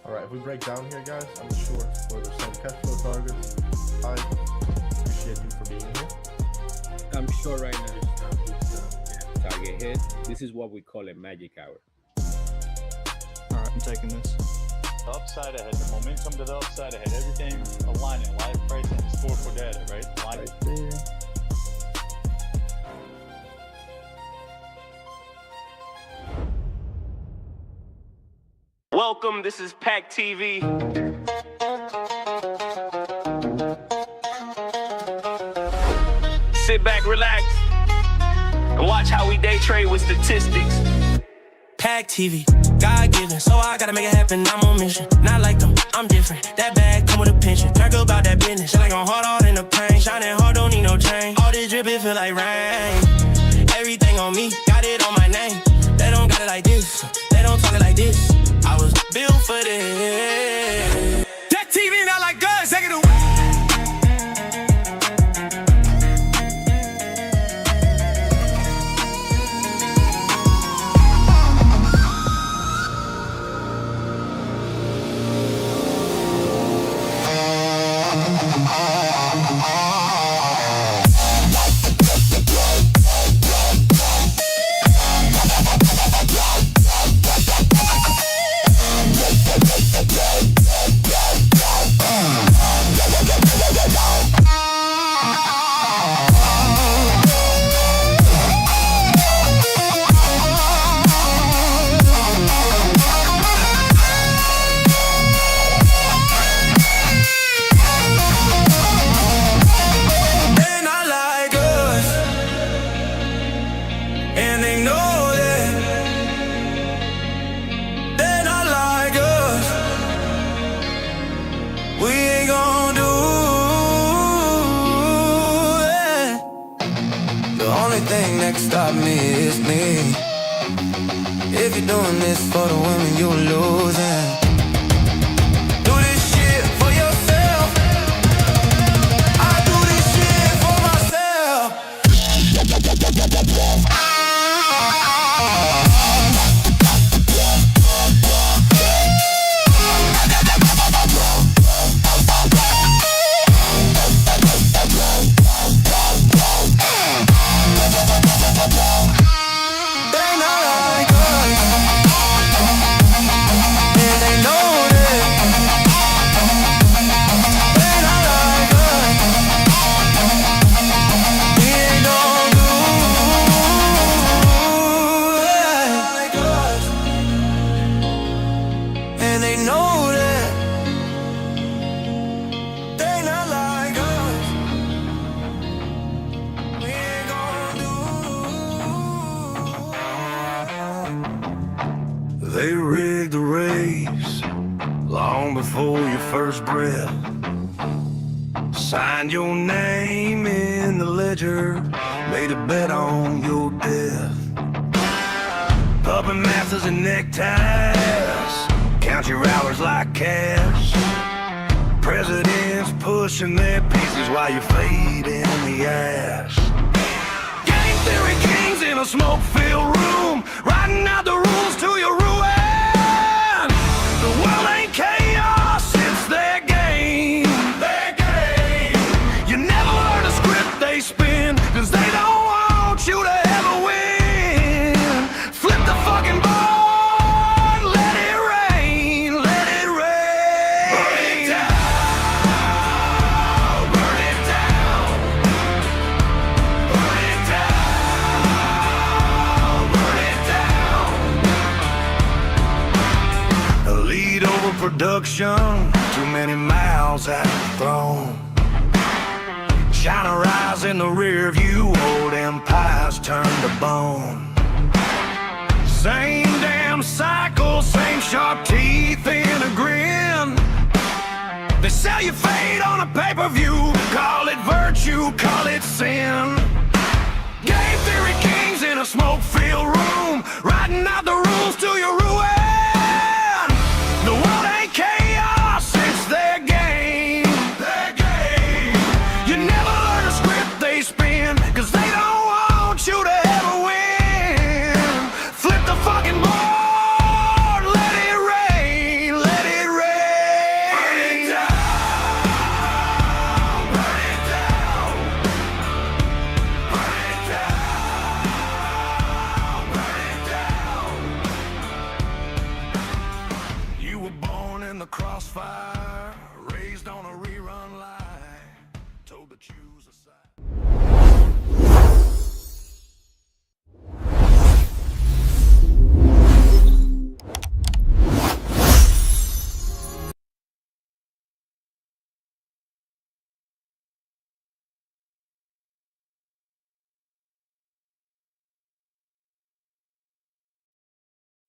Alright, if we break down here, guys, I'm short for the same cash flow targets. I appreciate you for being here. I'm short right now. Target hit. This is what we call a magic hour. Alright, I'm taking this. The upside ahead, the momentum to the upside ahead, everything aligning, live price and historical data, right? Right there. Welcome, this is PackTV. Sit back, relax, and watch how we day trade with statistics. PackTV, God given, so I gotta make it happen. I'm on mission, not like them, I'm different. That bag come with a pension, talk about that business. Like I'm hard all in the pain, shining hard, don't need no chain. All this drip, it feel like rain. Everything on me, got it on my name. They don't got it like this, they don't talk it like this. I was built for this. That TV not like guns, take it away. Stop me, it's me. If you're doing this for the women, you're losing. Do this shit for yourself. I do this shit for myself. They rigged the race long before your first breath. Signed your name in the ledger, made a bet on your death. Puppet masters and neckties, count your hours like cash. Presidents pushing their pieces while you fade in the ash. Game theory kings in a smoke-filled room, writing out the rules to your ruin. The world ain't chaos, it's their game. Their game. You never learn a script they spin, cause they don't want you to ever win. Flip the fucking board, let it rain, let it rain. Burn it down, burn it down. Burn it down, burn it down. A lead over production, too many miles out thrown. Shine a rise in the rear view, old empires turn to bone. Same damn cycle, same sharp teeth in a grin. They sell you fate on a pay-per-view, call it virtue, call it sin. Game theory kings in a smoke-filled room, writing out the rules to your ruin. The world ain't chaos, it's their game. Their game. You never learn a script they spin, cause they don't want you to ever win. Flip the fucking board, let it rain, let it rain.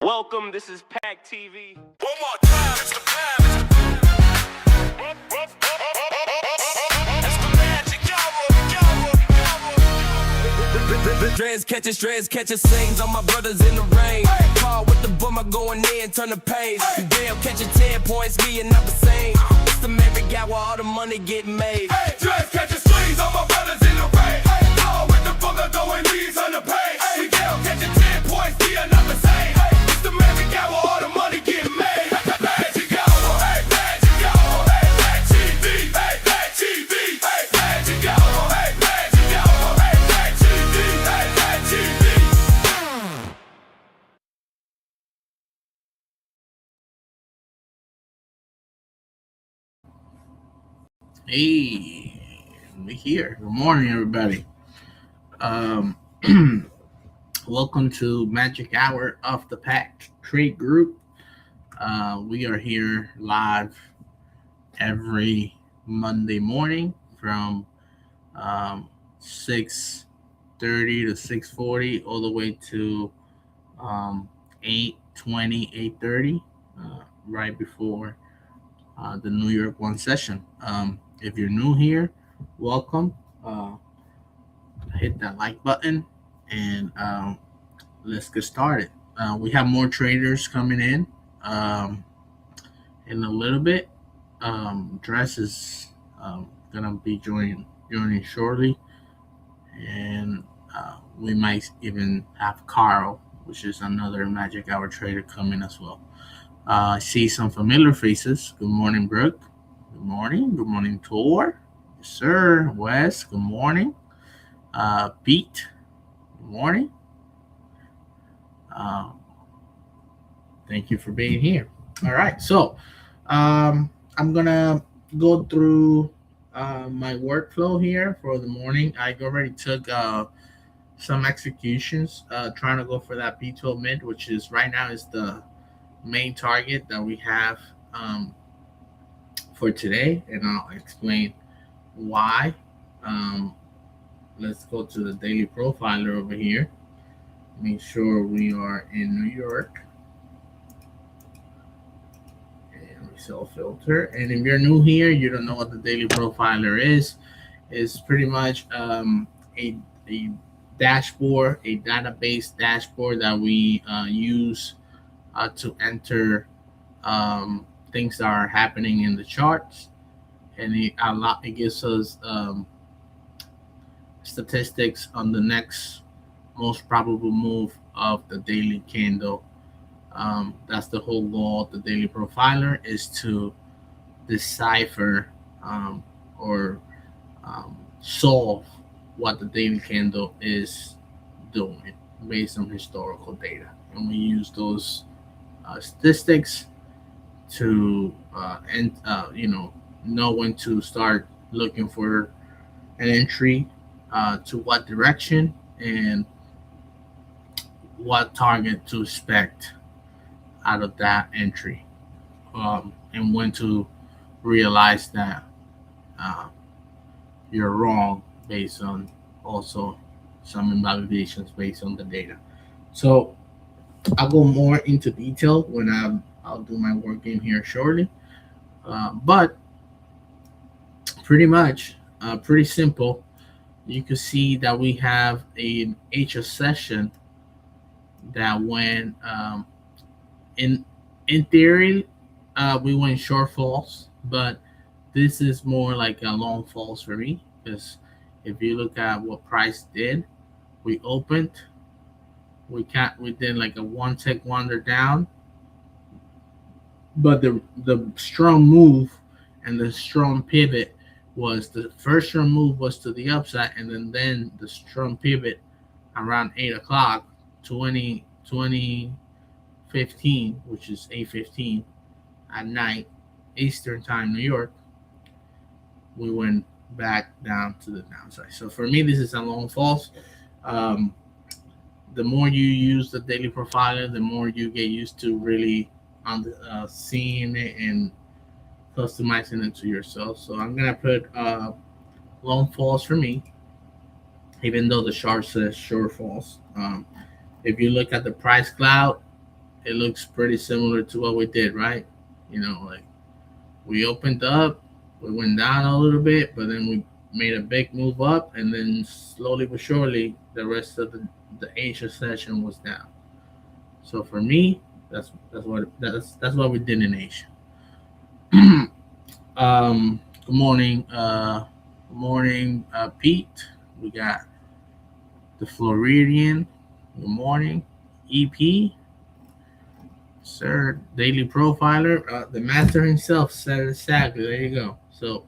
Welcome, this is PackTV. One more time, it's the plan. It's the magic hour. Drez catches sings. All my brothers in the rain. Karl with the bummer going in, turn the page. Miguel catching 10 points, me and number same. It's the magic hour, all the money get made. Drez catching swings, all my brothers in the rain. Karl with the booger going leads on the page. Miguel catching 10 points, me and number same. It's the magic hour, all the money get made. Magic hour, hey, magic hour, hey, PackTV, hey, PackTV, hey, magic hour, hey, magic hour, hey, PackTV, hey, PackTV. Hey, we here. Good morning, everybody. Welcome to Magic Hour of the Pack Trade Group. We are here live every Monday morning from 6:30 to 6:40, all the way to 8:20, 8:30, right before the New York One session. If you're new here, welcome. Hit that like button and let's get started. We have more traders coming in a little bit. Drez is gonna be joining shortly, and we might even have Karl, which is another Magic Hour trader, coming as well. I see some familiar faces. Good morning, Brooke. Good morning. Good morning, Tor. Yes, sir. Wes, good morning. Pete, good morning. Thank you for being here. All right. So I'm going to go through my workflow here for the morning. I already took some executions, trying to go for that P12 mid, which is right now is the main target that we have for today, and I'll explain why. Let's go to the daily profiler over here. Make sure we are in New York, and we self filter. And if you're new here, you don't know what the daily profiler is. It's pretty much a dashboard, a database dashboard that we use to enter things that are happening in the charts, and it gives us statistics on the next most probable move of the daily candle. That's the whole goal of the daily profiler, is to decipher or solve what the daily candle is doing based on historical data, and we use those statistics to know when to start looking for an entry, to what direction, and what target to expect out of that entry, and when to realize that you're wrong based on also some invalidations based on the data. So I'll go more into detail when I'll do my work game here shortly, but pretty much pretty simple. You can see that we have an HS session that went in theory we went short falls, but this is more like a long falls for me, because if you look at what price did, we opened, we did like a one tick wander down, but the strong move and the strong pivot was, the first strong move was to the upside, and then the strong pivot around 8 o'clock 2015, which is 8:15 at night Eastern time, New York, we went back down to the downside. So for me, this is a long falls. The more you use the daily profiler, the more you get used to really seeing it and customizing it to yourself. So I'm gonna put long falls for me, even though the chart says short falls. If you look at the price cloud, it looks pretty similar to what we did, right? You know, like we opened up, we went down a little bit, but then we made a big move up, and then slowly but surely, the rest of the Asia session was down. So for me, that's what we did in Asia. Good morning, Pete. We got the Floridian. Good morning, EP. Sir, daily profiler, the master himself said it exactly. There you go. So,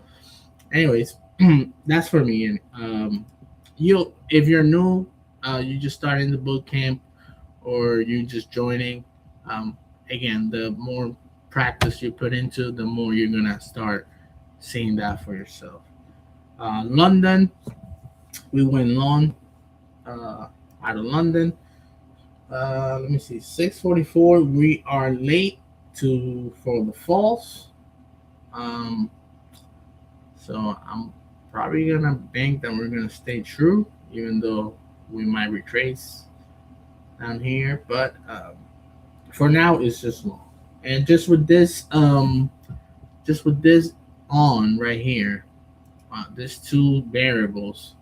anyways, that's for me. And if you're new, you just starting the boot camp, or you just joining. Again, the more practice you put into, the more you're gonna start seeing that for yourself. London, we went long out of London. Let me see, 6:44. We are late for the falls. So I'm probably gonna bank that we're gonna stay true, even though we might retrace down here. But for now, it's just long. And just with this on right here, there's two variables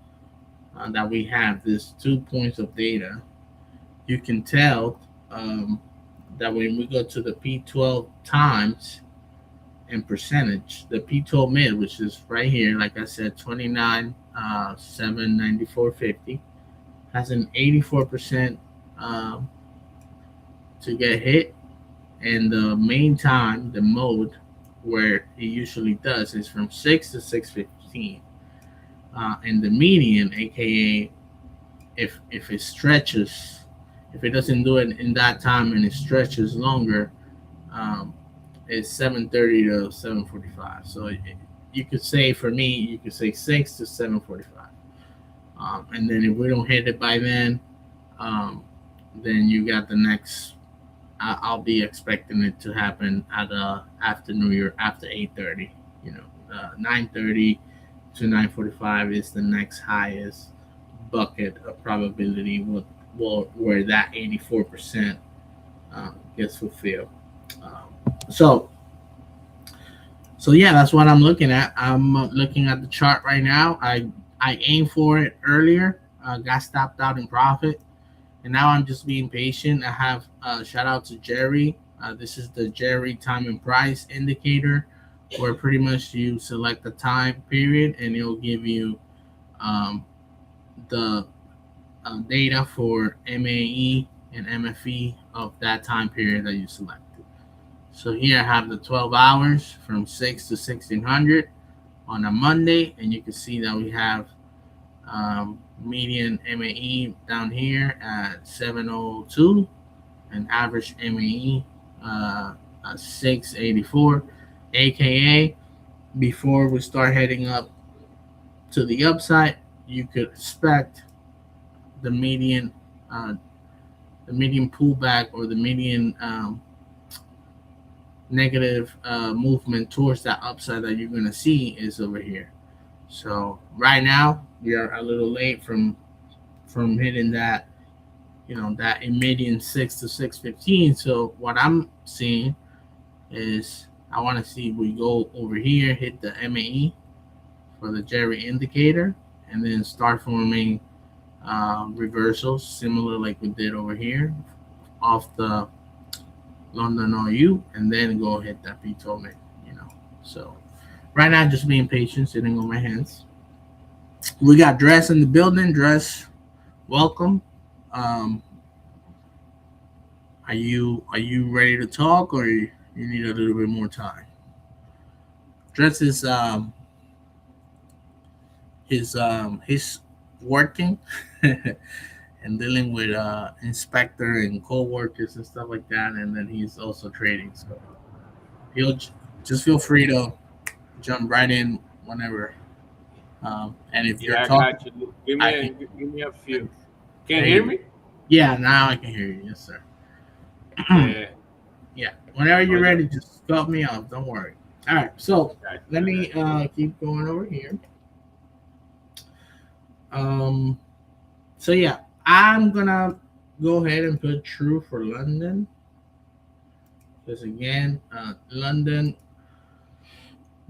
that we have. There's 2 points of data. You can tell that when we go to the P12 times and percentage, the P12 mid, which is right here, like I said, 29,794.50, has an 84% to get hit, and the main time, the mode where it usually does, is from 6 to 6:15, and the median, aka if it stretches. If it doesn't do it in that time and it stretches longer, it's 7:30 to 7:45. So you could say, for me, you could say 6 to 7:45. And then if we don't hit it by then you got the next. I'll be expecting it to happen after New Year, after 8:30. 9:30 to 9:45 is the next highest bucket of probability where that 84% gets fulfilled. So yeah, that's what I'm looking at. I'm looking at the chart right now. I aimed for it earlier, got stopped out in profit, and now I'm just being patient. I have shout out to Jerry. This is the Jerry time and price indicator, where pretty much you select the time period and it'll give you the data for MAE and MFE of that time period that you selected. So here I have the 12 hours from 6 to 1600 on a Monday, and you can see that we have median MAE down here at 702 and average MAE 684, aka before we start heading up to the upside, you could expect the median pullback, or the median negative movement towards that upside that you're going to see is over here. So right now we are a little late from hitting that, that median 6 to 6:15. So what I'm seeing is I want to see if we go over here, hit the MAE for the Jerry indicator, and then start forming reversals similar like we did over here off the London RU, and then go hit that P12 mid, So right now, just being patient, sitting on my hands. We got Drez in the building. Drez, welcome. Are you ready to talk, or you need a little bit more time? Drez is he's working and dealing with inspector and co-workers and stuff like that, and then he's also trading. So he'll just feel free to jump right in whenever. And if you're talking, give me a few. Can you hear me? Yeah, now I can hear you. Yes, sir. Yeah. Whenever you're ready, just cut me off. Don't worry. All right. So let me keep going over here. So yeah, I'm gonna go ahead and put true for London. Because again, London,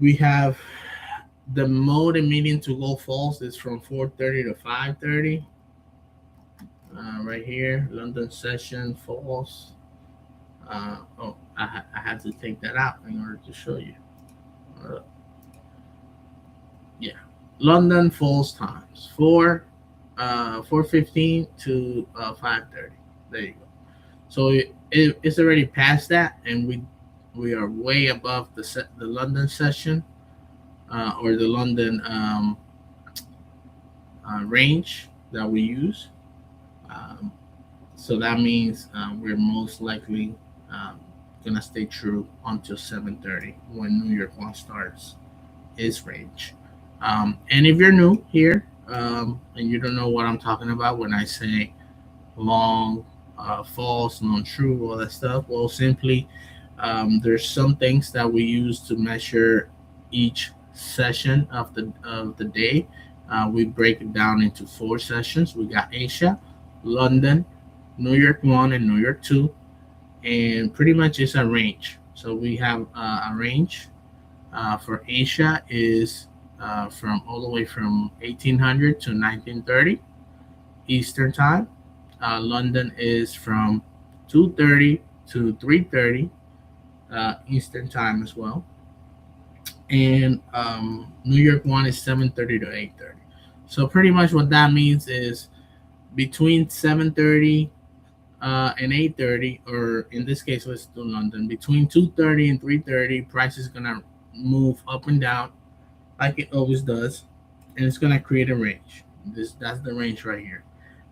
we have the mode immediate to go false is from 4:30 to 5:30. Right here, London session false. I had to take that out in order to show you. Yeah, London false times 4:15 to 5:30. There you go. So it's already past that, and we are way above the London session or the London range that we use. So that means we're most likely gonna stay true until 7:30 when New York One starts its range. And if you're new here and you don't know what I'm talking about when I say long, false, non-true, all that stuff, well, simply there's some things that we use to measure each session of the day. We break it down into 4 sessions. We got Asia, London, New York 1, and New York 2, and pretty much it's a range. So we have a range for Asia is from all the way from 1800 to 1930 Eastern time. London is from 2:30 to 3:30 Eastern time as well, and New York 1 is 7:30 to 8:30. So pretty much what that means is between 7:30 and 8:30, or in this case, let's do London, between 2:30 and 3:30, price is gonna move up and down like it always does, and it's gonna create a range. That's the range right here.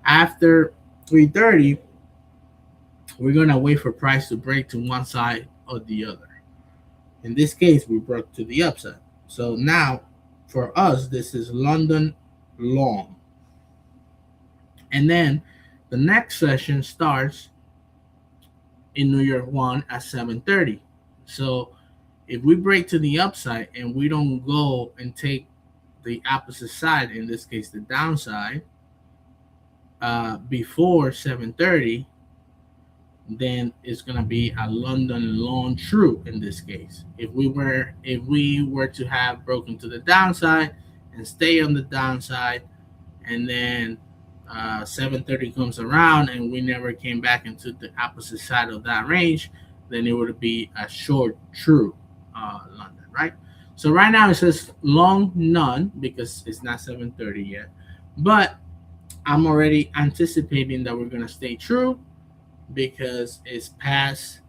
After 3:30, we're gonna wait for price to break to one side or the other. In this case, we broke to the upside. So now, for us, this is London long. And then the next session starts in New York 1 at 7:30. So if we break to the upside and we don't go and take the opposite side, in this case the downside, before 7:30, then it's gonna be a London long true in this case. If we were to have broken to the downside and stay on the downside, and then 7:30 comes around and we never came back into the opposite side of that range, then it would be a short true London, right? So right now it says long none because it's not 7:30 yet, but I'm already anticipating that we're gonna stay true because it's past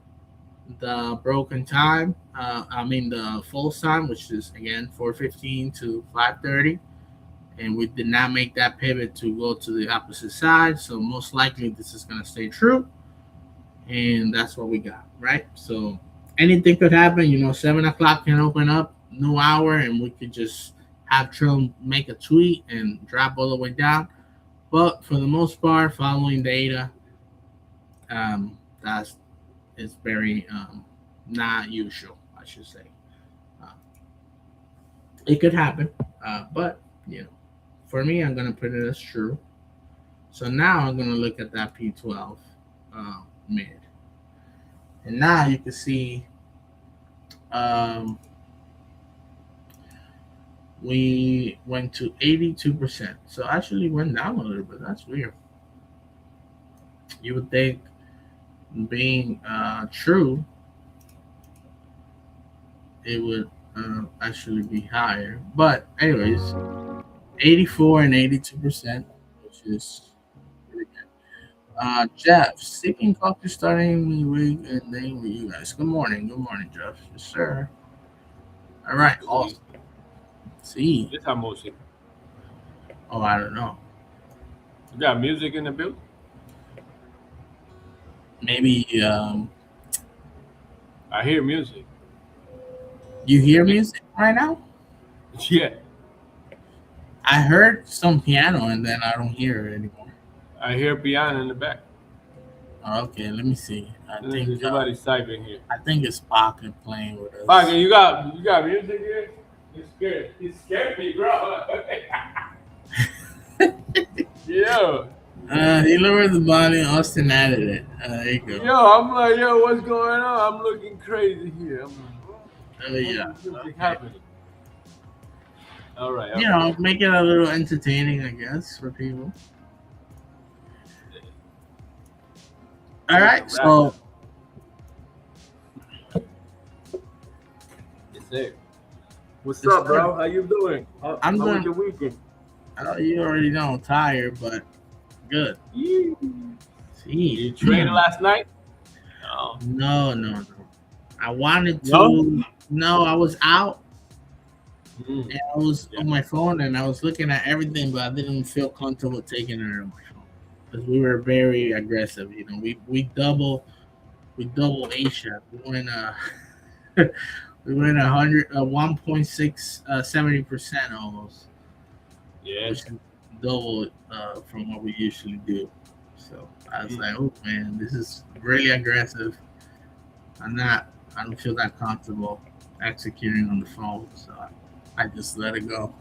the broken time. The false time, which is again 4:15 to 5:30. And we did not make that pivot to go to the opposite side. So most likely this is going to stay true. And that's what we got, right? So anything could happen. 7 o'clock can open up, new hour, and we could just have Trump make a tweet and drop all the way down. But for the most part, following data, it's very not usual, I should say. It could happen, but for me, I'm going to put it as true. So now I'm going to look at that P12 mid. And now you can see we went to 82%. So actually went down a little bit. That's weird. You would think being true, it would actually be higher. But anyways, 84 and 82%, which is really good. Jeff, seeking coffee starting the week and then with you guys. Good morning, Jeff. Yes, sir. All right, awesome. See. This how music. Oh, I don't know. You got music in the building? Maybe I hear music. you hear music right now? Yeah. I heard some piano and then I don't hear it anymore. I hear piano in the back. Oh, okay, let me see. I think somebody's typing here. I think it's Pocket playing with us. Pocket, you got music here? It scared me, bro. Yeah. He lowered the body. Austin added it. There you go. Yo, I'm like, yo, what's going on? I'm looking crazy here. I'm like, Yeah. what's happening? All right. You know, make it a little entertaining, I guess, for people. All right, so What's up, bro? How you doing? I'm how doing- was your weekend? you already know I'm tired, but good. You See, traded last night? No. I wanted to. No, I was out. And I was on my phone and I was looking at everything, but I didn't feel comfortable taking it on my phone because we were very aggressive. You know, we double Asia. We went we went 1.6 70% almost. Yeah. Which is double from what we usually do. So I was like, oh man, this is really aggressive. I don't feel that comfortable executing on the phone, so I just let it go.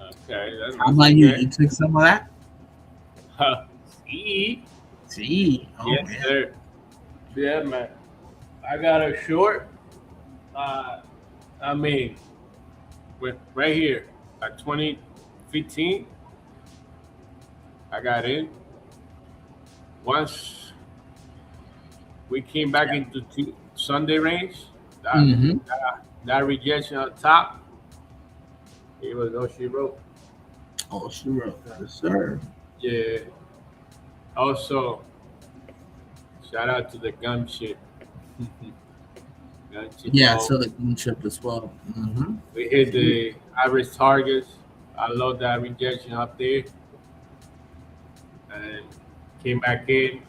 Okay. How about you? You took some of that? See? Oh, Yes, man. sir. Yeah, man. I got a short. I mean, right here at 2015, I got in. Once we came back into Sunday range, that rejection on top, it was all she wrote. Oh, she wrote that, sir. Yeah. Also, shout out to the gun ship. Gun ship Yeah, ball. so the gun chip as well. We hit the average targets. I love that rejection up there. And came back in.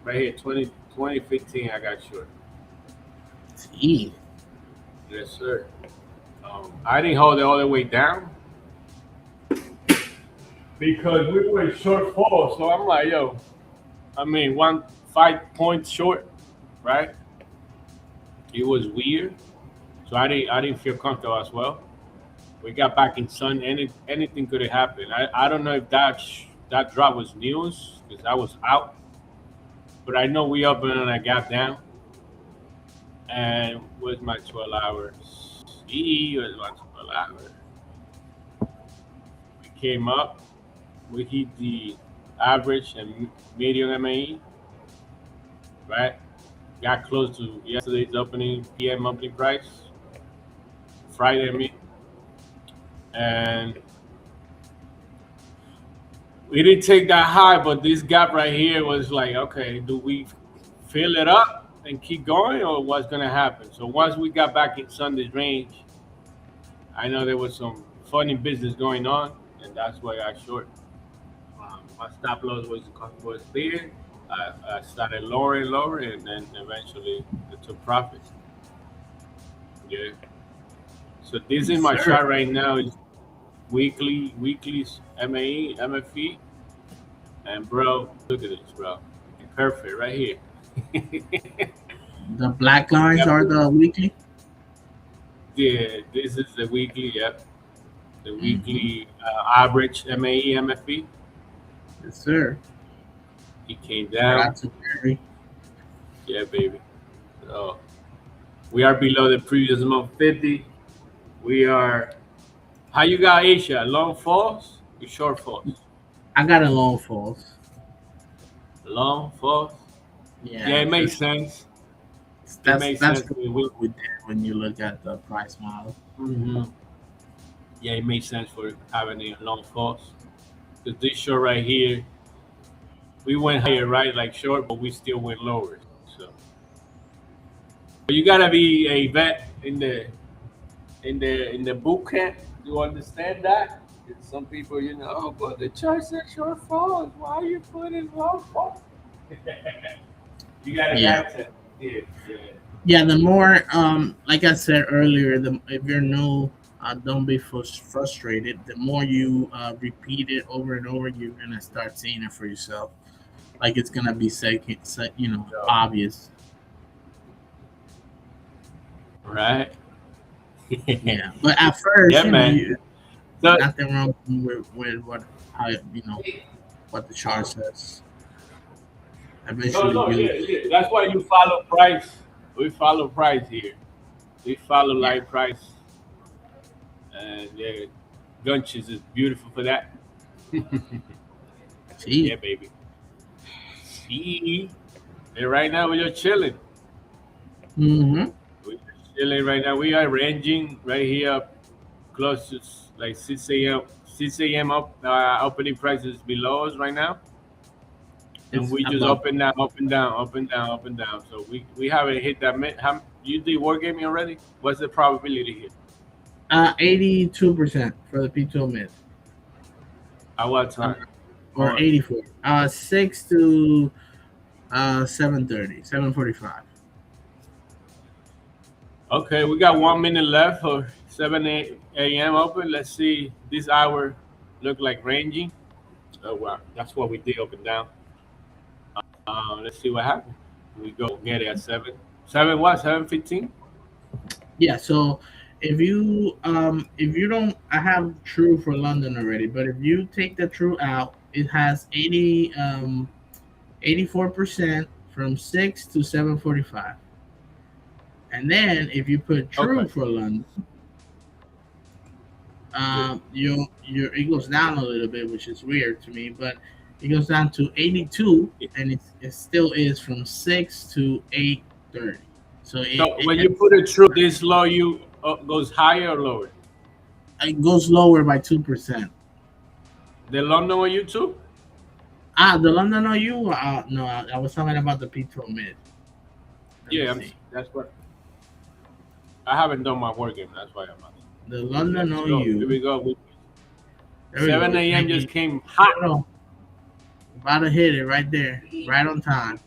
Right here, 2015, I got short. See. Yes, sir. I didn't hold it all the way down because we were short fall. So I'm like, yo, I mean, 5 points short, right? It was weird. So I didn't feel comfortable as well. We got back in sun. Anything could have happened. I don't know if that drop was news because I was out, but I know we up and I got down. And with my 12 hours, was my 12 hours. We came up. We hit the average and medium MAE, right? Got close to yesterday's opening PM opening price. Friday, and we didn't take that high, but this gap right here was like, okay, do we fill it up and keep going, or what's gonna happen? So once we got back in Sunday's range, I know there was some funny business going on, and that's why I got short. My stop loss was clear. I started lowering, and then eventually it took profit. Yeah. So this is my chart right now. Is weekly MAE, MFE, and bro, look at this, bro. Perfect right here. The black lines are the weekly? Yeah, this is the weekly, yep. The weekly average MAE, MFE. Yes, sir. He came down. Yeah, baby. So we are below the previous month 50. We are. How you got Asia? Long falls or short falls? I got a long falls. Long falls? Yeah, it makes sense. That's what we did when you look at the price model. Yeah, it makes sense for having a long falls. Because this short right here, we went higher, right? Like short, but we still went lower. So, but you gotta be a vet in the boot camp to understand that. Some people, oh, but the chart said short falls. Why are you putting long falls? You gotta get it. Yeah, the more, like I said earlier, if you're new, don't be frustrated. The more you repeat it over and over, you're gonna start seeing it for yourself. Like it's gonna be obvious. Right. Yeah, but at first, So, Nothing wrong with what what the chart says. Eventually, yeah. That's why you follow price. We follow price here. We follow live price, and yeah, Gunches is beautiful for that. see. Yeah, baby. See, and right now we are chilling. Mm-hmm. We're chilling right now. We are ranging right here, close to like 6 a.m. 6 a.m. up. Opening prices below us right now, and It's we just above up and down, up and down, up and down, up and down. So we haven't hit that. You did wargaming already? What's the probability here? 82% for the P2 mid. At what time? Or 84. 6 to 7:30, 7:45. Okay, we got 1 minute left for 7 a.m. open. Let's see. This hour look like ranging. Oh wow, that's what we did up and down. Let's see what happens. We go get it at 7. 7:15? Yeah, so if you don't, I have true for London already, but if you take the true out, it has 84% from 6 to 7:45. And then if you put true Okay. for London, it goes down a little bit, which is weird to me, but it goes down to 82, and it still is from 6 to 8:30. So When you put it through this low, you goes higher or lower? it goes lower by 2%. The London on YouTube? The London OU? No, I was talking about the P2 mid. That's what. I haven't done my work game. That's why I'm asking. The London Let's go. OU. Here we go. There we 7 go. a.m. just came hot. Oh, about to hit it right there, right on time.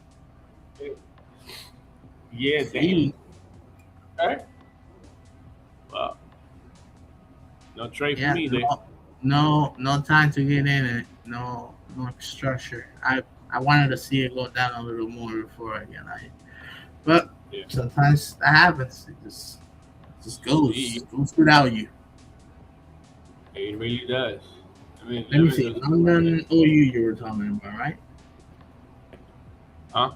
Yeah, See? damn. Okay. Well, no trade for me there. No time to get in it. No structure. I wanted to see it go down a little more before I get in. But sometimes that happens. It just goes without you. It really does. Let me see. London OU you were talking about, right? Huh?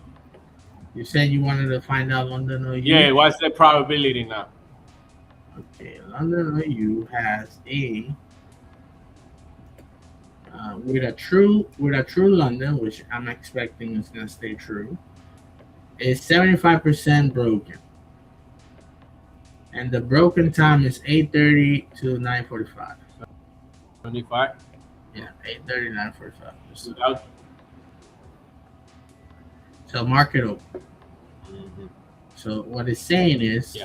You said you wanted to find out London OU? Yeah, what's the probability now? Okay, London OU has a with a true London, which I'm expecting is gonna stay true, is 75% broken. And the broken time is 8:30 to 9:45. 25? Yeah, 8:30 9:45. Without. So market open. Mm-hmm. So what it's saying is,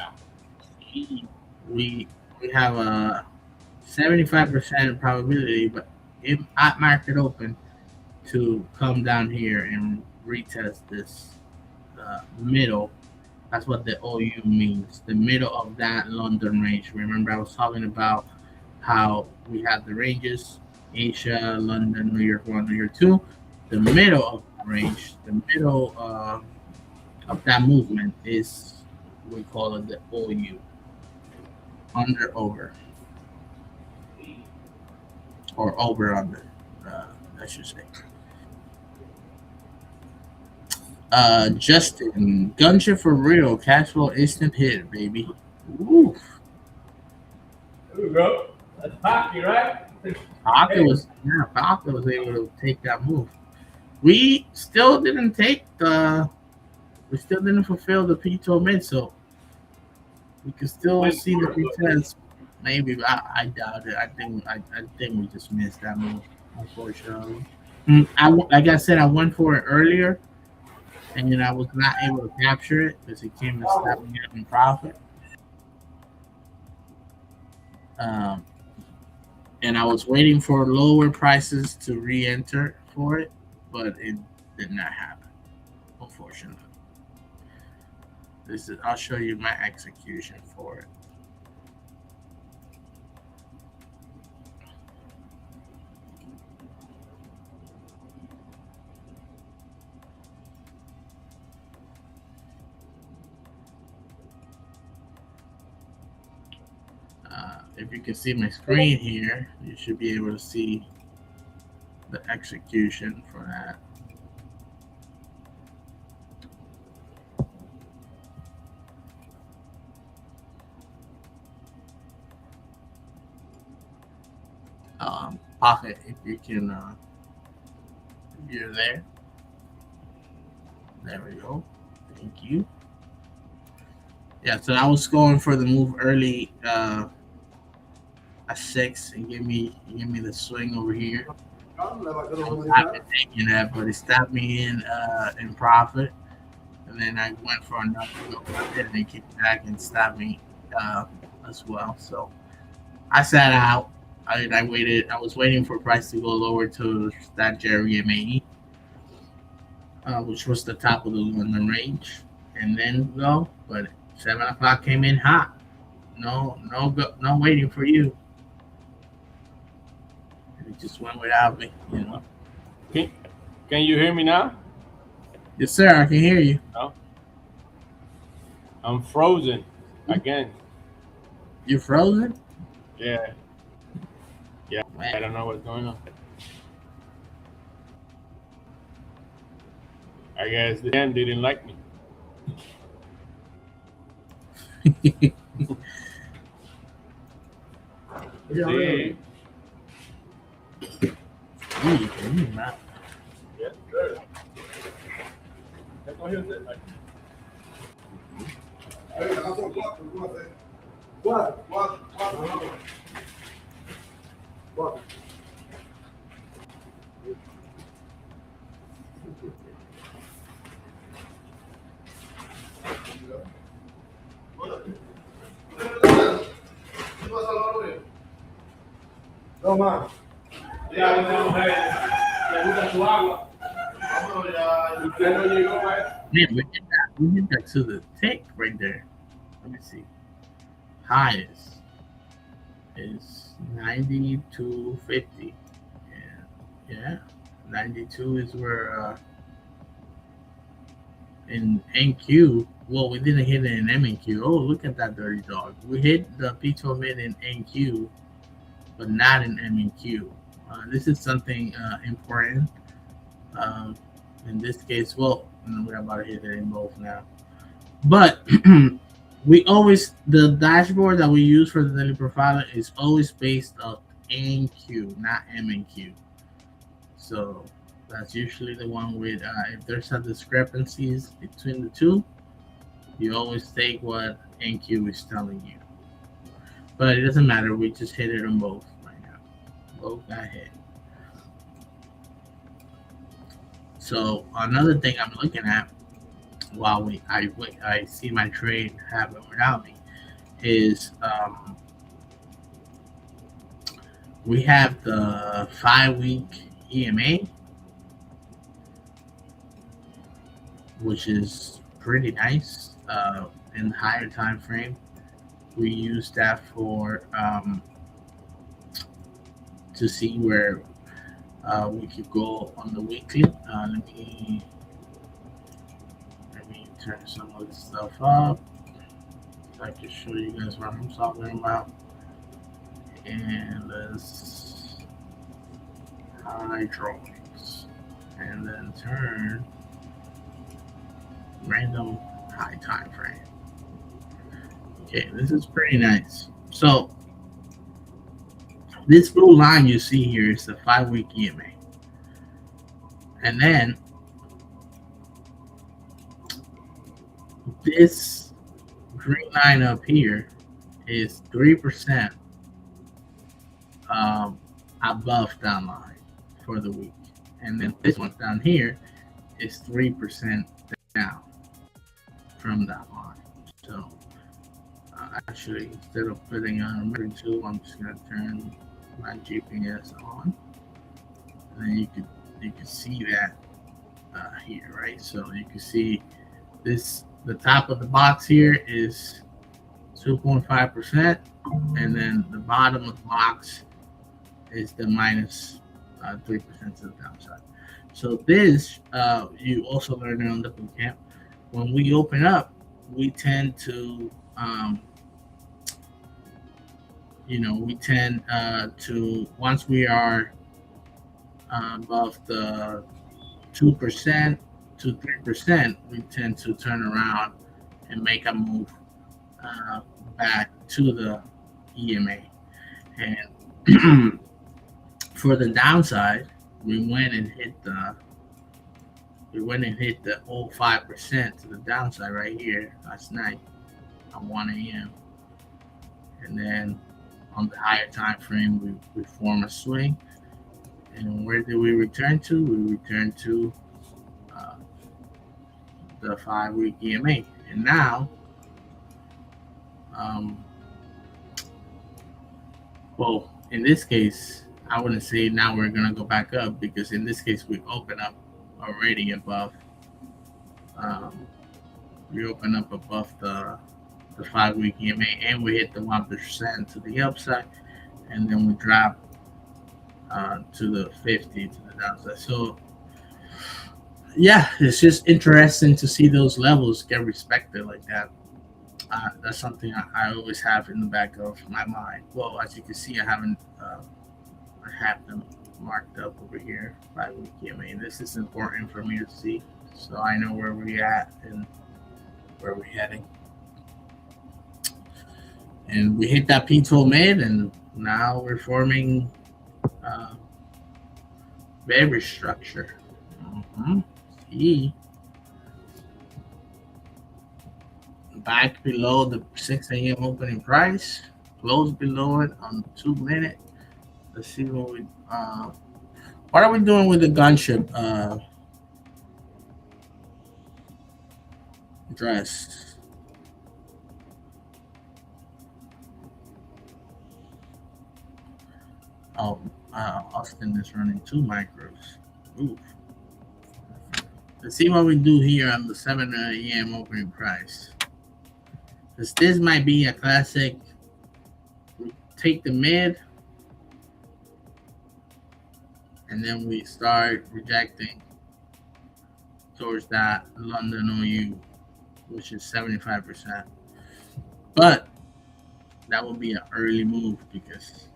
we have a 75% probability, but if at market open, to come down here and retest this middle. That's what the OU means. The middle of that London range. Remember, I was talking about how we have the ranges: Asia, London, New York 1, New York 2. The middle of the range, the middle of that movement is, we call it the OU. Under over. Or over under, I should say. Justun, gunship for real, cash flow instant hit, baby. Ooh. There we go. That's hockey, right? Hockey was able to take that move. We still didn't fulfill the P2 mid, so we can still see the pretest. Maybe I doubt it. I think we just missed that move, unfortunately. Like I said, I went for it earlier, and I was not able to capture it because it came and stopped me getting profit. And I was waiting for lower prices to re-enter for it, but it did not happen, unfortunately. I'll show you my execution for it. if you can see my screen here, you should be able to see the execution for that. Pocket, if you can, if you're there. There we go. Thank you. Yeah, so I was going for the move early at 6 and give me the swing over here. I've been taking that, but it stopped me in profit, and then I went for another go and they kicked back and stopped me as well. So I sat out. I waited. I was waiting for price to go lower to that Jerry MAE, which was the top of the London range, and then go. But 7 o'clock came in hot. No waiting for you. It just went without me, you know. Can you hear me now? Yes, sir. I can hear you. No. I'm frozen again. You frozen? Yeah. Yeah. I don't know what's going on. I guess the end didn't like me. Sí. Toma. Man, we did that to the tick right there. Let me see. Highest is 92.50. Yeah. 92 is where in NQ. Well, we didn't hit it in MNQ. Oh, look at that dirty dog. We hit the P12 mid in NQ, but not in MNQ. This is something important. In this case, well, we're about to hit it in both now. But we always, the dashboard that we use for the daily profiler is always based on NQ, not MNQ. So that's usually the one with, if there's some discrepancies between the two, you always take what NQ is telling you. But it doesn't matter, we just hit it on both right now. Both got hit. So another thing I'm looking at while I see my trade happen without me is we have the 5-week EMA, which is pretty nice in the higher time frame. We use that for to see where we could go on the weekly. Let me turn some of this stuff up so I can show you guys what I'm talking about. And let's hydraulics and then turn random high time frame. Okay, this is pretty nice. So this blue line you see here is the 5-week EMA. And then this green line up here is 3% above that line for the week. And then this one down here is 3% down from that line. So actually, instead of putting on a 2, I'm just going to turn my GPS on, and then you can see that here, right? So you can see this, the top of the box here is 2.5%, and then the bottom of the box is the minus 3% to the downside. So this you also learn on the bootcamp. When we open up, we tend to we tend to, once we are above the 2% to 3%, we tend to turn around and make a move back to the EMA. And for the downside, we went and hit the 0.5% to the downside right here last night at 1 a.m. And then on the higher time frame, we form a swing. And where did we return to? We returned to the 5-week EMA. And now, well, in this case, I wouldn't say now we're going to go back up, because in this case, we open up already above. We open up above the 5-week EMA, and we hit the 1% to the upside, and then we drop to the 50 to the downside. So yeah, it's just interesting to see those levels get respected like that. That's something I always have in the back of my mind. Well, as you can see, I have them marked up over here, 5-week EMA. This is important for me to see, so I know where we're at and where we're heading. And we hit that P12 mid, and now we're forming bearish structure. See, back below the 6 a.m. opening price, close below it on the 2-minute. Let's see what are we doing with the gunship Drez? Oh, Austin is running 2 micros. Oof. Let's see what we do here on the 7 a.m. opening price. Because this might be a classic. We take the mid, and then we start rejecting towards that London OU, which is 75%. But that will be an early move, because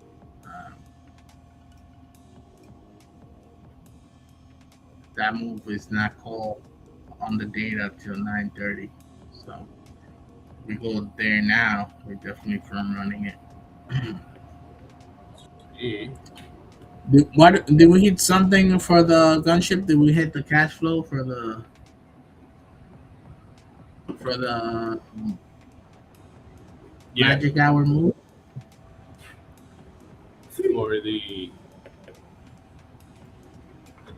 that move is not called on the data till 9:30. So we go there now, we're definitely front running it. Did we hit something for the gunship? Did we hit the cash flow for the magic hour move? For the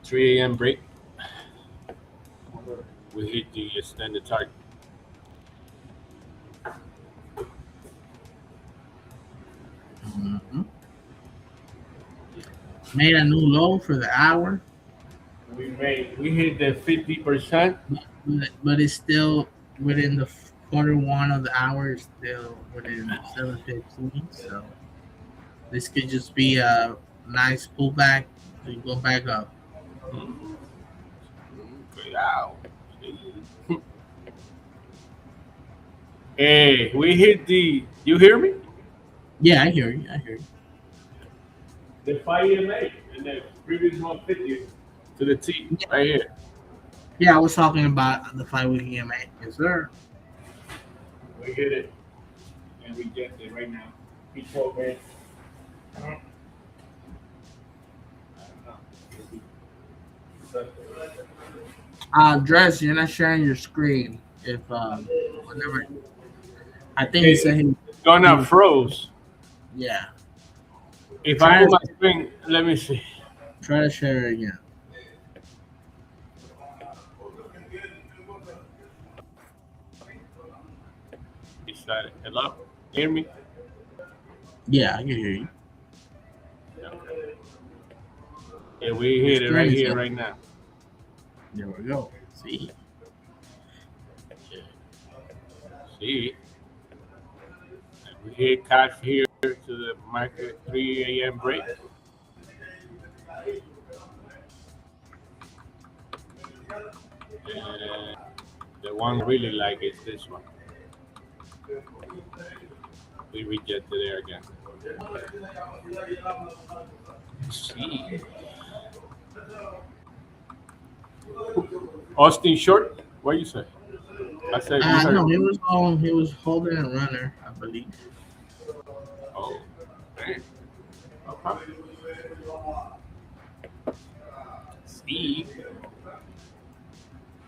3 a.m. break, we hit the extended target. Made a new low for the hour. We hit the 50%, but it's still within the quarter one of the hour. Is still within 7:15. So this could just be a nice pullback to go back up. Wow. Hey, we hit the. You hear me? Yeah, I hear you. The 5 EMA and the previous 150 to the T right here. Yeah, I was talking about the 5-week EMA. Yes, sir. We hit it and we get it right now. P12 man. Drez, you're not sharing your screen. If whenever, I think he said he gonna froze. Yeah. If I move my screen, let me see. Try to share it again. Hello? Hear me? Yeah, I can hear you. Okay. Yeah, we hit it right here, right now. There we go. See? See? And we hit cash here to the market 3 a.m. break. And the one I really like is this one. We rejected there again. See. Austin short? What you say? I said you heard. No, he was on. He was holding a runner, I believe. Oh, man. Okay. See.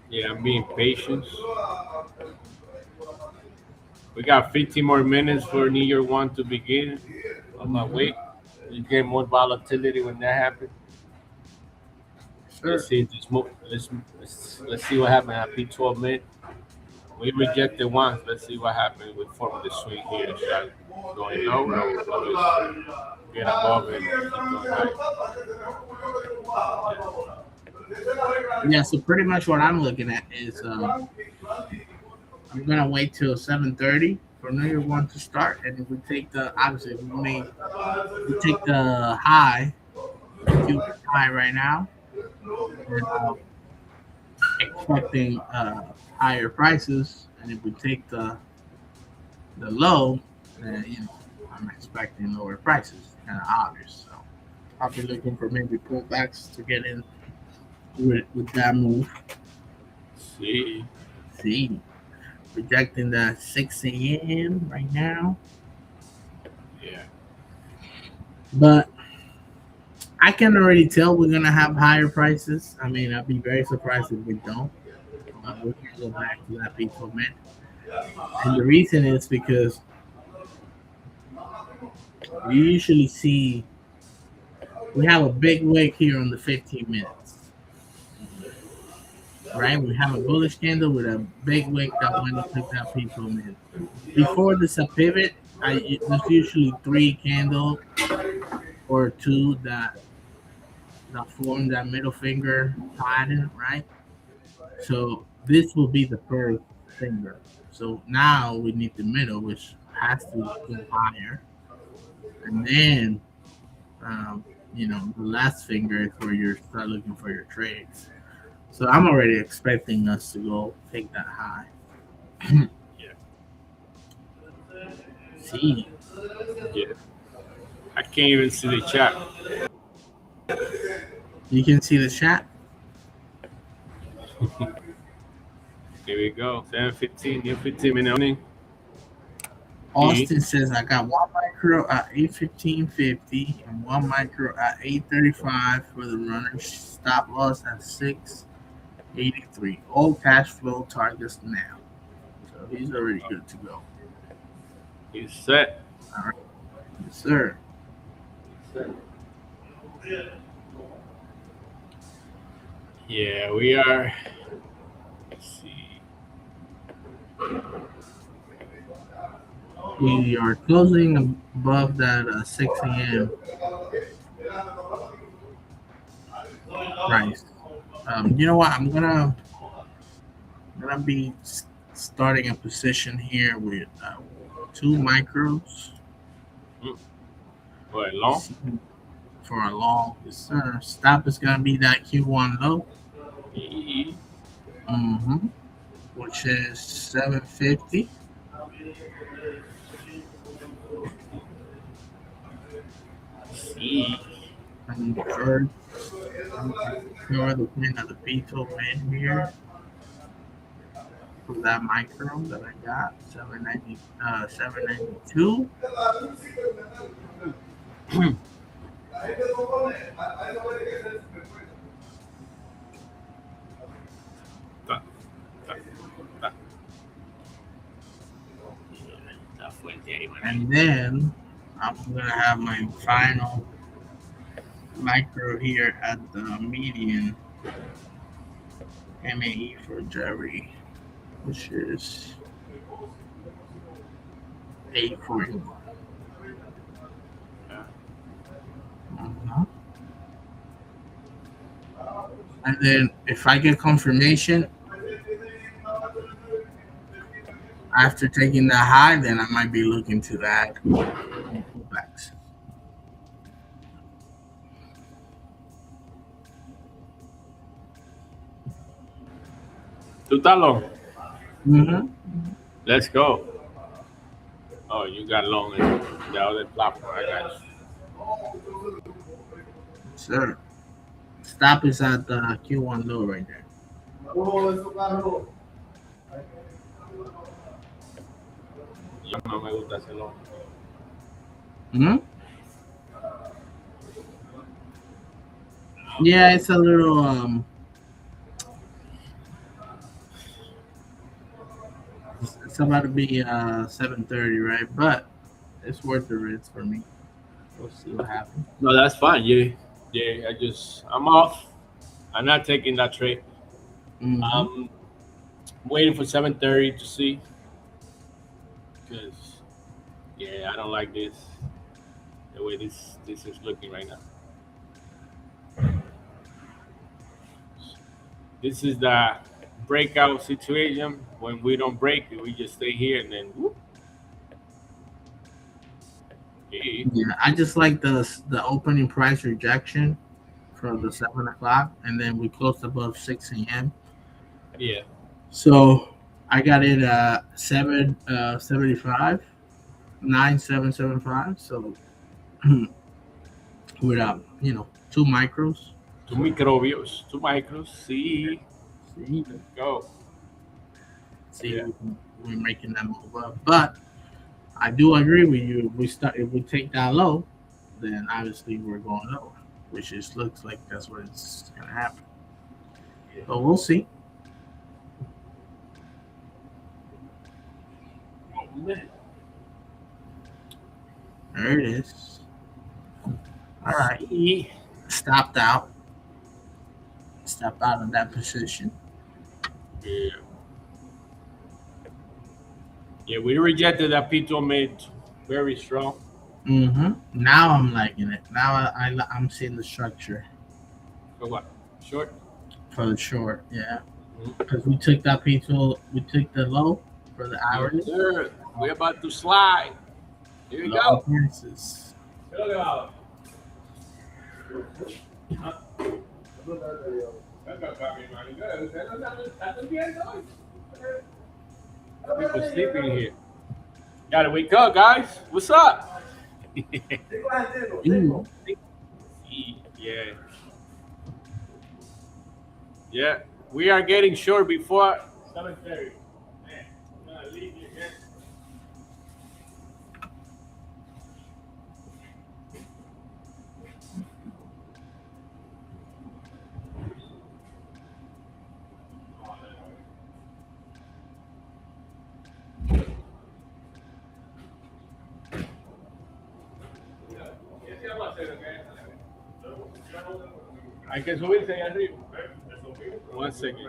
Yeah, I'm being patient. We got 15 more minutes for New Year 1 to begin. I'm gonna wait. You get more volatility when that happens. Sure. Let's see if this let's see what happened at P12 mid. We rejected once. Let's see what happened with form the swing here. Should I going low or just get above it and keep going high? Yeah. So pretty much what I'm looking at is I'm gonna wait till 7:30 for New Year 1 to start, and if we take the obviously we take the high, high right now, and expecting higher prices, and if we take the low, then I'm expecting lower prices. Kind of obvious. So I'll be looking for maybe pullbacks to get in with that move. See, projecting the 6 a.m. right now. Yeah. But I can already tell we're gonna have higher prices. I mean, I'd be very surprised if we don't. We're gonna go back to that peaceful mid, and the reason is because we usually see we have a big wick here on the 15 minutes, right? We have a bullish candle with a big wick that went and took that peaceful mid. Before this a pivot, there's usually 3 candles or 2 that form that middle finger pattern, right? So this will be the first finger. So now we need the middle, which has to go higher, and then the last finger is where you start looking for your trades. So I'm already expecting us to go take that high. Yeah. See. Yeah. I can't even see the chat. You can see the chat. Here we go. 7:15. New 15 minute opening. Austin says I got 1 micro at 8:15.50 and 1 micro at 8:35 for the runners. Stop loss at 6:83. All cash flow targets now. So he's already good to go. He's set. All right. Yes, sir. Yeah, we are. Let's see. We are closing above that 6 a.m. price. You know what? I'm gonna be starting a position here with 2 micros. What, long? For a long, yes, sir. Stop is gonna be that Q1 low. Which is 750. See. And third, ignore the pin of the Beetle man here. For that micro that I got, 792. And then I'm gonna have my final micro here at the median MAE for Jerry, which is 841. And then if I get confirmation after taking that high, then I might be looking to add pullbacks. ¿Tú estás long? Mm-hmm. Let's go. Oh, you got long. the other platform. I got you. Sir. Stop is at the Q1 low right there. Yo no me gusta hacerlo. Hmm? Yeah, it's a little it's about to be 7:30, right? But it's worth the risk for me. We'll see what happens. No, that's fine. Yeah. I'm off. I'm not taking that trade. Mhm. I'm waiting for 7:30 to see. Because I don't like this. The way this is looking right now. This is the breakout situation. When we don't break, we just stay here and then whoop. Yeah. Yeah, I just like the opening price rejection for the 7 o'clock, and then we closed above 6 a.m. Yeah. So I got it at 775, 9775. So with 2 micros. Two microbios, two micros. See, See, go. Yeah. we're making that move up. But I do agree with you. If we take that low, then obviously we're going lower, which just looks like that's what it's gonna happen. But we'll see. Oh, man. There it is. All right. See. Stopped out. Step out of that position. Yeah. Yeah, we rejected that P2 mid very strong. Mm-hmm. Now I'm liking it. Now I'm seeing the structure For what? Short? for the short. Yeah. Mhm. Because we took that P2, we took the low for the hourly. Yes, sir. We're about to slide. Here we Low go. prices. People sleeping here. Gotta wake up, guys. What's up? Ooh. Yeah. Yeah. We are getting short before 7:30. Man, I'm gonna leave you again. Hay que subirse ahí arriba. One second.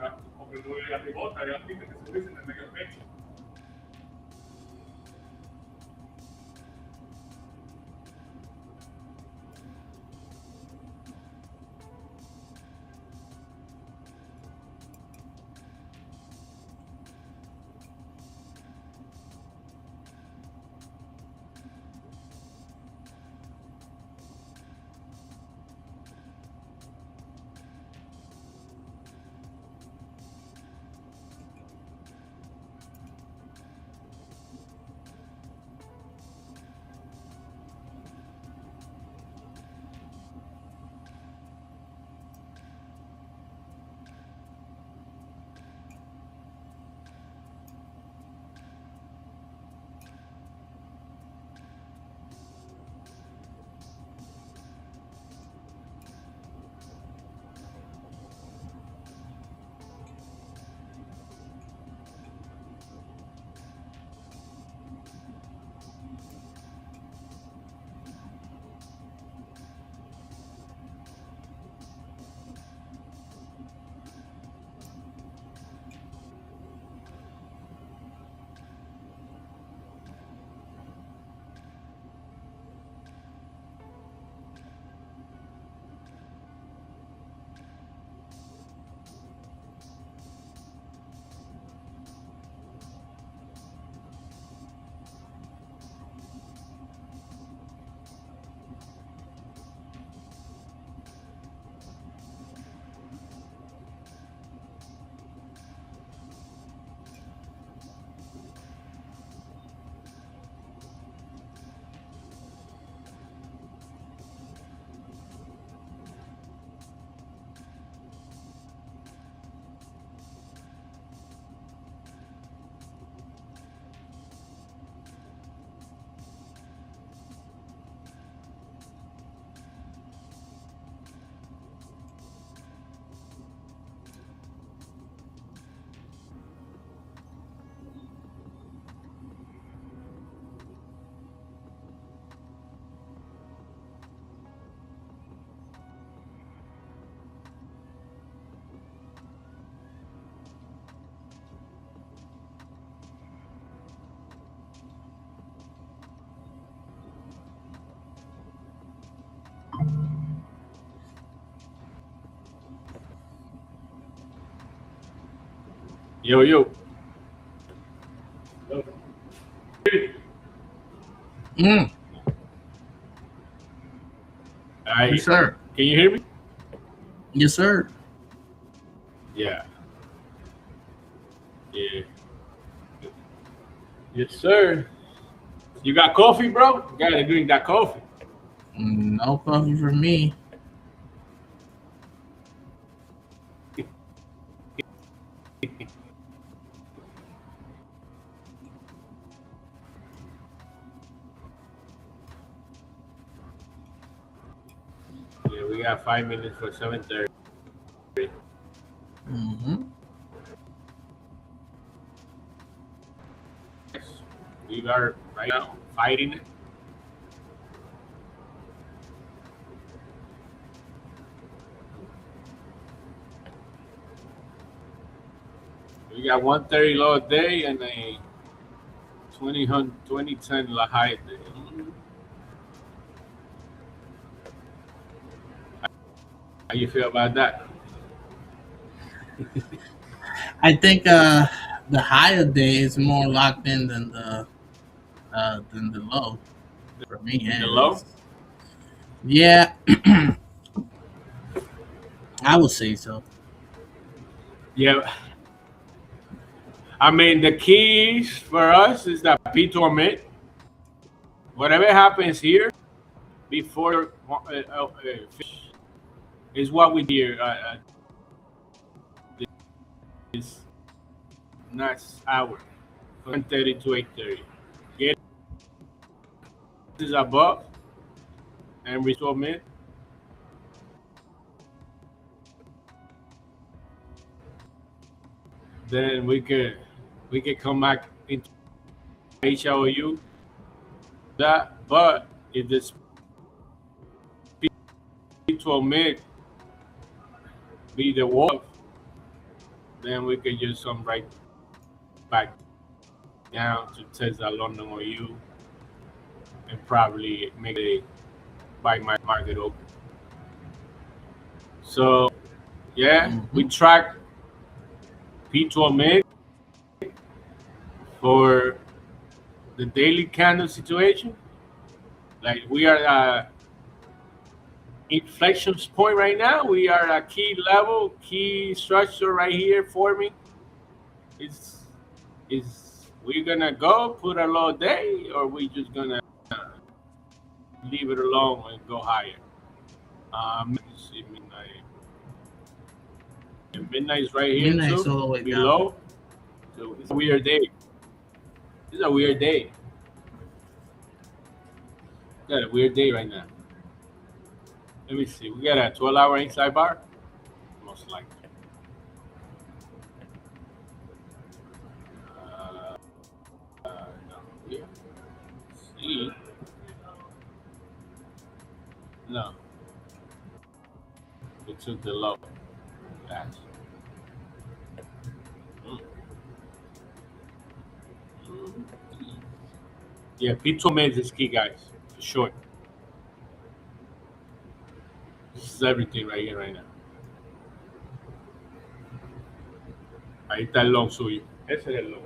Yo, yo. Mm, All right. yes, sir. Can you hear me? Yes, sir. Yeah. Yeah. Yes, sir. You got coffee, bro? You gotta drink that coffee. No coffee for me. Yeah, we got 5 minutes for 7:30. Mm-hmm. We are right now fighting it. We got 130 low a day and a 2010 high a day. How you feel about that? I think the higher day is more locked in than the low for me. The low? Yeah, I would say so. Yeah. I mean, the keys for us is that P2 omit. Whatever happens here before is what we hear. This next hour, 7:30 to 8:30. Get this above and restore mid. Then we could come back into HLU that, but if this P12 mid be the wolf, then we could use some right back down to test that London OU and probably make a buy market open. So yeah, we track P12 mid for the daily candle situation. Like we are at inflection point right now. We are at key level, key structure right here forming. Is we gonna go put a low day, or we just gonna leave it alone and go higher? Let's see, midnight. And midnight is right here Midnight's too, all the way below. So it's a weird day. It's a weird day. Got a weird day right now. Let me see. We got a 12-hour inside bar, most likely. No. Yeah. See. No. We took the low. That's. Yeah, P2 mid is key, guys, for sure. This is everything right here, right now. Ahí está el long suyo. Ese es el long.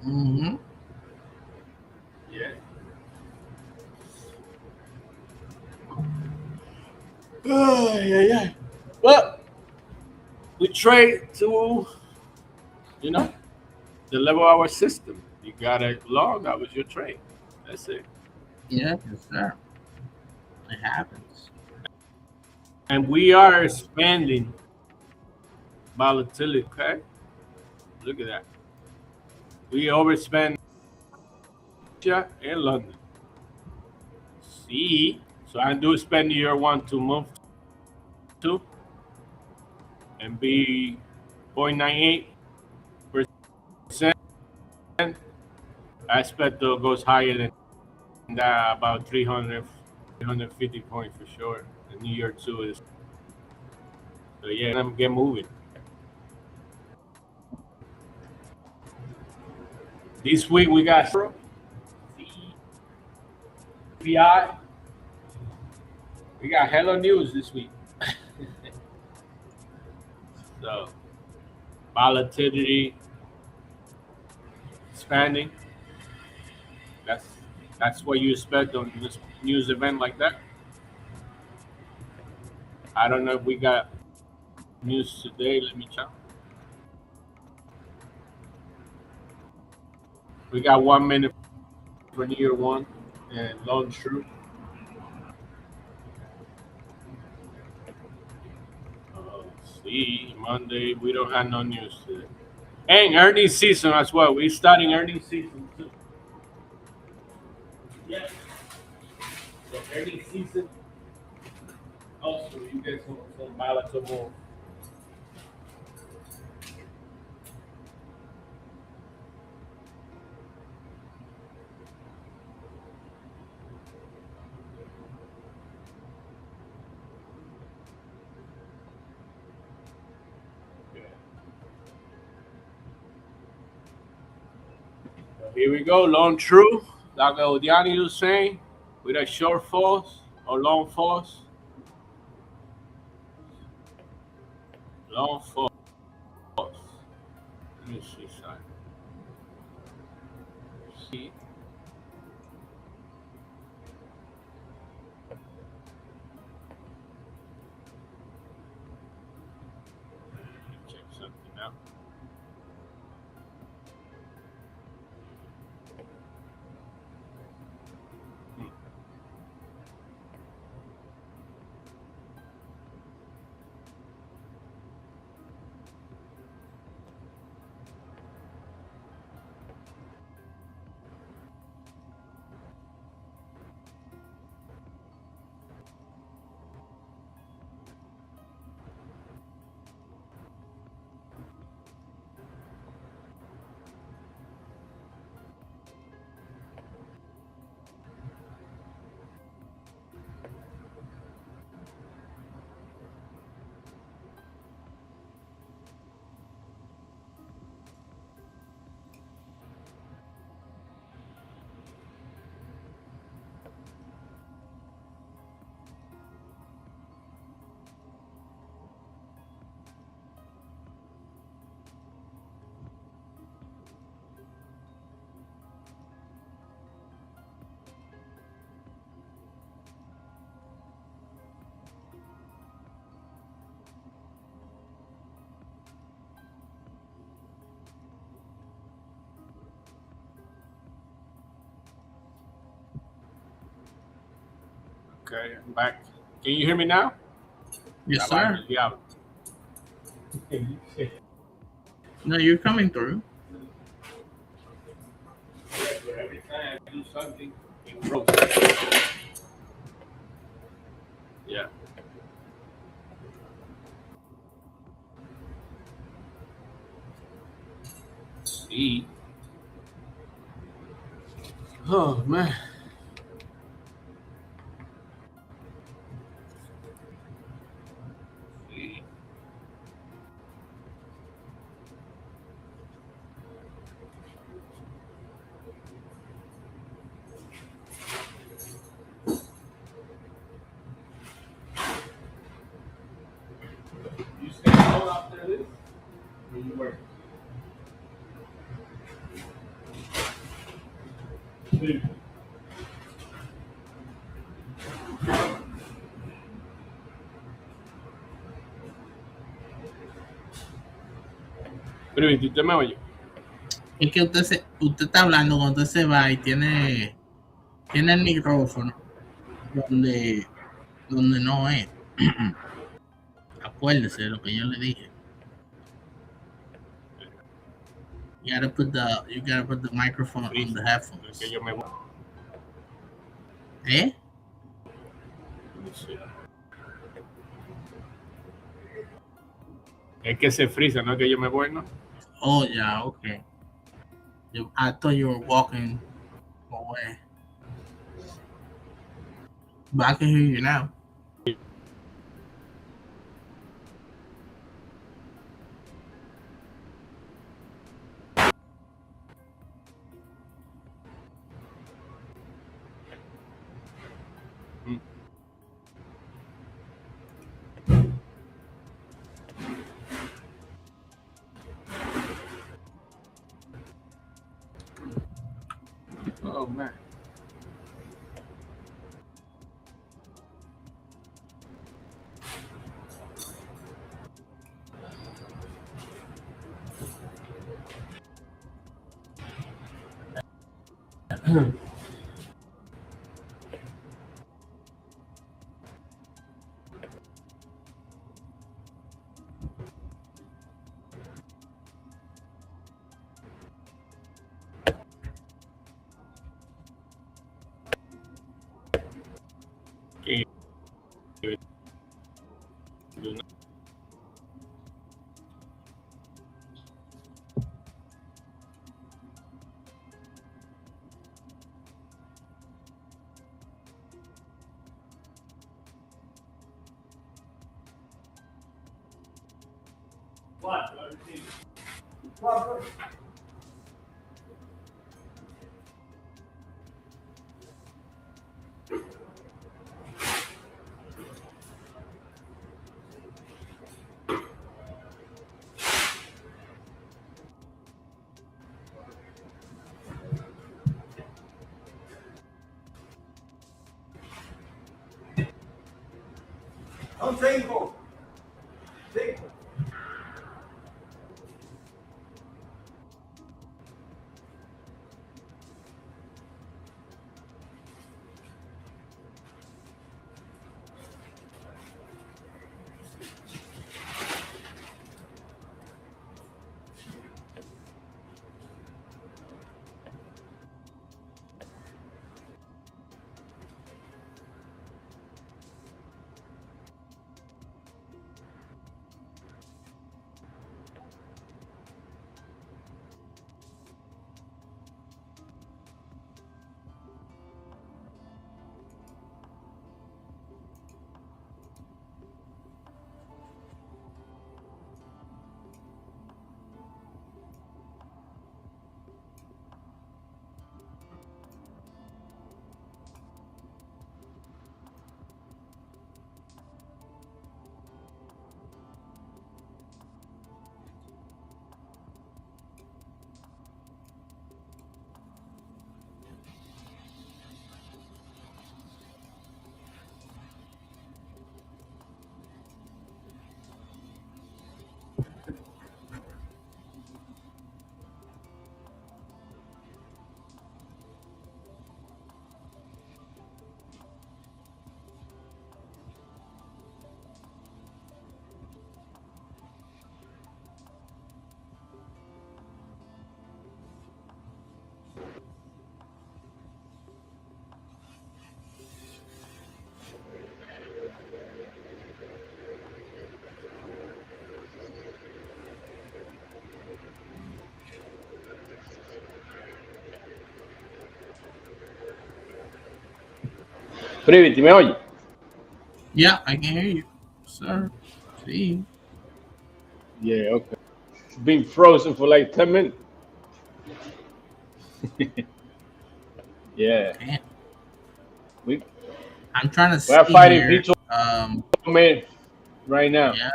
Mm-hmm. Yeah. Yeah. But we trade to, the level of our system. You got it long, that was your trade. That's it. Yeah, yes, sir. It happens. And we are expanding volatility, okay? Look at that. We overspend in London. See, so I do spend year one to move to and be 0.98%. I expect though goes higher than that, about 350 points for sure. And New York too is. So yeah, I'm get moving. This week we got CPI. We got hella news this week. So volatility expanding. That's what you expect on this news event like that. I don't know if we got news today. Let me check. We got 1 minute for year one and long true. See, Monday we don't have no news today. And earnings season as well. We're starting earnings season too. Yeah. So earnings season. Also, you get some volatile. Here we go, long true. Like Odiani was saying, with a short falls or long falls. Long falls. Let me see something. See. Check something out. Okay, I'm back. Can you hear me now? Yes, sir. Yeah. No, you're coming through. Every time I do something, it grows. Yeah. See. Oh man. See. You stay home after this? Or you work? Pero ¿usted me oye? Es que usted está hablando cuando usted se va y tiene el micrófono donde no es. Acuérdese de lo que yo le dije. You gotta put the microphone on the headphones. Que yo me voy. ¿Eh? Es que se frisa, no es que yo me voy, ¿no? Oh, yeah, okay. I thought you were walking away. But I can hear you now. man. Privity, ¿me oye? Yeah, I can hear you, sir. See. Yeah, okay. It's been frozen for like 10 minutes. Yeah. Damn. We I'm trying to see are fighting here. Vito man right now. Yeah,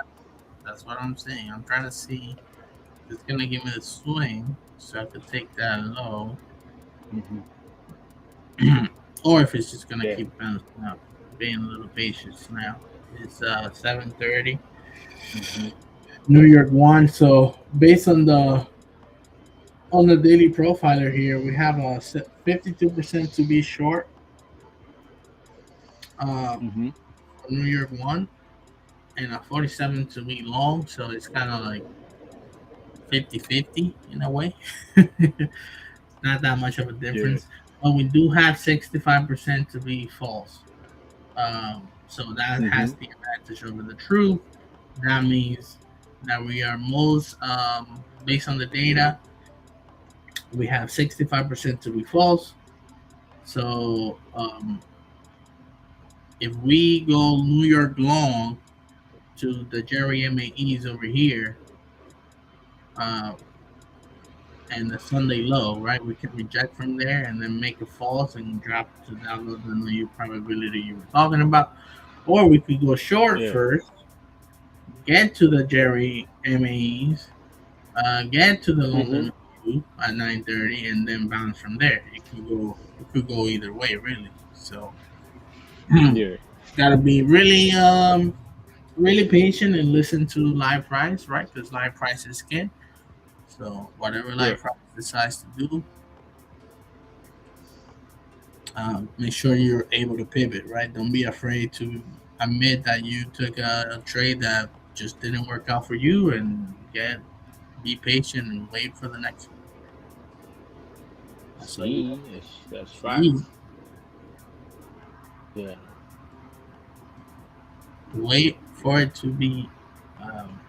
that's what I'm saying. I'm trying to see. It's gonna give me the swing, so I could take that low, or if it's just gonna keep bouncing up. Being a little patient now. It's 7:30. New York 1. So based on the daily profiler here, we have a 52% to be short. New York 1 and a 47 to be long, so it's kind of like 50-50 in a way. Not that much of a difference, but we do have 65% to be false. So that has the advantage over the truth. That means that we are most, based on the data, we have 65% to be false. So if we go New York long to the Jerry MAEs over here, and the Sunday low, right? We can reject from there and then make it false and drop to that low, the new probability you were talking about. Or we could go short first, get to the Jerry MAEs, get to the London 2 at 9:30 and then bounce from there. It could go either way, really. So Yeah. gotta be really patient and listen to live price, right? Because live price is king. So whatever Yeah. live price decides to do, make sure you're able to pivot, right? Don't be afraid to admit that you took a trade that just didn't work out for you, and be patient and wait for the next one. So See, that's right. Yeah. wait for it to be um,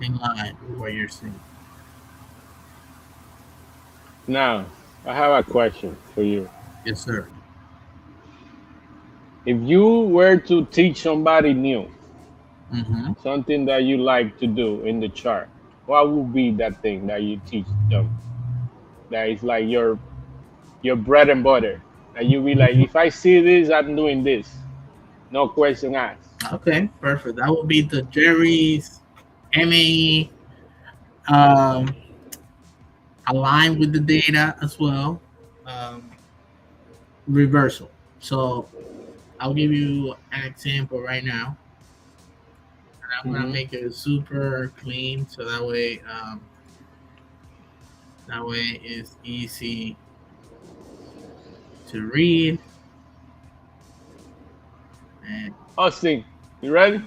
in line with what you're seeing. Now, I have a question for you. Yes, sir. If you were to teach somebody new Mm-hmm. something that you like to do in the chart, what would be that thing that you teach them? That is like your bread and butter. That you be like, if I see this, I'm doing this. No question asked. Okay, perfect. That will be the Jerry's MAE um, aligned with the data as well. Um, Reversal. So I'll give you an example right now. And I'm gonna make it super clean so that way it's easy to read. And Austin, you ready?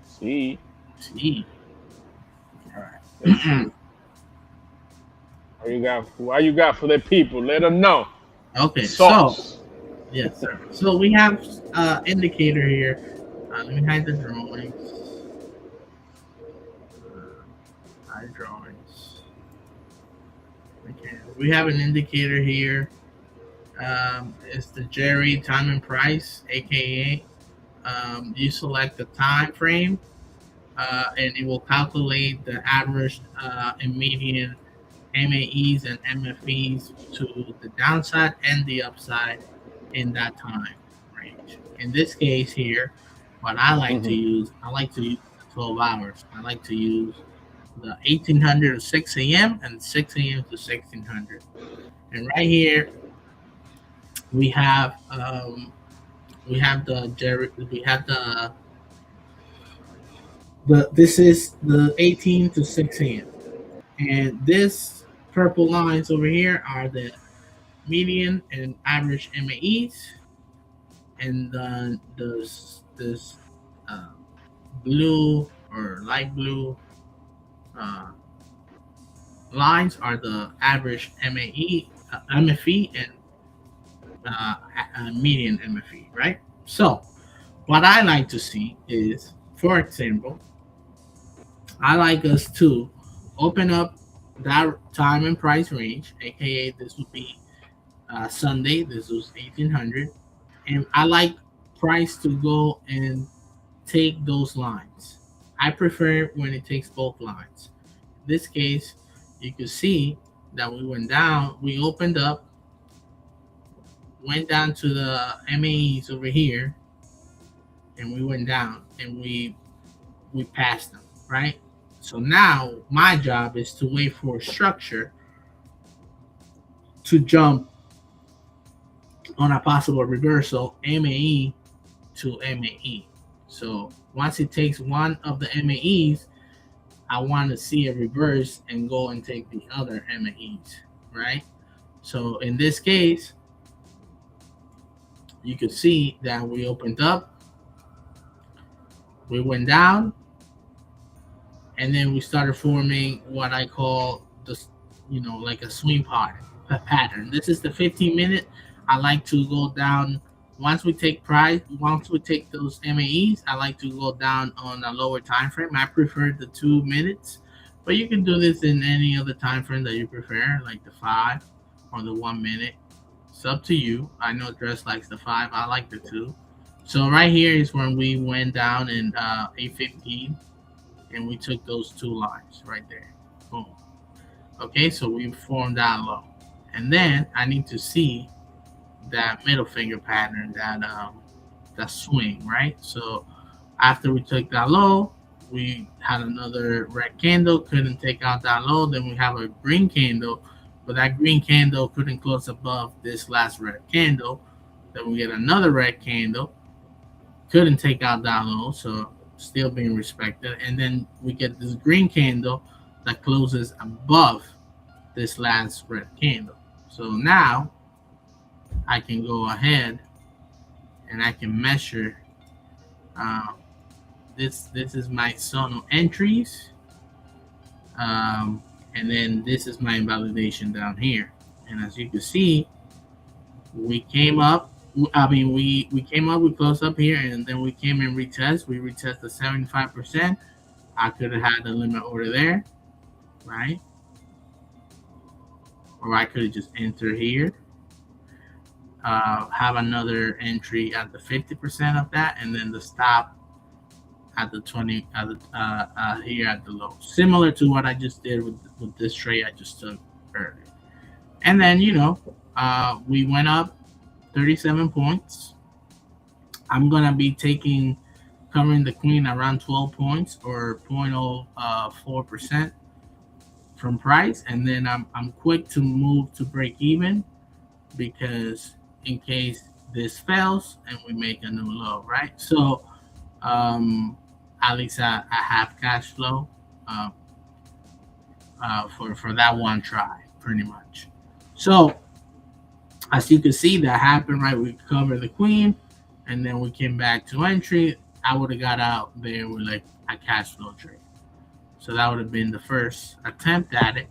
See. see. All right. What you got for the people? Let them know. Okay, Sauce. so yes, sir. So we have indicator here. Let me hide the drawings. Hide drawings. Okay, we have an indicator here. It's the Jerry time and price, aka you select the time frame, and it will calculate the average and median MAEs and MFEs to the downside and the upside in that time range. In this case here, what I like to use, I like to use 12 hours. I like to use the 1800 to 6 a.m. and 6 a.m. to 1600. And right here, we have this is the 18 to 6 a.m. And this purple lines over here are the median and average MAEs, and this blue or light blue lines are the average MFE and median MFE, right? So what I like to see is, for example, I like us to open up that time and price range, aka this would be Sunday. This was 1800, and I like price to go and take those lines. I prefer when it takes both lines. In this case, you can see that we went down. We opened up, went down to the MAEs over here, and we went down and we passed them, right? So now my job is to wait for structure to jump on a possible reversal, MAE to MAE. So once it takes one of the MAEs, I want to see a reverse and go and take the other MAEs, right? So in this case, you could see that we opened up, we went down, and then we started forming what I call like a swing pattern. This is the 15-minute. I like to go down once we take those MAEs. I like to go down on a lower time frame. I prefer the 2 minutes, but you can do this in any other time frame that you prefer, like the 5 or the 1 minute. It's up to you. I know Drez likes the 5. I like the 2. So right here is when we went down in 8:15. And we took those 2 lines right there. Boom. Okay, so we formed that low. And then I need to see that middle finger pattern, that swing, right? So After we took that low, we had another red candle, couldn't take out that low. Then we have a green candle, but that green candle couldn't close above this last red candle. Then we get another red candle, couldn't take out that low, so still being respected. And then we get this green candle that closes above this last red candle. So now I can go ahead and I can measure. This is my zone entries, and then this is my invalidation down here. And as you can see, we came up. We came up. We closed up here, and then we came and retest. We retest the 75%. I could have had the limit order there, right? Or I could have just entered here. Have another entry at the 50% of that, and then the stop at the 20 at the here at the low, similar to what I just did with this trade I just took earlier. And then we went up 37 points. I'm gonna be covering the queen around 12 points or 0.04% from price, and then I'm quick to move to break even, because in case this fails and we make a new low, right? So at least I have cash flow for that one try, pretty much. So as you can see, that happened, right? We covered the queen, and then we came back to entry. I would have got out there with like a cash flow trade. So that would have been the first attempt at it.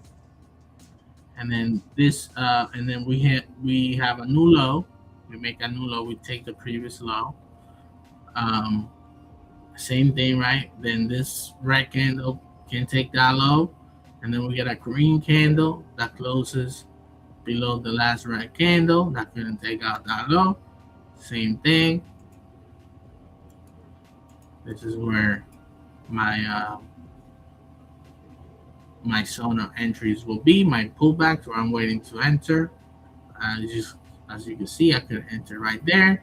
And then this, and then we have a new low. We make a new low. We take the previous low. Same thing, right? Then this red candle can take that low, and then we get a green candle that closes below the last red candle that couldn't take out that low. Same thing. This is where my my zone of entries will be, my pullbacks where I'm waiting to enter. As you can see, I could enter right there,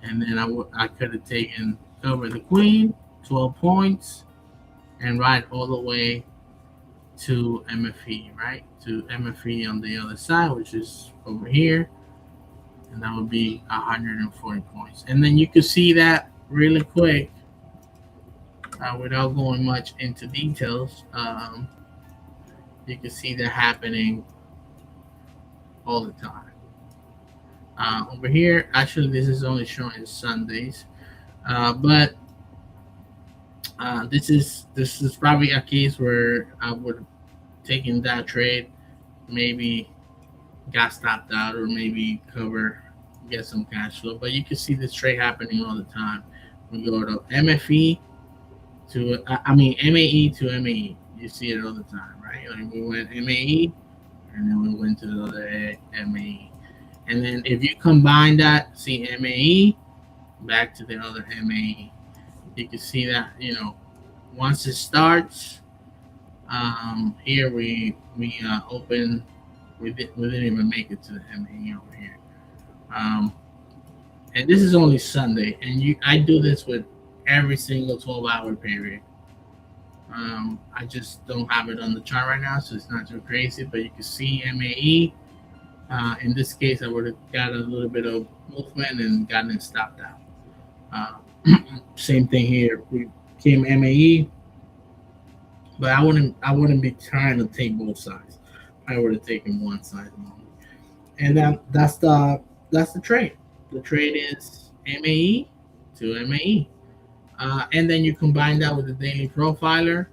and then I could have taken cover the queen, 12 points, and ride all the way to MFE, right? To MFE on the other side, which is over here, and that would be 140 points. And then you can see that really quick, without going much into details. You can see that happening all the time. Over here, actually, this is only showing Sundays, but this is probably a case where I would have taken that trade, maybe got stopped out, or maybe get some cash flow. But you can see this trade happening all the time. We go to MFE to MAE to MAE. You see it all the time, right? Like we went MAE, and then we went to the other MAE. And then if you combine that, see MAE, back to the other MAE. You can see that, once it starts, here we open, we didn't even make it to the MAE over here. And this is only Sunday, and I do this with every single 12-hour period. I just don't have it on the chart right now, so it's not too crazy, but you can see MAE. In this case, I would have got a little bit of movement and gotten it stopped out. Same thing here. We came MAE, but I wouldn't be trying to take both sides. I would have taken one side only. And that's the trade. The trade is MAE to MAE. And then you combine that with the daily profiler,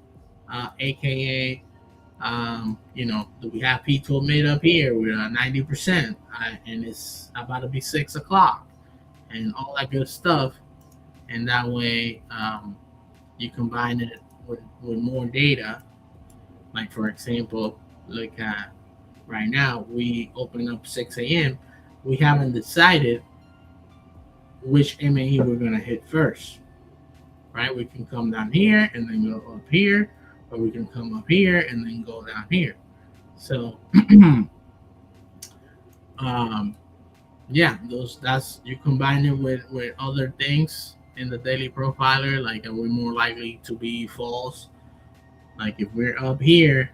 aka we have people made up here with 90%, and it's about to be 6 o'clock, and all that good stuff. And that way, you combine it with more data. Like for example, look at right now, we open up 6 a.m. We haven't decided which MAE we're gonna hit first. Right? We can come down here and then go up here, or we can come up here and then go down here. So, yeah, you combine it with other things, the daily profiler, like are we more likely to be false? Like if we're up here,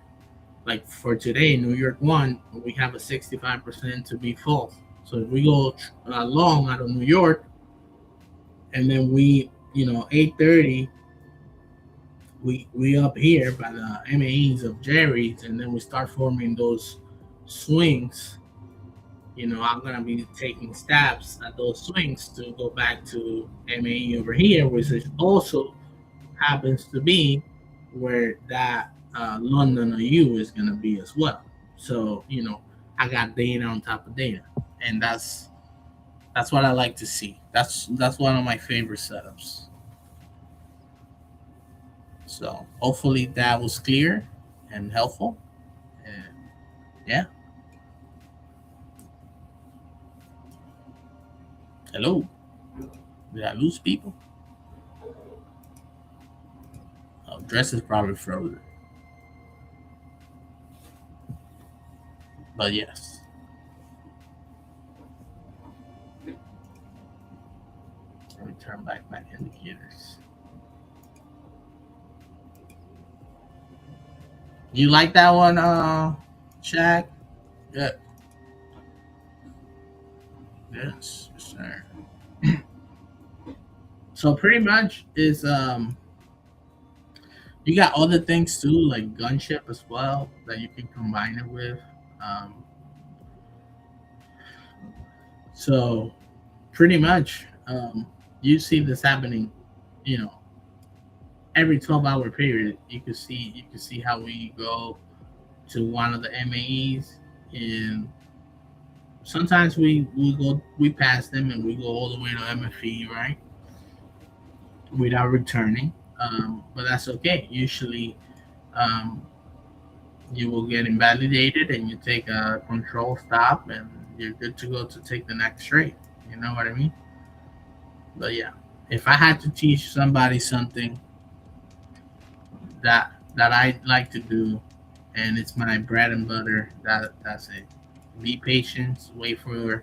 like for today, New York 1, we have a 65% to be false. So if we go long out of New York, and then we, 8:30, we up here by the MAEs of Jerry's, and then we start forming those swings. I'm gonna be taking stabs at those swings to go back to MAE over here, which is also happens to be where that London OU is gonna be as well. So I got data on top of data, and that's what I like to see. That's one of my favorite setups. So hopefully that was clear and helpful. And yeah. Hello. Did I lose people? Oh, Drez is probably frozen. But yes. Let me turn back my indicators. You like that one, Shaq? Yeah. Yes, sir. So pretty much is you got other things too, like gunship as well, that you can combine it with. So pretty much you see this happening, every 12-hour period. You can see how we go to one of the MAEs, and sometimes we pass them and we go all the way to MFE, right? Without returning. But that's okay. Usually you will get invalidated and you take a control stop and you're good to go to take the next trade. You know what I mean? But yeah, if I had to teach somebody something that I like to do, and it's my bread and butter, that's it. Be patient, wait for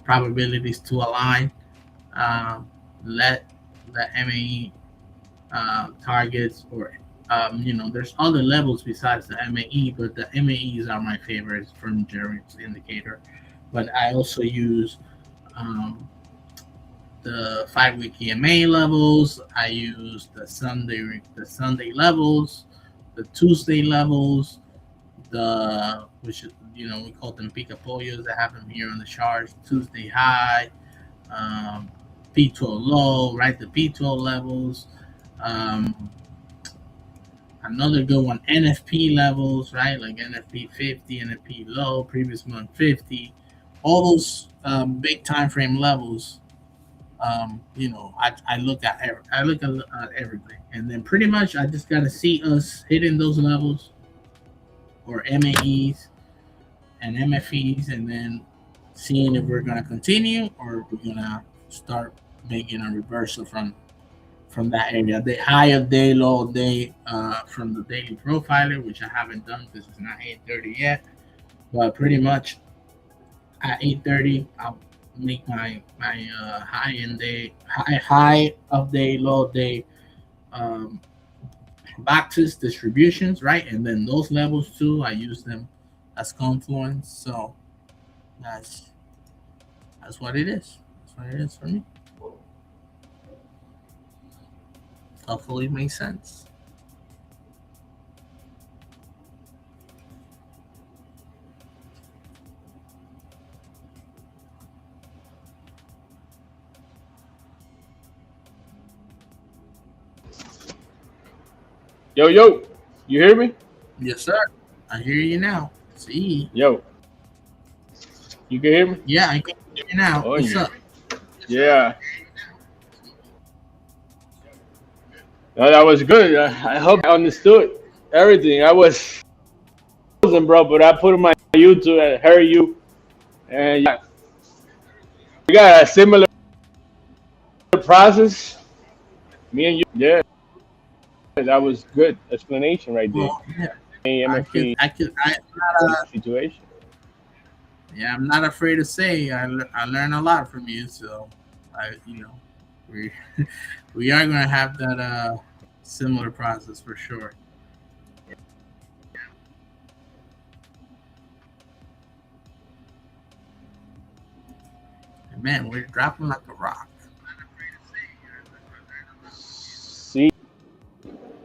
probabilities to align. Let the MAE targets, or there's other levels besides the MAE, but the MAEs are my favorites from Jerry's indicator. But I also use the 5-week EMA levels. I use the Sunday levels, the Tuesday levels, which we call them picapollos. I have them here on the charts. Tuesday high, P12 low, right? The P12 levels. Another good one, NFP levels, right? Like NFP 50, NFP low, previous month 50. All those big time frame levels. I look at everything, and then pretty much I just gotta see us hitting those levels, or MAEs and MFEs, and then seeing if we're gonna continue or if we're gonna start making a reversal from that area. The high of day, low of day from the daily profiler, which I haven't done because it's not 8:30 yet. But pretty much at 8:30, I'll make my high of day, low of day boxes, distributions, right? And then those levels too, I use them as confluence. So that's what it is. That's what it is for me. Hopefully it makes sense. Yo, you hear me? Yes, sir. I hear you now. See. Yo. You can hear me? Yeah, I can hear you now. Oh, What's yeah. up? Yeah. No, that was good. I hope I understood everything. I was frozen, bro, but I put on my YouTube and heard you. And yeah, we got a similar process. Me and you. Yeah. That was good explanation right there. Well, yeah. MFE situation. Yeah, I'm not afraid to say I learn a lot from you. So, we we are gonna have that similar process for sure. And man, we're dropping like a rock. See,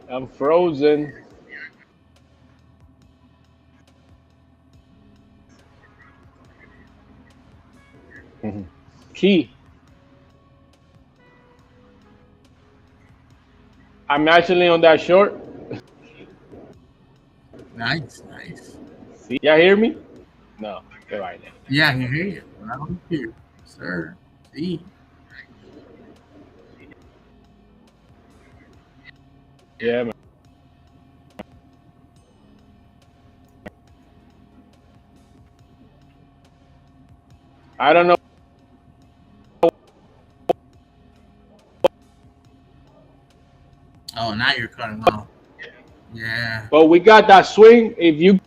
I'm frozen. Key. I'm actually on that short. Nice, nice. See, y'all hear me? No, they're right there. Yeah, I can hear you. I don't hear you, sir. See. Yeah, man. I don't know. Oh, now you're cutting off. Yeah, But we got that swing. If you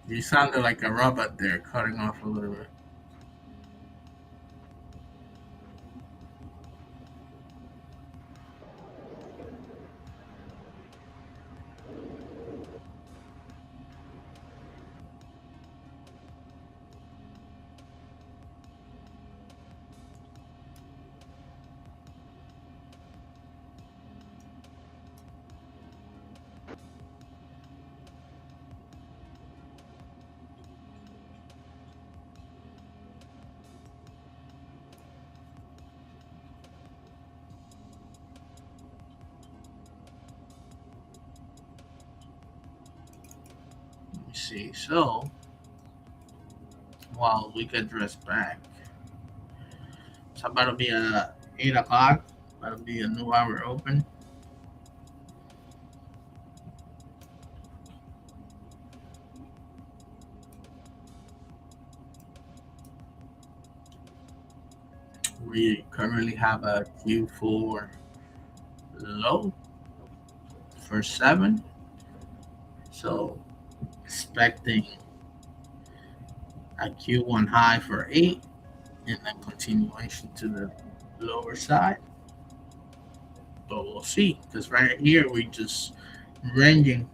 you sounded like a robot there, cutting off a little bit. Let me see. So, while we get dressed back, it's about to be 8 o'clock. About to be a new hour open. We currently have a Q4 low for 7. So expecting a Q1 high for 8 and then continuation to the lower side. But we'll see, because right here we just ranging,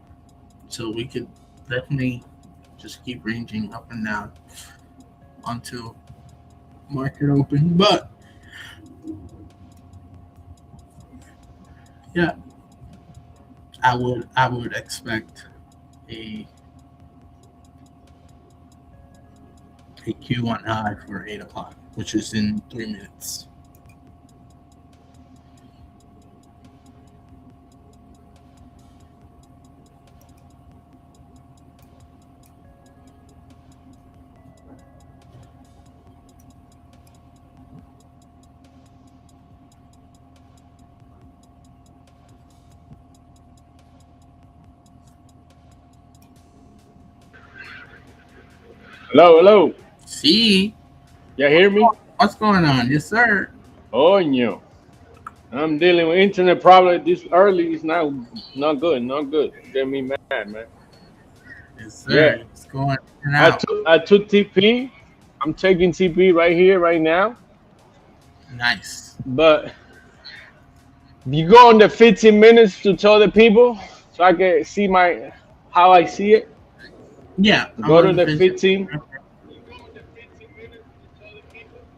so we could definitely just keep ranging up and down until market open. But yeah, I would expect a Q1 high for 8 o'clock, which is in 3 minutes. hello, hello. See, Y'all hear me? what's going on? Yes, sir. Oh, no. I'm dealing with internet problem this early. It's not good. Not good. Get me mad, man. Yes, sir. Yeah. It's going in and out. I took TP. I'm taking TP right here, right now. Nice. But you go on the 15 minutes to tell the people so I can see how I see it. Yeah. Go to the 15.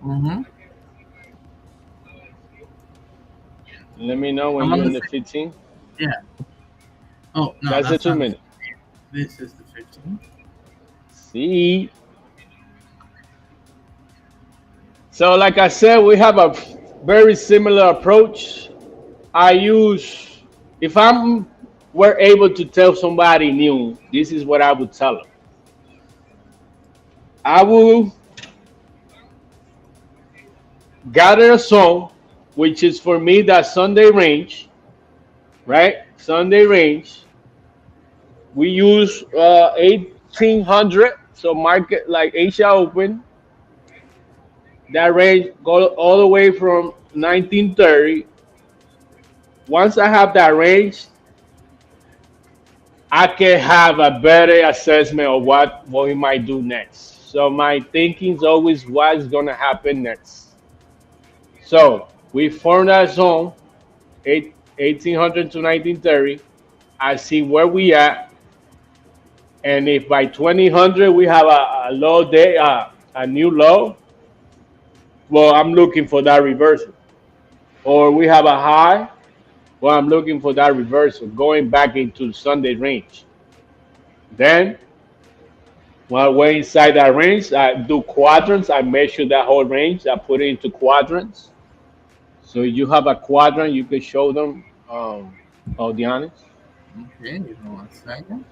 Mm-hmm. Let me know when I'm you're on in the the 15. Yeah. Oh no, That's the 2 not minutes. This is the 15. See. So like I said, we have a very similar approach. If we're able to tell somebody new, this is what I would tell them. I will gather a zone, which is for me that Sunday range, right? Sunday range. We use 1800, so market like Asia Open. That range go all the way from 1930. Once I have that range, I can have a better assessment of what we might do next. So my thinking is always what's gonna happen next. So We form that zone, 1800 to 1930. I see where we at, and if by 2000 we have a low day, a new low, well, I'm looking for that reversal. Or we have a high, well, I'm looking for that reversal, going back into the Sunday range. Then, while we're inside that range, I do quadrants. I measure that whole range. I put it into quadrants. So you have a quadrant, you can show them, audience. Okay, give me 1 second.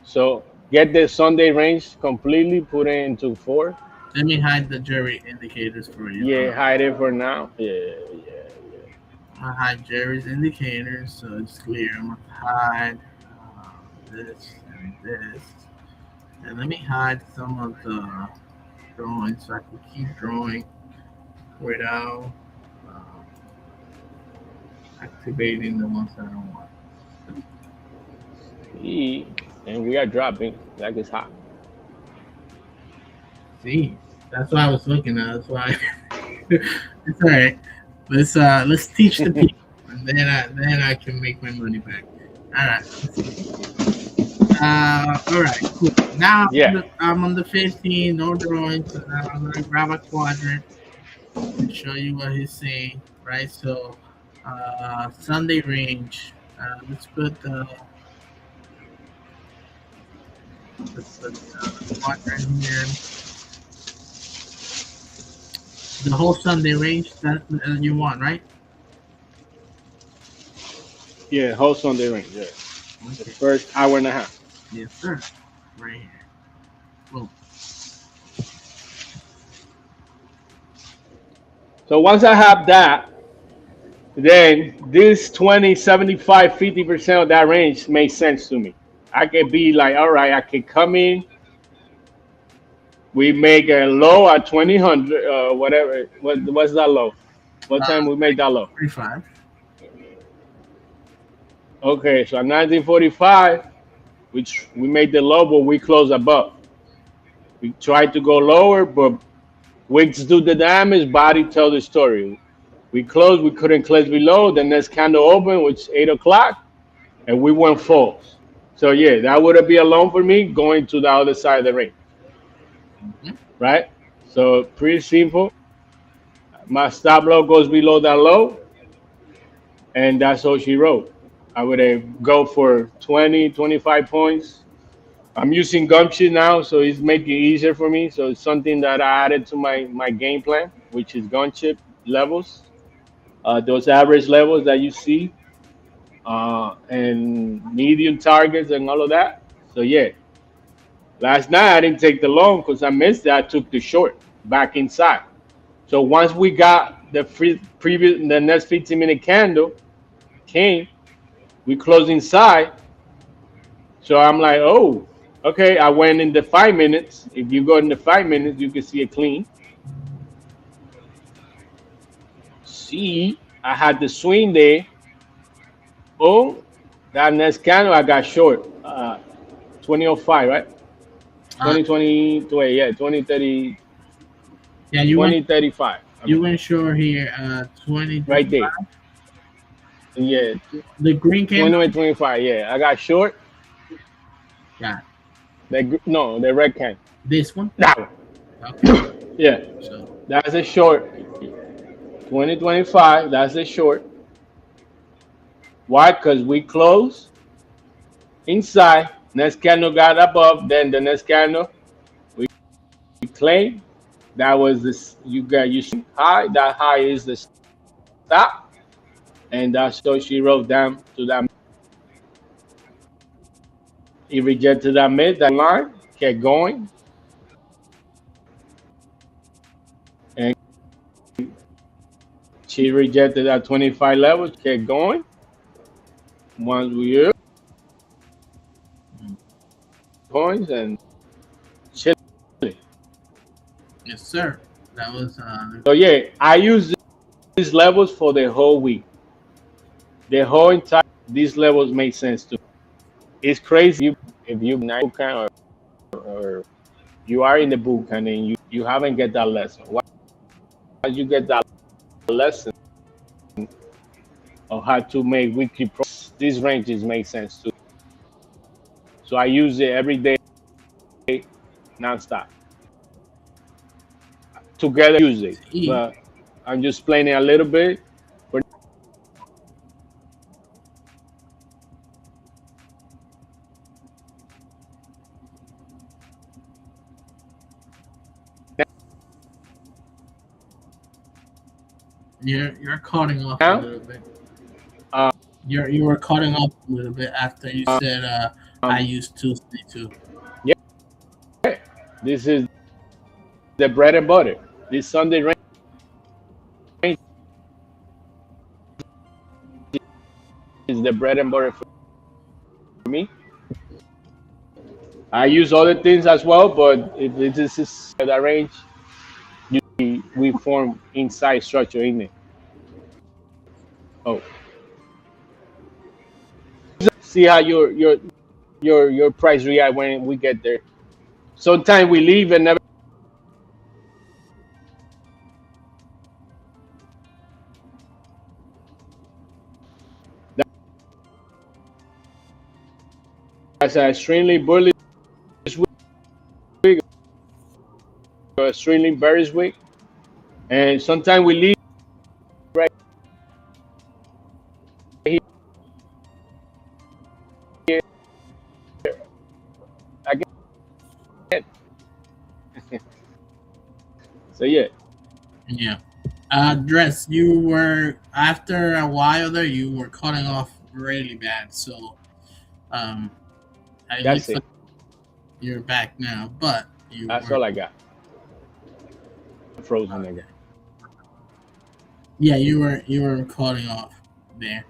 So get the Sunday range completely, put it into 4. Let me hide the Jerry indicators for you. Yeah, hide it for now. Yeah. I'm gonna hide Jerry's indicators so it's clear. I'm gonna hide this and this. And let me hide some of the drawings so I can keep drawing without activating the ones that I don't want. And we are dropping like it's hot. See, that's why I was looking at. That's why it's all right. Let's teach the people, and then I can make my money back. All right. All right. Cool. Now I'm on the 15. No drawing. So now I'm gonna grab a quadrant and show you what he's saying. Right. So Sunday range. Let's put the quadrant here. The whole Sunday range that you want, right? Yeah, whole Sunday range. Yeah. Okay. The first hour and a half. Yes, sir. Right here. Boom. So once I have that, then this 20, 75, 50% of that range makes sense to me. I can be like, all right, I can come in. We make a low at 2000, whatever. What's that low? What time we make that low? 45. Okay, so at 1945, which we made the low, but we close above. We tried to go lower, but wicks do the damage, body tell the story. We closed, we couldn't close below. The next candle open, which is 8 o'clock, and we went false. So yeah, that would be a loan for me going to the other side of the range. Mm-hmm. Right? So pretty simple. My stop loss goes below that low, and that's all she wrote. I would go for 20, 25 points. I'm using Gumshoe now, so it's making it easier for me. So it's something that I added to my game plan, which is gun chip levels, those average levels that you see, and medium targets and all of that. So yeah, last night I didn't take the long because I missed it. I took the short back inside. So once we got the the next 15-minute candle came, we closed inside. So I'm like, oh, okay. I went in the 5 minutes. If you go in the 5 minutes, you can see it clean. See, I had the swing there. Oh, that next candle I got short. 2005, right? 2020, yeah, 2030. Yeah, you 2035. You went short here, 20. Right there. Yeah. The green candle. 2025. Yeah, I got short. Yeah. The red can. This one. That one. Okay. Yeah. So That's a short. 2025. That's a short. Why? Because we closed inside. Next candle got above. Then the next candle we claimed. That was this. You got your high. That high is the stop, and that's so she wrote down to that. He rejected that mid, that line, kept going, and she rejected that 25 level, kept going. Once we up points and chilling. yes, sir. That was. So yeah, I use these levels for the whole week. The whole entire these levels make sense to me. It's crazy if you bootcamp or you are in the bootcamp and you haven't get that lesson. you get that lesson of how to make weekly profits, these ranges make sense too. So I use it every day, nonstop. Together use it, See, but I'm just playing it a little bit. But you're cutting off a now, little bit. um, You were cutting off a little bit after you said I use Tuesday too. yeah, this is the bread and butter. This Sunday range is the bread and butter for me. I use other things as well, but if this is that range, we form inside structure in it. Oh, see how your price react when we get there. Sometimes we leave and never. That's an extremely bullish week or extremely bearish week, and sometimes we leave right here again. So yeah, Yeah. Dress, you were after a while there, you were cutting off really bad. So, it that's looks it. like you're back now, but That's all I got. Frozen again. Yeah, you were cutting off there.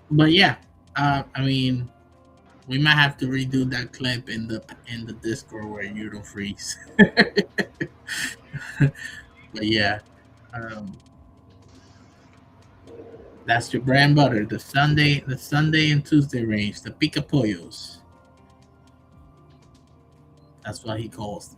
But yeah, I mean, we might have to redo that clip in the Discord where you don't freeze. But yeah, um, that's your bread and butter. The Sunday and Tuesday range, the pica pollos. That's what he calls them.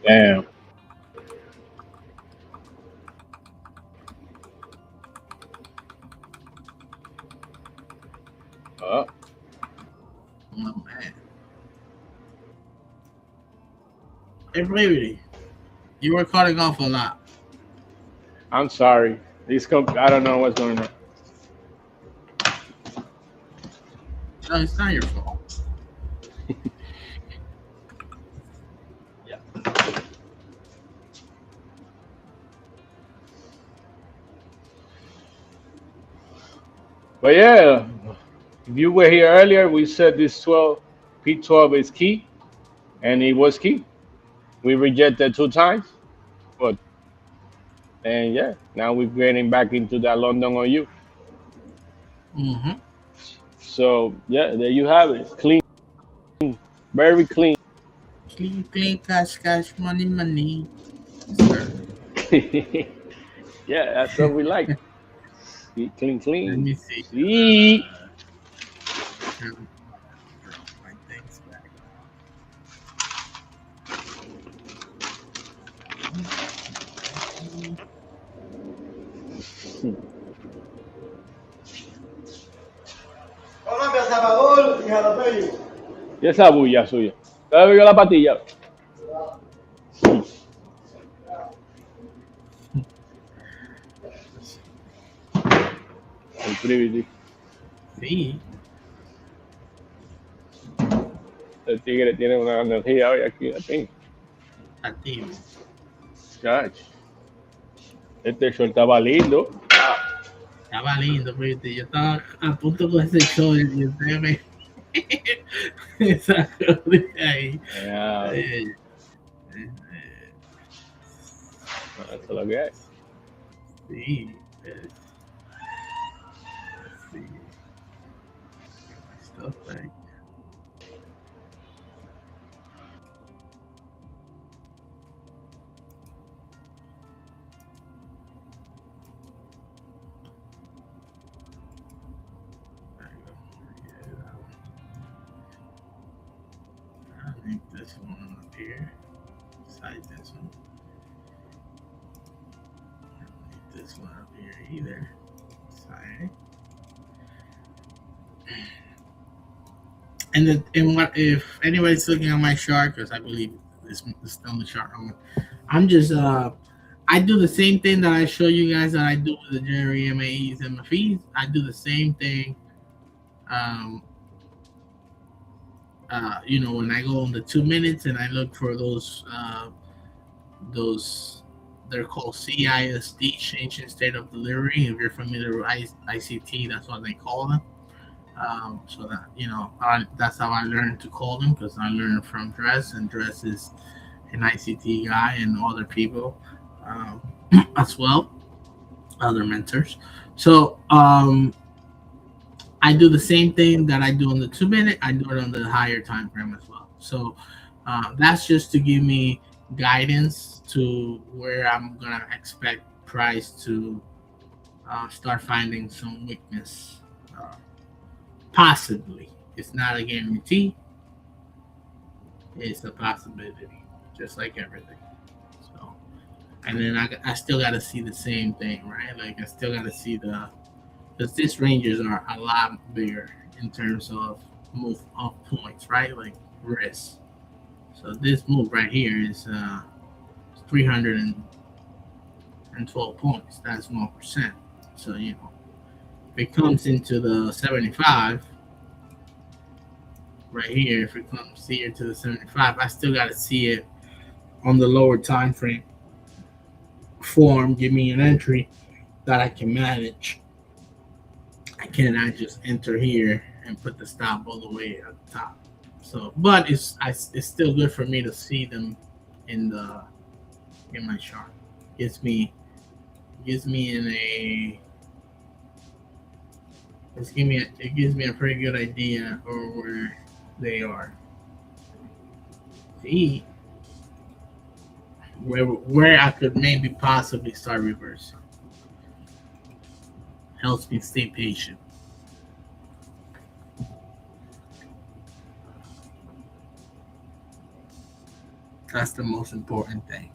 Damn. Oh, Oh man. Hey, Brady, you were cutting off a lot. I'm sorry. I don't know what's going on. No, it's not your fault. Yeah. But yeah, if you were here earlier, we said this P12 is key, and it was key. We rejected 2 times, but and yeah, now we're getting back into that London OU. Mm-hmm. So yeah, there you have it. Clean, very clean. Clean, clean, cash, cash, money, money. Sir. Yeah, that's what we like. Clean, Let clean. me see. See. My things back. Y esa bulla suya. ¿Te bebió la patilla? El privilege. Sí. El tigre tiene una energía hoy aquí. Aquí. Activo. Chach. Este show estaba lindo. Estaba lindo, fíjate. Yo estaba a punto con ese show y usted me sacó de ahí. Yeah. Eso es lo que hay. Sí. Sí. Suspect. I think this one up here. Besides this one. I don't think this one up here either. Sorry. And what if anybody's looking at my chart, because I believe this is still the chart I'm just I do the same thing that I show you guys that I do with the January MAEs and MFEs. I do the same thing. When I go on the 2 minutes and I look for those they're called CISD, change in state of delivery. If you're familiar with ICT, that's what they call them. So that that's how I learned to call them, because I learned from Drez, and Drez is an ICT guy, and other people as well, other mentors. So I do the same thing that I do on the 2 minute. I do it on the higher time frame as well. So that's just to give me guidance to where I'm gonna expect price to start finding some weakness. Possibly, it's not a guarantee. It's a possibility, just like everything. So, and then I still got to see the same thing, right? Like I still got to see because these ranges are a lot bigger in terms of move up points, right? Like risk. So this move right here is 312 points. That's 1%. So if it comes into the 75 right here, if it comes here to the 75, I still got to see it on the lower time frame form. Give me an entry that I can manage. I cannot just enter here and put the stop all the way at the top. So, but it's still good for me to see them in my chart. It gives me a pretty good idea of where they are. See where I could maybe possibly start reversing. Helps me stay patient. That's the most important thing.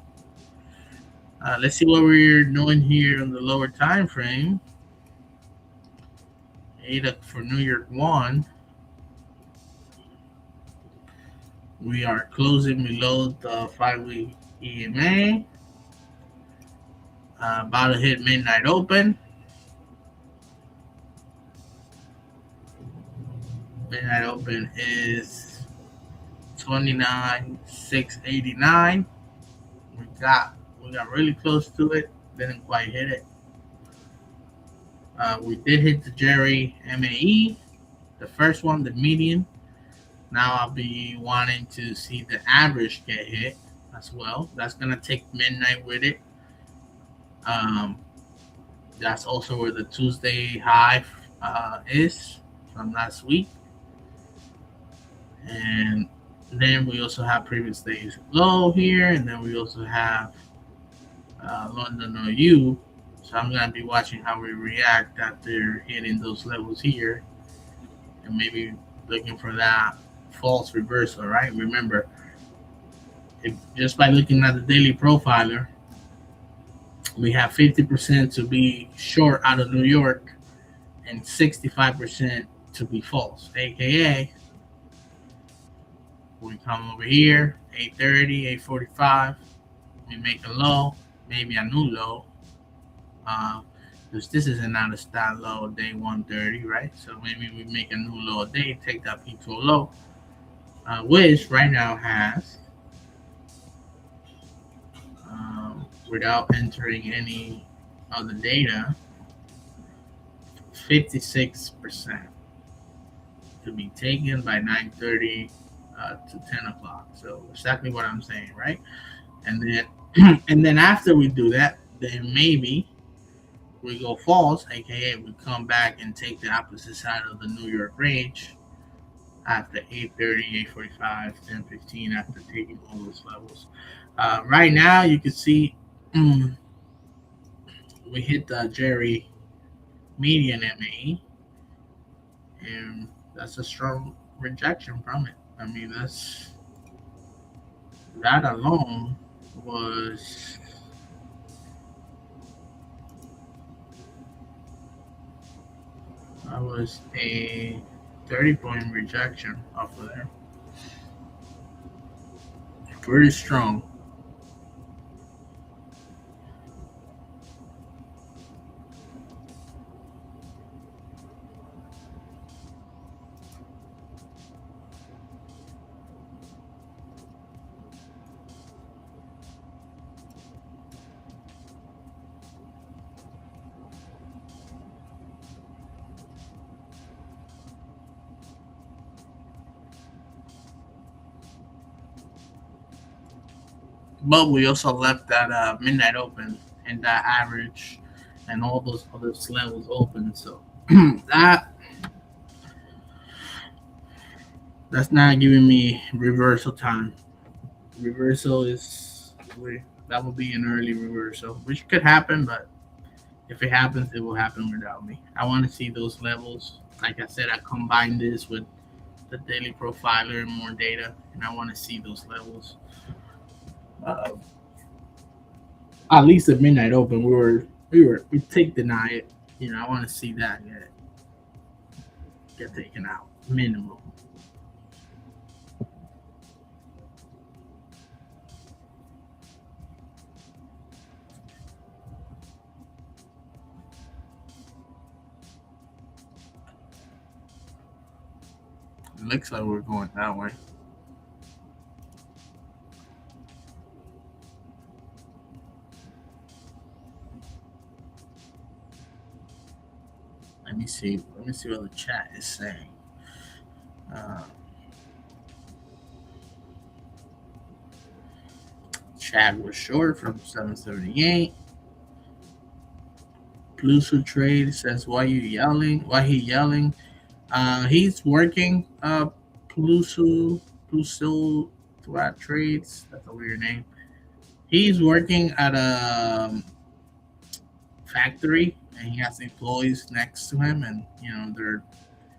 Let's see what we're doing here on the lower time frame. 8 for New York 1. We are closing below the 5-week EMA. About to hit midnight open. Midnight open is 29,689. We got really close to it. Didn't quite hit it. We did hit the Jerry MAE, the first one, the median. Now I'll be wanting to see the average get hit as well. That's gonna take midnight with it. That's also where the Tuesday high is from last week. And then we also have previous days low here, and then we also have London OU. So I'm gonna be watching how we react after hitting those levels here, and maybe looking for that false reversal. Right? Remember, just by looking at the daily profiler, we have 50% to be short out of New York and 65% to be false. AKA, we come over here, 830, 845, we make a low, maybe a new low. Because this is an out of style low, day 130, right? So maybe we make a new low a day, take that peak to a low, which right now has, without entering any other data, 56% to be taken by 9:30 to 10 o'clock. So exactly what I'm saying, right? And then after we do that, then maybe we go false, aka we come back and take the opposite side of the New York range after 8:30, 8:45, 10:15 after taking all those levels. Right now, you can see we hit the Jerry median MA, and that's a strong rejection from it. I mean, that alone was a 30-point rejection off of there. Pretty strong. But we also left that midnight open and that average and all those other levels open. So that's not giving me reversal time. Reversal that will be an early reversal, which could happen, but if it happens, it will happen without me. I want to see those levels. Like I said, I combined this with the daily profiler and more data, and I want to see those levels. At least at midnight open, we take deny it. You know, I want to see that get taken out minimum. It looks like we're going that way. Let me see what the chat is saying. Chad was short from 778. Plusu Trade says, why you yelling? Why he yelling? He's working Plusu throughout trades. That's a weird name. He's working at a factory, and he has employees next to him, and you know they're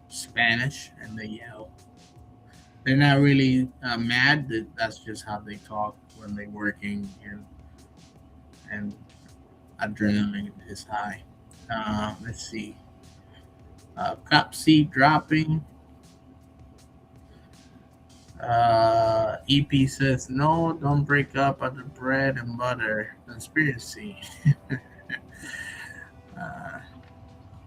Spanish and they yell. They're not really mad. That's just how they talk when they're working, and adrenaline is high. Let's see. Cup C dropping. EP says, no, don't break up at the bread and butter conspiracy.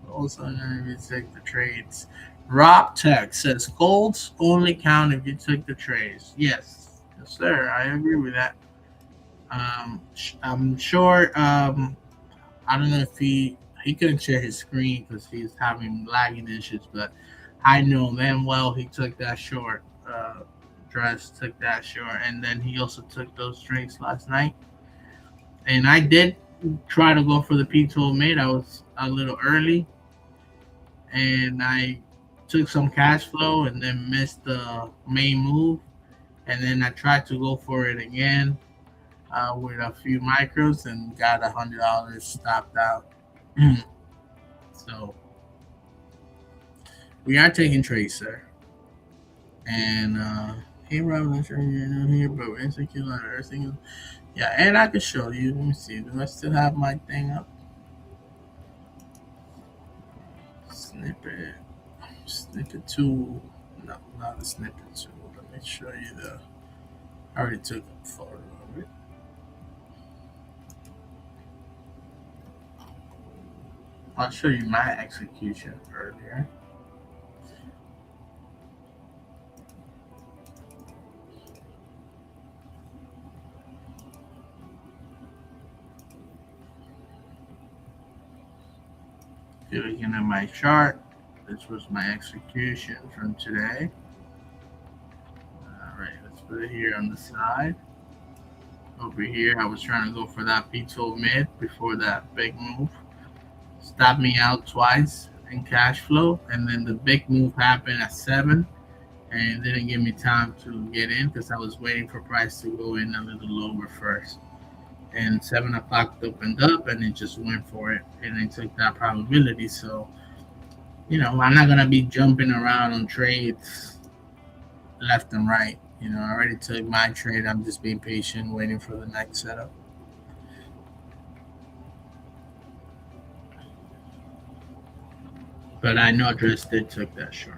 Also, if you take the trades. Rob Tech says, golds only count if you took the trades. Yes, sir. I agree with that. I'm sure. I don't know if he couldn't share his screen because he's having lagging issues, but I know damn well he took that short. Drez took that short, and then he also took those trades last night. And I did try to go for the P12 mid. I was a little early, and I took some cash flow and then missed the main move. And then I tried to go for it again with a few micros and got $100 stopped out. So we are taking trades, sir. And hey, Rob, I'm not sure you're new here, but we're insecure on everything. Yeah, and I can show you. Let me see. Do I still have my thing up? Snippet 2. No, not the snippet 2. Let me show you I already took a photo of it. I'll show you my execution earlier. If you're looking at my chart, this was my execution from today. All right, let's put it here on the side. Over here, I was trying to go for that P12 mid before that big move. Stopped me out twice in cash flow, and then the big move happened at 7, and it didn't give me time to get in because I was waiting for price to go in a little lower first. And 7 o'clock opened up, and it just went for it, and it took that probability. So, I'm not gonna be jumping around on trades left and right. I already took my trade. I'm just being patient, waiting for the next setup. But I know Drez did took that short.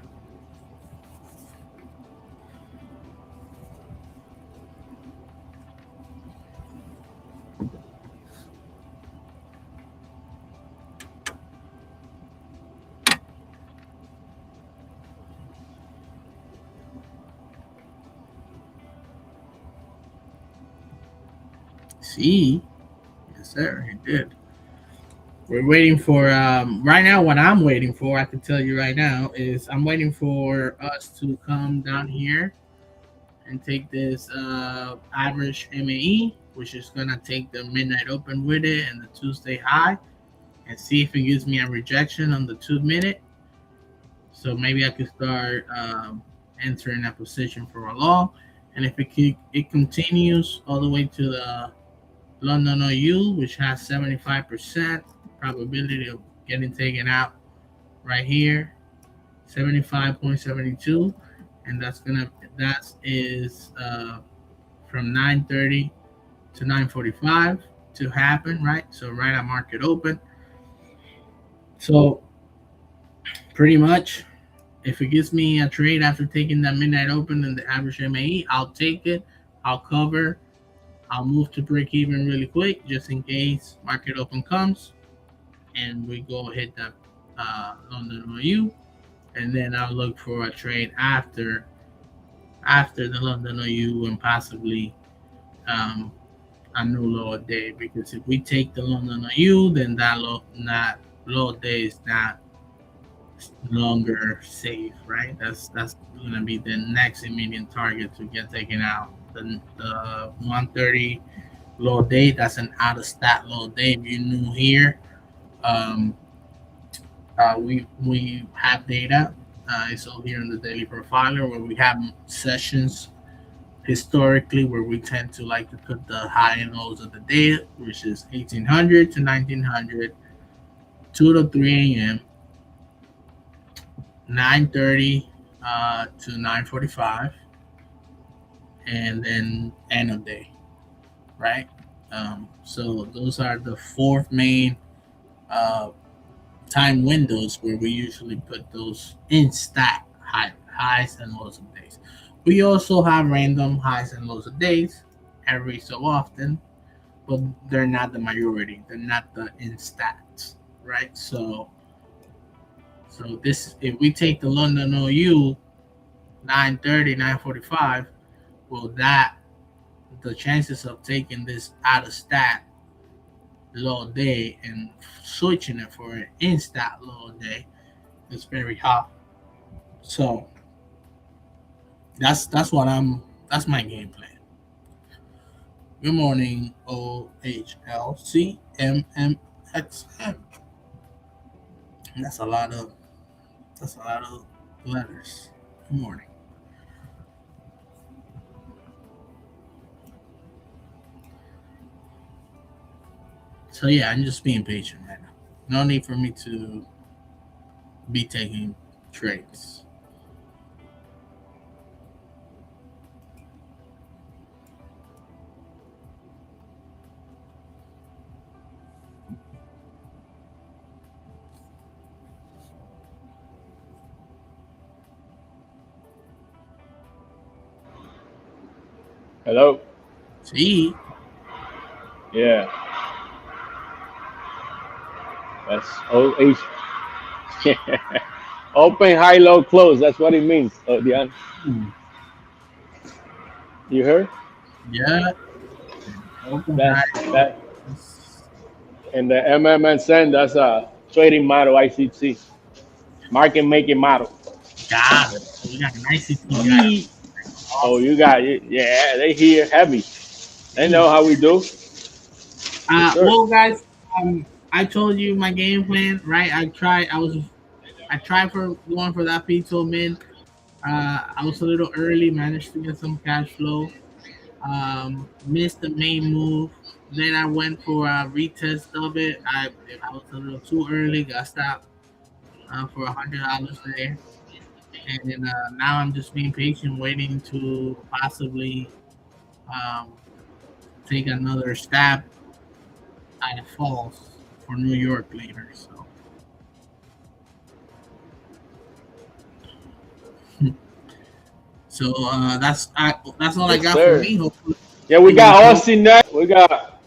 See, yes, sir, he did. We're waiting for right now. What I'm waiting for, I can tell you right now, is I'm waiting for us to come down here and take this average MAE, which is gonna take the midnight open with it and the Tuesday high, and see if it gives me a rejection on the 2-minute. So maybe I could start entering a position for a long, and if it continues all the way to the London OU, which has 75% probability of getting taken out right here, 75.72, and that is from 9:30 to 9:45 to happen, right? So right at market open. So pretty much, if it gives me a trade after taking that midnight open and the average MAE, I'll take it. I'll cover. I'll move to break even really quick just in case market open comes and we go hit that London OU, and then I'll look for a trade after the London OU and possibly a new lower day, because if we take the London OU, then that low day is not longer safe, right? That's gonna be the next immediate target to get taken out. The 130 low day, that's an out of stat low day. If you're new here, we have data. It's all here in the daily profiler where we have sessions historically where we tend to like to put the high and lows of the day, which is 1800 to 1900, 2 to 3 a.m., 9:30 to 9:45, and then end of day, right? So those are the 4 main time windows where we usually put those in stack highs and lows of days. We also have random highs and lows of days every so often, but they're not the majority. They're not the in stats, right? So this, if we take the London OU 9:30, 9:45, well, that the chances of taking this out of stat low day and switching it for an in stat low day is very high. So that's my game plan. Good morning, OHLCMMXM. That's a lot of letters. Good morning. So yeah, I'm just being patient right now. No need for me to be taking trades. Hello. See? Yeah. That's OH. Open, high, low, close. That's what it means. Oh, Diane. You heard? Yeah. Open That. And the MMSN, that's a trading model, ICT. Market making model. Got it. So we got an ICT guy. Oh, you got it. Yeah, they here heavy. They know how we do. Well, guys, I told you my game plan, right? I tried for going for that P2 min. I was a little early, managed to get some cash flow. Missed the main move. Then I went for a retest of it. I was a little too early, got stopped for $100 there. And now I'm just being patient, waiting to possibly take another stab at a falls for New York later. So that's all I got for me. Hopefully. Yeah, we got Austin next. We got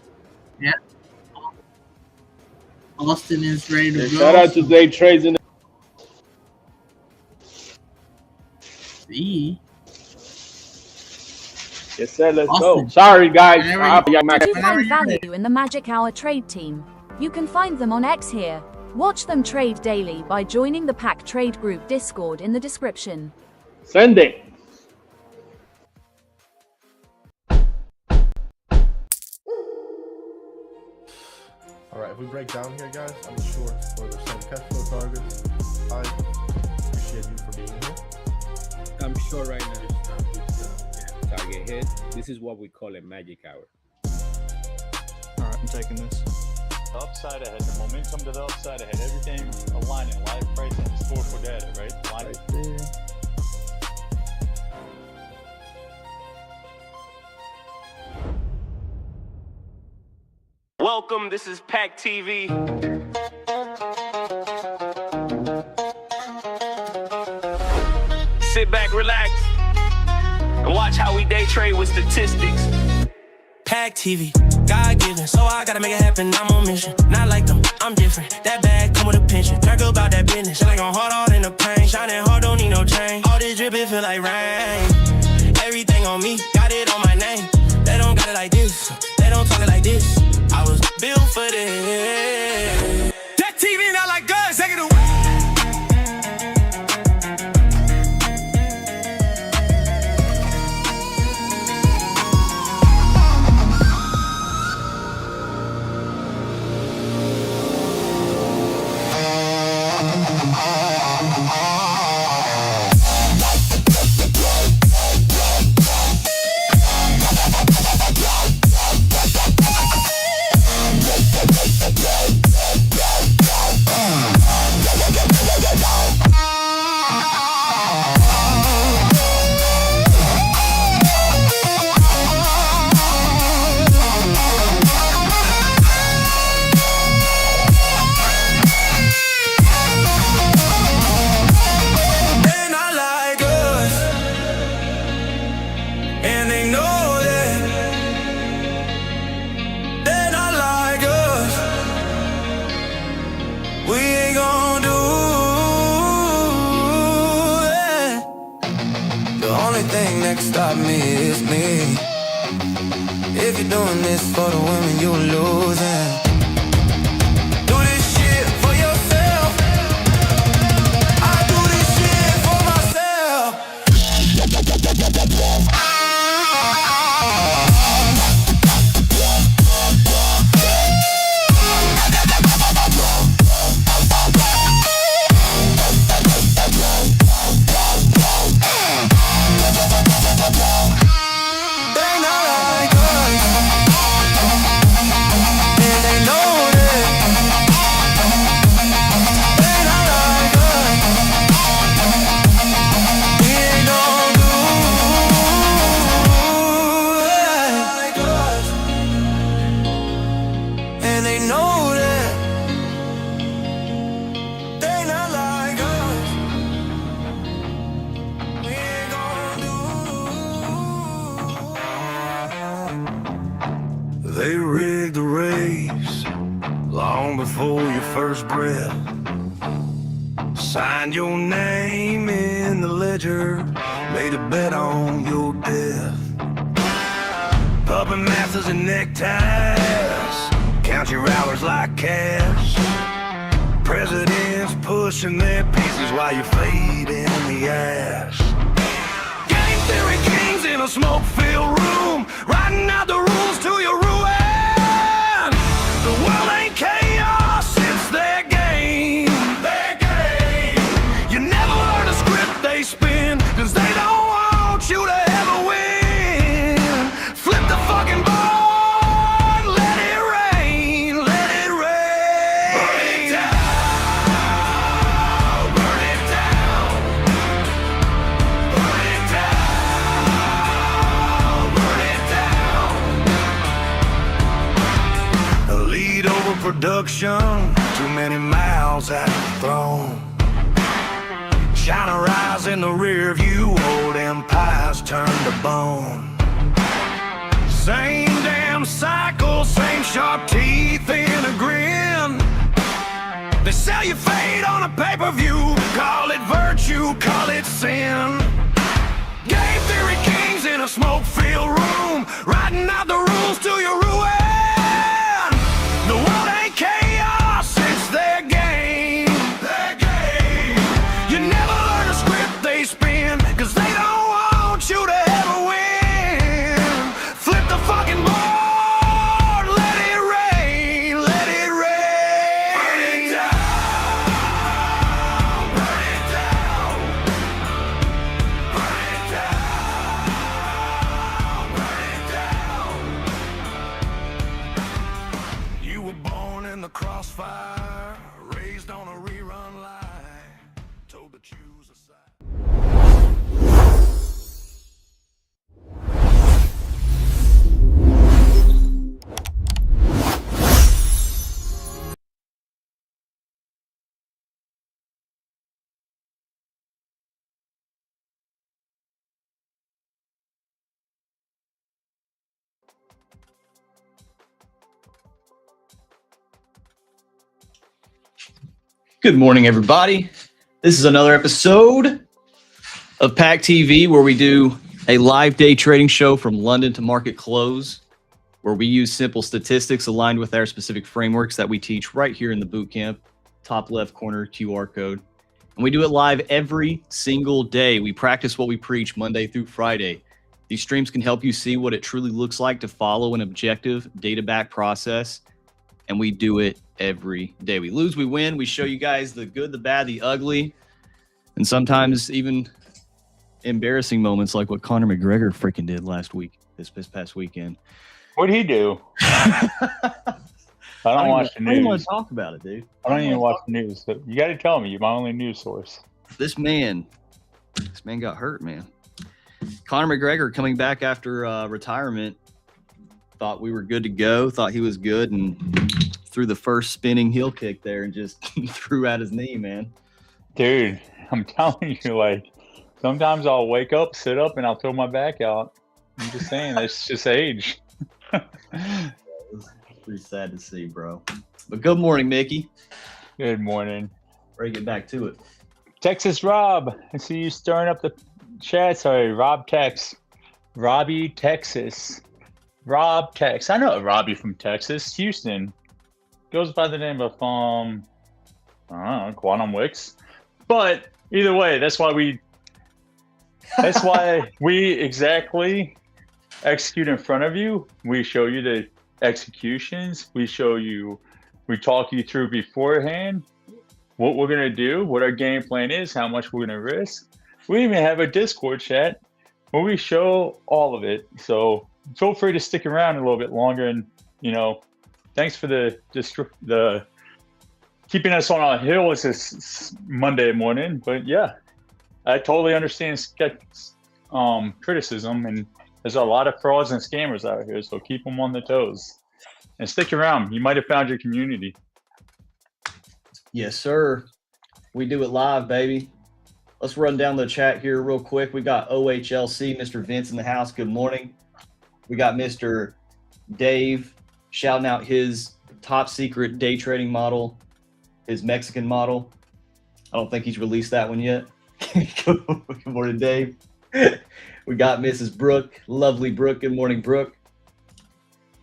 Austin is ready to go. shout out to day trades in. See. Yes, sir. Let's Austin. go. Sorry, guys. Whenever I'll be Do you back. find value in the Magic Hour trade team? You can find them on X here. Watch them trade daily by joining the PackTV group Discord in the description. Send it. Alright, if we break down here, guys, I'm short for the same cash flow targets. I appreciate you for being here. I'm sure right now target hit. This is what we call a magic hour. Alright, I'm taking this. The upside ahead, the momentum to the upside ahead, everything aligning, live price and historical data, right? Aligning. Right there. Welcome, this is PackTV. Sit back, relax, and watch how we day trade with statistics. PackTV, God given, so I gotta make it happen. I'm on mission, not like them, I'm different. That bag come with a pension. Talk about that business, like I'm hard all in the pain. Shining hard, don't need no chain. All this drip, it feel like rain. Everything on me, got it on my name. They don't got it like this, they don't talk it like this. I was built for this. That TV not like guns, take it away. Stop me, it's me. If you're doing this for the women, you're losing. Do this shit for yourself. I do this shit for myself. They rigged the race long before your first breath. Signed your name in the ledger, made a bet on your death. Puppet masters and neckties, count your hours like cash. Presidents pushing their pieces while you fade in the ash. Game theory kings in a smoke-filled room, writing out the rules to your ruin. The world ain't chaos, it's their game. Their game. You never heard a script they spin, 'cause production, too many mouths have been thrown. China rise in the rear view, old empires turn to bone. Same damn cycle, same sharp teeth in a grin. They sell you fate on a pay-per-view, call it virtue, call it sin. Game theory kings in a smoke-filled room, writing out the rules to your ruin. The world ain't chaos, it's their game. Their game. You never learn a script they spin, cause they don't want you to ever win. Flip the fucking board, let it rain, let it rain. Burn it down, burn it down, burn it down, burn it down. You were born in the crossfire, raised on a rerun lie, told to choose a side. Good morning, everybody. This is another episode of PackTV, where we do a live day trading show from London to market close, where we use simple statistics aligned with our specific frameworks that we teach right here in the Bootcamp, top left corner QR code. And we do it live every single day. We practice what we preach Monday through Friday. These streams can help you see what it truly looks like to follow an objective, data-backed process. And we do it every day. We lose, we win. We show you guys the good, the bad, the ugly, and sometimes even embarrassing moments like what Conor McGregor freaking did this past weekend. What'd he do? I don't watch the news. I don't want to talk about it, dude. I don't even watch the news. So you got to tell me. You're my only news source. This man got hurt, man. Conor McGregor coming back after retirement. Thought we were good to go. Thought he was good, and threw the first spinning heel kick there and just threw out his knee, man. Dude, I'm telling you, like, sometimes I'll wake up, sit up, and I'll throw my back out. I'm just saying, it's just age. It's pretty sad to see, bro. But good morning, Mickey. Good morning. Ready to get back to it. Texas Rob, I see you stirring up the chat. Sorry, Rob Tex. Robbie, Texas. Rob Tex. I know a Robbie from Texas, Houston. Goes by the name of I don't know, Quantum Wicks. But either way, that's why we exactly execute in front of you. We show you the executions. We talk you through beforehand what we're gonna do, what our game plan is, how much we're gonna risk. We even have a Discord chat where we show all of it. So feel free to stick around a little bit longer, and thanks for the keeping us on our heels this Monday morning. But yeah, I totally understand criticism, and there's a lot of frauds and scammers out here, so keep them on their toes and stick around. You might have found your community. Yes, sir. We do it live, baby. Let's run down the chat here real quick. We got OHLC, Mr. Vince in the house. Good morning. We got Mr. Dave shouting out his top secret day trading model, his Mexican model. I don't think he's released that one yet. Good morning, Dave. We got Mrs. Brooke, lovely Brooke. Good morning, Brooke.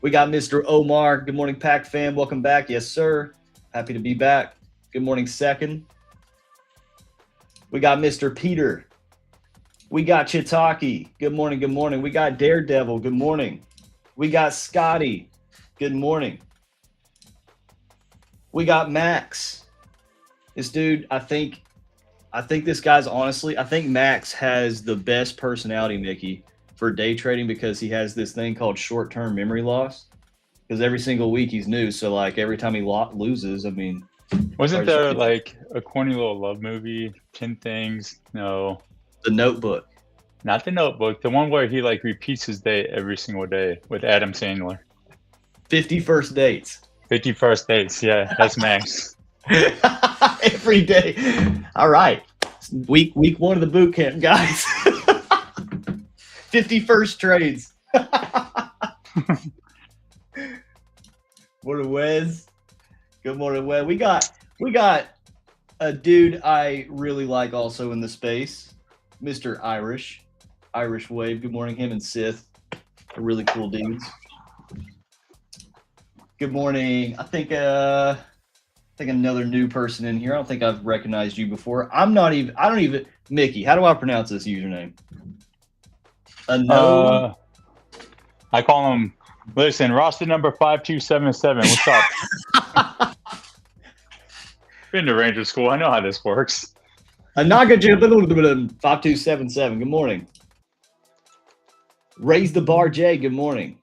We got Mr. Omar. Good morning, Pack fam. Welcome back. Yes, sir. Happy to be back. Good morning, Second. We got Mr. Peter. We got Chitaki. Good morning, good morning. We got Daredevil. Good morning. We got Scotty. Good morning. We got Max. This dude, I think this guy's honestly, I think Max has the best personality, Mickey, for day trading, because he has this thing called short-term memory loss. Because every single week he's new, so like every time he loses, I mean. Wasn't there like a corny little love movie, 10 Things? No. The Notebook. Not The Notebook. The one where he like repeats his day every single day with Adam Sandler. 50 First Dates. 51st days. Yeah, that's max. Every day. All right. Week one of the boot camp, guys. 51st trades. Morning, Wes. Good morning, Wes. We got a dude I really like also in the space, Mr. Irish Wave. Good morning, him and Sith. They're really cool dudes. Good morning. I think another new person in here. I don't think I've recognized you before. I don't even Mickey. How do I pronounce this username? I call him. Listen, roster number 5277. What's up? Been to Ranger School. I know how this works. Anaga 5277. Good morning. Raise the bar, Jay. Good morning.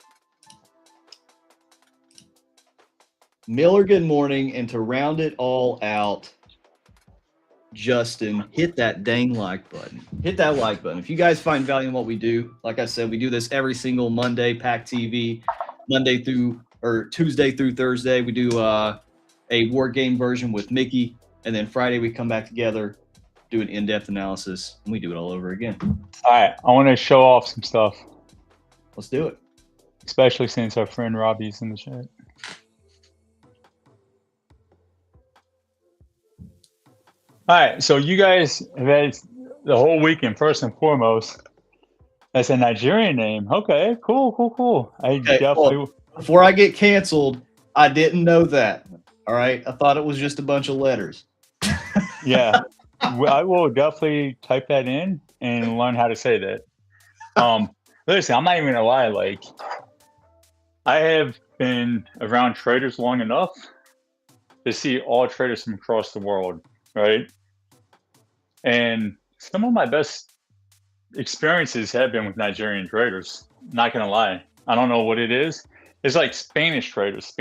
Miller, good morning. And to round it all out, Justun, hit that dang like button. Hit that like button. If you guys find value in what we do, like I said, we do this every single Monday, PackTV, Tuesday through Thursday. We do a war game version with Mickey, and then Friday we come back together, do an in-depth analysis, and we do it all over again. All right, I want to show off some stuff. Let's do it. Especially since our friend Robbie's in the chat. All right, so you guys have had the whole weekend, first and foremost. That's a Nigerian name. Okay, cool. Before I get canceled, I didn't know that. All right, I thought it was just a bunch of letters. Yeah, I will definitely type that in and learn how to say that. Listen, I'm not even gonna lie. Like, I have been around traders long enough to see all traders from across the world, right? And some of my best experiences have been with Nigerian traders. Not gonna lie, I don't know what it is. It's like Spanish traders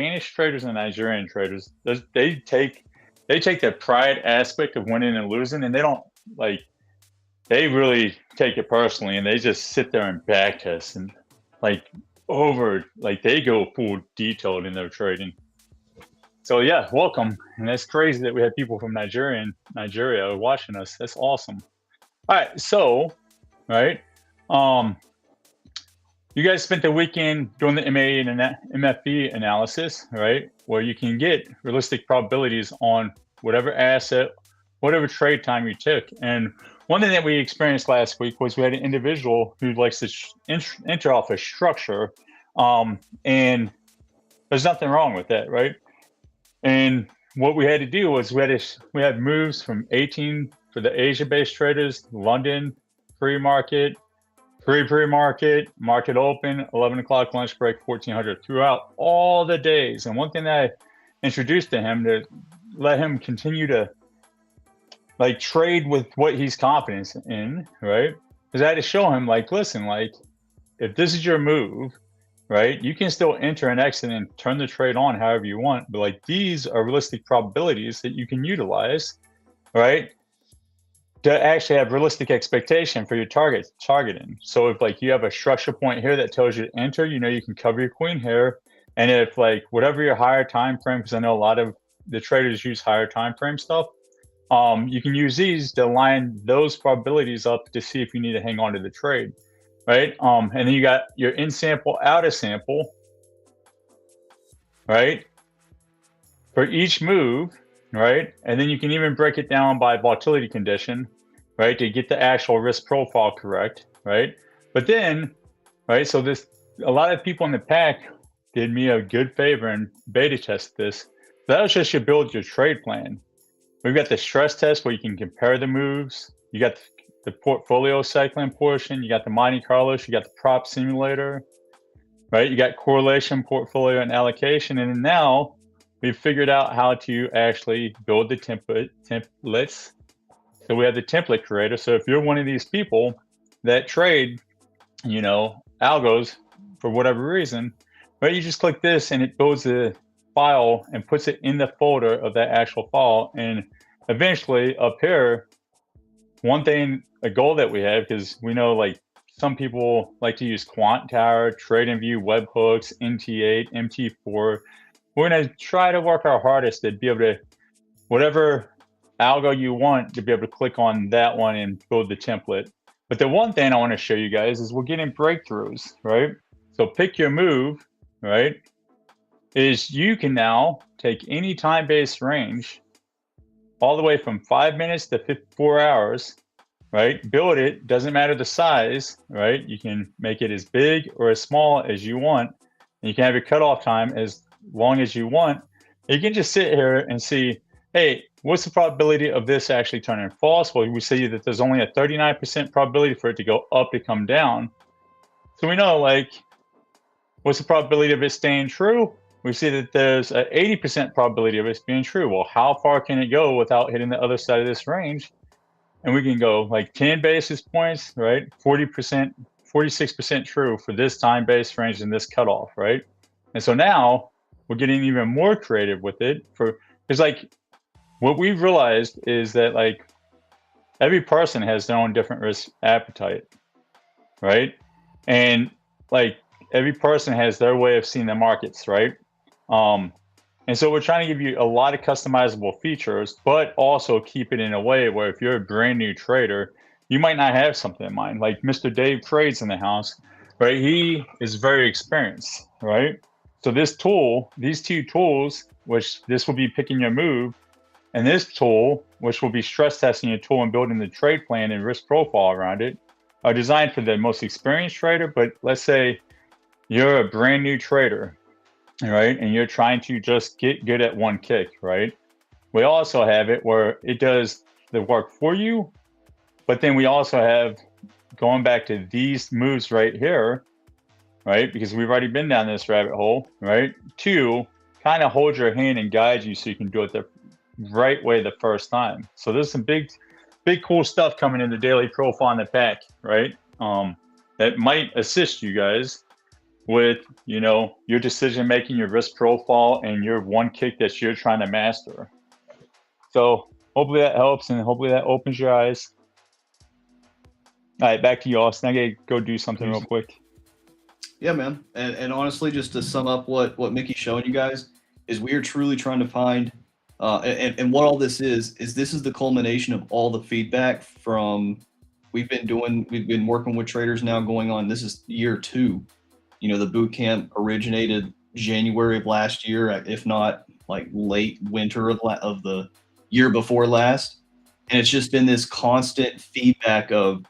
and Nigerian traders. They take the pride aspect of winning and losing, and they really take it personally, and they just sit there and back test and they go full detailed in their trading. So yeah, welcome. And that's crazy that we have people from Nigeria watching us. That's awesome. All right, so you guys spent the weekend doing the MA and MFB analysis, right? Where you can get realistic probabilities on whatever asset, whatever trade time you took. And one thing that we experienced last week was we had an individual who likes to enter off a structure, and there's nothing wrong with that, right? And what we had to do was we had moves from 18 for the Asia-based traders, London, pre-market, pre-market, market open, 11 o'clock lunch break, 1400 throughout all the days. And one thing that I introduced to him to let him continue to trade with what he's confident in, right? Because I had to show him, listen, if this is your move, right, you can still enter and exit and turn the trade on however you want. But these are realistic probabilities that you can utilize, right, to actually have realistic expectation for your targeting. So if you have a structure point here that tells you to enter, you can cover your queen here. And if whatever your higher time frame, because I know a lot of the traders use higher time frame stuff, you can use these to line those probabilities up to see if you need to hang on to the trade, right? And then you got your in sample, out of sample, right, for each move, right? And then you can even break it down by volatility condition, right, to get the actual risk profile correct, right? But then, right, so a lot of people in the pack did me a good favor and beta test this. That was just build your trade plan. We've got the stress test where you can compare the moves. You got the portfolio cycling portion. You got the Monte Carlos. You got the prop simulator, right? You got correlation, portfolio, and allocation. And now we've figured out how to actually build the templates. So we have the template creator. So if you're one of these people that trade, algos for whatever reason, right? You just click this and it builds the file and puts it in the folder of that actual file. And eventually up here, a goal that we have, because we know some people like to use Quant Tower, TradingView, webhooks, NT8, MT4, we're going to try to work our hardest to be able to, whatever algo you want, to be able to click on that one and build the template. But the one thing I want to show you guys is we're getting breakthroughs, right? So pick your move, right? Is you can now take any time-based range all the way from 5 minutes to 4 hours, right? Build it, doesn't matter the size, right? You can make it as big or as small as you want. And you can have your cutoff time as long as you want. You can just sit here and see, hey, what's the probability of this actually turning false? Well, we see that there's only a 39% probability for it to go up to come down. So we know, like, what's the probability of it staying true? We see that there's an 80% probability of it being true. Well, how far can it go without hitting the other side of this range? And we can go like 10 basis points, right? 40%, 46% true for this time-based range and this cutoff, right? And so now we're getting even more creative with it. Because like what we've realized is that like every person has their own different risk appetite, right? And like every person has their way of seeing the markets, right? And so we're trying to give you a lot of customizable features, but also keep it in a way where if you're a brand new trader, you might not have something in mind. Like Mr. Dave Trades in the house, right? He is very experienced, right? So this tool, these two tools, which this will be picking your move, and this tool, which will be stress testing your tool and building the trade plan and risk profile around it, are designed for the most experienced trader. But let's say you're a brand new trader, right? And you're trying to just get good at one kick, right? We also have it where it does the work for you, but then we also have going back to these moves right here, right? Because we've already been down this rabbit hole, right? To kind of hold your hand and guide you so you can do it the right way the first time. So there's some big cool stuff coming in the daily profile in the pack, right? That might assist you guys with, you know, your decision making, your risk profile, and your one kick that you're trying to master. So hopefully that helps, and hopefully that opens your eyes. All right, back to you, Austin. I gotta go do something real quick. Yeah, man. And honestly, just to sum up what Mickey's showing you guys, is we are truly trying to find, and what all this is this is the culmination of all the feedback from we've been working with traders now going on, this is year 2. You know, the boot camp originated January of last year, if not like late winter of the year before last. And it's just been this constant feedback of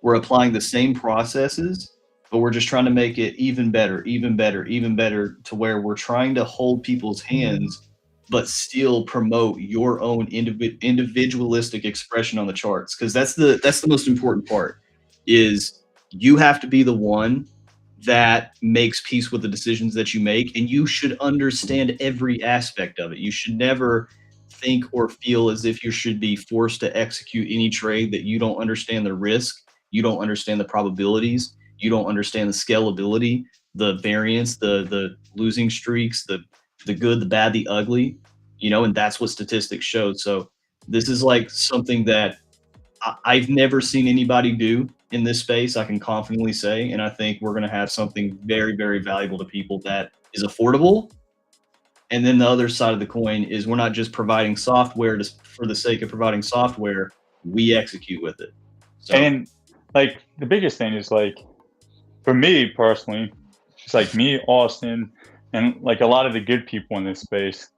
we're applying the same processes, but we're just trying to make it even better to where we're trying to hold people's hands, but still promote your own individualistic expression on the charts. Because that's the most important part, is you have to be the one that makes peace with the decisions that you make, and you should understand every aspect of it. You should never think or feel as if you should be forced to execute any trade that you don't understand the risk, you don't understand the probabilities, you don't understand the scalability, the variance, the losing streaks, the good, the bad, the ugly, you know, and that's what statistics show. So this is like something that I've never seen anybody do in this space, I can confidently say, and I think we're going to have something very, very valuable to people that is affordable. And then the other side of the coin is we're not just providing software for the sake of providing software, we execute with it. So, and like the biggest thing is like, for me personally, it's like me, Austin, and like a lot of the good people in this space,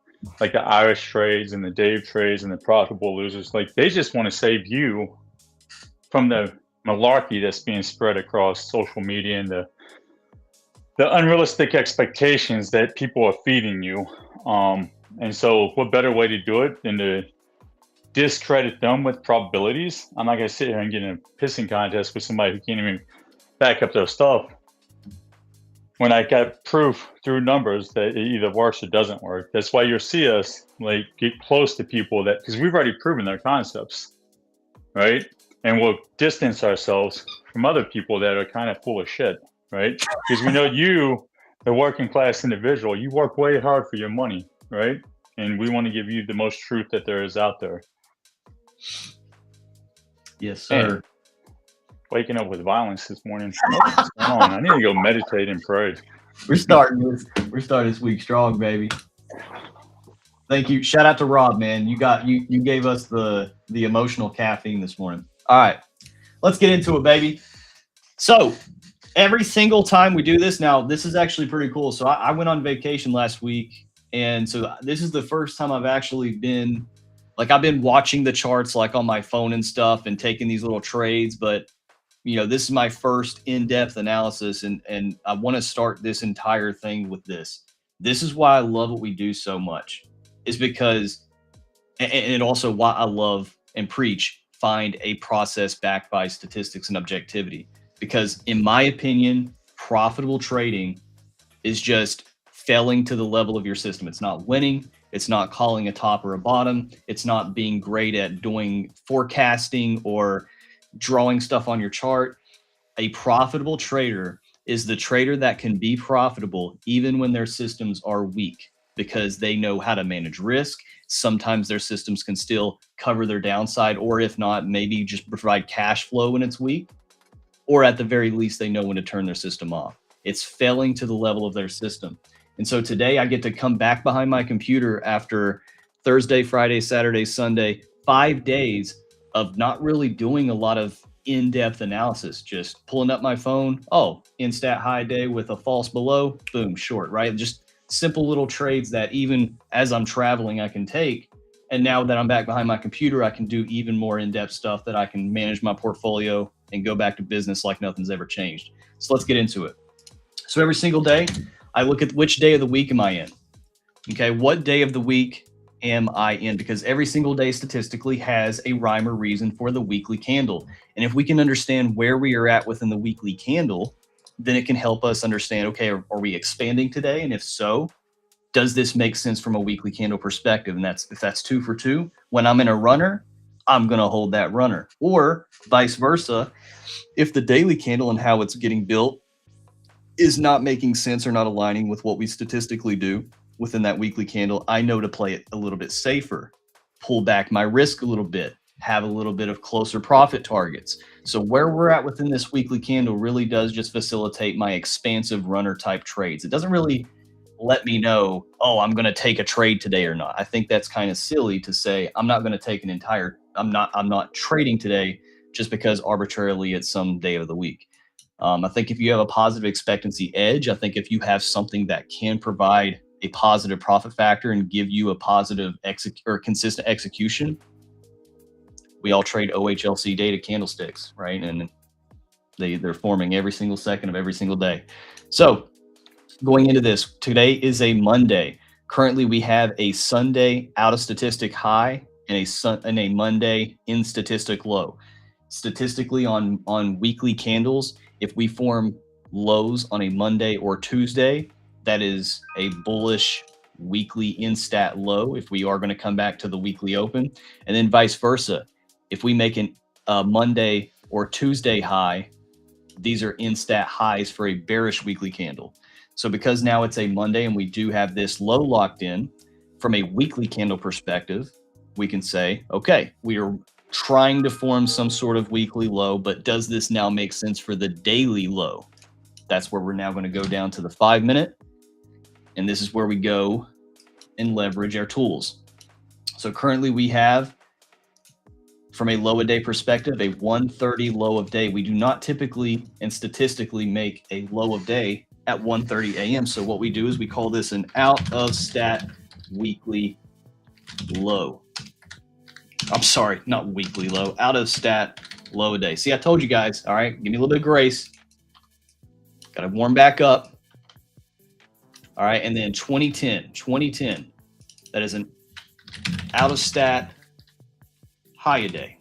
like the Irish trades and the Dave trades and the profitable losers, like they just want to save you from the malarkey that's being spread across social media and the unrealistic expectations that people are feeding you. And so what better way to do it than to discredit them with probabilities? I'm not going to sit here and get in a pissing contest with somebody who can't even back up their stuff when I got proof through numbers that it either works or doesn't work. That's why you'll see us like get close to people that, because we've already proven their concepts, right? And we'll distance ourselves from other people that are kind of full of shit, right? Because we know you, the working class individual, you work way hard for your money, right? And we want to give you the most truth that there is out there. Yes, sir. And waking up with violence this morning. What's going on? I need to go meditate and pray. We're starting this week strong, baby. Thank you. Shout out to Rob, man. You gave us the emotional caffeine this morning. All right, let's get into it, baby. So every single time we do this, now this is actually pretty cool. So I went on vacation last week, and so this is the first time I've actually been, like, I've been watching the charts like on my phone and stuff and taking these little trades, but you know, this is my first in-depth analysis, and I want to start this entire thing with this. This is why I love what we do so much, is because, and also why I love and preach, find a process backed by statistics and objectivity. Because in my opinion, profitable trading is just failing to the level of your system. It's not winning. It's not calling a top or a bottom. It's not being great at doing forecasting or drawing stuff on your chart. A profitable trader is the trader that can be profitable even when their systems are weak, because they know how to manage risk. Sometimes their systems can still cover their downside, or if not, maybe just provide cash flow when it's weak, or at the very least, they know when to turn their system off. It's failing to the level of their system. And so today I get to come back behind my computer after Thursday, Friday, Saturday, Sunday, 5 days of not really doing a lot of in-depth analysis, just pulling up my phone. Oh, in-stat high day with a false below, boom, short, right? Just simple little trades that even as I'm traveling, I can take. And now that I'm back behind my computer, I can do even more in-depth stuff that I can manage my portfolio and go back to business like nothing's ever changed. So let's get into it. So every single day, I look at which day of the week am I in? Okay, what day of the week am I in? Because every single day statistically has a rhyme or reason for the weekly candle. And if we can understand where we are at within the weekly candle, then it can help us understand, okay, are we expanding today? And if so, does this make sense from a weekly candle perspective? And if that's 2 for 2, when I'm in a runner, I'm going to hold that runner. Or vice versa, if the daily candle and how it's getting built is not making sense or not aligning with what we statistically do within that weekly candle, I know to play it a little bit safer, pull back my risk a little bit, have a little bit of closer profit targets. So where we're at within this weekly candle really does just facilitate my expansive runner type trades. It doesn't really let me know, oh, I'm going to take a trade today or not. I think that's kind of silly to say, I'm not going to take I'm not trading today just because arbitrarily it's some day of the week. I think if you have a positive expectancy edge, I think if you have something that can provide a positive profit factor and give you a positive consistent execution, we all trade OHLC data candlesticks, right? And they're forming every single second of every single day. So going into this, today is a Monday. Currently, we have a Sunday out of statistic high and a Monday in statistic low. Statistically, on weekly candles, if we form lows on a Monday or Tuesday, that is a bullish weekly in-stat low if we are going to come back to the weekly open. And then vice versa. If we make a Monday or Tuesday high, these are in-stat highs for a bearish weekly candle. So because now it's a Monday and we do have this low locked in, from a weekly candle perspective, we can say, okay, we are trying to form some sort of weekly low, but does this now make sense for the daily low? That's where we're now going to go down to the 5 minute. And this is where we go and leverage our tools. So currently we have, from a low a day perspective, a 130 low of day. We do not typically and statistically make a low of day at 1:30 a.m. So what we do is we call this an out of stat weekly low. I'm sorry, not weekly low, out of stat low a day. See, I told you guys, all right, give me a little bit of grace. Got to warm back up. All right, and then 2010, that is an out of stat high a day,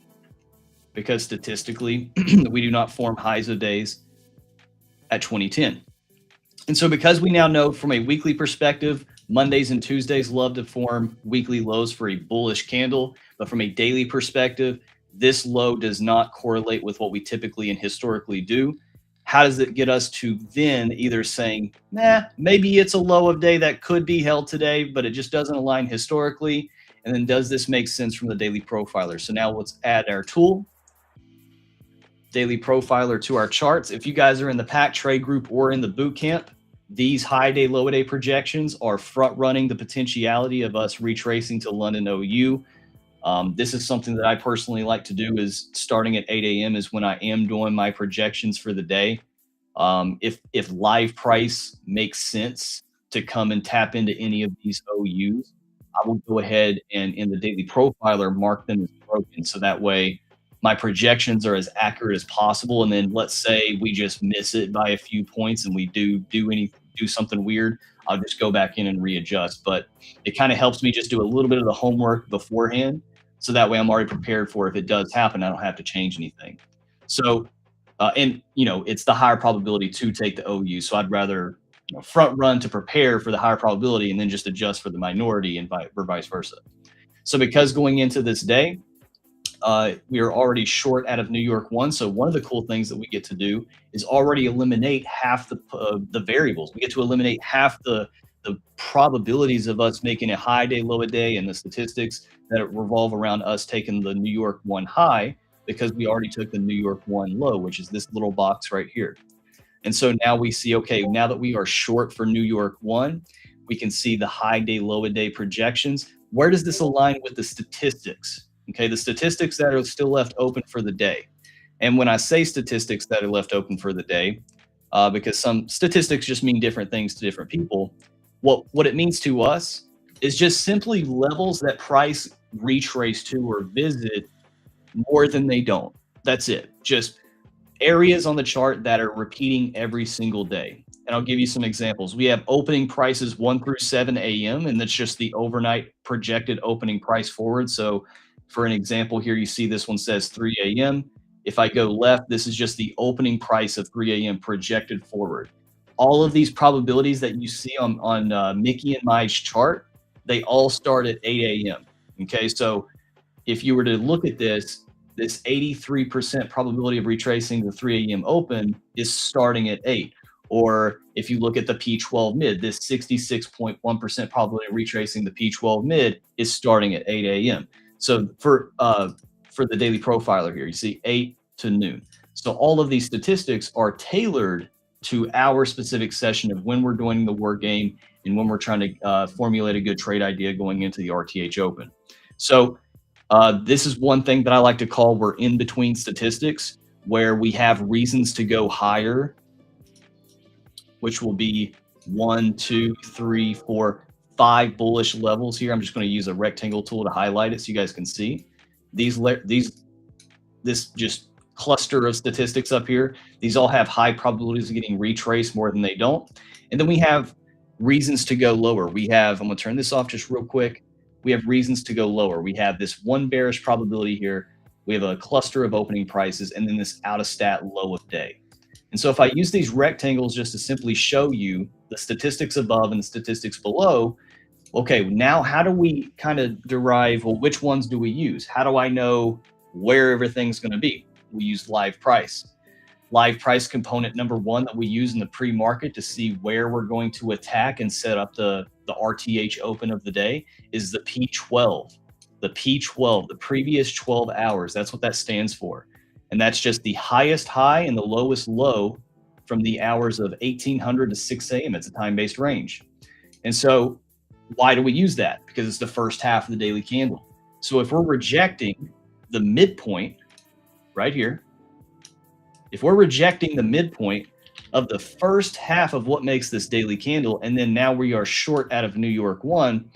because statistically we do not form highs of days at 2010. And so because we now know from a weekly perspective, Mondays and Tuesdays love to form weekly lows for a bullish candle, but from a daily perspective, this low does not correlate with what we typically and historically do. How does it get us to then either saying, nah, maybe it's a low of day that could be held today, but it just doesn't align historically? And then does this make sense from the daily profiler? So now let's add our tool, daily profiler, to our charts. If you guys are in the Pack Trade group or in the Bootcamp, these high day, low day projections are front running the potentiality of us retracing to London OU. This is something that I personally like to do, is starting at 8 a.m. is when I am doing my projections for the day. If live price makes sense to come and tap into any of these OUs, I will go ahead and in the daily profiler mark them as broken. So that way my projections are as accurate as possible. And then let's say we just miss it by a few points and we do something weird, I'll just go back in and readjust. But it kind of helps me just do a little bit of the homework beforehand. So that way I'm already prepared for if it does happen, I don't have to change anything. So, and it's the higher probability to take the OU. So I'd rather front run to prepare for the higher probability and then just adjust for the minority and vice versa. So because going into this day, we are already short out of New York 1. So one of the cool things that we get to do is already eliminate half the variables. We get to eliminate half the probabilities of us making a high day, low a day, and the statistics that revolve around us taking the New York 1 high, because we already took the New York 1 low, which is this little box right here. And so now we see, okay, now that we are short for New York 1, we can see the high day, low a day projections. Where does this align with the statistics? Okay, the statistics that are still left open for the day. And when I say statistics that are left open for the day, because some statistics just mean different things to different people, what it means to us is just simply levels that price retrace to or visit more than they don't. That's it. Just areas on the chart that are repeating every single day. And I'll give you some examples. We have opening prices 1 through 7 a.m. and that's just the overnight projected opening price forward. So for an example here, you see this one says 3 a.m. If I go left, this is just the opening price of 3 a.m. projected forward. All of these probabilities that you see on Mickey and my chart, they all start at 8 a.m. Okay, so if you were to look at this 83% probability of retracing the 3 a.m. open is starting at 8. Or if you look at the P12 mid, this 66.1% probability of retracing the P12 mid is starting at 8 a.m. So for the daily profiler here, you see 8 to noon. So all of these statistics are tailored to our specific session of when we're doing the war game and when we're trying to formulate a good trade idea going into the RTH Open. So this is one thing that I like to call we're in between statistics, where we have reasons to go higher, which will be 1, 2, 3, 4, 5 bullish levels here. I'm just going to use a rectangle tool to highlight it so you guys can see this just cluster of statistics up here. These all have high probabilities of getting retraced more than they don't. And then we have reasons to go lower. I'm going to turn this off just real quick. We have reasons to go lower. We have this one bearish probability here. We have a cluster of opening prices and then this out of stat low of day. And so if I use these rectangles just to simply show you the statistics above and the statistics below, okay, now how do we kind of derive, well, which ones do we use? How do I know where everything's going to be? We use live price. Live price component number 1 that we use in the pre-market to see where we're going to attack and set up the RTH open of the day is the P12. The P12, the previous 12 hours, that's what that stands for. And that's just the highest high and the lowest low from the hours of 1800 to 6 a.m. It's a time-based range. And so why do we use that? Because it's the first half of the daily candle. So if we're rejecting the midpoint right here, if we're rejecting the midpoint of the first half of what makes this daily candle, and then now we are short out of New York 1,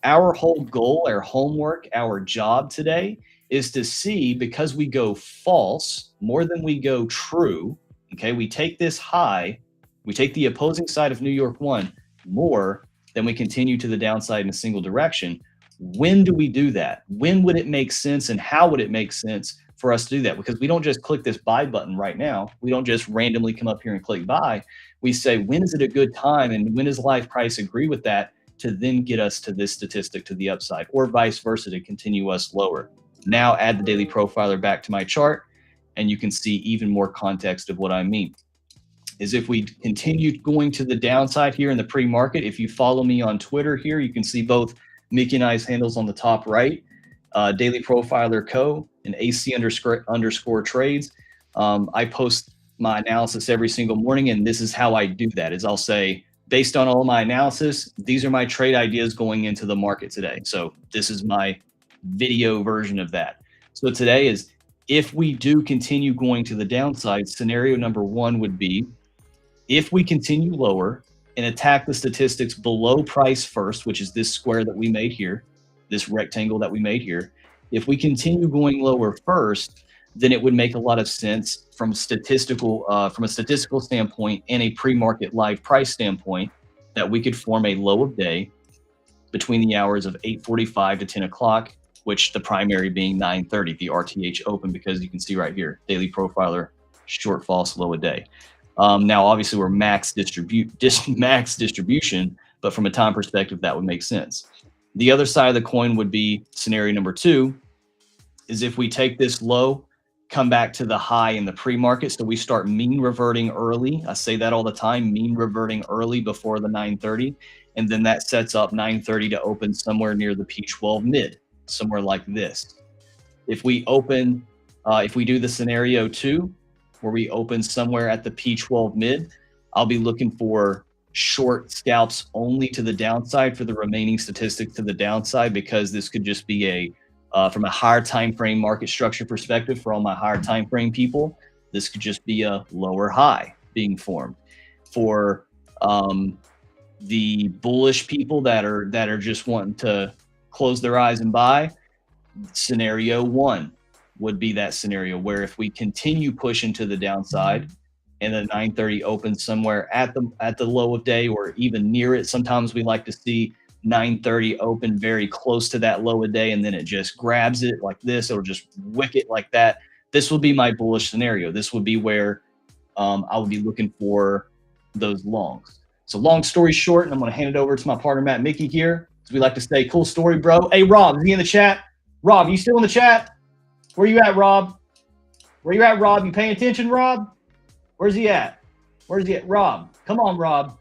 our whole goal, our homework, our job today is to see, because we go false more than we go true, okay, we take this high, we take the opposing side of New York 1 more than we continue to the downside in a single direction. When do we do that? When would it make sense and how would it make sense for us to do that? Because we don't just click this buy button right now. We don't just randomly come up here and click buy. We say, when is it a good time and when does live price agree with that to then get us to this statistic to the upside, or vice versa to continue us lower. Now add the daily profiler back to my chart and you can see even more context of what I mean. Is if we continue going to the downside here in the pre-market, if you follow me on Twitter here, you can see both Mickey and I's handles on the top right, Daily Profiler Co. and AC__ trades. I post my analysis every single morning, and this is how I do that, is I'll say based on all my analysis, these are my trade ideas going into the market today. So this is my video version of that. So today is, if we do continue going to the downside, scenario number one would be, if we continue lower and attack the statistics below price first, which is this square that we made here, this rectangle that we made here, if we continue going lower first, then it would make a lot of sense from a statistical standpoint and a pre-market live price standpoint that we could form a low of day between the hours of 8:45 to 10 o'clock, which the primary being 9:30, the RTH open, because you can see right here, daily profiler, short false low a day. Now, obviously, we're max distribution, but from a time perspective, that would make sense. The other side of the coin would be scenario number two, is if we take this low, come back to the high in the pre-market, so we start mean reverting early. I say that all the time, mean reverting early before the 9:30, and then that sets up 9:30 to open somewhere near the P12 mid, somewhere like this. If we open, if we do the scenario two, where we open somewhere at the P12 mid, I'll be looking for short scalps only to the downside for the remaining statistics to the downside, because this could just be a from a higher time frame market structure perspective, for all my higher time frame people, this could just be a lower high being formed. For the bullish people that are just wanting to close their eyes and buy, scenario one would be that scenario where if we continue pushing to the downside and the 9:30 opens somewhere at the low of day or even near it. Sometimes we like to see 9:30 open very close to that low of day, and then it just grabs it like this. It'll just wick it like that. This would be my bullish scenario. This would be where I would be looking for those longs. So long story short, and I'm going to hand it over to my partner, Matt Mickey here. So we like to say, cool story, bro. Hey, Rob, is he in the chat? Rob, you still in the chat? Where you at, Rob? Where you at, Rob? You paying attention, Rob? Where's he at? Where's he at? Rob, come on, Rob.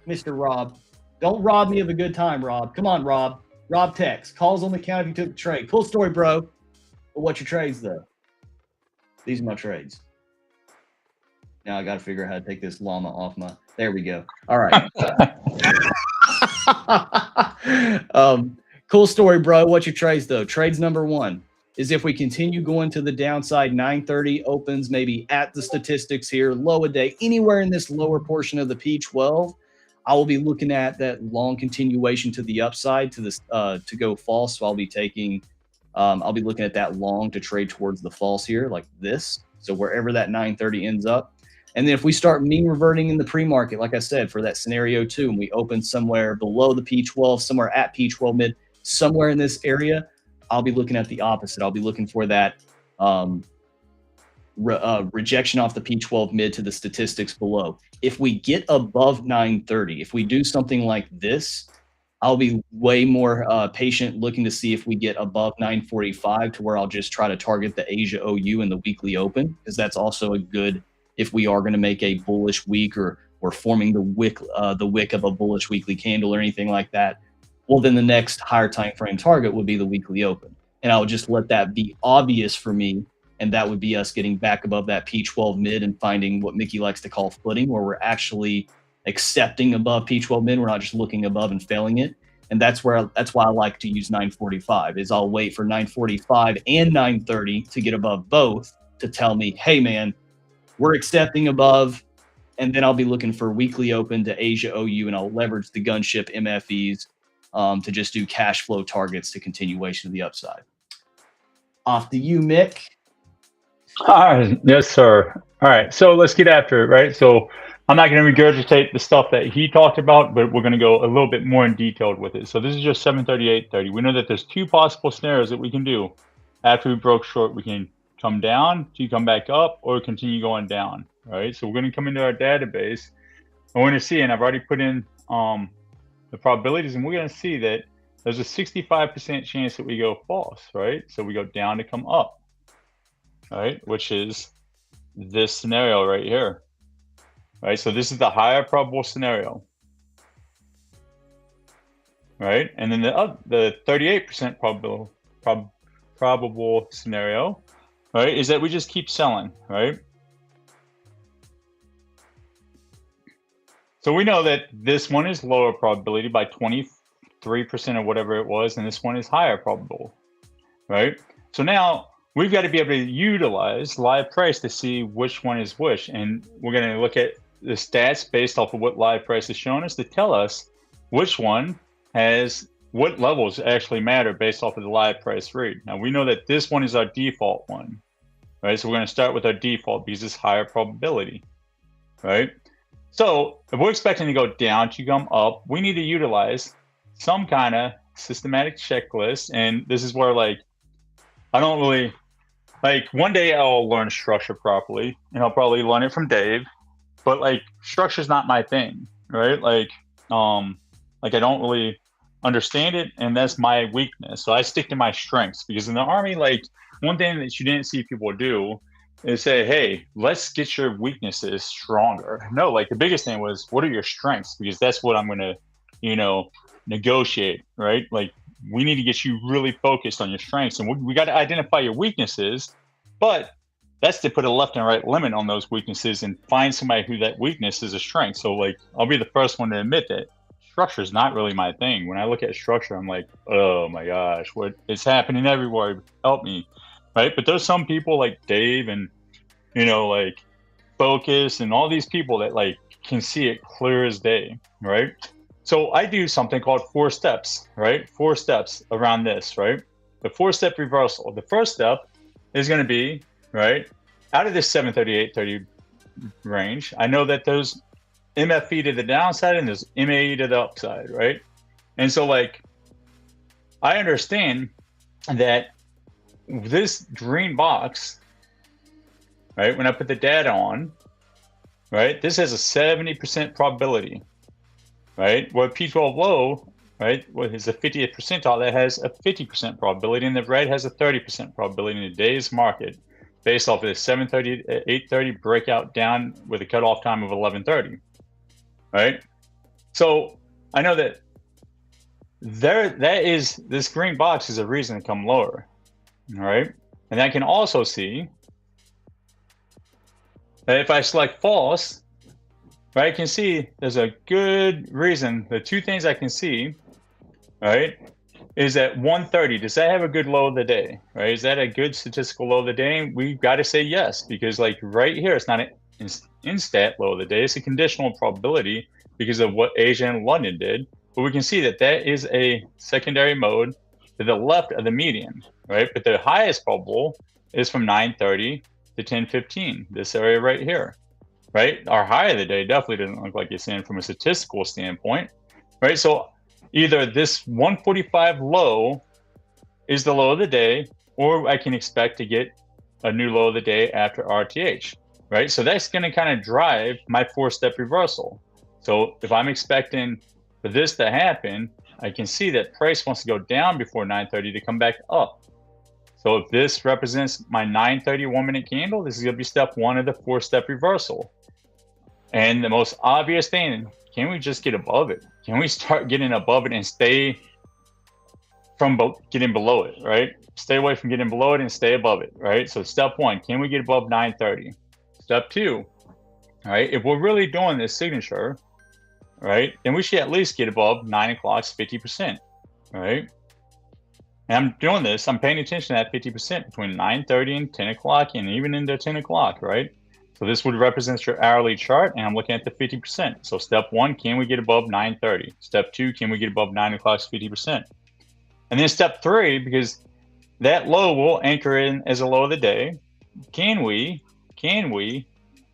Mr. Rob. Don't rob me of a good time, Rob. Come on, Rob. Rob text. Calls on the count if you took the trade. Cool story, bro. But what's your trades, though? These are my trades. Now I got to figure out how to take this llama off my... There we go. All right. Cool story, bro. What's your trades, though? Trades number one is if we continue going to the downside, 9:30 opens maybe at the statistics here, low a day, anywhere in this lower portion of the P12, I will be looking at that long continuation to the upside to this to go false. So I'll be taking, I'll be looking at that long to trade towards the false here, like this. So wherever that 9:30 ends up. And then if we start mean reverting in the pre-market, like I said, for that scenario two, and we open somewhere below the P12, somewhere at P12 mid, somewhere in this area, I'll be looking at the opposite. I'll be looking for that rejection off the P12 mid to the statistics below. If we get above 9:30, if we do something like this, I'll be way more patient looking to see if we get above 9:45 to where I'll just try to target the Asia OU in the weekly open, because that's also a good, if we are going to make a bullish week or forming the wick of a bullish weekly candle or anything like that, well, then the next higher time frame target would be the weekly open. And I would just let that be obvious for me. And that would be us getting back above that P12 mid and finding what Mickey likes to call footing, where we're actually accepting above P12 mid. We're not just looking above and failing it. And that's why I like to use 9:45 is I'll wait for 9:45 and 9:30 to get above both to tell me, hey man, we're accepting above. And then I'll be looking for weekly open to Asia OU, and I'll leverage the gunship MFEs to just do cash flow targets to continuation of the upside. Off to you, Mick. All right. Yes, sir. All right. So let's get after it, right? So I'm not going to regurgitate the stuff that he talked about, but we're going to go a little bit more in detail with it. So this is just 7:30, 8:30. We know that there's two possible scenarios that we can do. After we broke short, we can come down, to come back up, or continue going down, right? So we're going to come into our database. And we're going to see, and I've already put in the probabilities, and we're going to see that there's a 65% chance that we go false, right? So we go down to come up, right? Which is this scenario right here, right? So this is the higher probable scenario, right? And then the 38% probable scenario, right, is that we just keep selling, right? So we know that this one is lower probability by 23% or whatever it was, and this one is higher probable, right? So now we've got to be able to utilize live price to see which one is which. And we're going to look at the stats based off of what live price is showing us to tell us which one has what levels actually matter based off of the live price read. Now we know that this one is our default one, right? So we're going to start with our default because it's higher probability, right? So if we're expecting to go down to come up, we need to utilize some kind of systematic checklist. And this is where like, I don't really, like one day I'll learn structure properly and I'll probably learn it from Dave, but like structure's not my thing, right? Like I don't really understand it, and that's my weakness. So I stick to my strengths, because in the Army, like one thing that you didn't see people do is say, hey, let's get your weaknesses stronger. No, like the biggest thing was, what are your strengths? Because that's what I'm going to, you know, negotiate, right? Like we need to get you really focused on your strengths, and we got to identify your weaknesses, but that's to put a left and right limit on those weaknesses and find somebody who that weakness is a strength. So like, I'll be the first one to admit that structure is not really my thing. When I look at structure, I'm like, oh my gosh, what is happening everywhere? Help me, right? But there's some people like Dave and, you know, like Focus and all these people that like can see it clear as day, right? So I do something called 4 steps, right? 4 steps around this, right? The 4-step reversal. The first step is going to be, right, out of this 730, 830 range, I know that there's MFE to the downside and there's MAE to the upside, right? And so like, I understand that this green box, right, when I put the data on, right, this has a 70% probability, right? Where P12 low, right, what is the 50th percentile, that has a 50% probability, and the red has a 30% probability in today's market based off of the 730 830 breakout down with a cutoff time of 1130. Right, so I know that this green box is a reason to come lower. All right, and I can also see that if I select false, right, I can see there's a good reason. The 2 things I can see, right, is that 130. Does that have a good low of the day? Right, is that a good statistical low of the day? We've got to say yes, because like right here, it's not an instat low of the day. It's a conditional probability because of what Asia and London did. But we can see that that is a secondary mode to the left of the median, right? But the highest probable is from 930 to 1015, this area right here, right? Our high of the day definitely doesn't look like it's in from a statistical standpoint, right? So either this 145 low is the low of the day, or I can expect to get a new low of the day after RTH. Right, so that's going to kind of drive my 4-step reversal. So if I'm expecting for this to happen, I can see that price wants to go down before 930 to come back up. So if this represents my 930 1-minute candle, this is going to be step 1 of the 4-step reversal. And the most obvious thing, can we just get above it? Can we start getting above it and stay from getting below it, right? Stay away from getting below it and stay above it, right? So step 1, can we get above 930? Step 2, all right, if we're really doing this signature, right, then we should at least get above 9 o'clock's 50%, right? And I'm doing this, I'm paying attention to that 50% between 9:30 and 10 o'clock and even into 10 o'clock, right? So this would represent your hourly chart, and I'm looking at the 50%. So step 1, can we get above 9:30? Step 2, can we get above 9 o'clock's 50%? And then step 3, because that low will anchor in as a low of the day, can we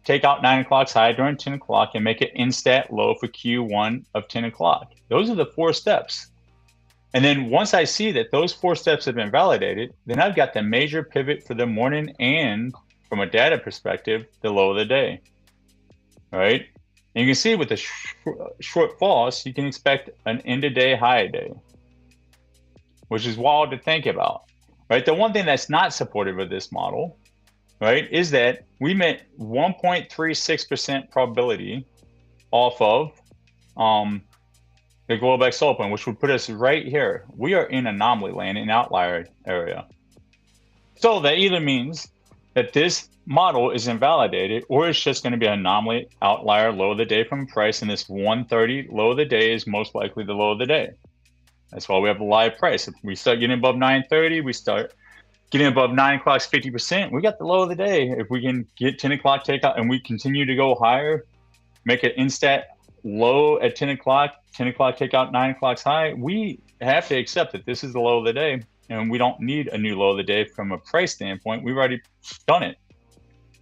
take out 9 o'clock's high during 10 o'clock and make it instat low for Q1 of 10 o'clock? Those are the 4 steps. And then once I see that those 4 steps have been validated, then I've got the major pivot for the morning and, from a data perspective, the low of the day. All right? And you can see with the short false, you can expect an end-of-day high day, which is wild to think about. Right? The one thing that's not supportive of this model, right, is that we met 1.36% probability off of the Globex Open, which would put us right here. We are in anomaly land, in outlier area. So that either means that this model is invalidated, or it's just going to be an anomaly outlier low of the day from price, and this 130 low of the day is most likely the low of the day. That's why we have a live price. If we start getting above 930, we start getting above 9 o'clock's 50%, we got the low of the day. If we can get 10 o'clock takeout and we continue to go higher, make an instat low at 10 o'clock takeout 9 o'clock's high, we have to accept that this is the low of the day, and we don't need a new low of the day from a price standpoint. We've already done it,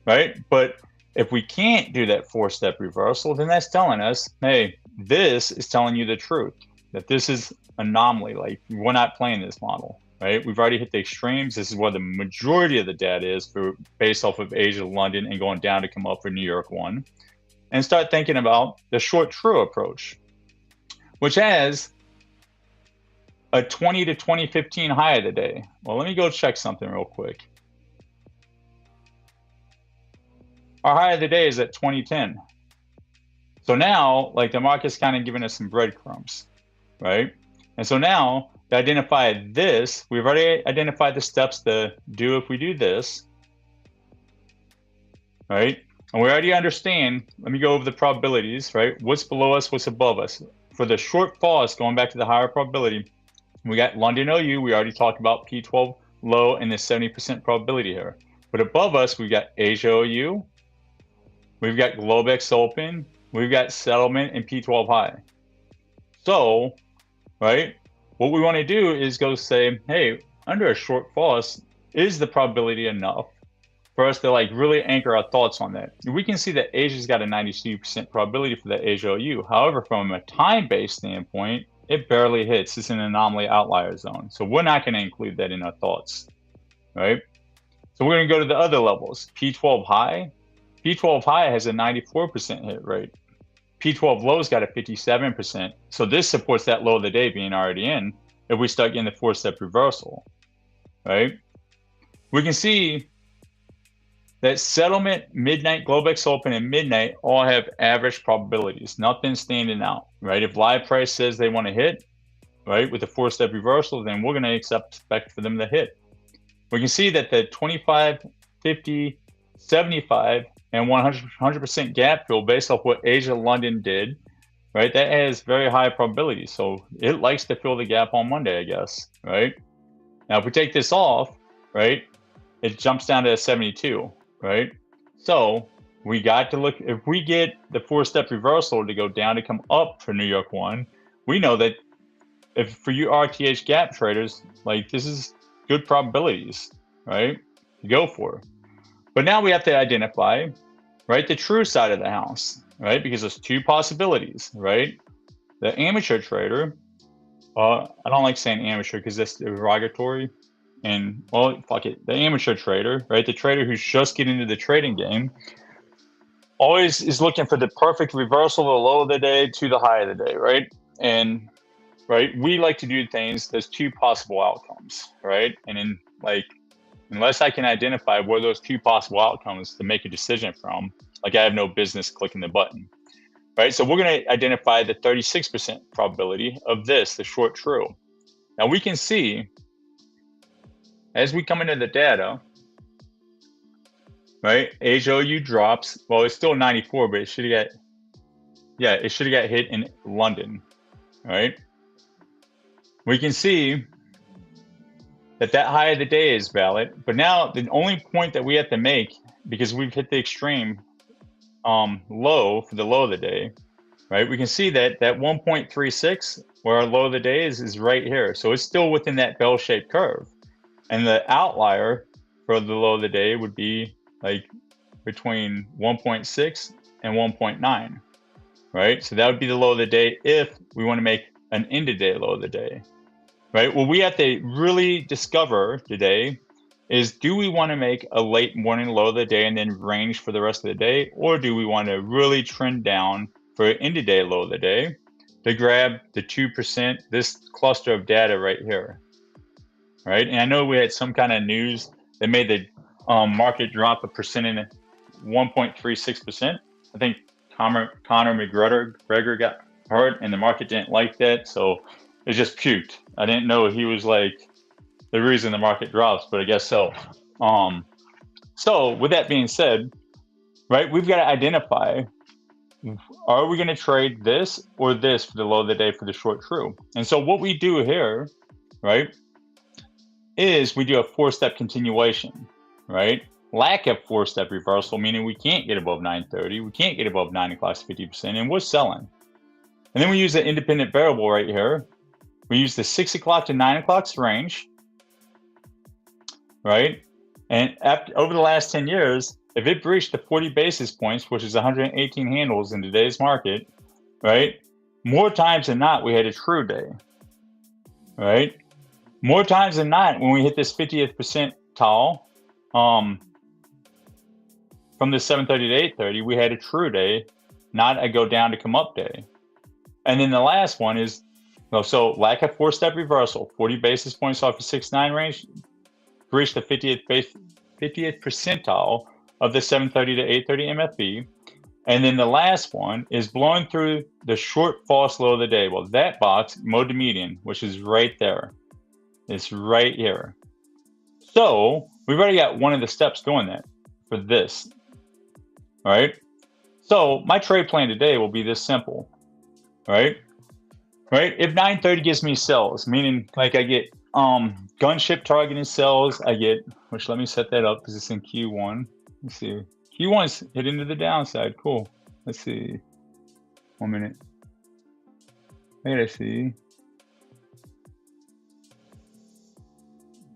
right? But if we can't do that 4-step reversal, then that's telling us, hey, this is telling you the truth, that this is anomaly. Like, we're not playing this model, right? We've already hit the extremes. This is where the majority of the data is for based off of Asia, London, and going down to come up for New York 1. And start thinking about the short true approach, which has a 20 to 2015 high of the day. Well, let me go check something real quick. Our high of the day is at 2010. So now, like, the market's kind of giving us some breadcrumbs, right? And so now, to identify this, we've already identified the steps to do if we do this, right? And we already understand, let me go over the probabilities, right? What's below us, what's above us. For the short falls, going back to the higher probability, we got London OU, we already talked about P12 low and the 70% probability here. But above us, we've got Asia OU, we've got Globex Open, we've got settlement and P12 high. So, right, what we want to do is go say, hey, under a short falls, is the probability enough for us to like really anchor our thoughts on that? We can see that Asia's got a 92% probability for that Asia OU. However, from a time-based standpoint, it barely hits. It's an anomaly outlier zone. So we're not going to include that in our thoughts, right? So we're going to go to the other levels. P12 high. P12 high has a 94% hit rate. P12 low's got a 57%. So this supports that low of the day being already in if we start getting the 4-step reversal, right? We can see that settlement, midnight, Globex Open, and midnight all have average probabilities. Nothing standing out, right? If live price says they want to hit, right, with the 4-step reversal, then we're going to expect for them to hit. We can see that the 25, 50, 75, and 100% gap fill based off what Asia London did, right? That has very high probability. So it likes to fill the gap on Monday, I guess, right? Now, if we take this off, right, it jumps down to 72. Right? So we got to look, if we get the 4-step reversal to go down to come up for New York 1, we know that if for you RTH gap traders, like, this is good probabilities, right, to go for. But now we have to identify, right, the true side of the house, right? Because there's two possibilities, right? The amateur trader, I don't like saying amateur because that's derogatory. And, well, fuck it, the amateur trader, right? The trader who's just getting into the trading game always is looking for the perfect reversal of the low of the day to the high of the day, right? And, right, we like to do things, there's two possible outcomes, right? And in, like, unless I can identify where those two possible outcomes to make a decision from, like, I have no business clicking the button, right? So we're going to identify the 36% probability of this, the short true. Now we can see, as we come into the data, right, Asia OU drops. Well, it's still 94, but it should have got hit in London, right? We can see that high of the day is valid, but now the only point that we have to make, because we've hit the extreme low for the low of the day, right? We can see that 1.36, where our low of the day is right here. So it's still within that bell-shaped curve. And the outlier for the low of the day would be like between 1.6 and 1.9, right? So that would be the low of the day if we want to make an end-of-day low of the day, right? What we have to really discover today is, do we want to make a late morning low of the day and then range for the rest of the day? Or do we want to really trend down for an end-of-day low of the day to grab the 2%, this cluster of data right here? Right, and I know we had some kind of news that made the market drop 1.36%. I think Conor McGregor got hurt, and the market didn't like that, so it just puked. I didn't know he was like the reason the market drops, but I guess so. So with that being said, right, we've got to identify, are we going to trade this or this for the low of the day for the short true? And so what we do here, right, is we do a 4-step continuation, right? Lack of 4-step reversal, meaning we can't get above 930, we can't get above 9 o'clock's 50%, and we're selling. And then we use the independent variable right here. We use the 6 o'clock to 9 o'clock's range, right? And over the last 10 years, if it breached the 40 basis points, which is 118 handles in today's market, right? More times than not, we had a true day, right? More times than not, when we hit this 50th percentile, from the 730 to 830, we had a true day, not a go down to come up day. And then the last one is, so lack of 4-step reversal, 40 basis points off the 6-9 range, reached the 50th percentile of the 730 to 830 MFB. And then the last one is blowing through the short false low of the day. Well, that box, mode to median, which is right there. It's right here. So we've already got one of the steps doing that for this. All right. So my trade plan today will be this simple. Right? If 930 gives me sells, meaning like I get gunship targeting sells, I get, which let me set that up because it's in Q1. Let's see. Q1's hit into the downside. Cool. Let's see. 1 minute. Wait, I see.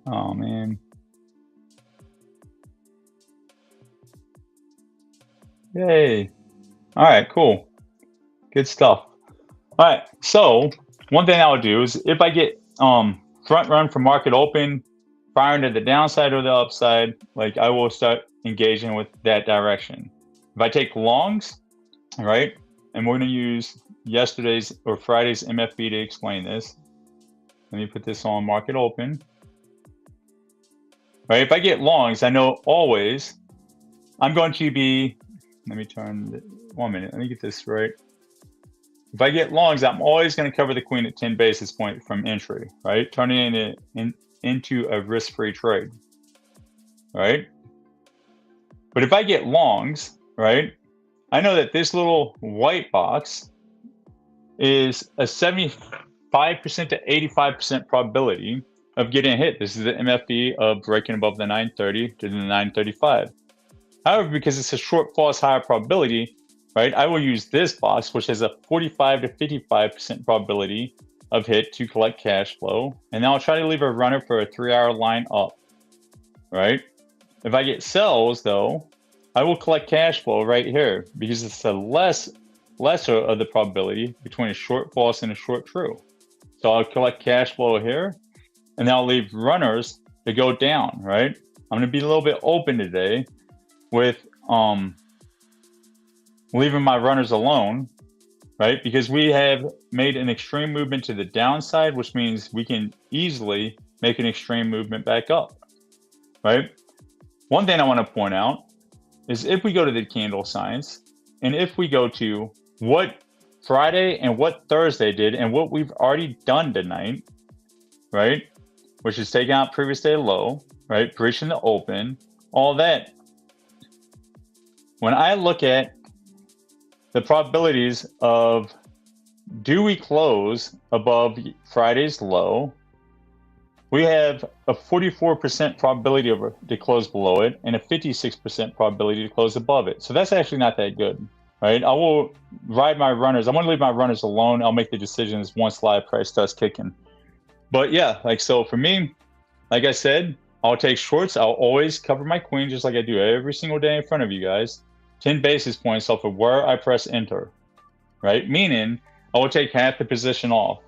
Oh man. Yay. All right, cool. Good stuff. All right, so one thing I would do is if I get front run from market open, firing to the downside or the upside, like I will start engaging with that direction. If I take longs, all right, and we're going to use yesterday's or Friday's MFB to explain this. Let me put this on market open. Right, if I get longs, I know always I'm going to be, let me turn, 1 minute, let me get this right. If I get longs, I'm always going to cover the queen at 10 basis point from entry, right? Turning it into a risk-free trade, right? But if I get longs, right, I know that this little white box is a 75% to 85% probability of getting hit. This is the MFB of breaking above the 930 to the 935. However, because it's a short false higher probability, right, I will use this box, which has a 45 to 55% probability of hit to collect cash flow. And then I'll try to leave a runner for a 3-hour line up, right? If I get sells, though, I will collect cash flow right here because it's a lesser of the probability between a short false and a short true. So I'll collect cash flow here, and then I'll leave runners to go down, right? I'm going to be a little bit open today with leaving my runners alone, right? Because we have made an extreme movement to the downside, which means we can easily make an extreme movement back up, right? One thing I want to point out is if we go to the candle signs, and if we go to what Friday and what Thursday did, and what we've already done tonight, right? Which is taking out previous day low, right? Breaching the open, all that. When I look at the probabilities of do we close above Friday's low, we have a 44% probability to close below it and a 56% probability to close above it. So that's actually not that good, right? I will ride my runners. I'm going to leave my runners alone. I'll make the decisions once live price starts kicking. But yeah, like, so for me, like I said, I'll take shorts. I'll always cover my queen just like I do every single day in front of you guys. 10 basis points off of where I press enter, right? Meaning I will take half the position off,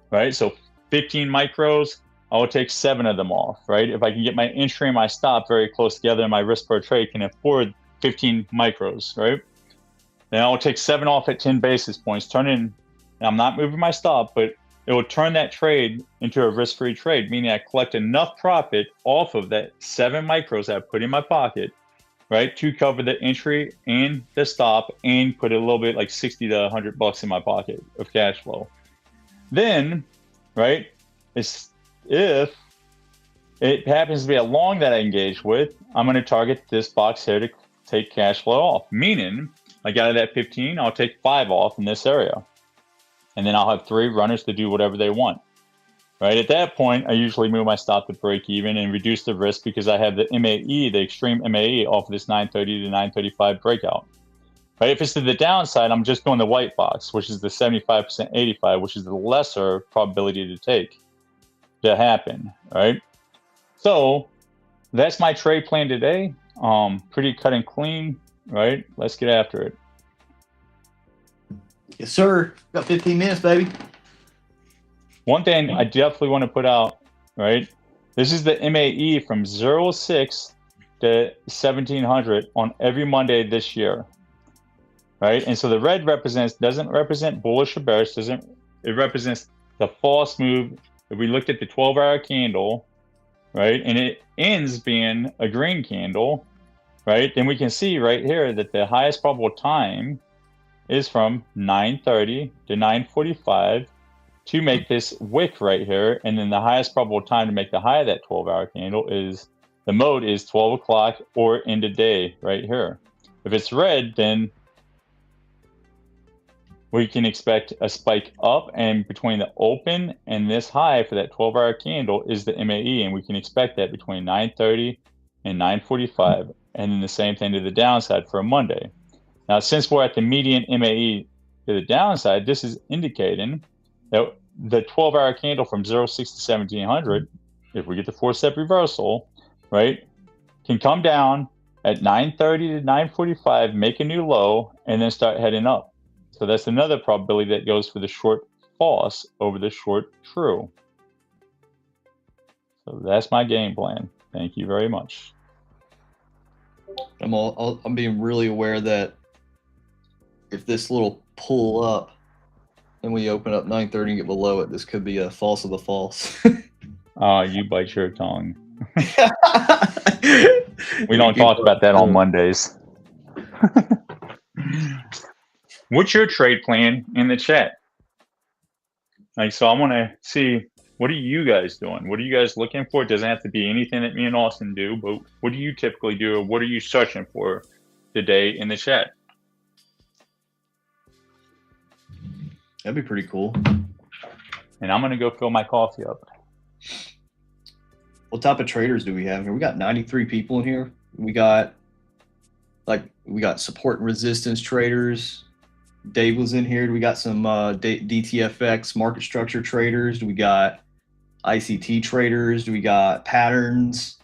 right? So 15 micros, I will take 7 of them off, right? If I can get my entry and my stop very close together and my risk per trade can afford 15 micros, right? Then I will take 7 off at 10 basis points, turn in, and I'm not moving my stop, but it will turn that trade into a risk-free trade, meaning I collect enough profit off of that 7 micros I put in my pocket, right, to cover the entry and the stop and put a little bit like 60 to 100 bucks in my pocket of cash flow. Then, right, if it happens to be a long that I engage with, I'm going to target this box here to take cash flow off. Meaning, like out of that 15, I'll take 5 off in this area. And then I'll have 3 runners to do whatever they want. Right at that point, I usually move my stop to break even and reduce the risk because I have the MAE, the extreme MAE, off of this 930 to 935 breakout. Right? If it's to the downside, I'm just doing the white box, which is the 75%, 85, which is the lesser probability to happen. Right? So that's my trade plan today. Pretty cut and clean. Right? Let's get after it. Yes, sir. Got 15 minutes, baby. One thing I definitely want to put out, right? This is the MAE from 06 to 1700 on every Monday this year, right? And so the red doesn't represent bullish or bearish, it represents the false move. If we looked at the 12-hour candle, right, and it ends being a green candle, right? Then we can see right here that the highest probable time is from 9:30 to 9:45 to make this wick right here. And then the highest probable time to make the high of that 12-hour candle is, the mode is 12 o'clock or end of day right here. If it's red, then we can expect a spike up, and between the open and this high for that 12-hour candle is the MAE, and we can expect that between 9:30 and 9:45, and then the same thing to the downside for a Monday. Now, since we're at the median MAE to the downside, this is indicating that the 12-hour candle from 06 to 1700, if we get the 4-step reversal, right, can come down at 9:30 to 9:45, make a new low, and then start heading up. So that's another probability that goes for the short false over the short true. So that's my game plan. Thank you very much. I'm being really aware that if this little pull up and we open up 9:30 and get below it, this could be a false of the false. You bite your tongue. We don't talk about that on Mondays. What's your trade plan in the chat? So I want to see, what are you guys doing? What are you guys looking for? It doesn't have to be anything that me and Austin do, but what do you typically do? Or what are you searching for today in the chat? That'd be pretty cool. And I'm going to go fill my coffee up. What type of traders do we have here? We got 93 people in here. We got support and resistance traders. Dave was in here. We got some DTFX market structure traders. Do we got ICT traders? Do we got patterns?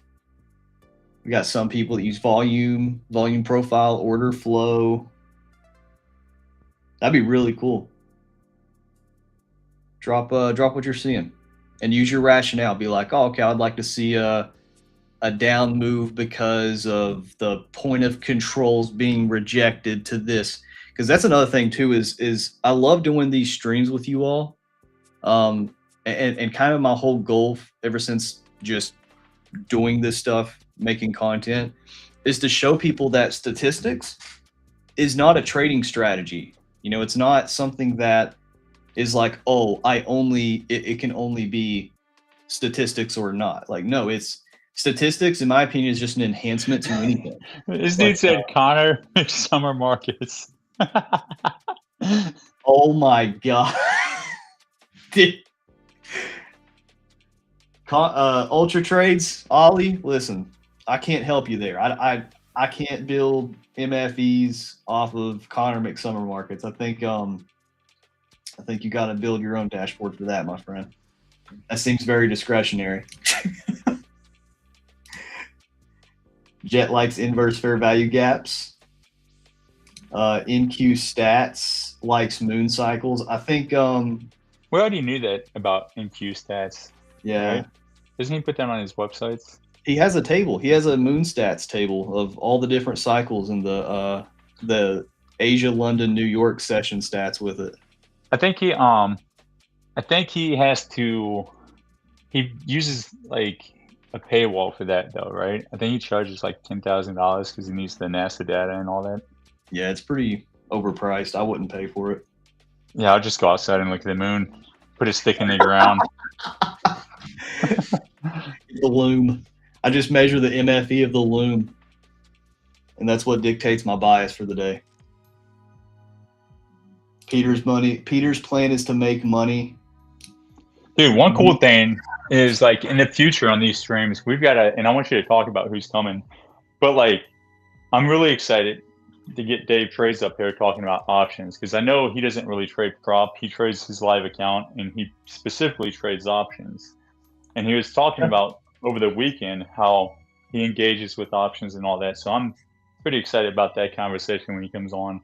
We got some people that use volume profile, order flow. That'd be really cool. Drop what you're seeing and use your rationale. Be like, oh, okay, I'd like to see a down move because of the point of controls being rejected to this. Because that's another thing too, is I love doing these streams with you all. And kind of my whole goal ever since just doing this stuff, making content, is to show people that statistics is not a trading strategy. You know, it's not something that is like, oh, it can only be statistics or not. Like, no, it's statistics, in my opinion, is just an enhancement to anything. This dude said Connor summer markets. Oh my god. Ultra trades, Ollie, listen, I can't help you there. I can't build MFEs off of Connor McSummer markets. I think you got to build your own dashboard for that, my friend. That seems very discretionary. Jet likes inverse fair value gaps. NQ Stats likes moon cycles. I think we already knew that about NQ Stats. Yeah. Right? Doesn't he put that on his websites? He has a table. He has a moon stats table of all the different cycles and the Asia, London, New York session stats with it. I think he uses like a paywall for that though, right? I think he charges like $10,000 because he needs the NASA data and all that. Yeah, it's pretty overpriced. I wouldn't pay for it. Yeah, I'll just go outside and look at the moon, put a stick in the ground. The loom. I just measure the MFE of the loom, and that's what dictates my bias for the day. Peter's plan is to make money. Dude, one cool thing is like in the future on these streams, we've got and I want you to talk about who's coming, but like, I'm really excited to get Dave Trades up here talking about options, because I know he doesn't really trade prop. He trades his live account, and he specifically trades options. And he was talking about over the weekend how he engages with options and all that. So I'm pretty excited about that conversation when he comes on.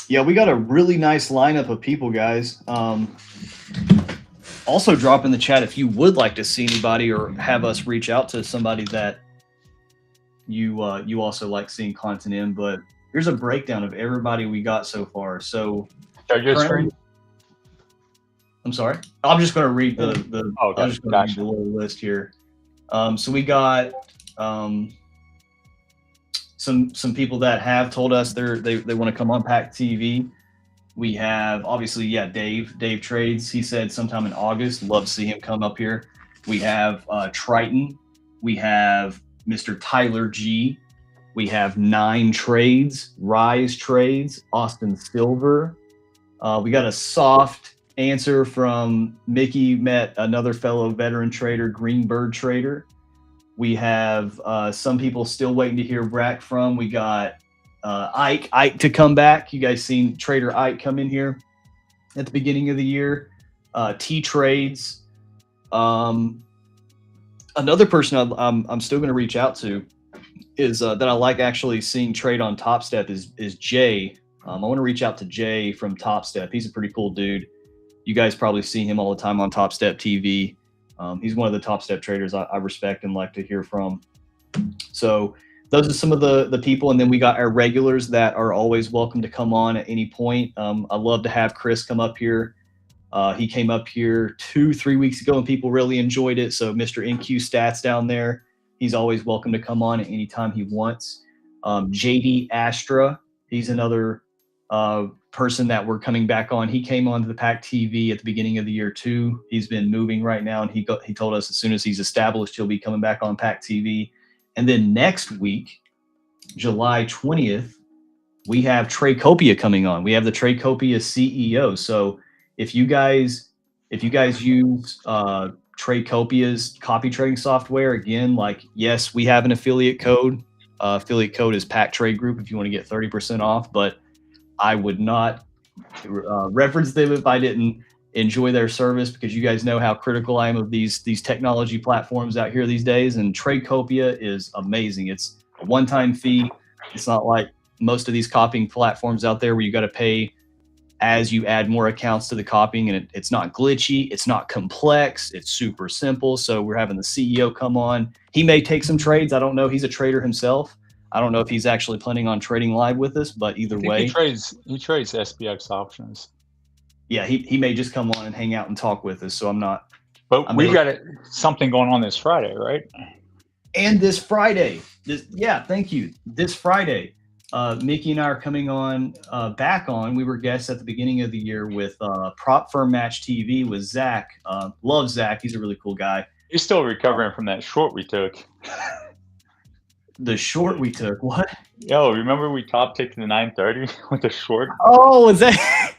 Yeah, we got a really nice lineup of people, guys. Also, drop in the chat if you would like to see anybody or have us reach out to somebody that you also like seeing content in. But here's a breakdown of everybody we got so far. So, I'm sorry, I'm just going to read the I'm just going to read the little list here. So we got some people that have told us they want to come on PackTV. We have obviously, Dave Trades. He said sometime in August. Love to see him come up here. We have Triton. We have Mr. Tyler G. We have 9 Trades, Rise Trades, Austin Silver. We got a soft answer from Mickey, met another fellow veteran trader, Greenbird Trader. We have some people still waiting to hear back from. We got Ike to come back. You guys seen Trader Ike come in here at the beginning of the year. T Trades. Another person I'm still going to reach out to is that I like actually seeing trade on Top Step is Jay. I want to reach out to Jay from Top Step. He's a pretty cool dude. You guys probably see him all the time on Top Step TV. He's one of the Top Step traders I respect and like to hear from. So those are some of the people. And then we got our regulars that are always welcome to come on at any point. I love to have Chris come up here. He came up here 2-3 weeks ago and people really enjoyed it. So Mr. NQ Stats down there, he's always welcome to come on at any time he wants. JD Astra, he's another person that we're coming back on. He came onto the PackTV at the beginning of the year too. He's been moving right now, and he told us as soon as he's established, he'll be coming back on PackTV. And then next week, July 20th, we have Tradecopia coming on. We have the Tradecopia CEO. So if you guys use Tradecopia's copy trading software, again, like, yes, we have an affiliate code. Affiliate code is Pack Trade Group if you want to get 30% off, but I would not reference them if I didn't enjoy their service, because you guys know how critical I am of these technology platforms out here these days. And Tradecopia is amazing. It's a one-time fee. It's not like most of these copying platforms out there where you got to pay as you add more accounts to the copying, and it's not glitchy. It's not complex. It's super simple. So we're having the CEO come on. He may take some trades. I don't know. He's a trader himself. I don't know if he's actually planning on trading live with us, but either way, he trades SPX options. Yeah, he may just come on and hang out and talk with us. So I'm not. But we've got something going on this Friday, right? And this Friday, thank you. This Friday, Mickey and I are coming on back on. We were guests at the beginning of the year with Prop Firm Match TV with Zach. Love Zach. He's a really cool guy. He's still recovering from that short we took. The short we took? What? Yo, remember we top ticked the 930 with the short? Oh, was that?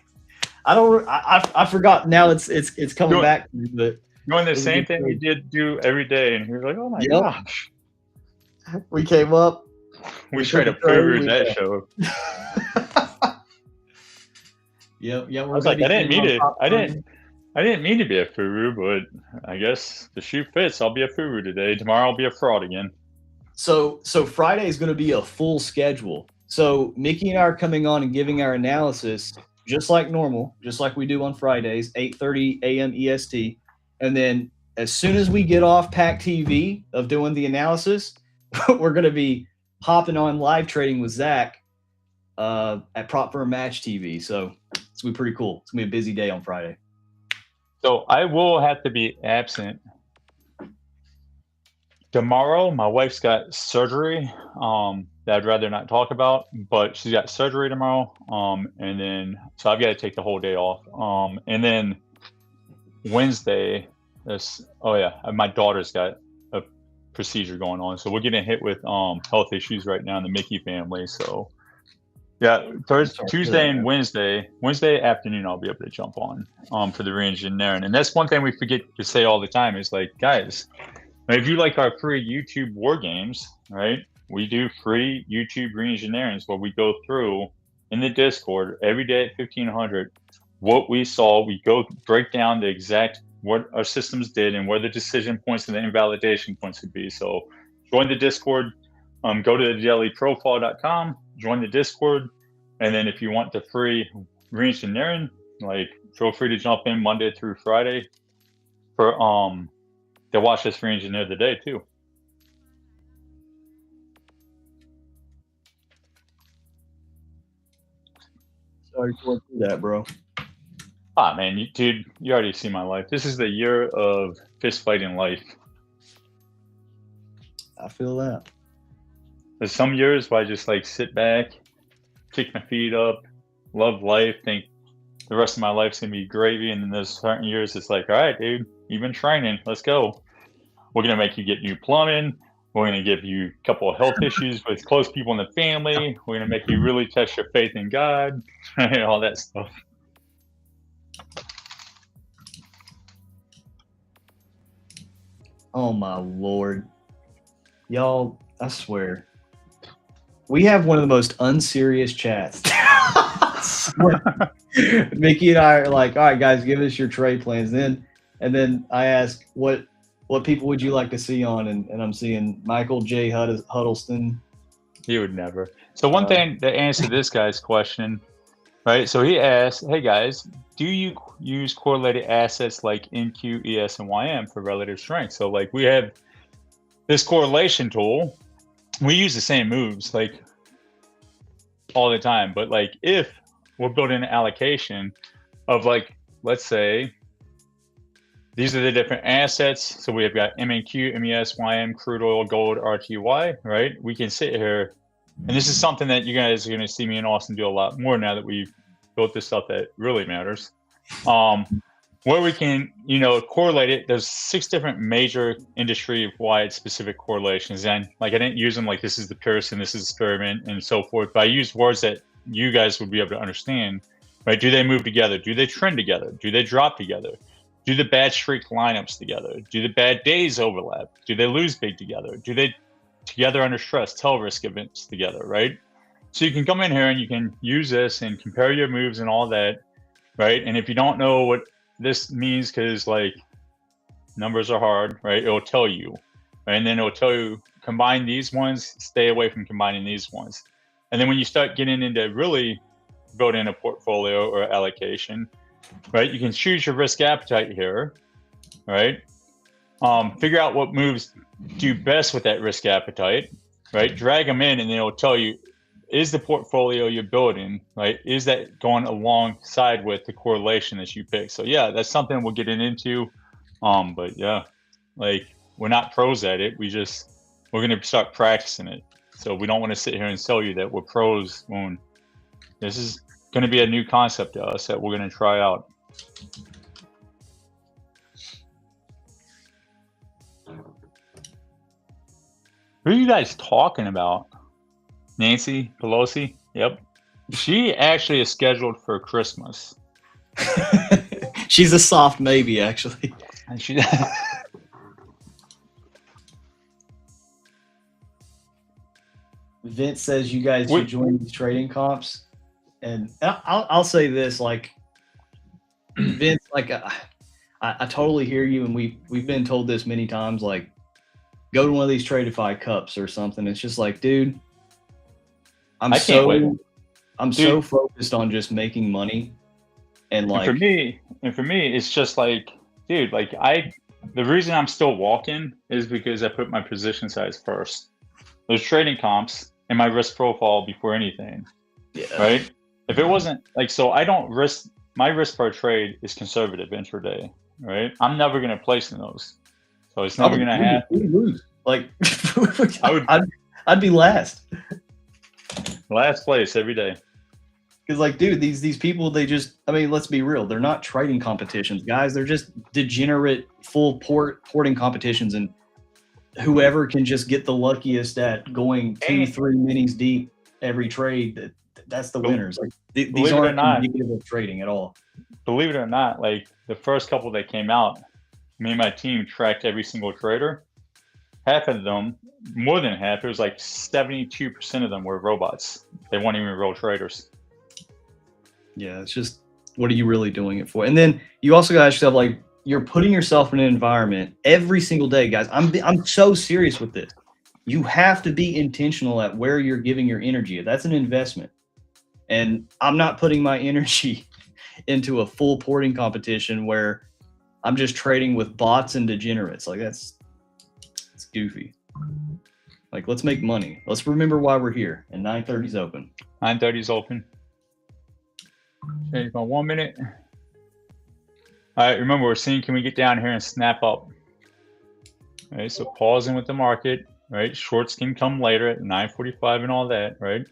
I forgot. Now it's coming back. But doing the same thing we do every day, and he was like, "Oh my gosh!" We came up. We tried to prove that show. Yeah. I was like, I didn't mean to be a furu, but I guess the shoe fits. I'll be a furu today. Tomorrow I'll be a fraud again. So Friday is going to be a full schedule. So Mickey and I are coming on and giving our analysis just like normal, just like we do on Fridays, 8:30 a.m. EST. And then as soon as we get off PackTV of doing the analysis, we're going to be hopping on live trading with Zach at Prop Firm Match TV. So it's going to be pretty cool. It's going to be a busy day on Friday. So I will have to be absent tomorrow. My wife's got surgery that I'd rather not talk about, but she's got surgery tomorrow. And then, so I've got to take the whole day off. And then Wednesday, Oh yeah, my daughter's got a procedure going on, so we're getting hit with health issues right now in the Mickey family. So yeah, Tuesday and Wednesday afternoon, I'll be able to jump on for the re-engineering. And that's one thing we forget to say all the time is like, guys, if you like our free YouTube war games, right? We do free YouTube re-engineerings where we go through in the Discord every day at 1500 what we saw. We go break down the exact what our systems did and where the decision points and the invalidation points would be. So join the Discord, go to thedailyprofile.com, join the Discord, and then if you want the free re-engineering, like feel free to jump in Monday through Friday for to watch us re-engineer the day too. Sorry to go through that, bro. Ah, man, dude, you already see my life. This is the year of fist fighting life. I feel that. There's some years where I just like sit back, kick my feet up, love life, think the rest of my life's gonna be gravy, and then there's certain years it's like, all right, dude, you've been training, let's go. We're gonna make you get new plumbing. We're gonna give you a couple of health issues with close people in the family. We're gonna make you really test your faith in God, and all that stuff. Oh my Lord. Y'all, I swear. We have one of the most unserious chats. Mickey and I are like, all right, guys, give us your trade plans. And then I ask, what people would you like to see on? And I'm seeing Michael J. Huddleston. He would never. So one thing to answer this guy's question, right? So he asked, hey guys, do you use correlated assets like NQ, ES, and YM for relative strength? So like we have this correlation tool. We use the same moves like all the time, but like if we're building an allocation of like, let's say these are the different assets. So we have got MNQ, MES, YM, crude oil, gold, RTY, right? We can sit here, and this is something that you guys are going to see me and Austin do a lot more now that we've built this stuff that really matters. Where we can, correlate it. There's 6 different major industry-wide specific correlations, and like I didn't use them like this is the Pearson, this is experiment, and so forth. But I used words that you guys would be able to understand, right? Do they move together? Do they trend together? Do they drop together? Do the bad streak lineups together? Do the bad days overlap? Do they lose big together? Do they together under stress, tail risk events together, right? So you can come in here and you can use this and compare your moves and all that, right? And if you don't know what this means, because like numbers are hard, right? It'll tell you, right? And then it'll tell you combine these ones, stay away from combining these ones. And then when you start getting into really building a portfolio or allocation, right? You can choose your risk appetite here, right? Figure out what moves do best with that risk appetite, right? Drag them in, and then it'll tell you, is the portfolio you're building, right? Is that going alongside with the correlation that you pick? So yeah, that's something we'll get into. But yeah, like we're not pros at it. We're going to start practicing it. So we don't want to sit here and tell you that we're pros when this is going to be a new concept to us that we're going to try out. Who are you guys talking about? Nancy Pelosi? Yep. She actually is scheduled for Christmas. She's a soft maybe, actually. And she Vince says you guys should join these trading comps. And I'll say this, like, Vince, like, I totally hear you, and we've been told this many times, like, go to one of these Tradeify cups or something. It's just like, dude, I'm so focused on just making money, and like for me, it's just like, dude, like the reason I'm still walking is because I put my position size first. Those trading comps and my risk profile before anything. Yeah. Right. If it wasn't like, so I don't risk, my risk per trade is conservative intraday. Right. I'm never going to place in those. So it's never going to happen. Like I'd be last. Last place every day. Because, like, dude, these people, they just, I mean, let's be real. They're not trading competitions, guys. They're just degenerate, full porting competitions. And whoever can just get the luckiest at going 2-3 minis deep every trade, that's the winners. Like, these aren't indicative of trading at all. Believe it or not, like the first couple that came out, me and my team tracked every single trader. Half of them, more than half, it was like 72% of them were robots. They weren't even real traders. Yeah, it's just, what are you really doing it for? And then you also got to ask yourself, like, you're putting yourself in an environment every single day, guys. I'm so serious with this. You have to be intentional at where you're giving your energy. That's an investment. And I'm not putting my energy into a full porting competition where I'm just trading with bots and degenerates. Like, it's goofy. Like, let's make money. Let's remember why we're here. And 9:30 is open. 9:30 is open. Change my 1 minute. All right, remember, we're seeing, can we get down here and snap up? All right, so pausing with the market, right? Shorts can come later at 9:45 and all that, right?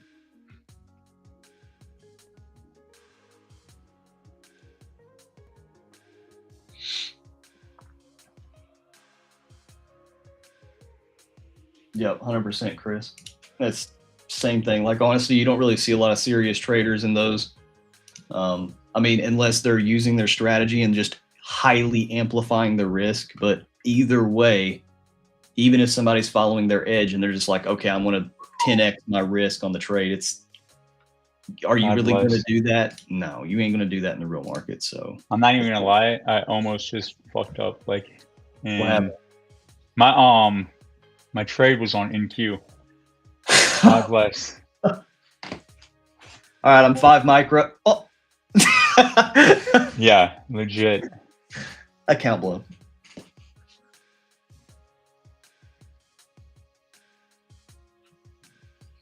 Yep, 100%, Chris. That's same thing. Like, honestly, you don't really see a lot of serious traders in those. I mean, unless they're using their strategy and just highly amplifying the risk. But either way, even if somebody's following their edge and they're just like, okay, I'm going to 10x my risk on the trade, are you really going to do that? No, you ain't going to do that in the real market. So I'm not even gonna lie, I almost just fucked up. Like, what happened? My trade was on NQ. God bless. All right, I'm 5 micro. Oh. Yeah, legit. Account blow.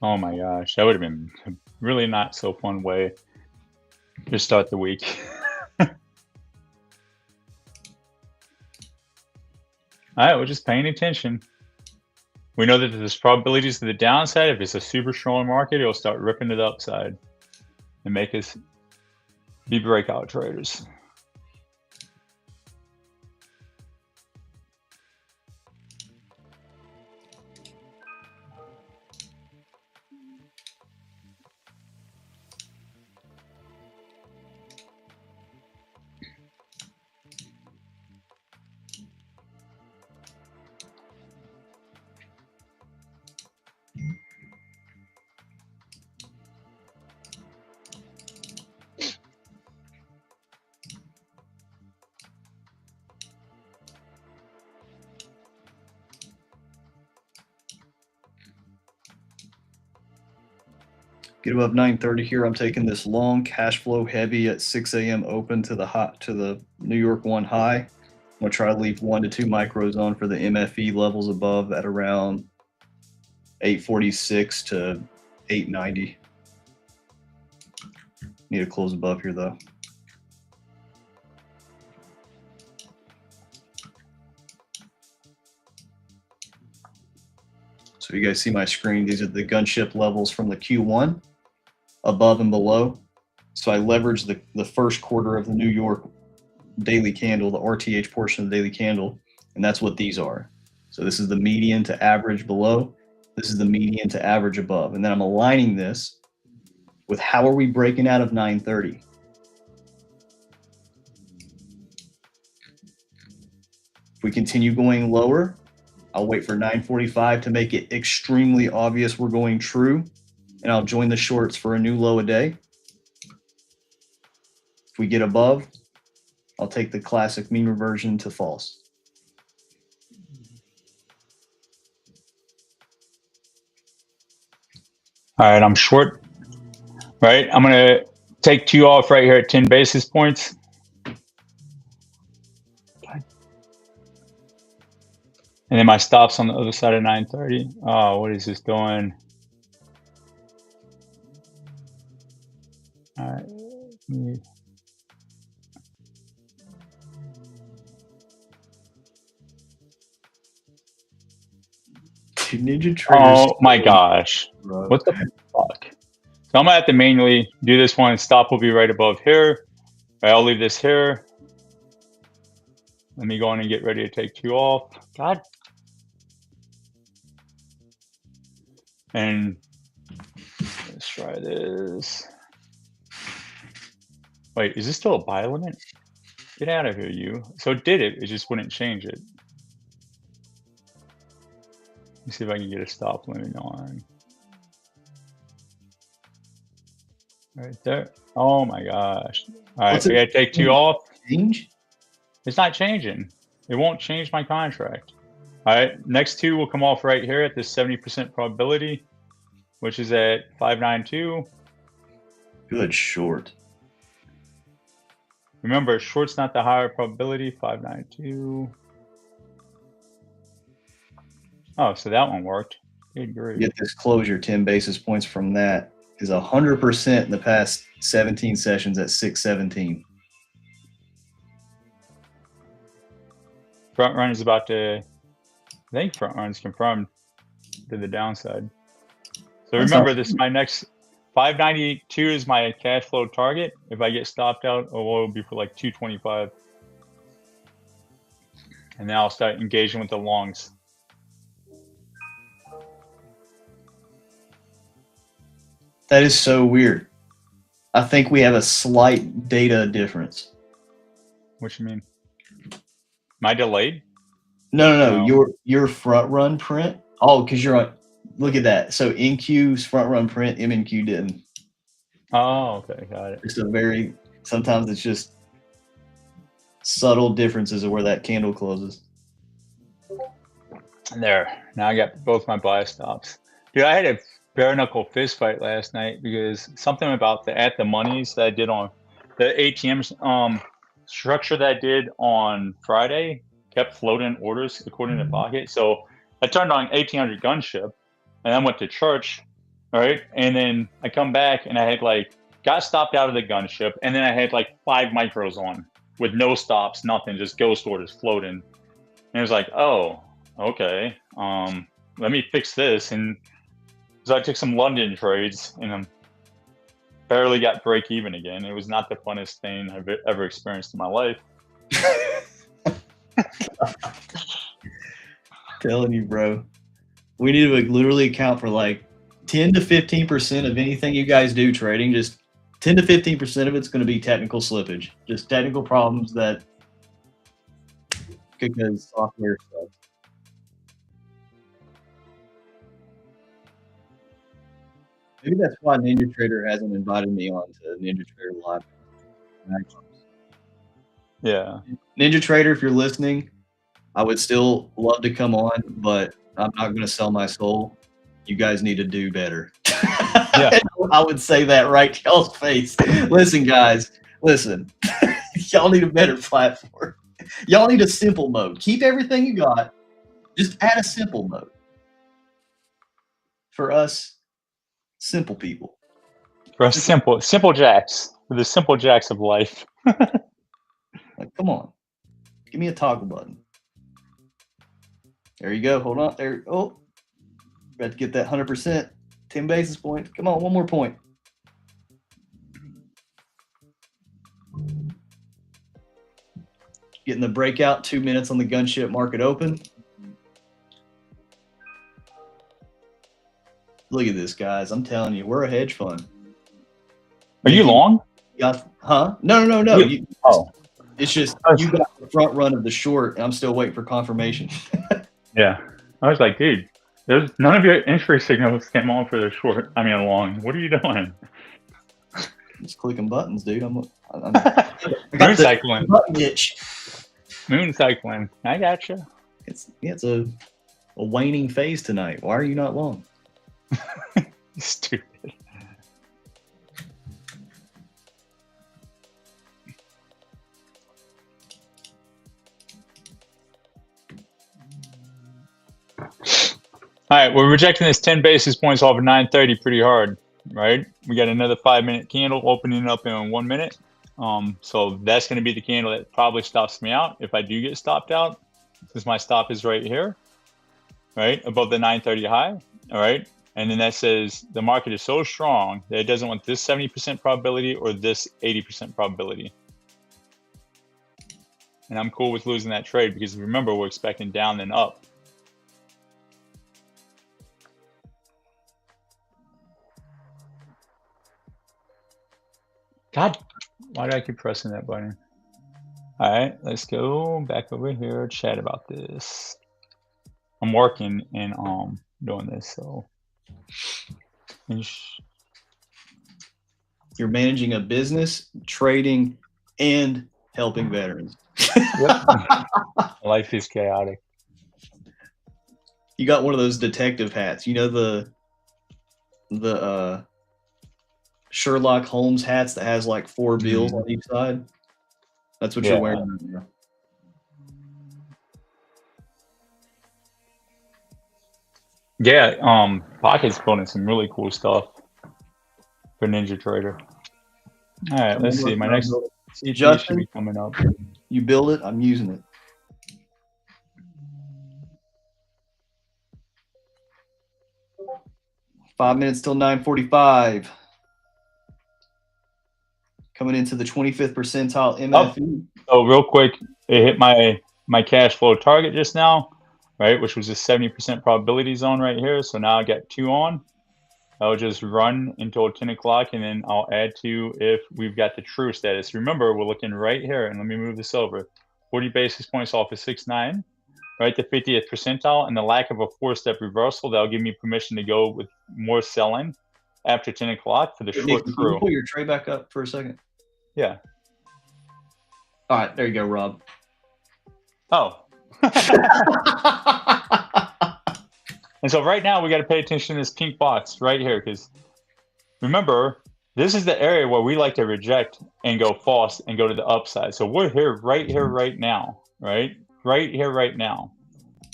Oh my gosh, that would have been a really not so fun way to start the week. All right, we're just paying attention. We know that there's probabilities to the downside. If it's a super strong market, it'll start ripping to the upside and make us be breakout traders. Get above 9:30 here. I'm taking this long cash flow heavy at 6 a.m. open to the New York 1 high. I'm gonna try to leave 1 to 2 micros on for the MFE levels above at around 846 to 890. Need to close above here though. So you guys see my screen. These are the gunship levels from the Q1. Above and below. So I leveraged the first quarter of the New York daily candle, the RTH portion of the daily candle, and that's what these are. So this is the median to average below. This is the median to average above. And then I'm aligning this with how are we breaking out of 930. If we continue going lower, I'll wait for 945 to make it extremely obvious we're going true. And I'll join the shorts for a new low a day. If we get above, I'll take the classic mean reversion to false. All right, I'm short. Right, I'm gonna take 2 off right here at 10 basis points. And then my stops on the other side of 930. Oh, what is this doing? All right. Ninja traders. Oh my gosh. What the fuck? So I'm gonna have to manually do this one. Stop will be right above here. All right, I'll leave this here. Let me go in and get ready to take 2 off. God. And let's try this. Wait, is this still a buy limit? Get out of here, you. So it did it. It just wouldn't change it. Let me see if I can get a stop limit on. Right there. Oh my gosh. All right, so I gotta take 2 off. Change? It's not changing. It won't change my contract. All right, next 2 will come off right here at this 70% probability, which is at 592. Good short. Remember, short's not the higher probability, 592. Oh, so that one worked. Good grief. Get this closure 10 basis points from that is 100% in the past 17 sessions at 617. Front run is about to, I think front run's confirmed to the downside. So remember, this is my next 592 is my cash flow target. If I get stopped out, it will be for like 225. And then I'll start engaging with the longs. That is so weird. I think we have a slight data difference. What you mean? Am I delayed? No. Your front run print. Oh, because you're on. Look at that. So NQ's front run print, MNQ didn't. Oh, okay, got it. It's a very. Sometimes it's just subtle differences of where that candle closes. There. Now I got both my buy stops. Dude, I had a bare knuckle fist fight last night because something about the at the monies that I did on the ATM structure that I did on Friday kept floating orders according to Pocket. So I turned on 1800 gunship and then went to church, right? And then I come back and I had like got stopped out of the gunship, and then I had like 5 micros on with no stops, nothing, just ghost orders floating. And it was like, oh, okay, let me fix this. And so I took some London trades and I barely got break even again. It was not the funnest thing I've ever experienced in my life. Telling you, bro. We need to literally account for like 10 to 15% of anything you guys do trading. Just 10 to 15% of it's going to be technical slippage. Just technical problems that because software stuff. Maybe that's why Ninja Trader hasn't invited me on to Ninja Trader Live. Yeah. Ninja Trader, if you're listening, I would still love to come on, but I'm not going to sell my soul. You guys need to do better. Yeah. I would say that right to y'all's face. Listen, guys, listen. Y'all need a better platform. Y'all need a simple mode. Keep everything you got. Just add a simple mode. For us, simple people. For us, simple jacks. For the simple jacks of life. Like, come on. Give me a toggle button. There you go. Hold on. There. Oh, got to get that 100%. 10 basis points. Come on, one more point. Getting the breakout. 2 minutes on the gunship market open. Look at this, guys. I'm telling you, we're a hedge fund. Are you long? Huh? No. Oh. It's just you got the front run of the short, and I'm still waiting for confirmation. Yeah. I was like, dude, there's none of your entry signals came on for the short. I mean, long. What are you doing? Just clicking buttons, dude. I'm Moon cycling. Button itch. Moon cycling. I gotcha. It's a waning phase tonight. Why are you not long? Stupid. All right, we're rejecting this 10 basis points off of 930 pretty hard, right? We got another 5-minute candle opening up in 1 minute. So that's going to be the candle that probably stops me out if I do get stopped out, since my stop is right here, right above the 930 high. All right, And then that says the market is so strong that it doesn't want this 70% probability or this 80% probability. And I'm cool with losing that trade because remember, we're expecting down then up. God, why do I keep pressing that button? All right, let's go back over here, chat about this. I'm working and doing this, so. You're managing a business, trading, and helping veterans. Yep. Life is chaotic. You got one of those detective hats. You know the Sherlock Holmes hats that has like 4 bills on each side? That's what you're wearing right now. Yeah, Pocket's building some really cool stuff for Ninja Trader. All right, let's see. My next CPI should be coming up. You build it, I'm using it. Five minutes till 9:45. Coming into the 25th percentile MFE. Oh, real quick, it hit my cash flow target just now, right? Which was a 70% probability zone right here. So now I got 2 on. I'll just run until 10 o'clock and then I'll add 2 if we've got the true status. Remember, we're looking right here, and let me move this over. 40 basis points off of 6.9, right? The 50th percentile, and the lack of a 4-step reversal, that'll give me permission to go with more selling after 10 o'clock for the short Can true. you pull your tray back up for a second? Yeah. All right, there you go, Rob. Oh. And so right now we got to pay attention to this pink box right here, because remember, this is the area where we like to reject and go false and go to the upside. So we're here, right now, right? Right here, right now,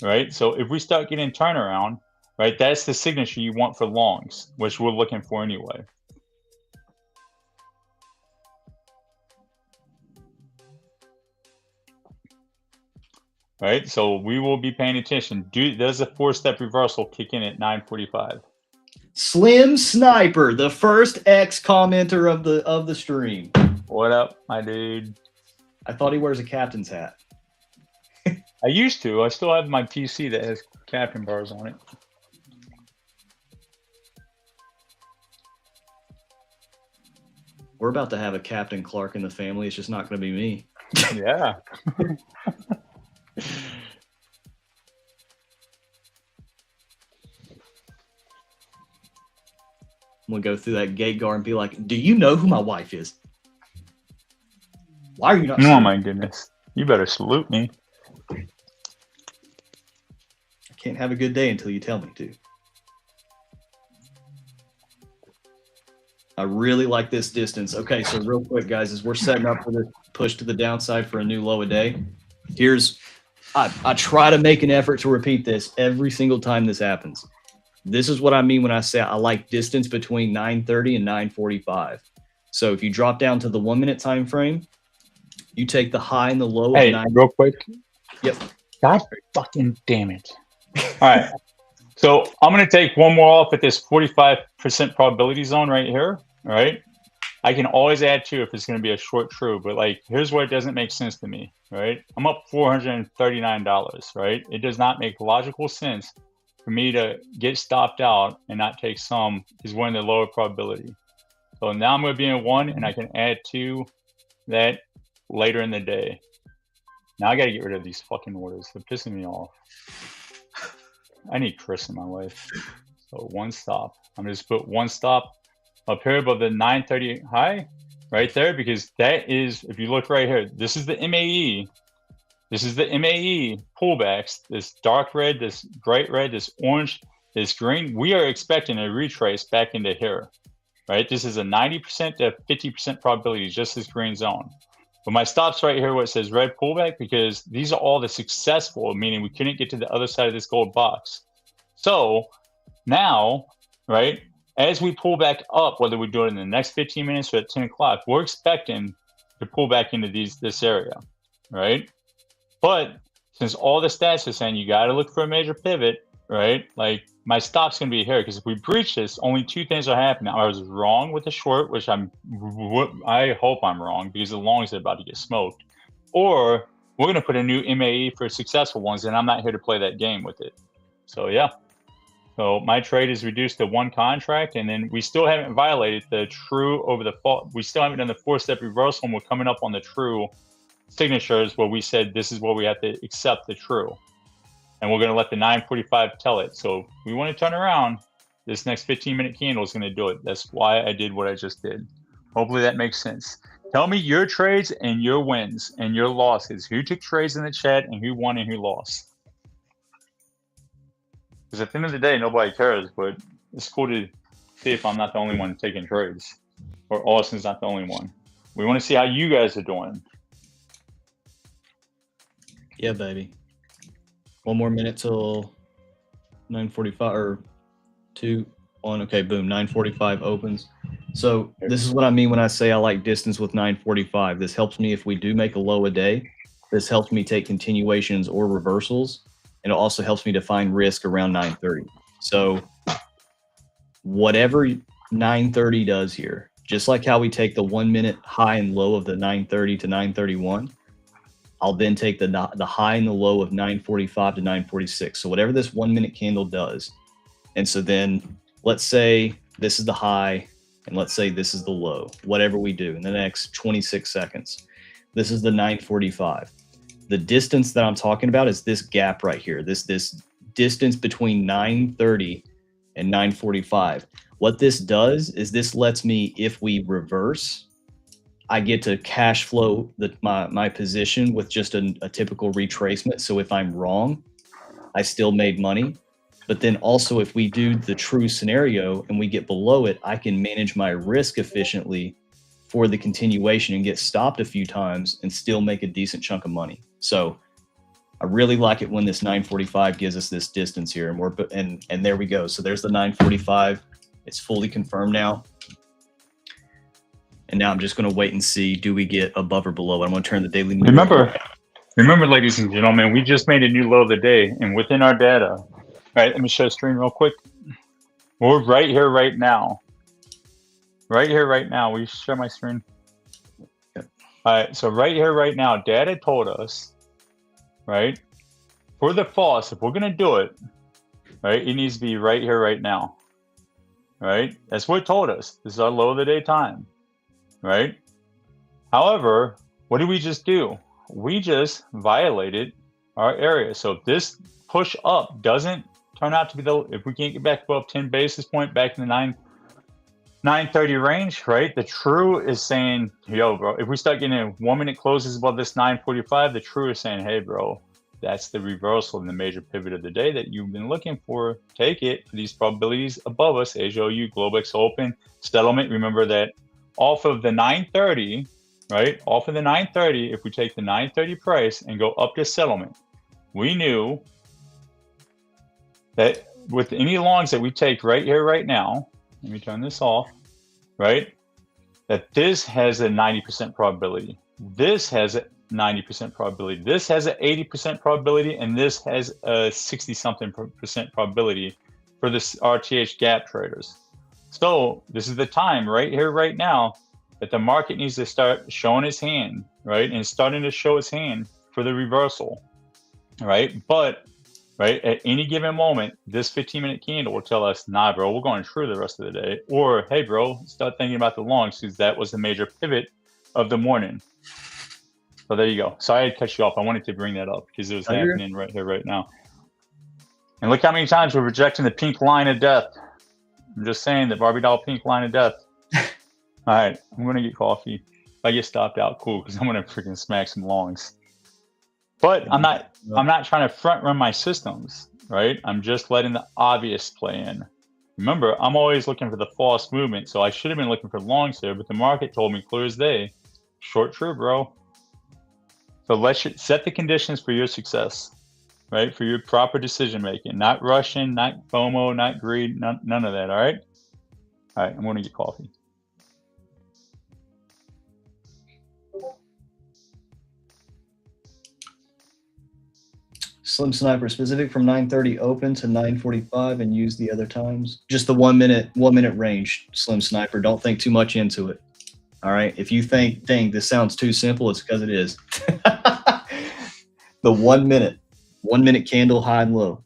right? So if we start getting turnaround, right, that's the signature you want for longs, which we're looking for anyway. Right, so we will be paying attention. Does a 4-step reversal kick in at 9:45? Slim Sniper, the first X commenter of the stream. What up, my dude? I thought he wears a captain's hat. I used to. I still have my PC that has captain bars on it. We're about to have a Captain Clark in the family. It's just not going to be me. Yeah. I'm going to go through that gate guard and be like, do you know who my wife is? Why are you not? Oh, my goodness. You better salute me. I can't have a good day until you tell me to. I really like this distance. Okay, so real quick, guys, as we're setting up for this push to the downside for a new low a day, I try to make an effort to repeat this every single time this happens. This is what I mean when I say I like distance between 9:30 and 9:45. So if you drop down to the 1 minute time frame, you take the high and the low. Hey, of 9. real quick. Yep. God fucking damn it. All right. So I'm going to take one more off at this 45% probability zone right here. All right. I can always add 2 if it's going to be a short true, but like, here's where it doesn't make sense to me, right? I'm up $439, right? It does not make logical sense for me to get stopped out and not take some is one of the lower probability. So now I'm going to be in 1 and I can add 2 that later in the day. Now I got to get rid of these fucking orders. They're pissing me off. I need Chris in my life. So 1 stop. I'm going to just put 1 stop up here above the 930 high right there, because that is, if you look right here, this is the MAE. This is the MAE pullbacks, this dark red, this bright red, this orange, this green. We are expecting a retrace back into here, right? This is a 90% to 50% probability, just this green zone. But my stop's right here where it says red pullback, because these are all the successful, meaning we couldn't get to the other side of this gold box. So now, right, as we pull back up, whether we do it in the next 15 minutes or at 10 o'clock, we're expecting to pull back into this area, right? But since all the stats are saying you got to look for a major pivot, right? Like my stop's going to be here because if we breach this, only two things are happening. I was wrong with the short, which I hope I'm wrong because the longs are about to get smoked. Or we're going to put a new MAE for successful ones, and I'm not here to play that game with it. So, yeah. So my trade is reduced to one contract, and then we still haven't violated the true over the fault. We still haven't done the 4-step reversal, and we're coming up on the true signatures where we said this is where we have to accept the true. And we're going to let the 945 tell it. So we want to turn around. This next 15-minute candle is going to do it. That's why I did what I just did. Hopefully that makes sense. Tell me your trades and your wins and your losses. Who took trades in the chat and who won and who lost? Because at the end of the day, nobody cares, but it's cool to see if I'm not the only one taking trades. Or Austin's not the only one. We want to see how you guys are doing. Yeah, baby. 1 more minute till 9:45 or 2 1. Okay, boom. 9:45 opens. So this is what I mean when I say I like distance with 9:45. This helps me if we do make a low a day. This helps me take continuations or reversals, and it also helps me define risk around 9:30. So whatever 9:30 does here, just like how we take the 1 minute high and low of the 9:30 to 9:31. I'll then take the high and the low of 9:45 to 9:46. So whatever this 1 minute candle does. And so then let's say this is the high and let's say this is the low, whatever we do in the next 26 seconds. This is the 9:45. The distance that I'm talking about is this gap right here, this distance between 9:30 and 9:45. What this does is this lets me, if we reverse, I get to cash flow my position with just a typical retracement. So if I'm wrong, I still made money. But then also if we do the true scenario and we get below it, I can manage my risk efficiently for the continuation and get stopped a few times and still make a decent chunk of money. So I really like it when this 9:45 gives us this distance here, and and there we go. So there's the 9:45. It's fully confirmed now. And now I'm just going to wait and see, do we get above or below? I'm going to turn the daily. Remember, ladies and gentlemen, we just made a new low of the day, and within our data, all right, let me show the screen real quick. We're right here, right now. Right here, right now. Will you share my screen? Yep. All right, so right here, right now, data told us, right, for the false, if we're going to do it, right, it needs to be right here, right now. Right? That's what it told us. This is our low of the day time. Right? However, what did we just do? We just violated our area. So if this push up doesn't turn out to be if we can't get back above 10 basis point back in the 930 range, right? The true is saying, yo, bro, if we start getting 1 minute closes above this 945, the true is saying, hey, bro, that's the reversal in the major pivot of the day that you've been looking for. Take it. These probabilities above us, AJOU, Globex open, settlement. Remember that off of the 930, right? Off of the 930, if we take the 930 price and go up to settlement, we knew that with any longs that we take right here, right now, let me turn this off, right? That this has a 90% probability. This has a 90% probability. This has an 80% probability, and this has a 60-something percent probability for this RTH gap traders. So this is the time right here, right now, that the market needs to start showing its hand, right? And starting to show its hand for the reversal, right? But, right, at any given moment, this 15-minute candle will tell us, nah, bro, we're going true the rest of the day. Or, hey, bro, start thinking about the longs because that was the major pivot of the morning. So there you go. Sorry I cut you off. I wanted to bring that up because it was happening right here, right now. And look how many times we're rejecting the pink line of death. I'm just saying, the Barbie doll pink line of death. All right, I'm going to get coffee. If I get stopped out, cool, because I'm going to freaking smack some longs. But I'm not trying to front run my systems, right? I'm just letting the obvious play in. Remember, I'm always looking for the false movement, so I should have been looking for longs here, but the market told me clear as day, short true, bro. So let's set the conditions for your success, right? For your proper decision making, not rushing, not FOMO, not greed, none of that. All right. All right. I'm going to get coffee. Slim Sniper, specific from 9:30 open to 9:45 and use the other times. Just the 1 minute range, Slim Sniper. Don't think too much into it. All right. If you think this sounds too simple, it's because it is. The 1 minute candle high and low.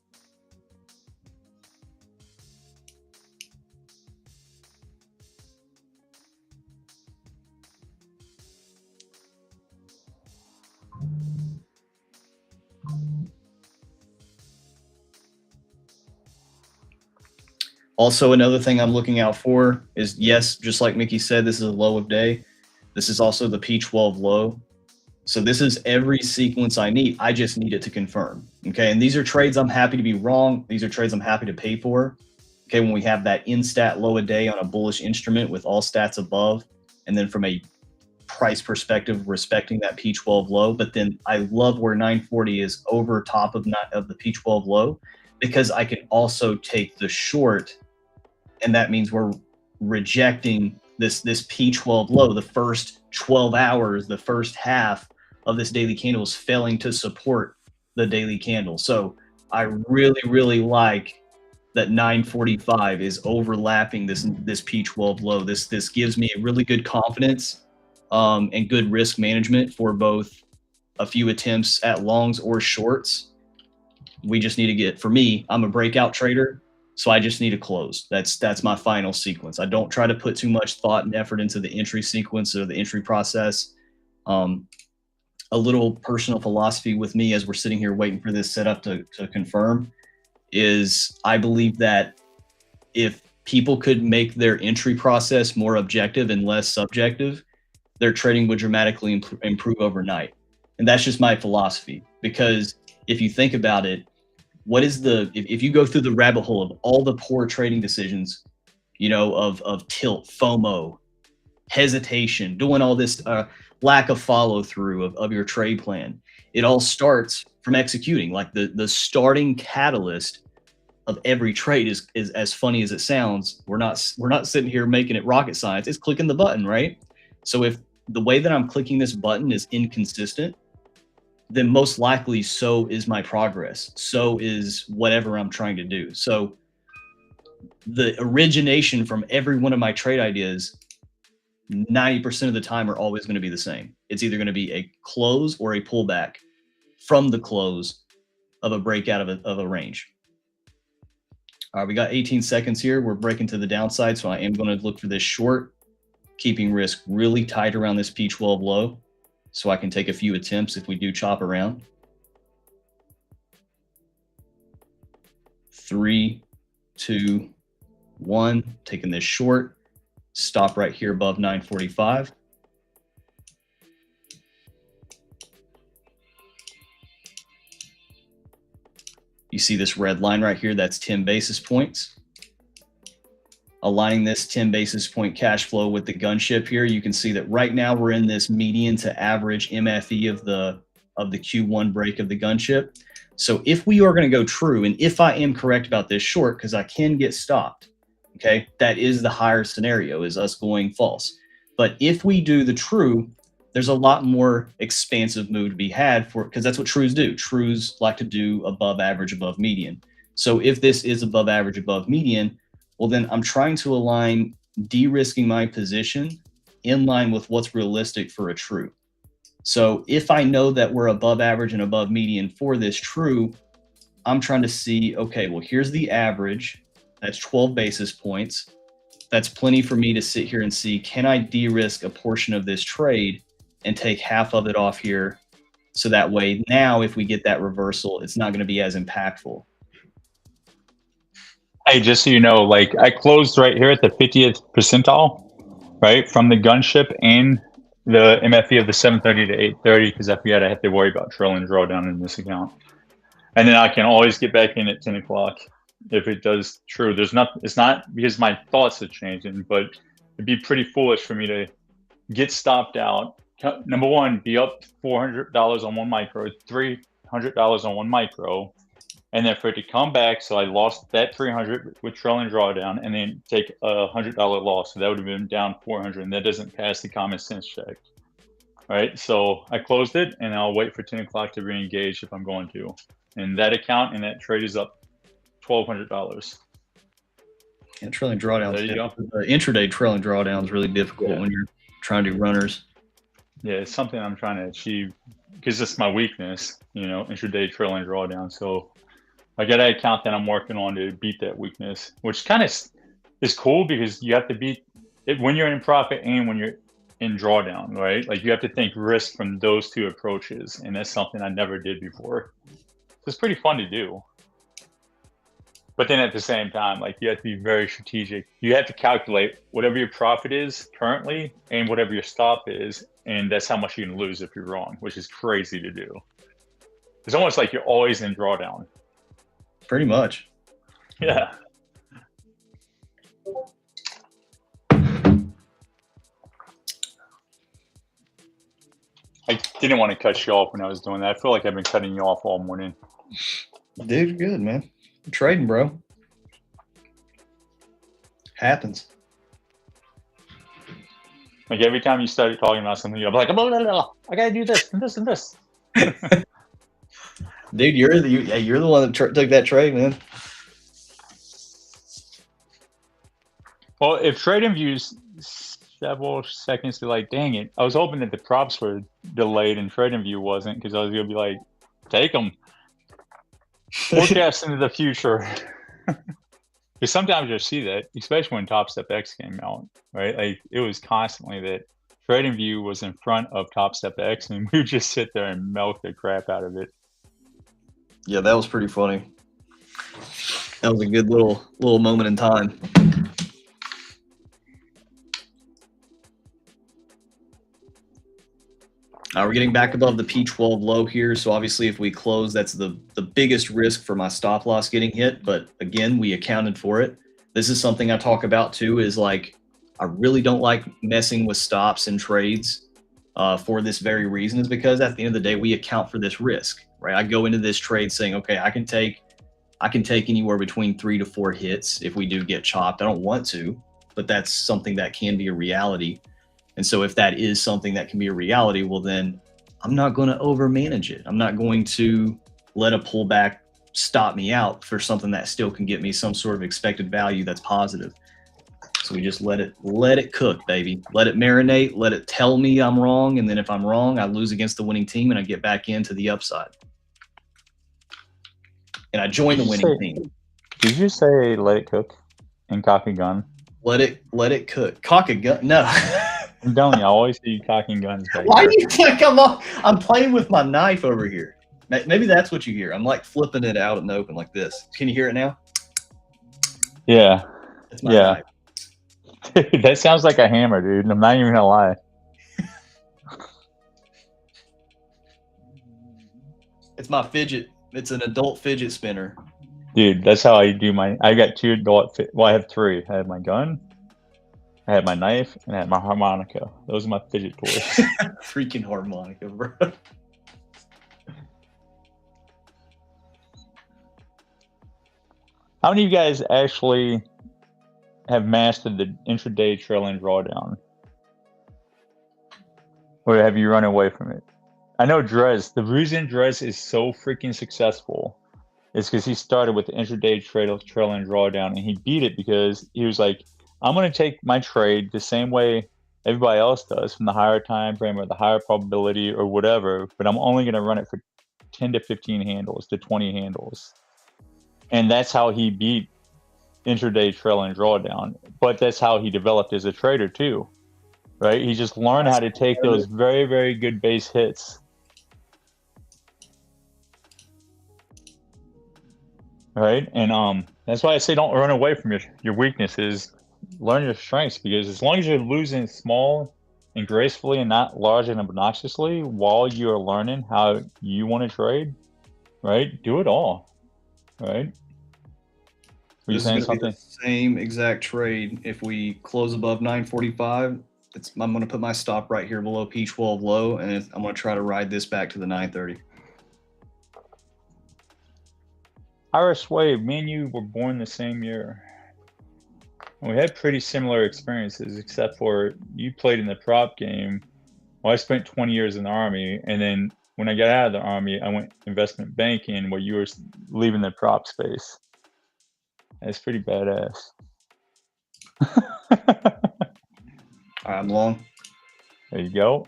Also, another thing I'm looking out for is, yes, just like Mickey said, this is a low of day. This is also the P12 low. So this is every sequence I need. I just need it to confirm. Okay. And these are trades I'm happy to be wrong. These are trades I'm happy to pay for. Okay. When we have that in stat low a day on a bullish instrument with all stats above, and then from a price perspective, respecting that P12 low. But then I love where 940 is over top of the P12 low, because I can also take the short, and that means we're rejecting this P12 low. The first 12 hours, the first half of this daily candle is failing to support the daily candle. So I really, really like that 945 is overlapping this P12 low. This gives me a really good confidence and good risk management for both a few attempts at longs or shorts. We just need to get, for me, I'm a breakout trader, so I just need to close. That's my final sequence. I don't try to put too much thought and effort into the entry sequence or the entry process. A little personal philosophy with me as we're sitting here waiting for this setup to confirm is, I believe that if people could make their entry process more objective and less subjective, their trading would dramatically improve overnight. And that's just my philosophy, because if you think about it, if you go through the rabbit hole of all the poor trading decisions, of tilt, FOMO, hesitation, doing all this lack of follow through of your trade plan, it all starts from executing. Like the starting catalyst of every trade is as funny as it sounds. We're not sitting here making it rocket science. It's clicking the button, right? So if the way that I'm clicking this button is inconsistent, then most likely so is my progress. So is whatever I'm trying to do. So the origination from every one of my trade ideas, 90% of the time, are always going to be the same. It's either going to be a close or a pullback from the close of a breakout of a range. All right, we got 18 seconds here. We're breaking to the downside, so I am going to look for this short, keeping risk really tight around this P12 low, so I can take a few attempts if we do chop around. 3, 2, 1, taking this short, stop right here above 945. You see this red line right here, that's 10 basis points. Aligning this 10 basis point cash flow with the gunship here, you can see that right now we're in this median to average MFE of the Q1 break of the gunship. So if we are going to go true, and if I am correct about this short, because I can get stopped, okay, that is the higher scenario, is us going false. But if we do the true, there's a lot more expansive move to be had for, because that's what trues do. Trues like to do above average, above median. So if this is above average, above median, well, then I'm trying to align de-risking my position in line with what's realistic for a true. So if I know that we're above average and above median for this true, I'm trying to see, okay, well, here's the average. That's 12 basis points. That's plenty for me to sit here and see, can I de-risk a portion of this trade and take half of it off here? So that way, now if we get that reversal, it's not going to be as impactful. Hey, just so you know, like I closed right here at the 50th percentile, right, from the gunship and the MFE of the 730 to 830, because I forget I have to worry about trail and drawdown in this account, and then I can always get back in at 10 o'clock if it does true. It's not because my thoughts are changing, but it'd be pretty foolish for me to get stopped out. Number one, be up $400 on one micro, $300 on one micro. And then for it to come back, so I lost that 300 with trail and drawdown, and then take a $100 loss. So that would have been down 400, and that doesn't pass the common sense check. All right, so I closed it, and I'll wait for 10 o'clock to re-engage if I'm going to. and that account and that trade is up $1,200. Yeah, trailing drawdowns. There you go. Intraday trailing drawdown is really difficult when you're trying to do runners. Yeah, it's something I'm trying to achieve because it's my weakness, intraday trailing drawdown. So I got an account that I'm working on to beat that weakness, which kind of is cool because you have to beat it when you're in profit and when you're in drawdown, right? Like you have to think risk from those two approaches, and that's something I never did before. So it's pretty fun to do. But then at the same time, like you have to be very strategic. You have to calculate whatever your profit is currently and whatever your stop is, and that's how much you can lose if you're wrong, which is crazy to do. It's almost like you're always in drawdown. Pretty much. Yeah. I didn't want to cut you off when I was doing that. I feel like I've been cutting you off all morning. Dude, you're good, man. I'm trading, bro. Happens. Like every time you started talking about something, you're like, blah, blah, blah. I gotta do this and this and this. Dude, you're the one that took that trade, man. Well, if trading views several seconds to like, dang it, I was hoping that the props were delayed and trading view wasn't, because I was gonna be like, take them. Forecast into the future. Because sometimes you'll see that, especially when Top Step X came out, right? Like it was constantly that trading view was in front of Top Step X, and we would just sit there and milk the crap out of it. Yeah, that was pretty funny. That was a good little moment in time. We're getting back above the P12 low here. So obviously if we close, that's the biggest risk for my stop loss getting hit. But again, we accounted for it. This is something I talk about too, is like, I really don't like messing with stops and trades for this very reason, is because at the end of the day, we account for this risk, right? I go into this trade saying, okay, I can take anywhere between 3 to 4 hits if we do get chopped. I don't want to, but that's something that can be a reality. And so if that is something that can be a reality, well, then I'm not going to over manage it. I'm not going to let a pullback stop me out for something that still can get me some sort of expected value that's positive. So we just let it cook, baby. Let it marinate. Let it tell me I'm wrong. And then if I'm wrong, I lose against the winning team and I get back into the upside. And I join the winning team. Did you say let it cook and cock a gun? Let it cook. Cock a gun? No. I'm telling you, I always see you cocking guns back Why there. do you think I'm playing with my knife over here? Maybe that's what you hear. I'm like flipping it out in the open like this. Can you hear it now? Yeah. It's my knife. That sounds like a hammer, dude. I'm not even gonna lie. It's my fidget. It's an adult fidget spinner. Dude, that's how I do I got 2 adult well, I have 3. I have my gun, I have my knife, and I have my harmonica. Those are my fidget toys. Freaking harmonica, bro. How many of you guys actually have mastered the intraday trailing drawdown? Or have you run away from it? I know Drez. The reason Drez is so freaking successful is because he started with the intraday trailing drawdown, and he beat it because he was like, I'm going to take my trade the same way everybody else does, from the higher time frame or the higher probability or whatever, but I'm only going to run it for 10 to 15 handles to 20 handles. And that's how he beat intraday trailing drawdown. But that's how he developed as a trader too, right? He just learned how to take those very, very good base hits. Right? And that's why I say don't run away from your weaknesses. Learn your strengths, because as long as you're losing small and gracefully and not large and obnoxiously while you're learning how you want to trade, right? Do it all, right? Were you saying something? The same exact trade. If we close above 945, I'm going to put my stop right here below P12 low, and I'm going to try to ride this back to the 930. Irish Wave, me and you were born the same year. And we had pretty similar experiences, except for you played in the prop game. Well, I spent 20 years in the Army, and then when I got out of the Army, I went investment banking where you were leaving the prop space. That's pretty badass. I'm long. There you go.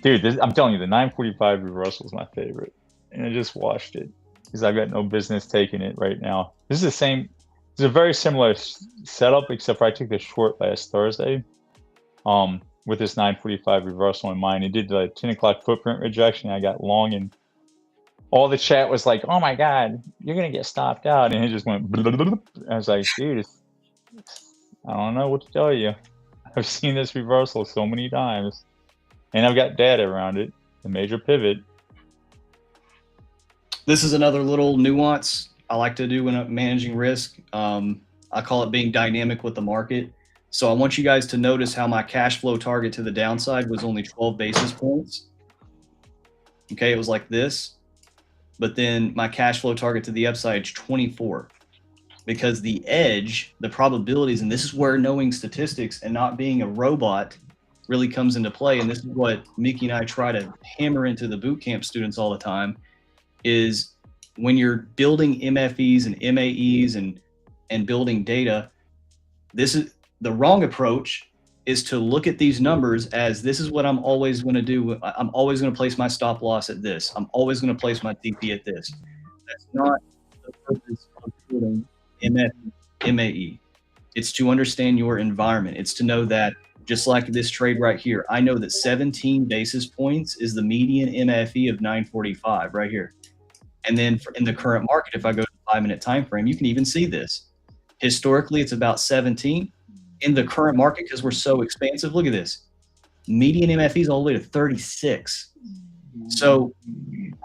Dude, I'm telling you, the 945 reversal is my favorite. And I just watched it because I've got no business taking it right now. This is the same. It's a very similar setup, except for I took the short last Thursday with this 945 reversal in mind. It did the 10 o'clock footprint rejection. I got long, and all the chat was like, oh my God, you're going to get stopped out. And it just went, I was like, dude, I don't know what to tell you. I've seen this reversal so many times, and I've got data around it, the major pivot. This is another little nuance I like to do when I'm managing risk. I call it being dynamic with the market. So I want you guys to notice how my cash flow target to the downside was only 12 basis points. Okay, it was like this. But then my cash flow target to the upside is 24. Because the edge, the probabilities, and this is where knowing statistics and not being a robot really comes into play. And this is what Mickey and I try to hammer into the bootcamp students all the time, is when you're building MFEs and MAEs and building data, this is the wrong approach, is to look at these numbers as this is what I'm always going to do. I'm always going to place my stop loss at this. I'm always going to place my TP at this. That's not the purpose of building MFE, MAE. It's to understand your environment. It's to know that, just like this trade right here, I know that 17 basis points is the median MFE of 945 right here. And then in the current market, if I go to the 5-minute time frame, you can even see this. Historically, it's about 17. In the current market, because we're so expansive, look at this. Median MFE is all the way to 36. So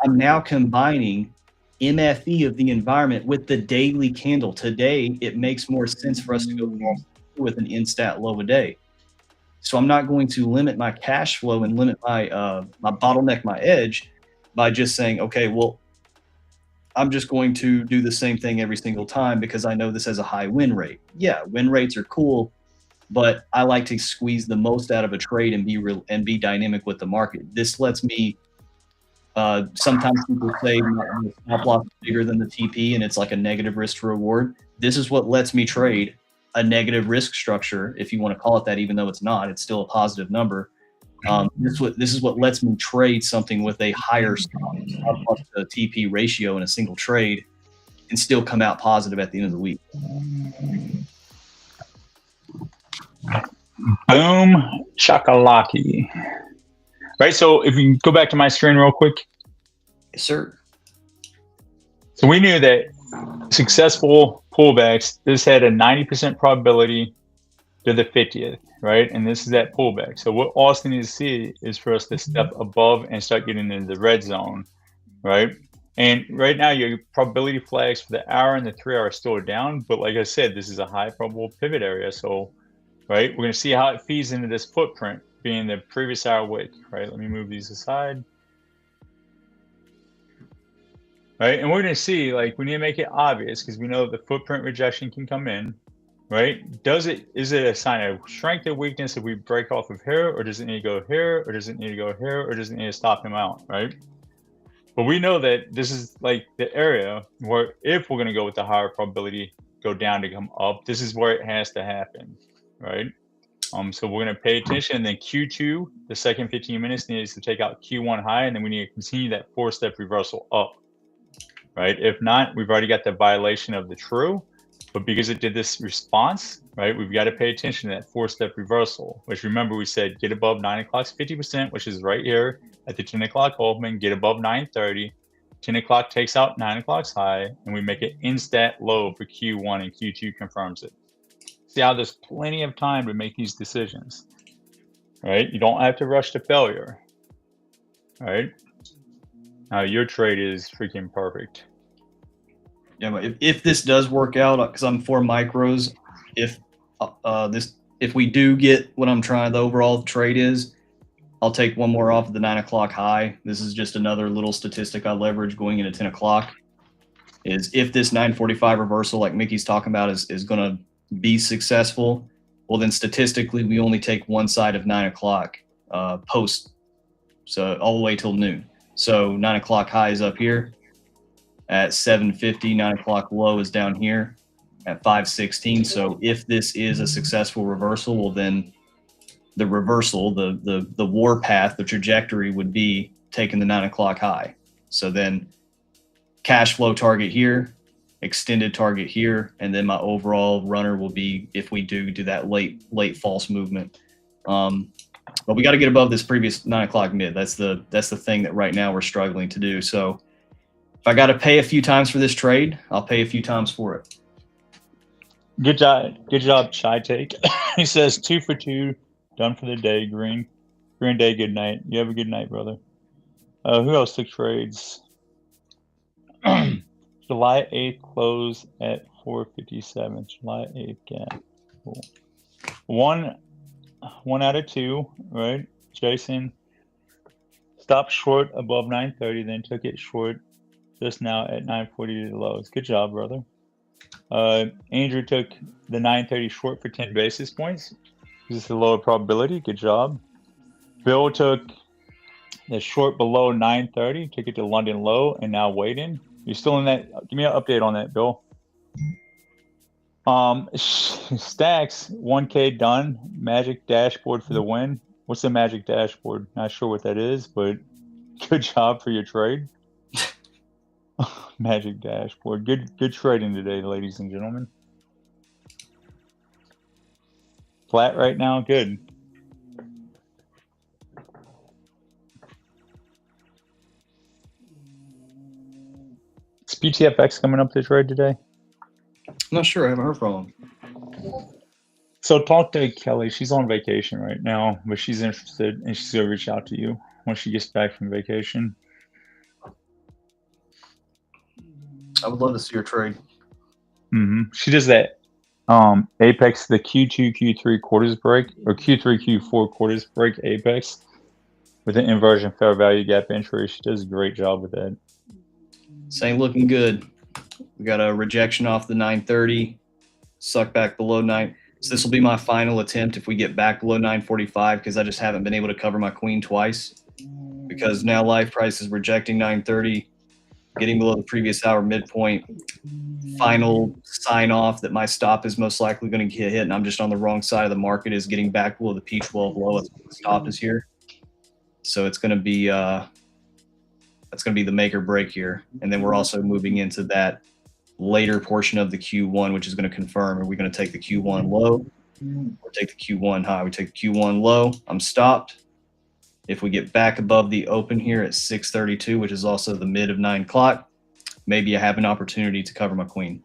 I'm now combining MFE of the environment with the daily candle. Today, it makes more sense for us to go with an in-stat low a day. So I'm not going to limit my cash flow and limit my my bottleneck, my edge, by just saying, okay, well, I'm just going to do the same thing every single time because I know this has a high win rate. Yeah, win rates are cool, but I like to squeeze the most out of a trade and be real and be dynamic with the market. This lets me. Sometimes people say the stop loss is bigger than the TP, and it's like a negative risk to reward. This is what lets me trade a negative risk structure, if you want to call it that, even though it's not. It's still a positive number. This is what lets me trade something with a higher stop loss to TP ratio in a single trade and still come out positive at the end of the week. Boom, shakalaki. Right, so if you go back to my screen real quick. Yes, sir. So we knew that successful pullbacks, this had a 90% probability to the 50th, right? And this is that pullback. So what Austin needs to see is for us to step above and start getting into the red zone, right? And right now your probability flags for the hour and the 3 hour are still down. But like I said, this is a high probable pivot area. So, right, we're going to see how it feeds into this footprint, being the previous hour wick, right? Let me move these aside. Right, and we're going to see, like, we need to make it obvious because we know that the footprint rejection can come in, right? Is it a sign of strength or weakness if we break off of here, or does it need to go here, or does it need to go here, or does it need to stop him out, right? But we know that this is like the area where if we're going to go with the higher probability, go down to come up, this is where it has to happen, right? So we're going to pay attention, and then Q2, the second 15 minutes needs to take out Q1 high, and then we need to continue that 4-step reversal up, right? If not, we've already got the violation of the true, but because it did this response, right, we've got to pay attention to that 4-step reversal, which remember we said get above 9 o'clock's 50%, which is right here at the 10 o'clock open, get above 9:30, 10 o'clock takes out 9 o'clock's high, and we make it in-stat low for Q1, and Q2 confirms it. See how there's plenty of time to make these decisions, right? You don't have to rush to failure, right? Now your trade is freaking perfect. Yeah, but if this does work out, because I'm for micros, if we do get what I'm trying, the overall trade is, I'll take one more off of the 9 o'clock high. This is just another little statistic I leverage going into 10 o'clock. Is if this 945 reversal, like Mickey's talking about, is going to be successful, well then statistically we only take one side of 9 o'clock post So all the way till noon. So 9 o'clock high is up here at 7:50. 9 o'clock low is down here at 5:16. So if this is a successful reversal, well, then the reversal, the war path, the trajectory would be taking the 9 o'clock high. So then cash flow target here, extended target here, and then my overall runner will be if we do that late false movement. But we got to get above this previous 9 o'clock mid. That's the thing that right now we're struggling to do. So if I got to pay a few times for this trade, I'll pay a few times for it. Good job, Chai Take. He says 2 for 2, done for the day. Green day, good night. You have a good night, brother. Who else took trades? July 8th close at 4:57. July 8th gap. Cool. One out of 2, right? Jason stopped short above 930, then took it short just now at 940 to the lows. Good job, brother. Andrew took the 930 short for 10 basis points. This is a lower probability. Good job. Bill took the short below 930, took it to London low, and now waiting. You're still in that? Give me an update on that, Bill. Stacks 1K done. Magic dashboard for the win. What's the magic dashboard? Not sure what that is, but good job for your trade. Magic dashboard. Good trading today, ladies and gentlemen. Flat right now. Good. Is PTFX coming up to trade today? I'm not sure. I haven't heard from him. So talk to Kelly. She's on vacation right now, but she's interested, and she's gonna reach out to you once she gets back from vacation. I would love to see her trade. She does that Apex, the Q2, Q3 quarters break, or Q3, Q4 quarters break Apex with an inversion fair value gap entry. She does a great job with that. This ain't looking good. We got a rejection off the 930, suck back below 9. So this will be my final attempt if we get back below 945, because I just haven't been able to cover my queen twice, because now live price is rejecting 930, getting below the previous hour midpoint. Final sign off that my stop is most likely going to get hit, and I'm just on the wrong side of the market, is getting back below the P12 low. The stop is here. So it's going to be that's going to be the make or break here. And then we're also moving into that later portion of the Q1, which is going to confirm, are we going to take the Q1 low or take the Q1 high? We take the Q1 low. I'm stopped. If we get back above the open here at 632, which is also the mid of 9 o'clock, maybe I have an opportunity to cover my queen.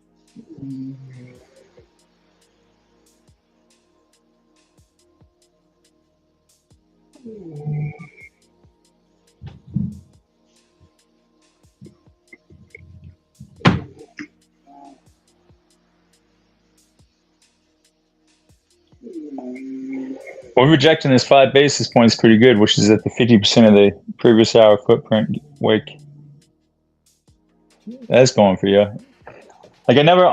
Well, rejecting this 5 basis points pretty good, which is at the 50% of the previous hour footprint wake. That's going for you. Like I never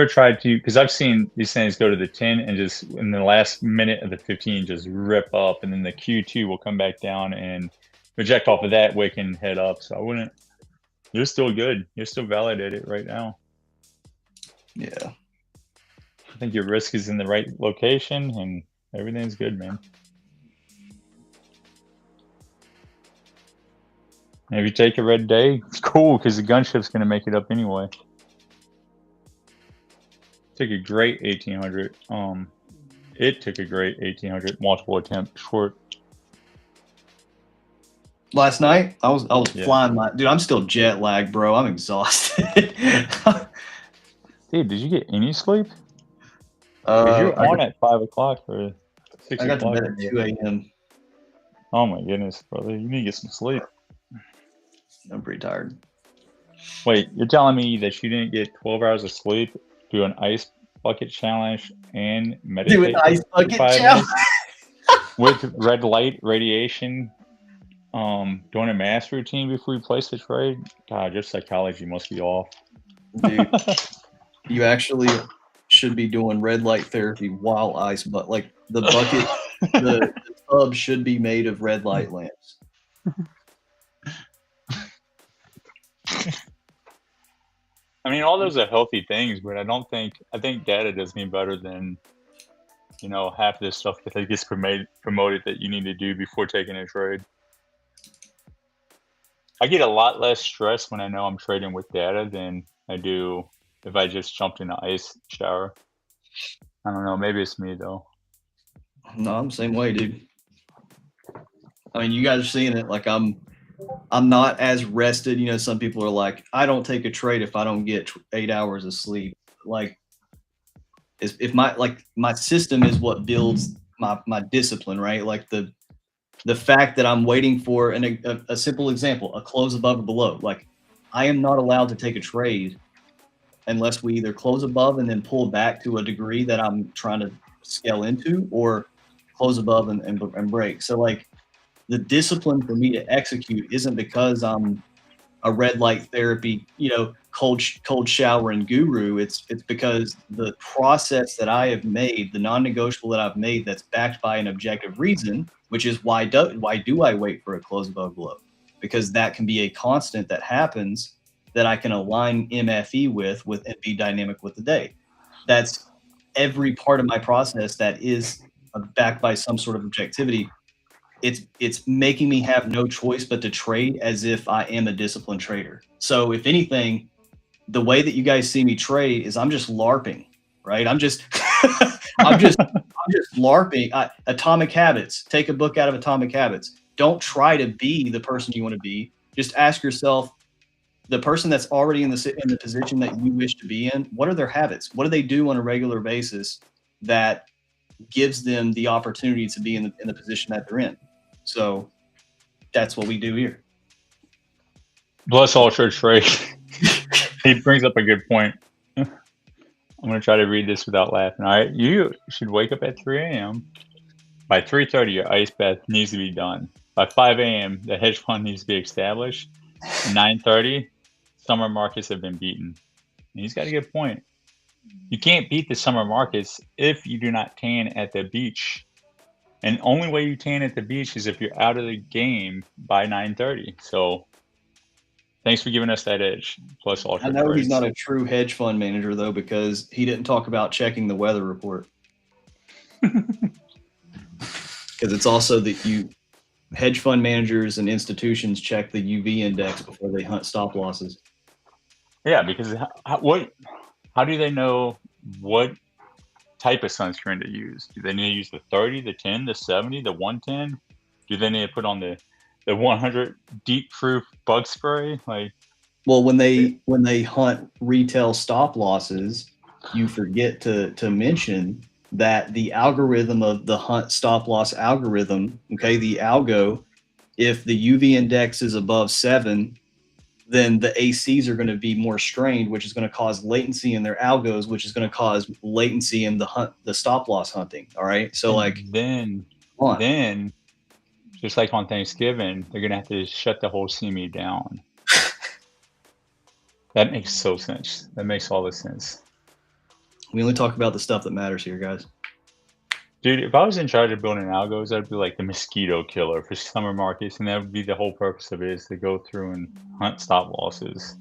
tried to, because I've seen these things go to the 10 and just in the last minute of the 15 just rip up, and then the Q2 will come back down and reject off of that wick and head up. So I wouldn't. You're still good. You're still validated right now. Yeah. I think your risk is in the right location and everything's good, man. And if you take a red day, it's cool because the gunship's going to make it up anyway. Took a great 1800. It took a great 1800 multiple attempt short. Last night, I was Yeah. flying my dude. I'm still jet lagged, bro. I'm exhausted. Dude, did you get any sleep? You're I on at 5 o'clock or 6 got to o'clock. bed at 2 a.m. Oh my goodness, brother. You need to get some sleep. I'm pretty tired. Wait, you're telling me that you didn't get 12 hours of sleep, do an ice bucket challenge, and meditate? Do an ice for bucket 5 challenge minutes with red light radiation, doing a mass routine before you place the trade? God, your psychology must be off. dude. You actually should be doing red light therapy while ice, but like the bucket the tub should be made of red light lamps. I mean, all those are healthy things, but I think data does me better than, you know, half the stuff that gets promoted that you need to do before taking a trade. I get a lot less stress when I know I'm trading with data than I do if I just jumped in the ice shower. I don't know. Maybe it's me though. No, I'm the same way, dude. I mean, you guys are seeing it. Like I'm not as rested. You know, some people are like, I don't take a trade if I don't get 8 hours of sleep. Like, if my system is what builds my discipline, right? Like the fact that I'm waiting for a simple example, a close above or below. Like, I am not allowed to take a trade unless we either close above and then pull back to a degree that I'm trying to scale into, or close above and break. So like, the discipline for me to execute isn't because I'm a red light therapy, you know, cold showering guru. It's because the process that I have made, the non-negotiable that I've made, that's backed by an objective reason, which is why do I wait for a close above below? Because that can be a constant that happens that I can align MFE with and be dynamic with the day. That's every part of my process that is backed by some sort of objectivity. It's making me have no choice but to trade as if I am a disciplined trader. So if anything, the way that you guys see me trade is I'm just LARPing, right? I'm just I'm just LARPing. Atomic Habits. Take a book out of Atomic Habits. Don't try to be the person you want to be. Just ask yourself, the person that's already in the position that you wish to be in, what are their habits? What do they do on a regular basis that gives them the opportunity to be in the position that they're in? So that's what we do here. Bless all church trade. He brings up a good point. I'm going to try to read this without laughing. All right. You should wake up at 3 a.m. By 3:30, your ice bath needs to be done. By 5 a.m., the hedge fund needs to be established. At 9:30, summer markets have been beaten. And he's got a good point. You can't beat the summer markets if you do not tan at the beach. And the only way you tan at the beach is if you're out of the game by 9:30. So thanks for giving us that edge. Plus all I know he's not a true hedge fund manager though, because he didn't talk about checking the weather report. Because it's also that hedge fund managers and institutions check the UV index before they hunt stop losses. Yeah, because how do they know what type of sunscreen to use? Do they need to use the 30, the 10, the 70, the 110? Do they need to put on the 100 deep proof bug spray? Like, well, when they hunt retail stop losses, you forget to mention that the algorithm of the hunt stop loss algorithm, okay, the algo, if the UV index is above 7, then the ACs are going to be more strained, which is going to cause latency in their algos, which is going to cause latency in the stop loss hunting. All right. So like then just like on Thanksgiving, they're going to have to shut the whole CME down. That makes so sense. That makes all the sense. We only talk about the stuff that matters here, guys. Dude, if I was in charge of building algos, I'd be like the mosquito killer for summer markets, and that would be the whole purpose of it, is to go through and hunt stop losses.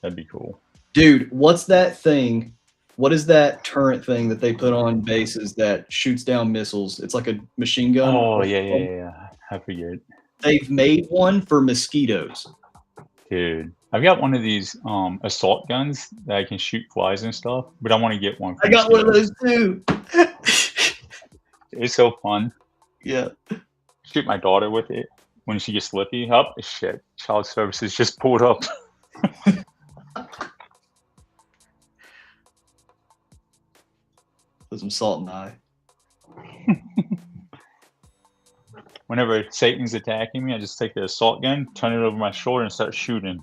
That'd be cool. Dude, what's that thing? What is that turret thing that they put on bases that shoots down missiles? It's like a machine gun. Oh, yeah. I forget. They've made one for mosquitoes. Dude, I've got one of these assault guns that I can shoot flies and stuff, but I want to get one for I got one of those too. It's so fun. Yeah. Shoot my daughter with it when she gets slippy. Oh, shit. Child services just pulled up. Put some salt in the eye. Whenever Satan's attacking me, I just take the assault gun, turn it over my shoulder, and start shooting.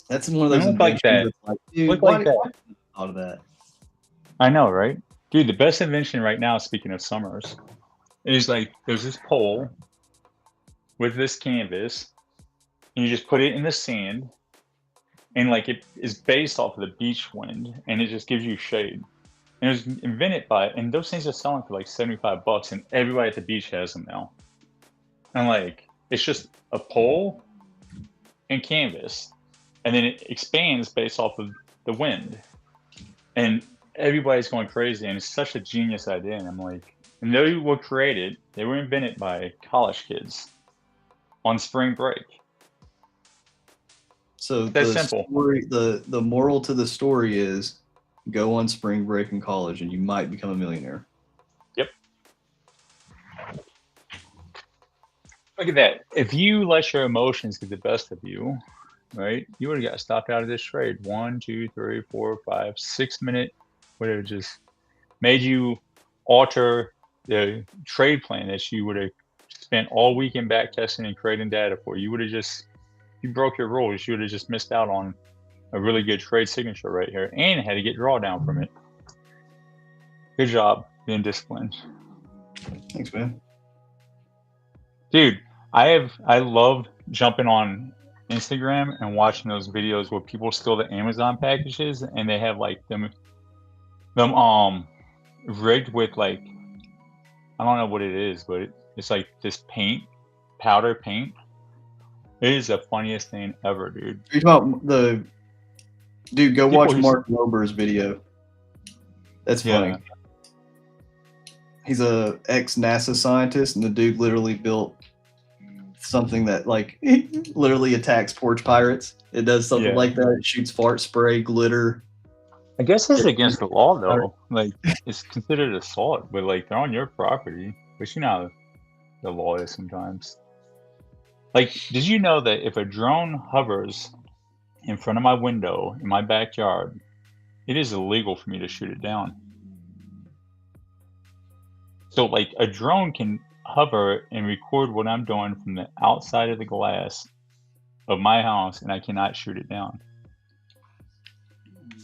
That's one of those like that. Like, dude, Look like that. Out of that. I know, right? Dude, the best invention right now, speaking of summers, is like there's this pole with this canvas, and you just put it in the sand, and like it is based off of the beach wind, and it just gives you shade. And it was invented by, and those things are selling for like $75, and everybody at the beach has them now. And like, it's just a pole and canvas, and then it expands based off of the wind, and everybody's going crazy. And it's such a genius idea. And I'm like, and they were created, they were invented by college kids on spring break. So That's the simple. Story, the moral to the story is go on spring break in college and you might become a millionaire. Yep. Look at that. If you let your emotions get the best of you, right, you would have got stopped out of this trade. 1, 2, 3, 4, 5, 6 minute, would have just made you alter the trade plan that you would have spent all weekend back testing and creating data for. You would have just, you broke your rules. You would have just missed out on a really good trade signature right here, and had to get drawdown from it. Good job being disciplined. Thanks, man. Dude, I love jumping on Instagram and watching those videos where people steal the Amazon packages and they have like them rigged with like, I don't know what it is, but it's like this paint, powder paint. It is the funniest thing ever, dude. You're talking about the dude, go watch People Mark Lober's video. That's funny. Yeah. He's a ex-NASA scientist, and the dude literally built something that like literally attacks porch pirates. It does something like that. It shoots fart spray, glitter. I guess it's against the law though. Like, it's considered assault, but like, they're on your property. But you know how the law is sometimes. Like, did you know that if a drone hovers in front of my window in my backyard, it is illegal for me to shoot it down? So like, a drone can hover and record what I'm doing from the outside of the glass of my house, and I cannot shoot it down.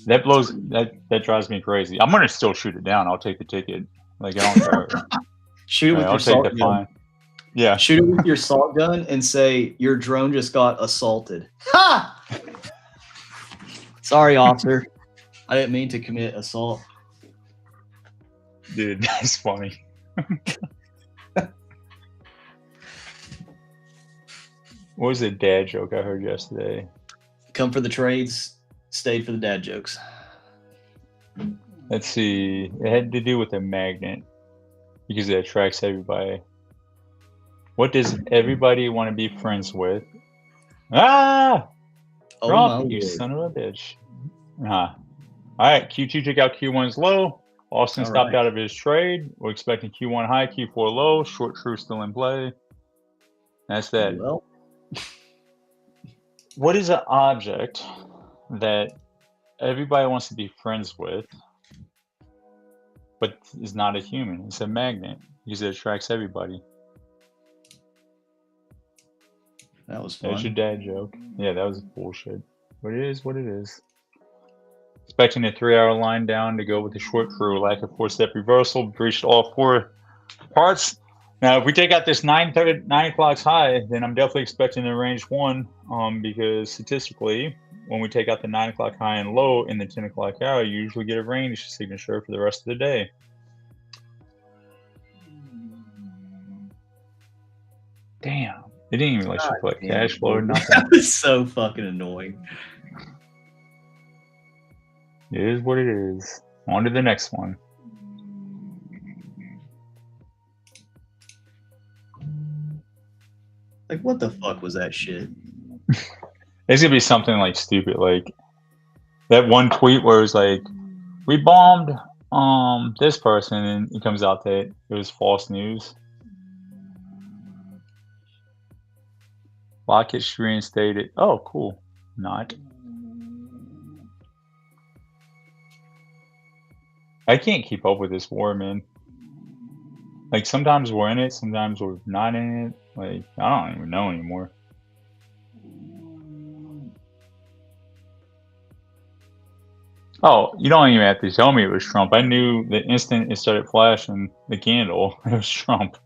That drives me crazy. I'm gonna still shoot it down. I'll take the ticket. Like, I don't care. Shoot it with your I'll salt take the gun. fine. Yeah. Shoot it with your salt gun and say your drone just got assaulted. Ha! Sorry, officer. I didn't mean to commit assault. Dude, that's funny. What was the dad joke I heard yesterday? Come for the trades, stayed for the dad jokes. Let's see. It had to do with a magnet because it attracts everybody. What does everybody want to be friends with? Ah! Oh, Trump, my you Lord. son of a bitch. All right, Q2 took out Q1's low. Austin All stopped right. out of his trade. We're expecting Q1 high, Q4 low. Short true still in play. That's that. Well, What is an object that everybody wants to be friends with, but is not a human? It's a magnet because it attracts everybody. that was There's your fun. dad joke. Yeah, that was bullshit. But it is what it is. Expecting a 3-hour line down to go with the short crew. Lack of 4-step reversal. Breached all 4 parts. Now, if we take out this 9 o'clock high, then I'm definitely expecting the range 1, because statistically, when we take out the 9 o'clock high and low in the 10 o'clock hour, you usually get a range signature for the rest of the day. Damn. It didn't even let you put cash flow or nothing. That was so fucking annoying. It is what it is. On to the next one. Like, what the fuck was that shit? It's gonna be something like stupid, like that one tweet where it's like, we bombed this person, and it comes out that it was false news. Lockett reinstated. Oh, cool. Not. I can't keep up with this war, man. Like, sometimes we're in it, sometimes we're not in it. Like, I don't even know anymore. Oh, you don't even have to tell me it was Trump. I knew the instant it started flashing the candle, it was Trump.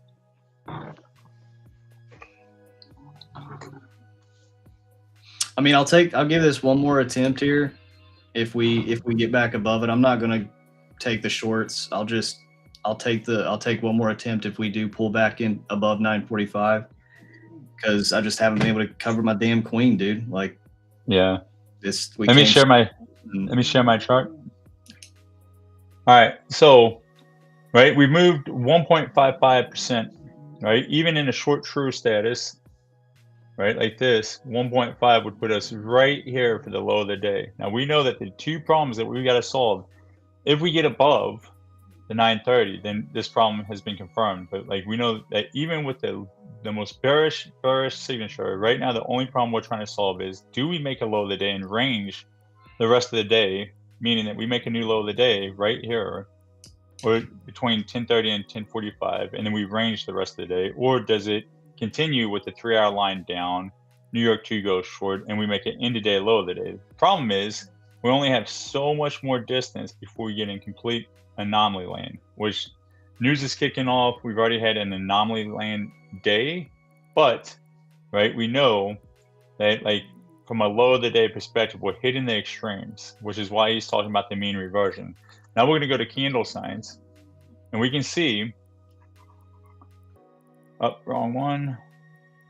I mean, I'll give this one more attempt here. If we get back above it, I'm not gonna take the shorts. I'll take one more attempt if we do pull back in above 945, because I just haven't been able to cover my damn queen, dude. Like, yeah. Let me share my chart. All right, so right, we moved 1.55%, right? Even in a short true status, right, like this, 1.5 would put us right here for the low of the day. Now we know that the two problems that we got to solve, if we get above the 930, then this problem has been confirmed. But like we know that even with the most bearish signature, right now the only problem we're trying to solve is, do we make a low of the day and range the rest of the day, meaning that we make a new low of the day right here, or between 10:30 and 10:45, and then we range the rest of the day, or does it continue with the 3-hour line down, New York 2 goes short, and we make an end of day low of the day? The problem is we only have so much more distance before we get in complete anomaly land, which news is kicking off. We've already had an anomaly land day, but right, we know that like from a low of the day perspective, we're hitting the extremes, which is why he's talking about the mean reversion. Now we're going to go to candle signs, and we can see, wrong one,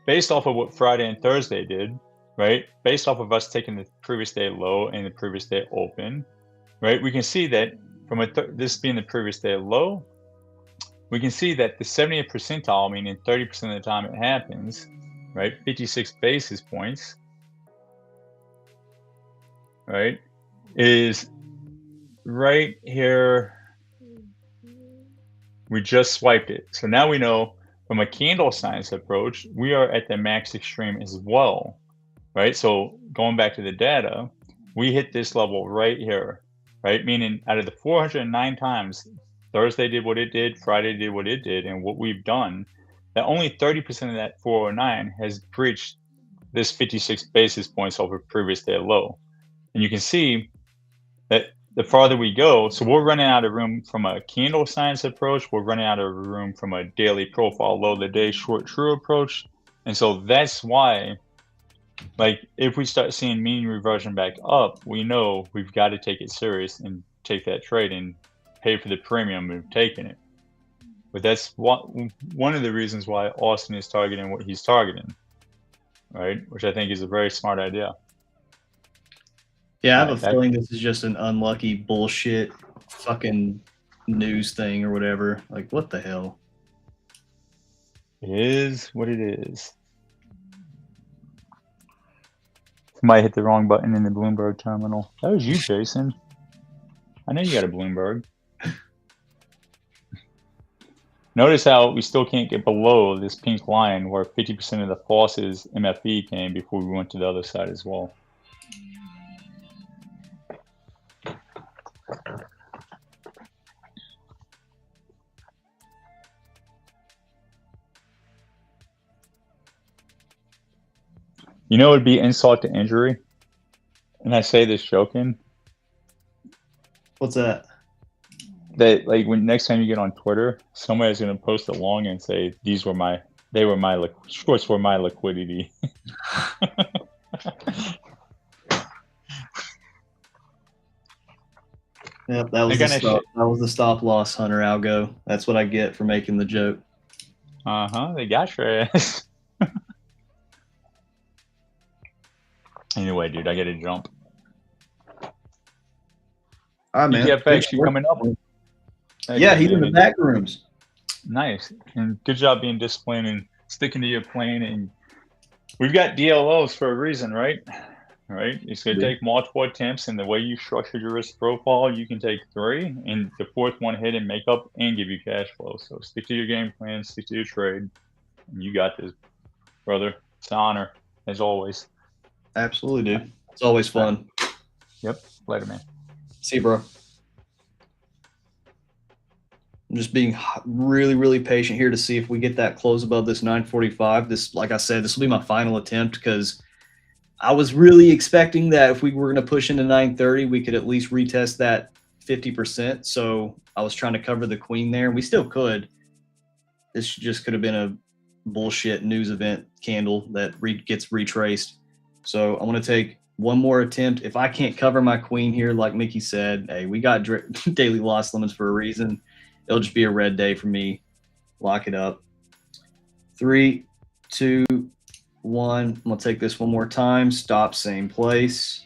based off of what Friday and Thursday did, right? Based off of us taking the previous day low and the previous day open, right? We can see that from this being the previous day low, we can see that the 70th percentile, meaning 30% of the time it happens, right? 56 basis points, right? Is right here. We just swiped it. So now we know from a candle signs approach, we are at the max extreme as well, right? So going back to the data, we hit this level right here, right? Meaning out of the 409 times Thursday did what it did, Friday did what it did, and what we've done, that only 30% of that 409 has breached this 56 basis points over previous day low. And you can see that the farther we go, so we're running out of room from a candle signs approach, we're running out of room from a daily profile low of the day short true approach. And so that's why, like, if we start seeing mean reversion back up, we know we've got to take it serious and take that trade and pay for the premium of taking it. But that's one of the reasons why Austin is targeting what he's targeting, right? Which I think is a very smart idea. Yeah, I have a feeling this is just an unlucky bullshit fucking news thing or whatever. Like, what the hell? It is what it is. Somebody hit the wrong button in the Bloomberg terminal. That was you, Jason. I know you got a Bloomberg. Notice how we still can't get below this pink line where 50% of the falses MFE came before we went to the other side as well. You know, it would be insult to injury, and I say this joking. What's that? That like when next time you get on Twitter, somebody's gonna post along and say shorts were my liquidity. Yep, that was the stop loss, Hunter Algo. That's what I get for making the joke. They got your ass. Anyway, dude, I gotta jump. All right, man. PPFX, you coming up? Yeah, he's in the back rooms. Nice. And good job being disciplined and sticking to your plan. And we've got DLOs for a reason, right? Right? It's going to take multiple attempts, and the way you structured your risk profile, you can take 3, and the 4th one hit and make up and give you cash flow. So stick to your game plan, stick to your trade. And you got this, brother. It's an honor, as always. Absolutely, dude. It's always fun. Yep. Later, man. See you, bro. I'm just being really, really patient here to see if we get that close above this 945. This, like I said, this will be my final attempt because I was really expecting that if we were going to push into 930, we could at least retest that 50%. So I was trying to cover the queen there. We still could. This just could have been a bullshit news event candle that gets retraced. So I want to take one more attempt. If I can't cover my queen here, like Mickey said, hey, we got daily loss limits for a reason. It'll just be a red day for me. Lock it up. 3, 2, 1. I'm going to take this one more time. Stop, same place.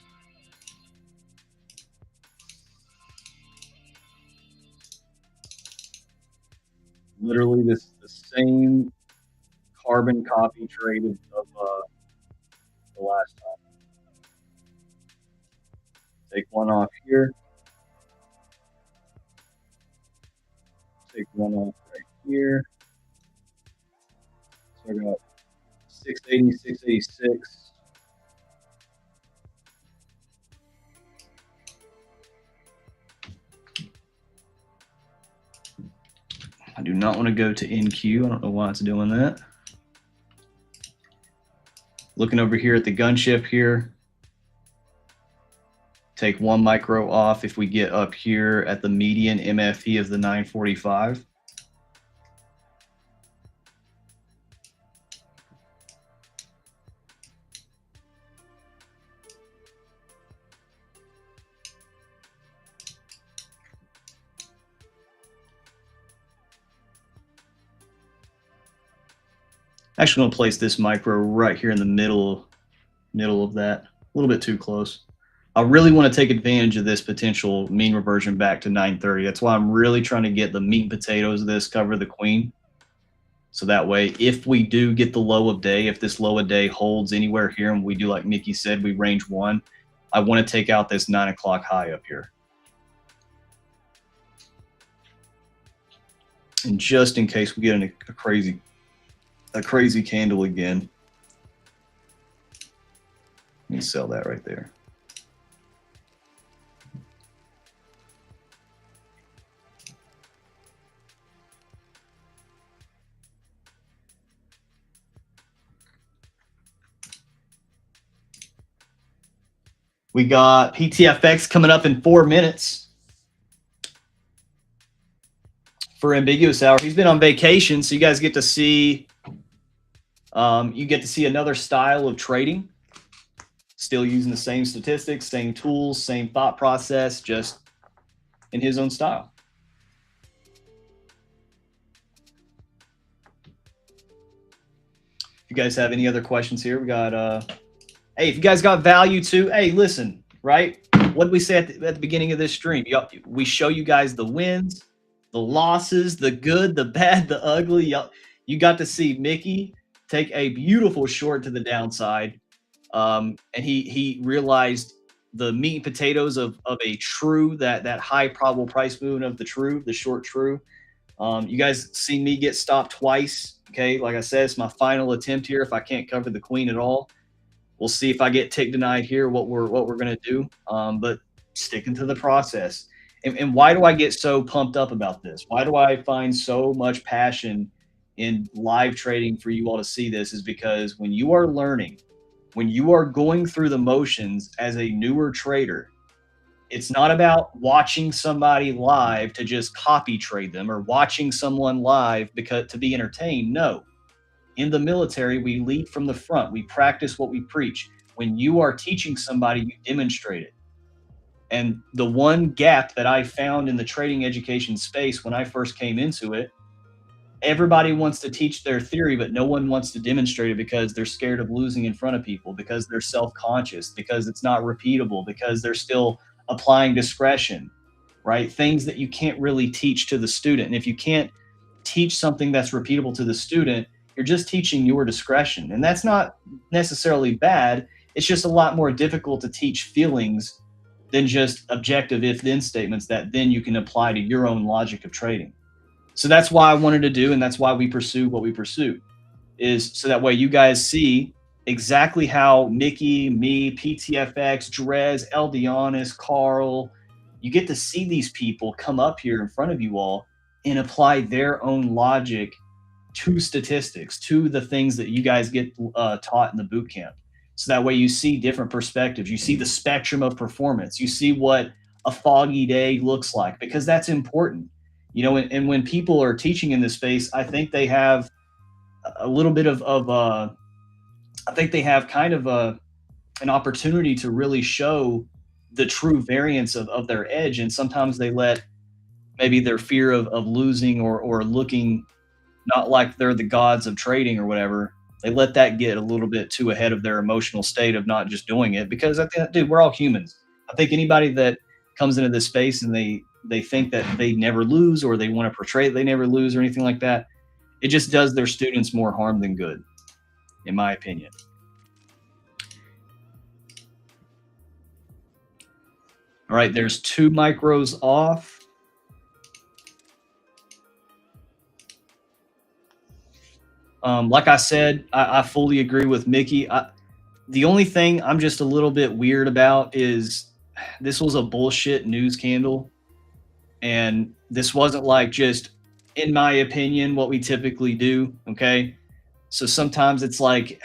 Literally the same carbon copy trade of the last time. Take one off here. Take one off right here. So I got 680, 686. I do not want to go to NQ. I don't know why it's doing that. Looking over here at the gunship here. Take 1 micro off if we get up here at the median MFE of the 945. Actually, I'm going to place this micro right here in the middle of that. A little bit too close. I really want to take advantage of this potential mean reversion back to 930. That's why I'm really trying to get the meat and potatoes of this, cover the queen. So that way, if we do get the low of day, if this low of day holds anywhere here and we do like Mickey said, we range 1, I want to take out this 9 o'clock high up here. And just in case we get a crazy candle again, let me sell that right there. We got PTFX coming up in 4 minutes for ambiguous hour. He's been on vacation, so you guys get to see another style of trading. Still using the same statistics, same tools, same thought process, just in his own style. If you guys have any other questions here, we got hey, if you guys got value too, hey, listen, right? What did we say at the beginning of this stream? We show you guys the wins, the losses, the good, the bad, the ugly. You got to see Mickey take a beautiful short to the downside. And he realized the meat and potatoes of a true, that high probable price movement of the short true. You guys see me get stopped twice. Okay, like I said, it's my final attempt here. If I can't cover the queen at all, we'll see if I get tick denied here, what we're gonna do. But sticking to the process. And why do I get so pumped up about this? Why do I find so much passion in live trading for you all to see this? Is because when you are learning, when you are going through the motions as a newer trader, it's not about watching somebody live to just copy trade them or watching someone live because to be entertained. No. In the military, we lead from the front. We practice what we preach. When you are teaching somebody, you demonstrate it. And the one gap that I found in the trading education space when I first came into it, everybody wants to teach their theory, but no one wants to demonstrate it because they're scared of losing in front of people, because they're self-conscious, because it's not repeatable, because they're still applying discretion, right? Things that you can't really teach to the student. And if you can't teach something that's repeatable to the student, you're just teaching your discretion. And that's not necessarily bad. It's just a lot more difficult to teach feelings than just objective if-then statements that then you can apply to your own logic of trading. So that's why I wanted to do, and that's why we pursue what we pursue, is so that way you guys see exactly how Mickey, me, PTFX, Drez, Eldianis, Karl, you get to see these people come up here in front of you all and apply their own logic to statistics, to the things that you guys get taught in the boot camp. So that way you see different perspectives. You see the spectrum of performance. You see what a foggy day looks like, because that's important. You know, and when people are teaching in this space, I think they have a little bit of I think they have kind of an opportunity to really show the true variance of their edge. And sometimes they let maybe their fear of losing or looking not like they're the gods of trading or whatever, they let that get a little bit too ahead of their emotional state of not just doing it. Because dude, we're all humans. I think anybody that comes into this space and they think that they never lose, or they want to portray they never lose or anything like that, it just does their students more harm than good, in my opinion. All right, there's 2 micros off. Like I said, I fully agree with Mickey. The only thing I'm just a little bit weird about is this was a bullshit news candle. And this wasn't like just, in my opinion, what we typically do, okay? So sometimes it's like,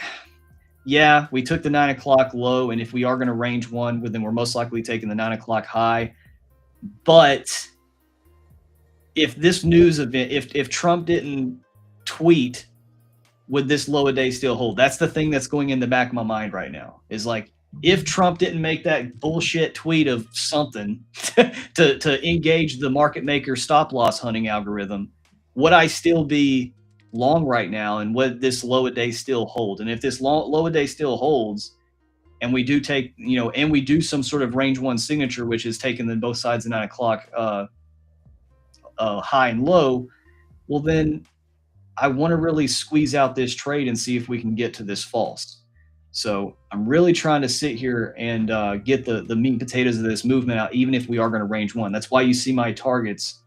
yeah, we took the 9 o'clock low, and if we are going to range one, then we're most likely taking the 9 o'clock high. But if this news event, if Trump didn't tweet, would this low a day still hold? That's the thing that's going in the back of my mind right now, is like, if Trump didn't make that bullshit tweet of something to engage the market maker stop loss hunting algorithm, would I still be long right now, and would this low a day still hold? And if this low a day still holds, and we do take, and we do some sort of range one signature, which is taking then both sides of 9 o'clock high and low, well, then I want to really squeeze out this trade and see if we can get to this false. So I'm really trying to sit here and get the meat and potatoes of this movement out, even if we are going to range one. That's why you see my targets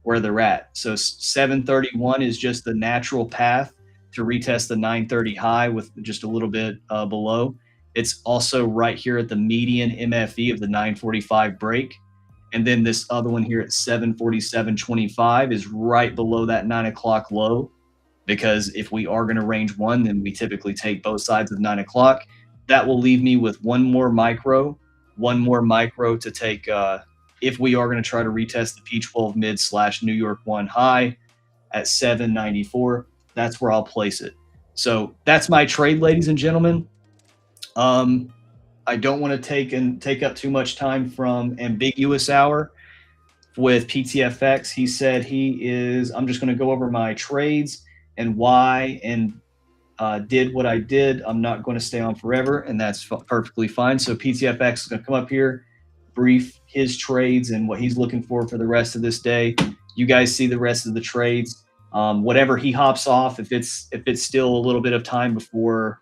where they're at. So 731 is just the natural path to retest the 930 high with just a little bit below. It's also right here at the median MFE of the 945 break. And then this other one here at 747.25 is right below that 9 o'clock low. Because if we are going to range one, then we typically take both sides of 9 o'clock. That will leave me with one more micro to take if we are going to try to retest the P12 mid / New York 1 high at 794. That's where I'll place it. So that's my trade, ladies and gentlemen. I don't want to take up too much time from Ambiguous Hour with PTFX. He said I'm just going to go over my trades and why, and did what I did. I'm not going to stay on forever, and that's perfectly fine. So PTFX is going to come up here, brief his trades and what he's looking for the rest of this day. You guys see the rest of the trades. Whatever he hops off, if it's still a little bit of time before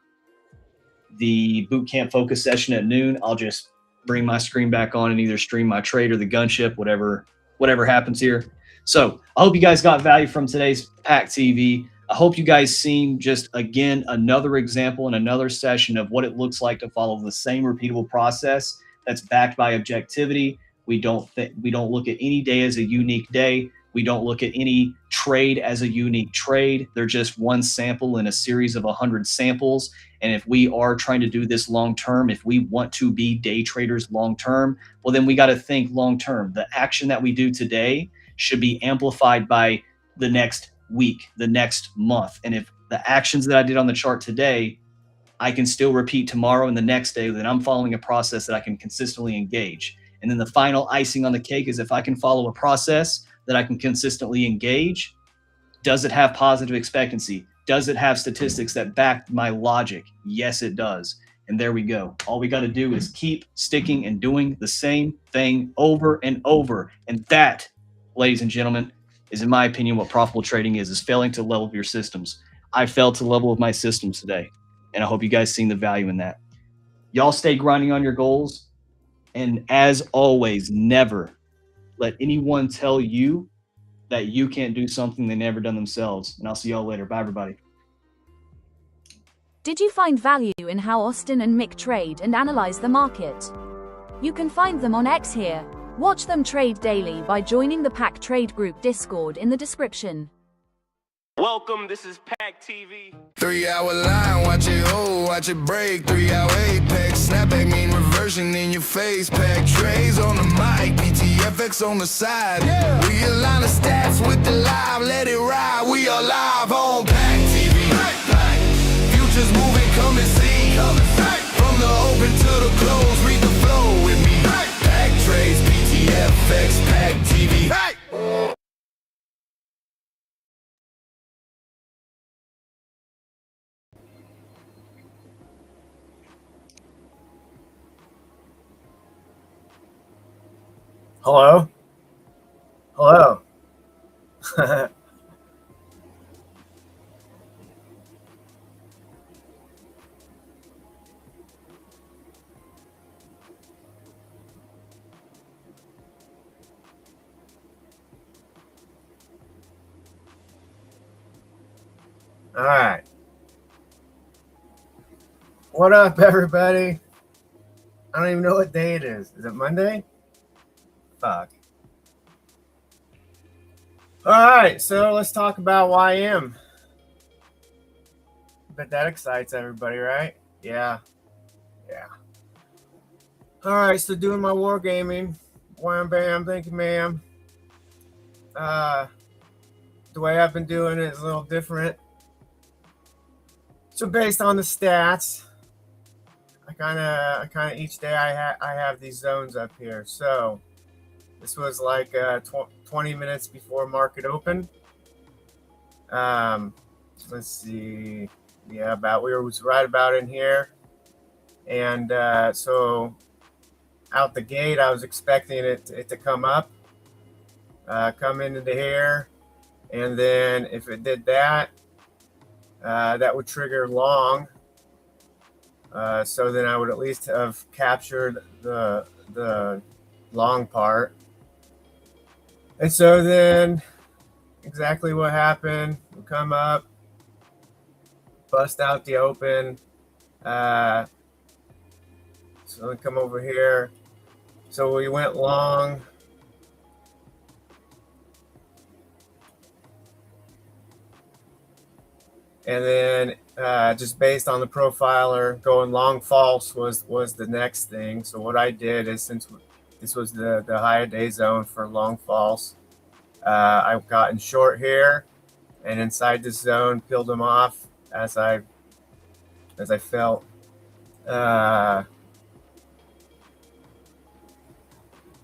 the boot camp focus session at noon, I'll just bring my screen back on and either stream my trade or the gunship, whatever happens here. So I hope you guys got value from today's PackTV. I hope you guys seen just, again, another example and another session of what it looks like to follow the same repeatable process that's backed by objectivity. We don't look at any day as a unique day. We don't look at any trade as a unique trade. They're just one sample in a series of 100 samples. And if we are trying to do this long term, if we want to be day traders long term, well, then we got to think long term. The action that we do today should be amplified by the next week, the next month. And if the actions that I did on the chart today, I can still repeat tomorrow and the next day, then I'm following a process that I can consistently engage. And then the final icing on the cake is if I can follow a process that I can consistently engage, does it have positive expectancy? Does it have statistics that back my logic? Yes, it does. And there we go. All we got to do is keep sticking and doing the same thing over and over. And that, ladies and gentlemen, is, in my opinion, what profitable trading is failing to level your systems. I failed to level of my systems today, and I hope you guys seen the value in that. Y'all stay grinding on your goals, and as always, never let anyone tell you that you can't do something they never done themselves. And I'll see y'all later. Bye, everybody. Did you find value in how Austin and Mick trade and analyze the market? You can find them on X here. Watch them trade daily by joining the Pack Trade Group Discord in the description. Welcome, this is PackTV. 3 hour line, watch it hold, watch it break. 3 hour apex, snapback mean reversion in your face. Pack trays on the mic, PTFX on the side. We align the stats with the live, let it ride. We are live on PackTV. Futures moving, come and see. From the open to Hello? Hello? All right. What up, everybody? I don't even know what day it is. Is it Monday? Fuck. All right, so let's talk about YM. Bet that excites everybody, right? Yeah. Yeah. All right, so doing my wargaming. Wham bam, thank you, ma'am. The way I've been doing it is a little different. So based on the stats, I kind of each day I have these zones up here. So this was like 20 minutes before market open. Let's see. Yeah, we was right about in here. And so out the gate, I was expecting it to come up, come into here. And then if it did that, that would trigger long. So then I would at least have captured the long part. And so then exactly what happened, we come up, bust out the open. So we come over here. So we went long. And then just based on the profiler, going long false was the next thing. So what I did is, since this was the high day zone for long false, I've gotten short here, and inside this zone peeled them off as I felt. I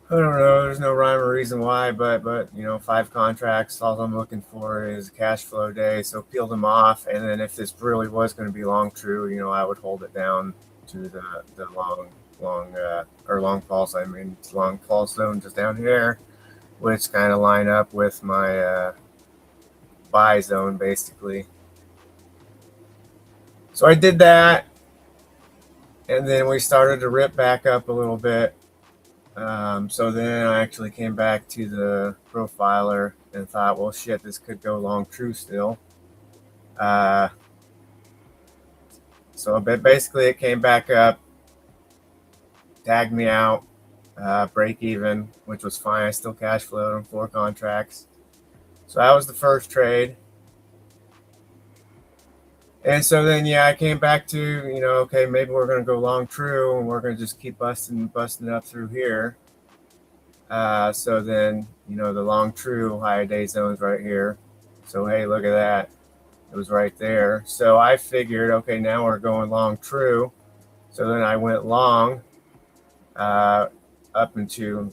don't know. There's no rhyme or reason why, but 5 contracts. All I'm looking for is a cash flow day. So peel them off, and then if this really was going to be long true, I would hold it down to the long false. I mean, long false zone just down here, which kind of line up with my buy zone basically. So I did that, and then we started to rip back up a little bit. So then I actually came back to the profiler and thought, well, shit, this could go long true still. So basically it came back up, tagged me out, break even, which was fine. I still cash flowed on 4 contracts. So that was the first trade. And so then, I came back to, okay, maybe we're going to go long true, and we're going to just keep busting up through here. So then, the long true higher day zone's right here. So, hey, look at that. It was right there. So I figured, okay, now we're going long true. So then I went long up into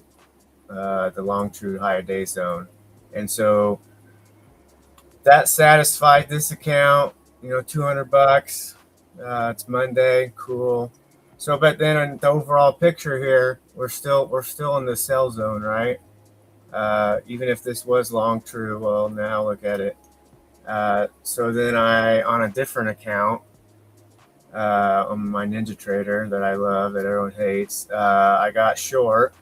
the long true higher day zone. And so that satisfied this account. $200. It's Monday, cool. So, but then in the overall picture here, we're still in the sell zone, right? Even if this was long true, well, now look at it. So then on a different account, on my Ninja Trader that I love, that everyone hates, I got short.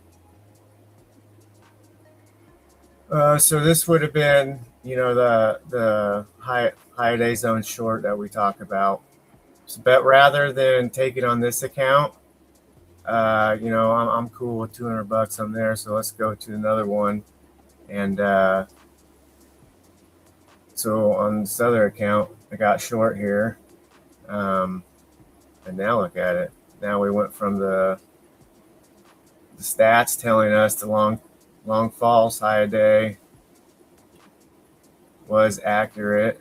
So this would have been, the high day zone short that we talk about. So, but rather than take it on this account, I'm cool with $200 on there. So let's go to another one. And so on this other account, I got short here. And now look at it. Now we went from the stats telling us the long false high day was accurate,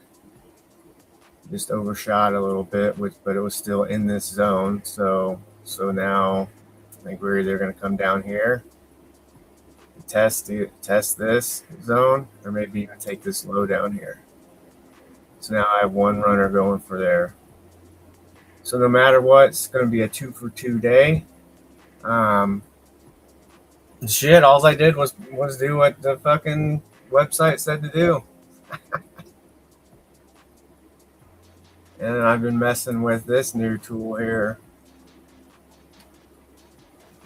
just overshot a little bit, but it was still in this zone. So now I think we're either going to come down here, test this zone, or maybe even take this low down here. So now I have one runner going for there. So no matter what, it's going to be a 2 for 2 day. Shit, all I did was do what the fucking website said to do. And I've been messing with this new tool here.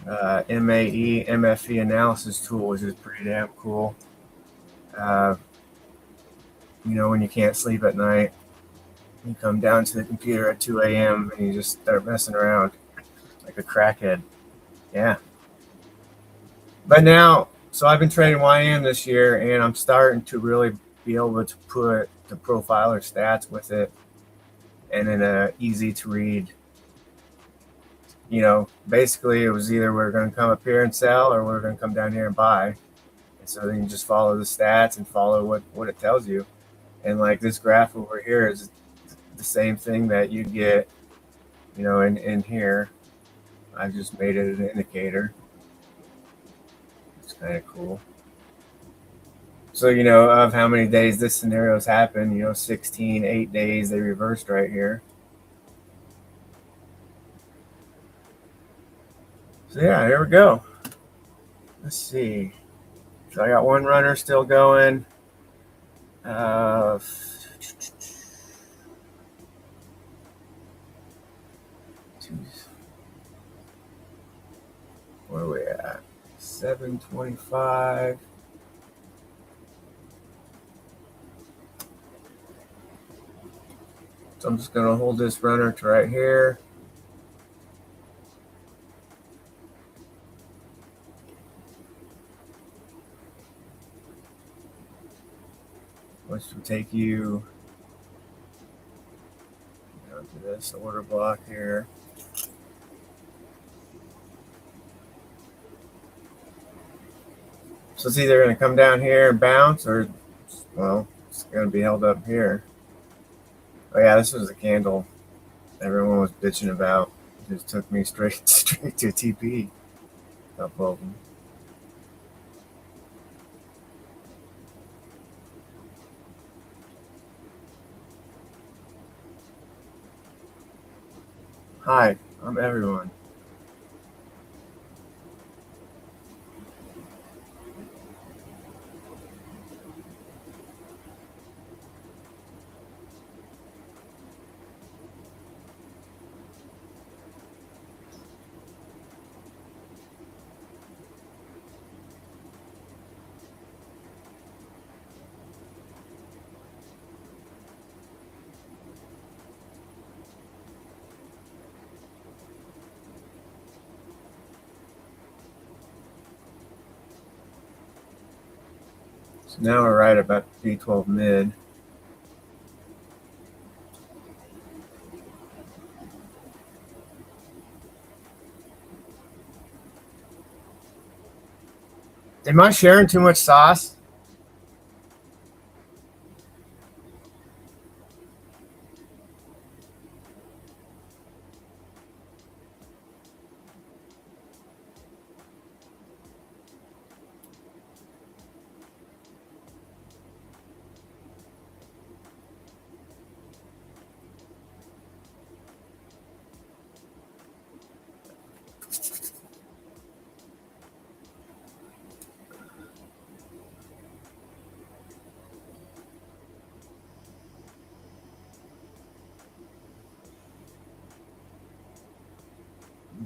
MFE analysis tool, which is pretty damn cool. You know, when you can't sleep at night, you come down to the computer at 2 a.m. and you just start messing around like a crackhead. Yeah. But now, so I've been trading YM this year, and I'm starting to really be able to put the profiler stats with it, and in a easy to read. You know, basically it was either we're going to come up here and sell, or we're going to come down here and buy. And so then you just follow the stats and follow what it tells you. And like this graph over here is the same thing that you get, you know, in here. I've just made it an indicator. It's kind of cool. So, you know, of how many days this scenario's happened, you know, 16, 8 days, they reversed right here. So yeah, here we go. Let's see. So I got one runner still going. Where are we at? 725. So I'm just going to hold this runner to right here. Which will take you down to this order block here. So it's either going to come down here and bounce, or, well, it's going to be held up here. Oh yeah, this was the candle everyone was bitching about. It just took me straight to TP. A couple of them. Hi, I'm everyone. So now we're right about B12 mid. Am I sharing too much sauce?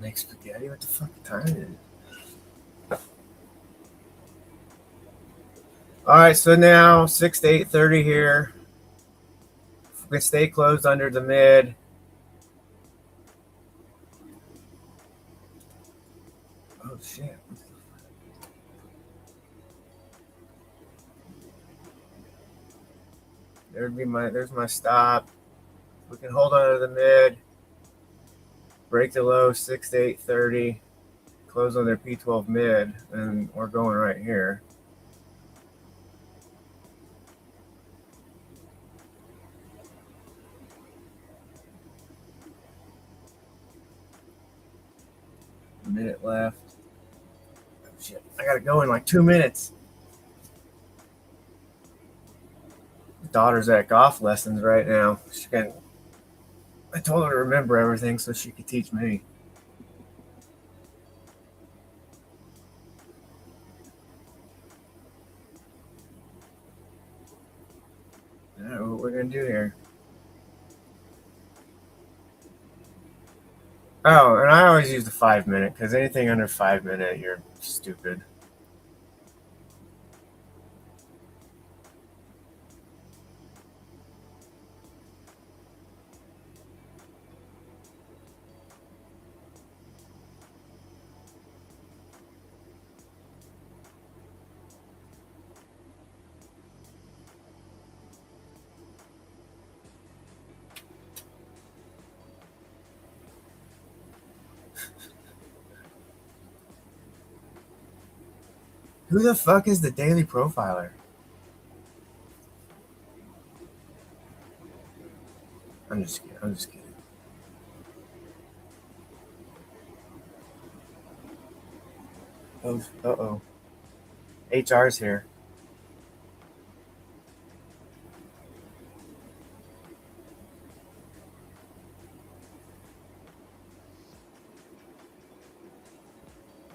Make spaghetti? What the fuck time is it? All right, so now 6 to 8:30 here. If we can stay closed under the mid. Oh shit. There's my stop. We can hold under the mid. Break the low 6 to 8:30. Close on their P12 mid, and we're going right here. A minute left. Oh, shit, I gotta go in like 2 minutes. My daughter's at golf lessons right now. I told her to remember everything so she could teach me. I don't know what we're gonna do here. Oh, and I always use the 5 minute because anything under 5 minute, you're stupid. Who the fuck is the daily profiler? I'm just kidding. I'm just kidding. Oh, uh-oh. HR's here.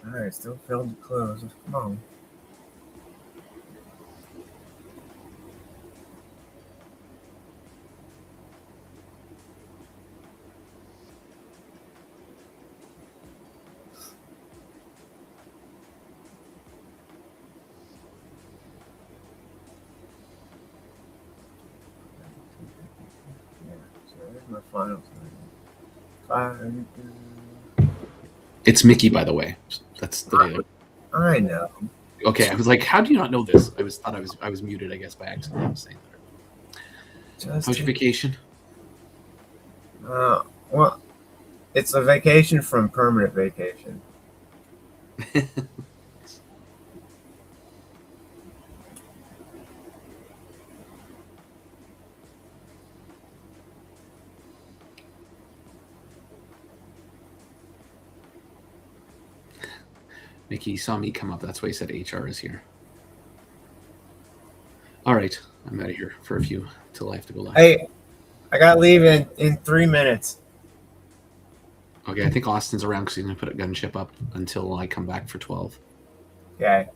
Alright, still failed to close. Come on. Yeah, so there's my final time. It's Mickey, by the way. That's the day. I know. Okay, I was like, how do you not know this? I was muted, I guess, by accident. I was saying that. How's your vacation? Well, it's a vacation from permanent vacation. Mickey saw me come up. That's why he said HR is here. All right, I'm out of here for a few till I have to go live. Hey, I got to leave in 3 minutes. Okay, I think Austin's around because he's going to put a gun chip up until I come back for 12. Okay.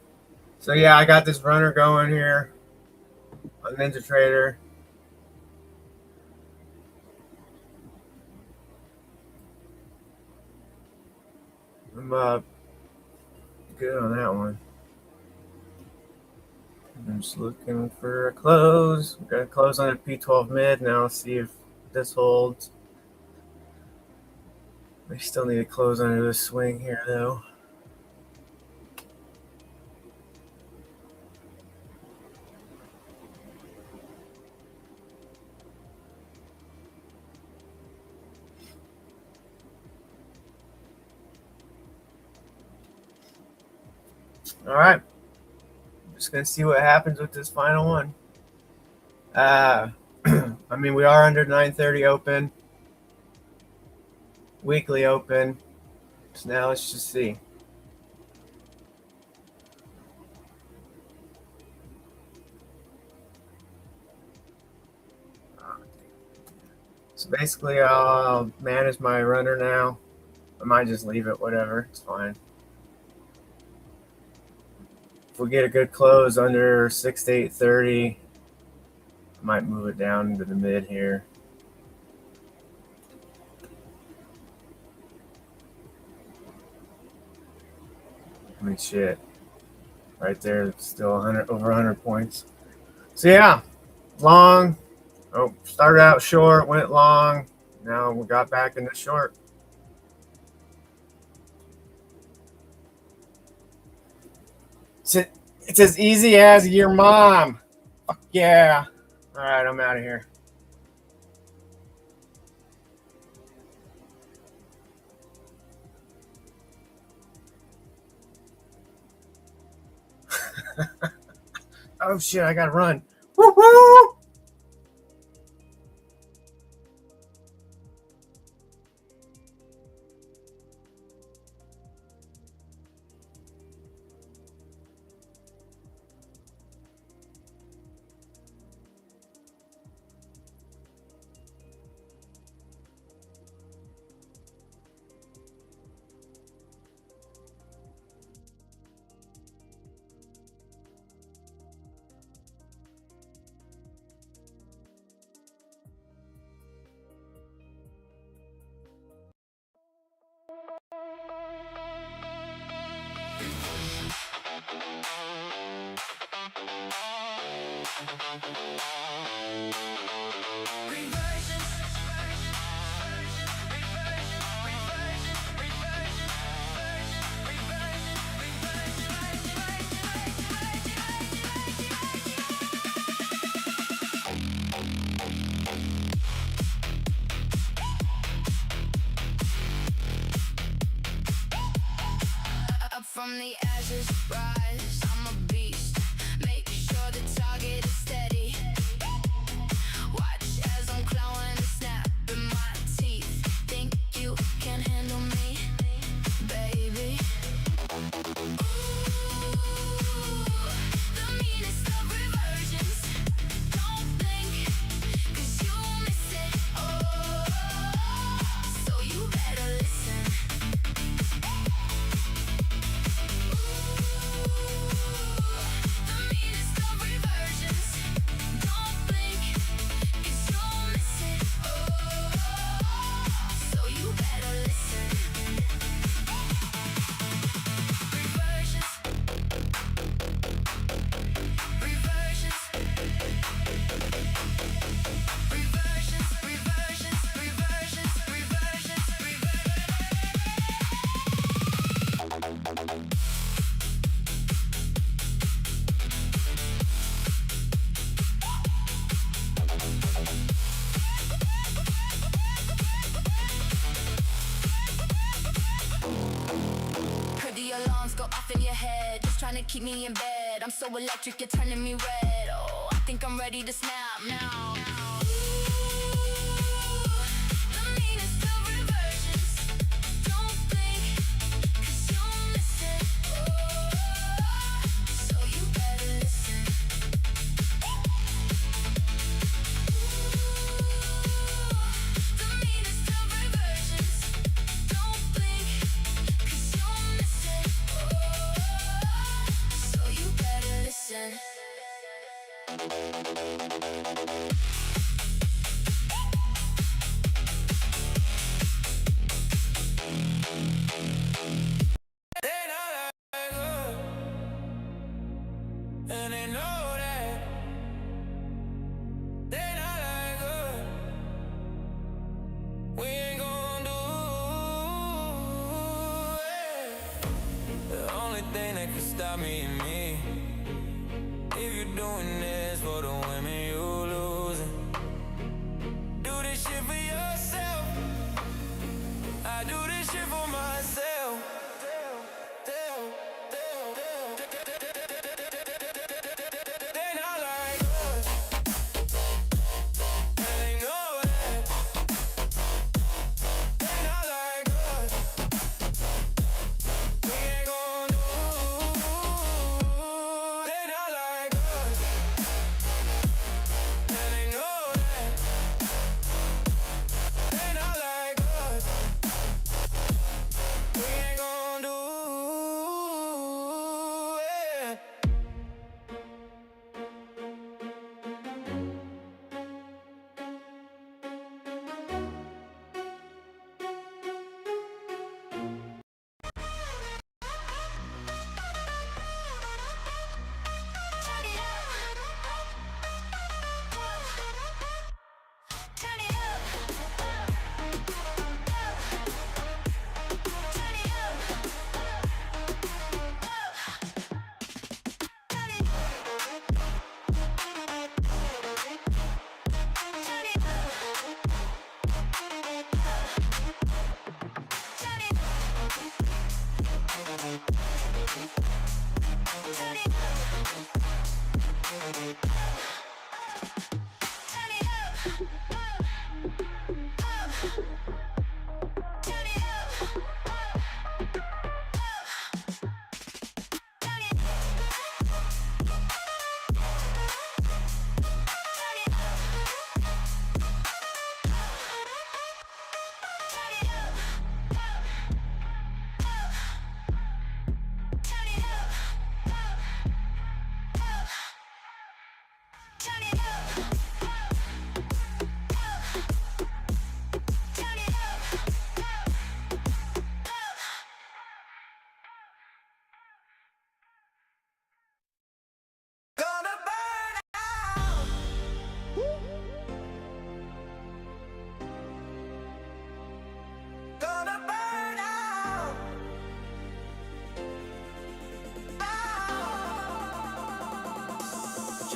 So, yeah, I got this runner going here on Ninja Trader. I'm good on that one. I'm just looking for a close. We're going to close on a P12 mid. Now let's see if this holds. We still need to close under the swing here, though. All right. Just going to see what happens with this final one. I mean, we are under 930 open. Weekly open. So now let's just see. So basically, I'll manage my runner now. I might just leave it, whatever. It's fine. If we get a good close under 6 to 830, I might move it down into the mid here. I mean, shit. Right there, it's still 100, over 100 points. So, yeah, long. Oh, started out short, went long. Now we got back into short. It's as easy as your mom. Fuck yeah. All right, I'm out of here. Oh, shit, I got to run. Woo-hoo! Up from the ashes, rise, I'm a beast. Make sure the target is steady. Watch as I'm clawing and snapping my teeth. Think you can handle me, baby? Ooh, the meanest of reversions. Don't blink, 'cause you'll miss it. Oh, so you better listen. The meanest of reversions. Don't blink, 'cause you'll miss it. Oh, so you better listen. Reversions. Reversions. Reversions. Reversions. Reversions. Reversions. Heard the alarms go off in your head, just trying to keep me in bed. I'm so electric, you're turning me red. Oh, I think I'm ready to snap now. The meanest of reversions. Don't blink, 'cause you'll miss it. Oh, so you better listen. The meanest of reversions. Don't blink, 'cause you'll miss it. Oh, so you better listen. And they know that they not like us. We ain't gon' do it. The only thing that can stop me is me. If you're doing this for the women you losing, do this shit for yourself. I do this shit for myself. They not like us, and they know that. They not like us. We ain't gon' do. They not like us, and they know that. They not like us. We ain't gon' do it.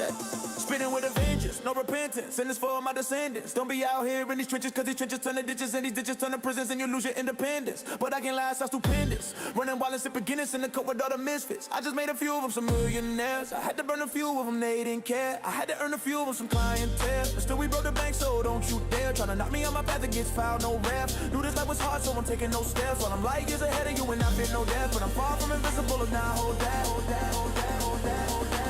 check. Spitting with a vengeance, no repentance, and it's for my descendants. Don't be out here in these trenches, cause these trenches turn to ditches, and these ditches turn to prisons, and you lose your independence. But I can't lie, I'm stupendous. Running wild and sipping Guinness in the cup with all the misfits. I just made a few of them some millionaires. I had to burn a few of them, they didn't care. I had to earn a few of them some clientele. But still we broke the bank, so don't you dare. Tryna knock me on my path that gets fouled, no rap. Knew this life was hard, so I'm taking no steps. While I'm light years ahead of you and I fear no death. But I'm far from invisible, if not hold that, hold that, hold that, hold that, hold that.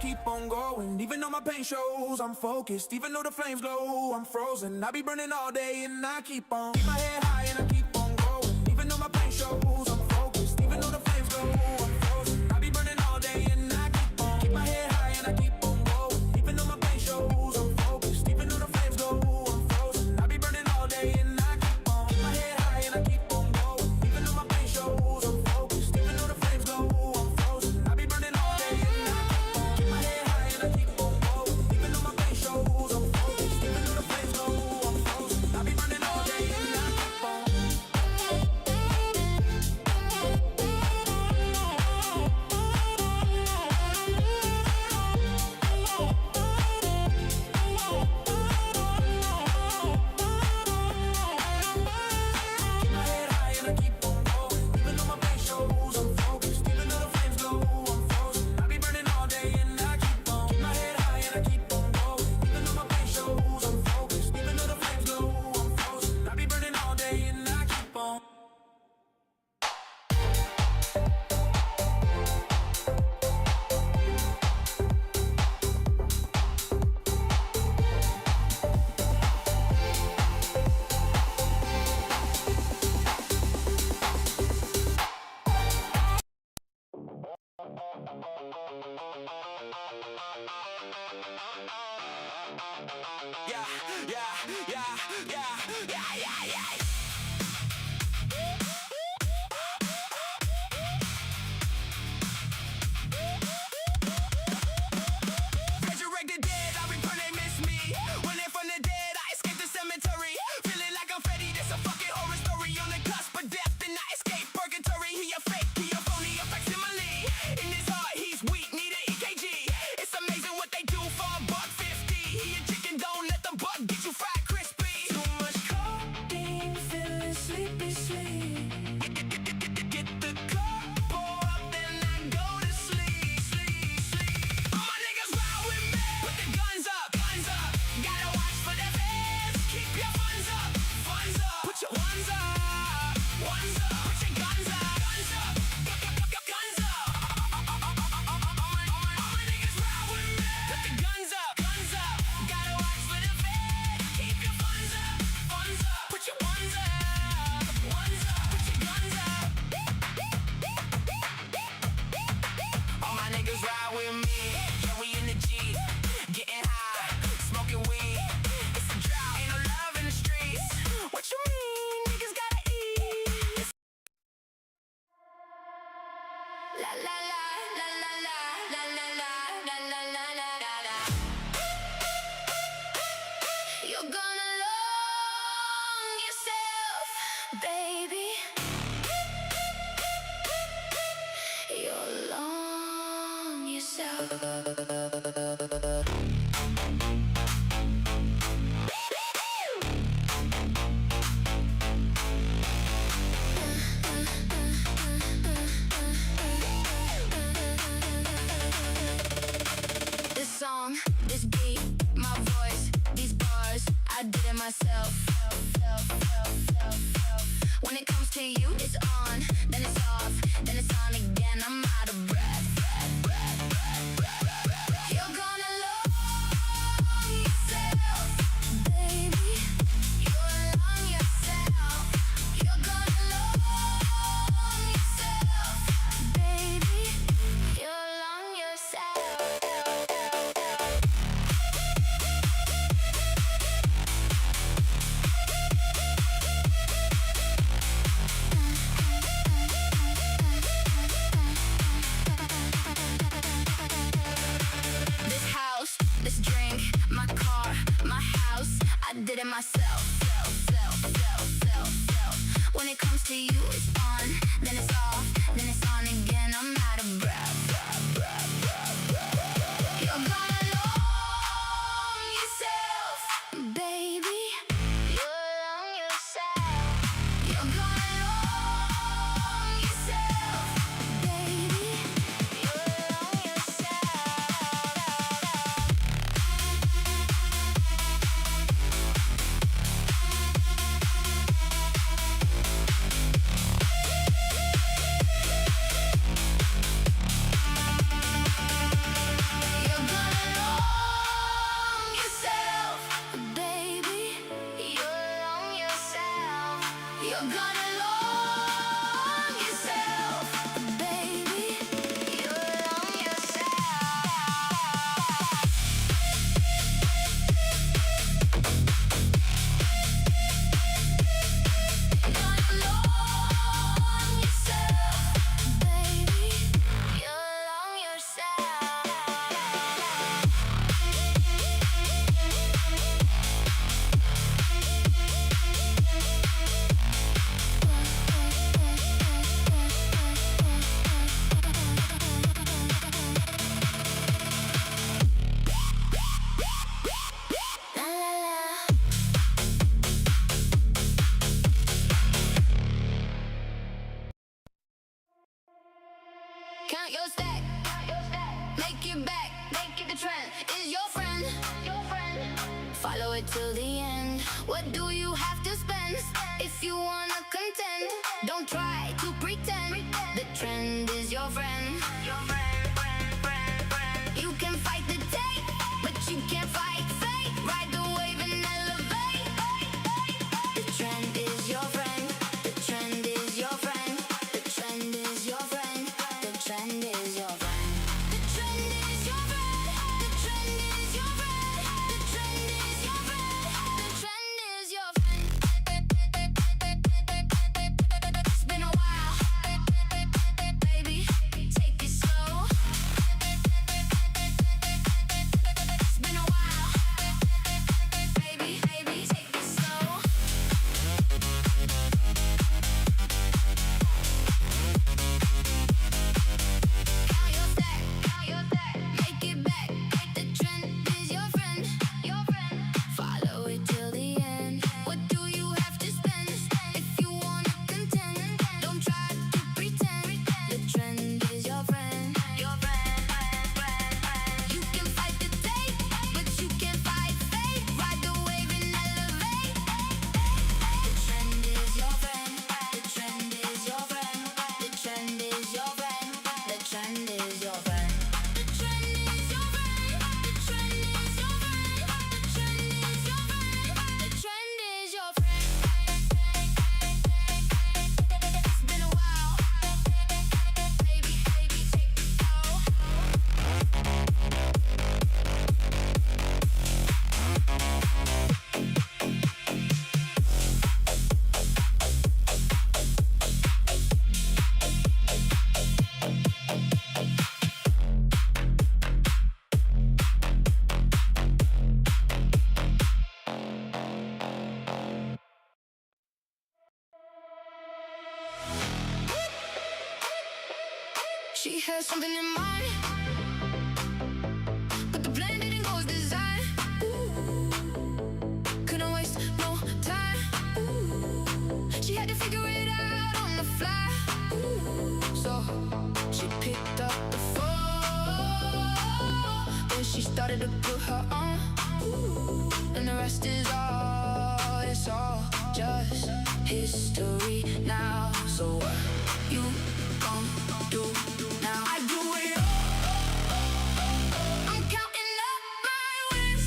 Keep on going, even though my pain shows I'm focused, even though the flames glow, I'm frozen. I be burning all day and I keep on. Keep my head high and I keep on going, even though my pain shows I'm focused, even though the flames glow, I'm frozen. I be burning all day and I keep on. Keep my head high and I keep on going, even though my pain shows I'm focused, even though the flames glow, I'm frozen. I be burning all day and I keep on. Keep my head high and I keep on going, even though my pain shows I'm focused, even though the flames glow, I'm frozen. I be burning all day and I keep on. This song, this beat, my voice, these bars, I did it myself. When it comes to you, it's on, then it's off, then it's on again. I'm out of breath. You're gonna love yourself, baby. You'll love yourself. You're gonna love yourself, baby. You'll love yourself. This house, this drink, my car, my house, I did it myself. When it comes to you, it's on, then it's off, then it's on again. I'm out of it back, make it the trend. Is your friend, follow it till the end. What do you have to spend if you wanna contend? Don't try to pretend. The trend is your friend. You can fight the day, but you can't fight fate. Ride the wave and elevate. The trend is your friend. The trend is your friend. The trend is your friend. The trend is your friend. The trend is your friend. The trend is your friend. The trend is your friend. The trend is your friend. It's been a while, baby. Take it slow. It's been a while, baby. Take it slow. Count your stack, make it back. The trend is your friend, follow it till the end. What do you have to spend if you wanna contend? Don't try to pretend. The trend is your friend, You can fight the day, but you can't fight fate. Ride the wave and elevate. The trend is your friend. The trend is your friend. The trend is your friend. The trend is your friend. The trend is your friend. The trend is your friend. The trend is your friend. The trend is your friend. It's been a while, baby. Take it slow. She has something in mind, but the plan didn't go as designed. Couldn't waste no time. She had to figure it out on the fly. So she picked up the phone, then she started to put her on, and the rest is all. It's all just history now. So what you gon' do now? I do it all. I'm counting up my wins.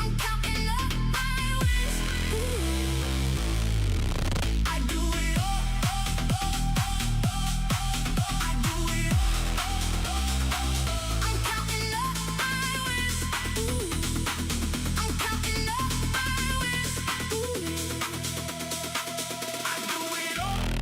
I'm counting up my wins. I do it all. I do it all. I'm counting up my wins. I'm counting up my wins. I do it all.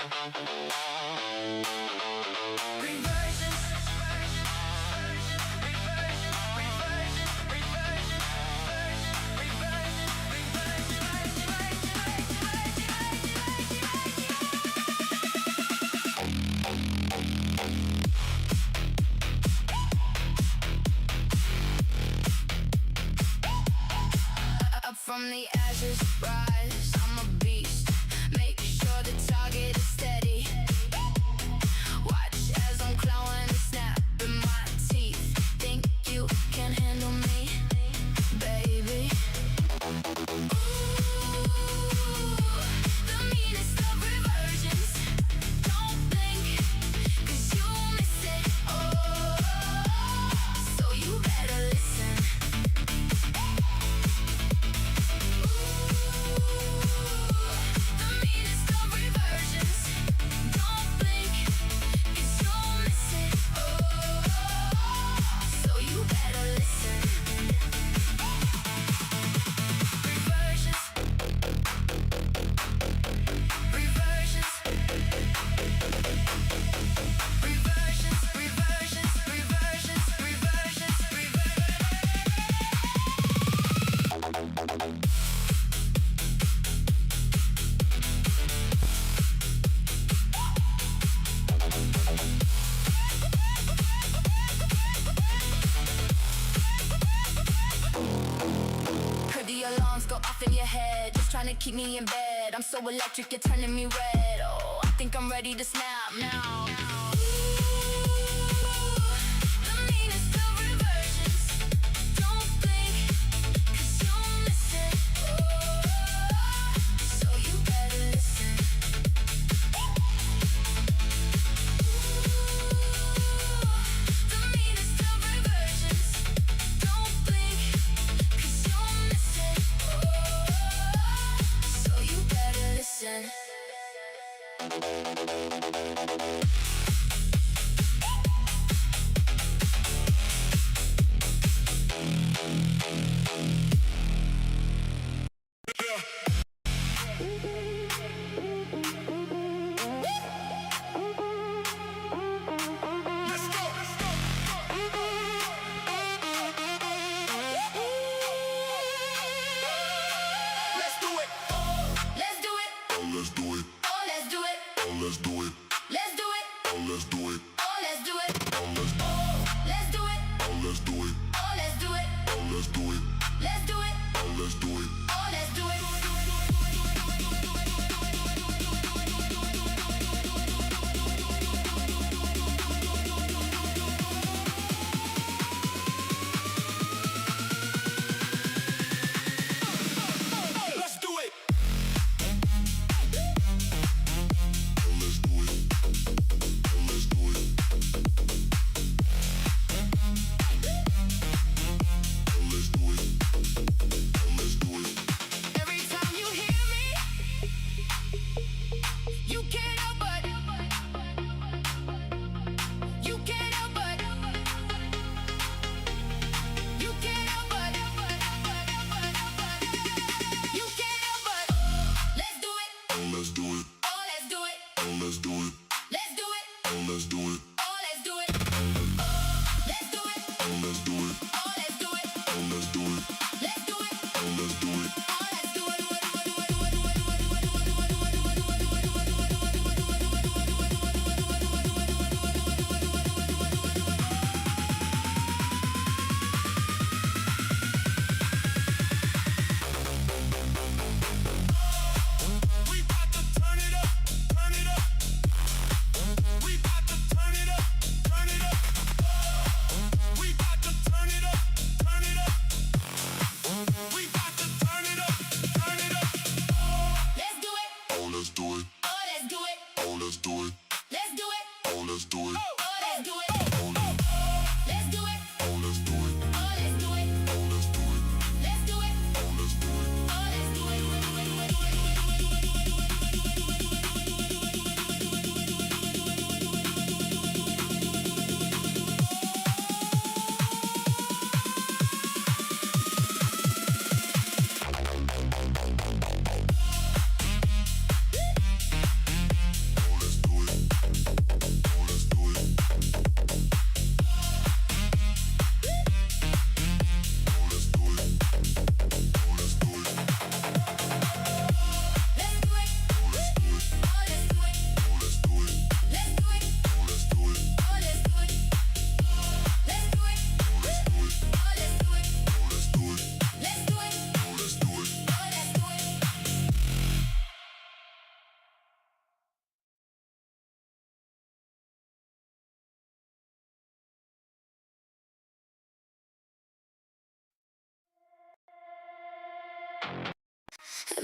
Up from the ashes, rise. I'm a beast. Make sure the target is steady. Watch as I'm clawing and snapping my teeth. Think you can handle me, baby? Ooh, the meanest of reversions. Don't blink, 'cause you'll miss it. Oh, so you better listen. The meanest of reversions. Don't blink, 'cause you'll miss it. Oh, so you better listen. Reversions. Reversions. Reversions. Reversions. Reversions. Reversions. Could the alarms go off in your head? Just trying to keep me in bed. I'm so electric, you're turning me red. Oh, I think I'm ready to snap now. The meanest of reversions. Don't blink, 'cause you'll miss it. Oh, so you better listen. The meanest of reversions. Don't blink, 'cause you'll miss it. Oh, so you better listen. Let's do it. Let's do it. Let's do it. Oh, let's do it. Let's do it. Let's do it. Let's do it. Oh, let's do it. Let's Let's do it. let's do it. Oh, let's do it. Let's do it. Let's do it. Let's do it. Oh, let's do it. Let's do it. Every time you hear me, you can't help but. You can't help but. You can't help but. You can't help but. Let's do it. Let's do it. Oh, let's do it. Let's do it. Let's do it. Let's do it. Oh, let's do it. Let's do it. Let's do it. Oh, let's do it. Let's do it. Let's do it. Let's do it. Oh, let's do it. We about to turn it up. Turn it up. We about to turn it up. Turn it up. We about to turn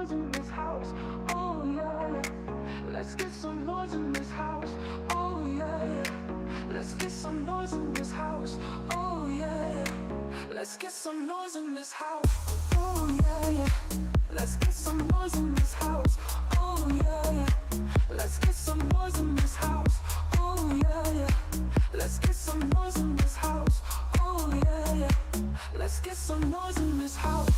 noise in this house. Oh yeah. Let's get some noise in this house. Oh yeah. Let's get some noise in this house. Oh yeah. Let's get some noise in this house. Oh yeah. Let's get some noise in this house. Oh yeah. Let's get some noise in this house. Oh yeah. Let's get some noise in this house. Oh yeah. Let's get some noise in this house.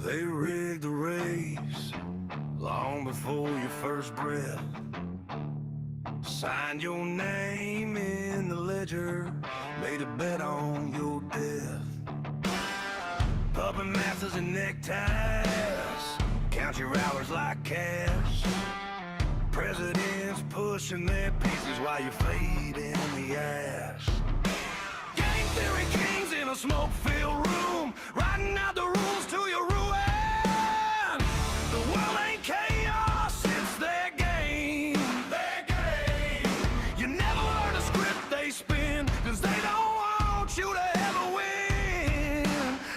They rigged the race long before your first breath. Signed your name in the ledger, made a bet on your death. Puppet masters and neckties, count your hours like cash. Presidents pushing their pieces while you fade in the ash. Game theory kings in a smoke-filled room, writing out the rules to your ruin. The world ain't chaos, it's their game. Their game. You never learn the script they spin, cause they don't want you to ever win.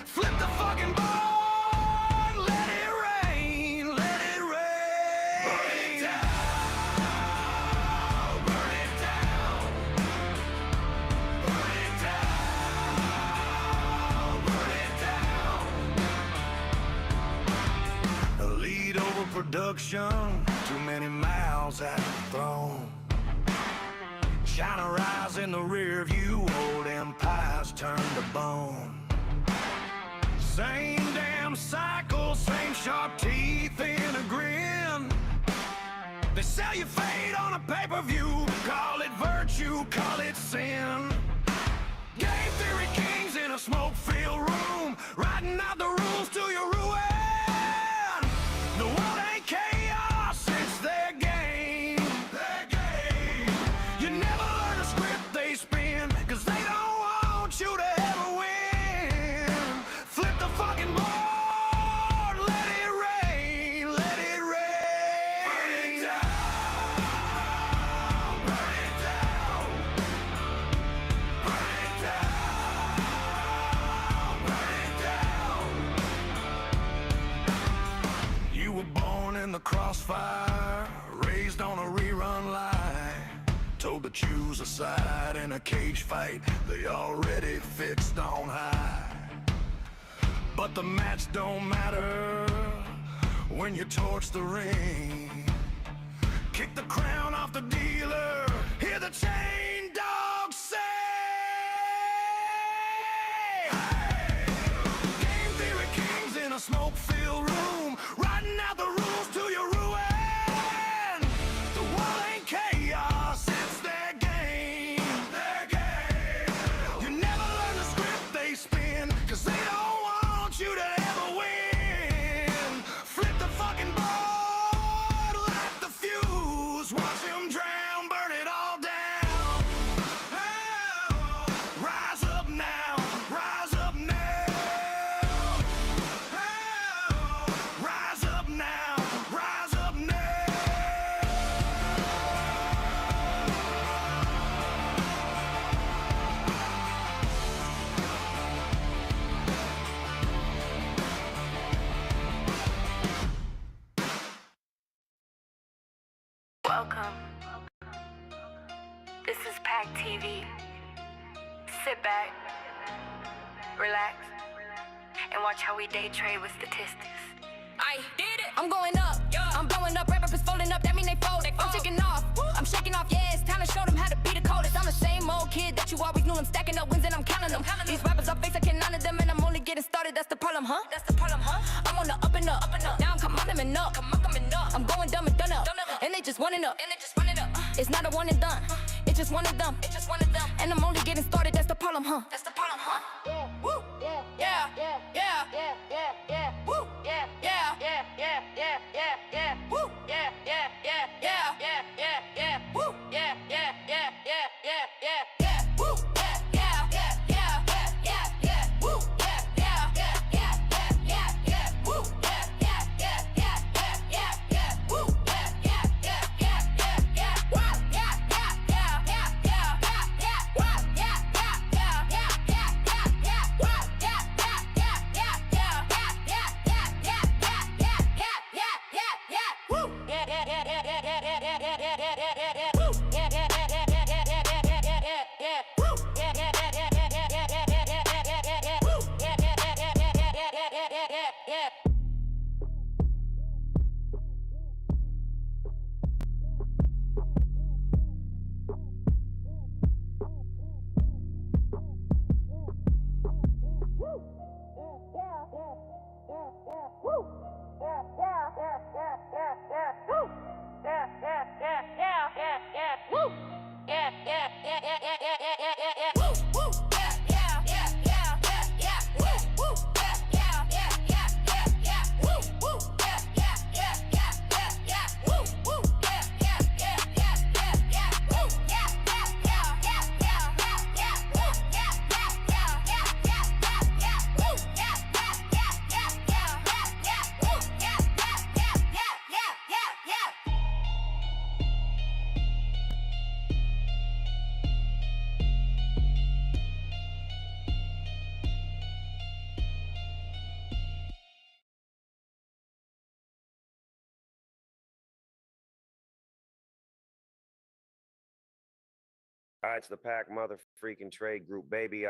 Flip the fucking board, let it rain, let it rain. Burn it down, burn it down. Burn it down, burn it down. production, too many mouths have been thrown. China rise in the rear view, old empires turn to bone. Same damn cycle, same sharp teeth in a grin. They sell you fate on a pay-per-view, call it virtue, call it sin. Game theory kings in a smoke-filled room, writing out the rules to your ruin. The world ain't chaos, it's their game. Their game. You never learn a script they spin, cause they don't want you to ever win. Flip the fucking board, let it rain, let it rain. Burn it down, burn it down, burn it down, burn it down. You were born in the crossfire, raised on a rerun line, told to choose a side in a cage fight they already fixed on high. But the match don't matter when you torch the ring. Kick the crown off the dealer, hear the chain dog say, hey! Game theory kings in a smoke-filled room, writing out the rules to your ruin. The world ain't chaos, it's their game. Their game. You never learn the script they spin, cause they don't want you to ever win. Flip the fucking board, light the fuse, watch him drown, burn it all down. Oh, rise up now, rise up now. Oh, rise up now, rise up now. Welcome. This is PackTV. Sit back, relax, and watch how we day trade with statistics. I did it. I'm going up. I'm blowing up. Rappers folding up. That mean they fold. I'm taking off. I'm shaking off. Yeah, it's time to show them how to be the coldest. I'm the same old kid that you always knew. I'm stacking up wins and I'm counting them. These rappers are fakes. I can't none of them, and I'm only getting started. That's the problem, huh? That's the problem, huh? I'm on the up and up. Now I'm coming up. I'm going dumb and done up. And they just running up. It's not a one and done. It's just one of them. And I'm only getting started. That's the problem, huh? That's the problem, huh? Woo. Yeah. Woo. Yeah. Woo. Yeah. Woo. It's the Pack Mother Freaking Trade Group, baby.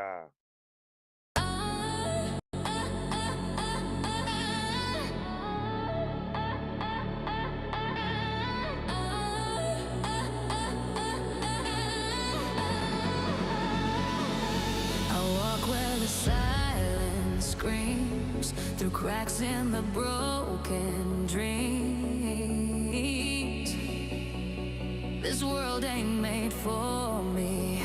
screams through cracks in the broken dreams. This world ain't made for me.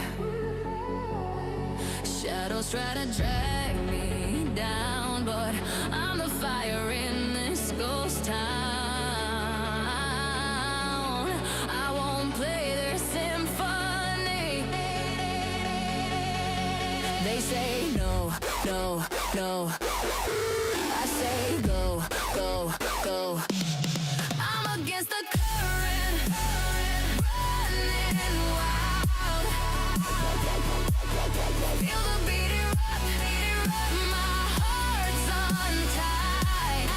Shadows try to drag me down, but I'm the fire in this ghost town. I won't play their symphony. They say no, no, no. I say go, go, go. I'm against the current, running wild. Feel the beat erupt, my heart's untied.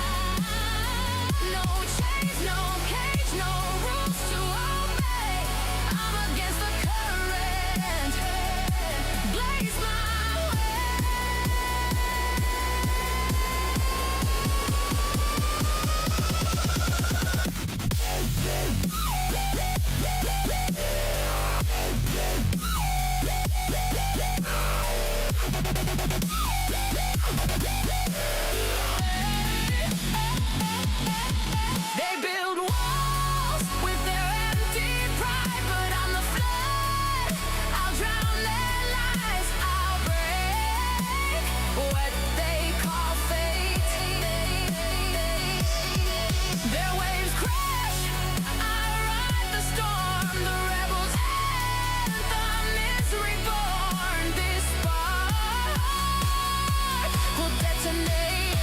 No chains, no cage, no rules to obey. I'm against the current, blaze my They build walls with their empty pride, but I'm the flood. I'll drown their lies. I'll break what they call fate. Their waves crash. I ride the storm. The rebels' anthem is reborn. This spark will detonate.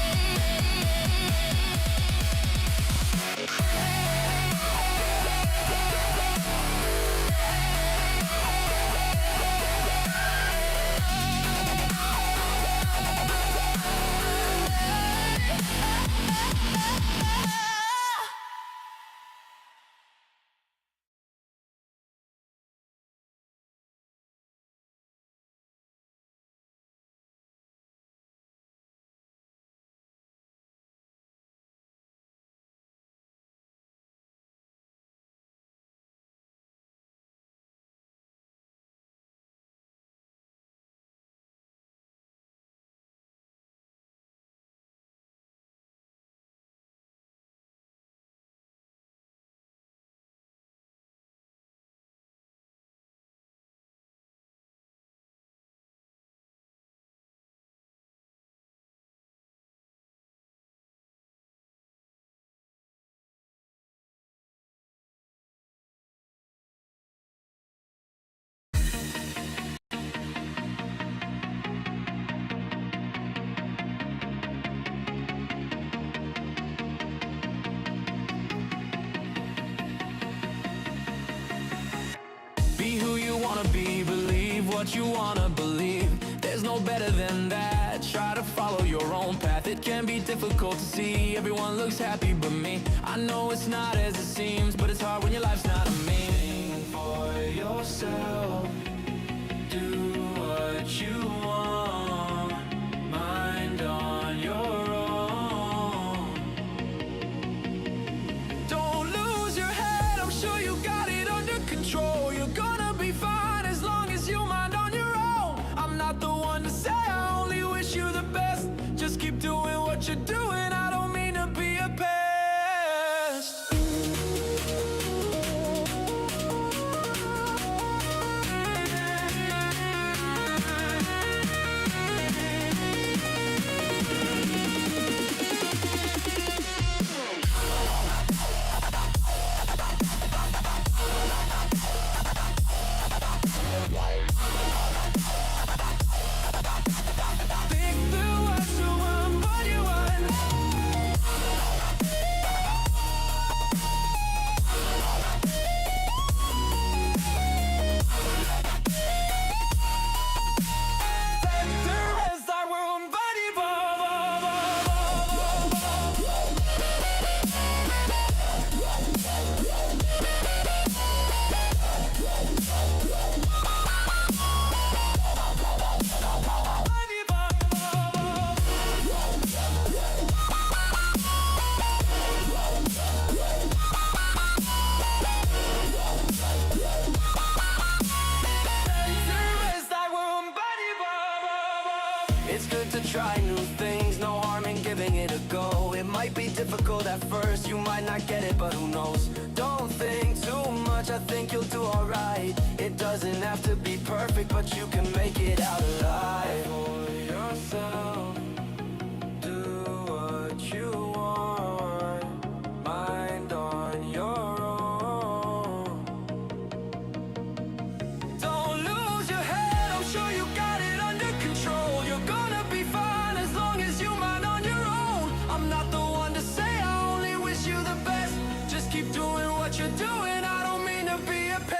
Be who you wanna be, believe what you wanna believe. There's no better than that. Try to follow your own path. It can be difficult to see. Everyone looks happy but me. I know it's not as it seems, but it's hard when your life's not a meme. For yourself, do what you want. Mind on your own. Don't lose your head, I'm sure you got it under control. You're gonna be fine as long as you mind on your own. I'm not the one to say I only wish you the best. Just keep doing what you're doing. I don't mean to be a pest. It's good to try new things, no harm in giving it a go. It might be difficult at first, you might not get it, but who knows? Don't think too much, I think you'll do alright. It doesn't have to be perfect, but you can make it out alive. For yourself, do what you want, mind on your own. Don't lose your head, I'm sure you got it under control. You're gonna be fine as long as you mind on your own. I'm not the one to say I only wish you the best. Just keep doing what you're doing, I don't mean to be a pest.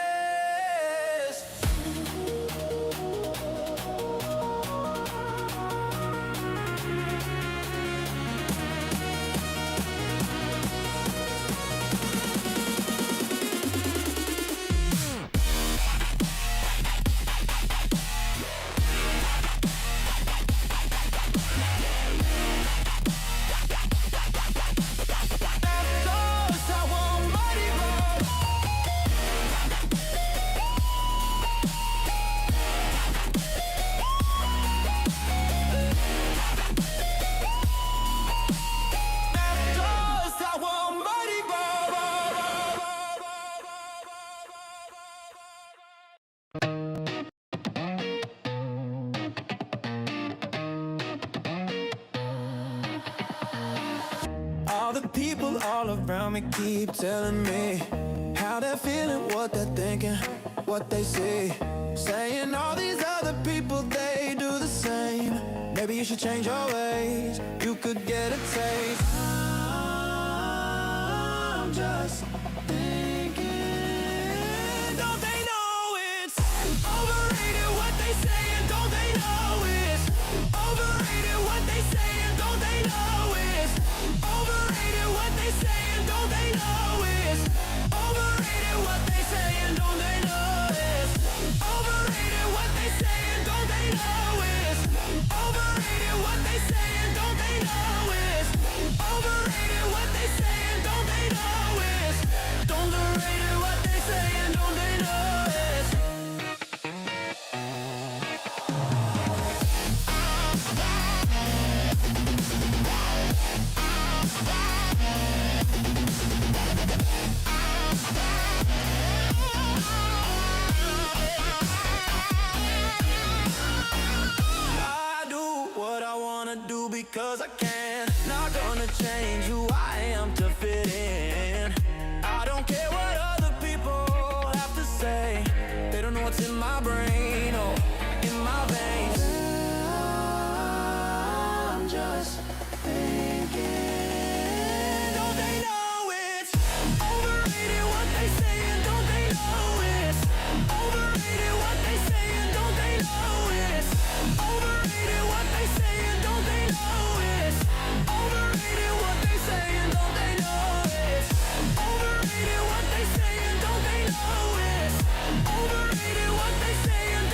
All the people all around me keep telling me how they're feeling, what they're thinking, what they see. Saying all these other people, they do the same. Maybe you should change your ways, you could get a taste. I'm just thinking, don't they know it's overrated what they say, and don't they know it's overrated what they say, and don't they know it's overrated what they say, and don't they know it's overrated what they say, and don't they know it's overrated what they say, and don't they know it's overrated what they say, and don't they know it's overrated what they say, and don't they know it's underrated what they say, and don't they know it's. I do what I wanna do because I can. Not gonna change who I am to fit in. I don't care what other people have to say. They don't know what's in my brain or in my veins. I'm just thinking, don't they know it's overrated what they say, and don't they know it's overrated what they say, and don't they know it's overrated what they say, and don't they know it's overrated what they say, and don't they know it's overrated what they say, and don't they know it's overrated what they say, and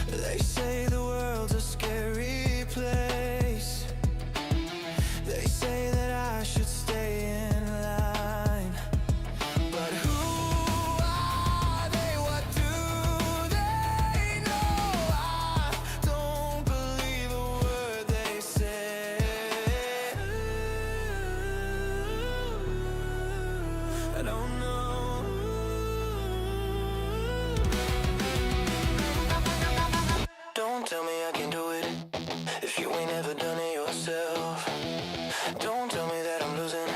They say the world's a scary place. They say that I should stay in line. But who are they? What do they know? I don't believe a word they say. I don't know. Don't tell me I can do it if you ain't ever done it yourself. Don't tell me that I'm losing.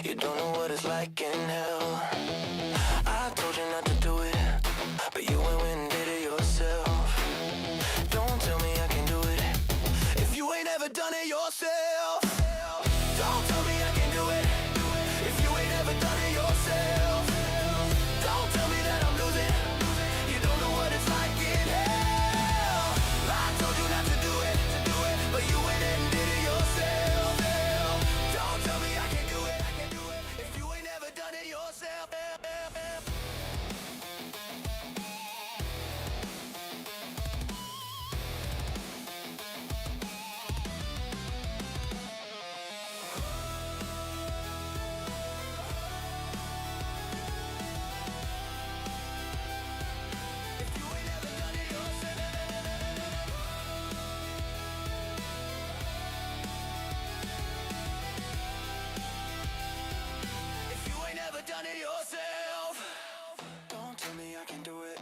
You don't know what it's like in hell. I told you not to do it, but you went and did it yourself. Don't tell me I can do it if you ain't ever done it yourself. Don't tell me I can do it if you ain't ever done it yourself. Don't tell me that I'm losing. You don't know what it's like in hell. I told you not to do it, but you went and did it yourself. Don't tell me I can do it if you ain't ever done it yourself. If you ain't ever done it yourself. Don't tell me I can do it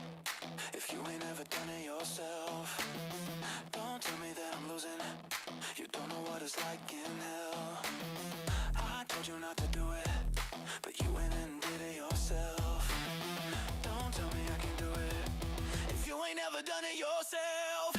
if you ain't ever done it yourself. Don't tell me that I'm losing. You don't know what it's like in hell. I told you not to do it, but you went and did it yourself. Don't tell me I can do it if you ain't ever done it yourself.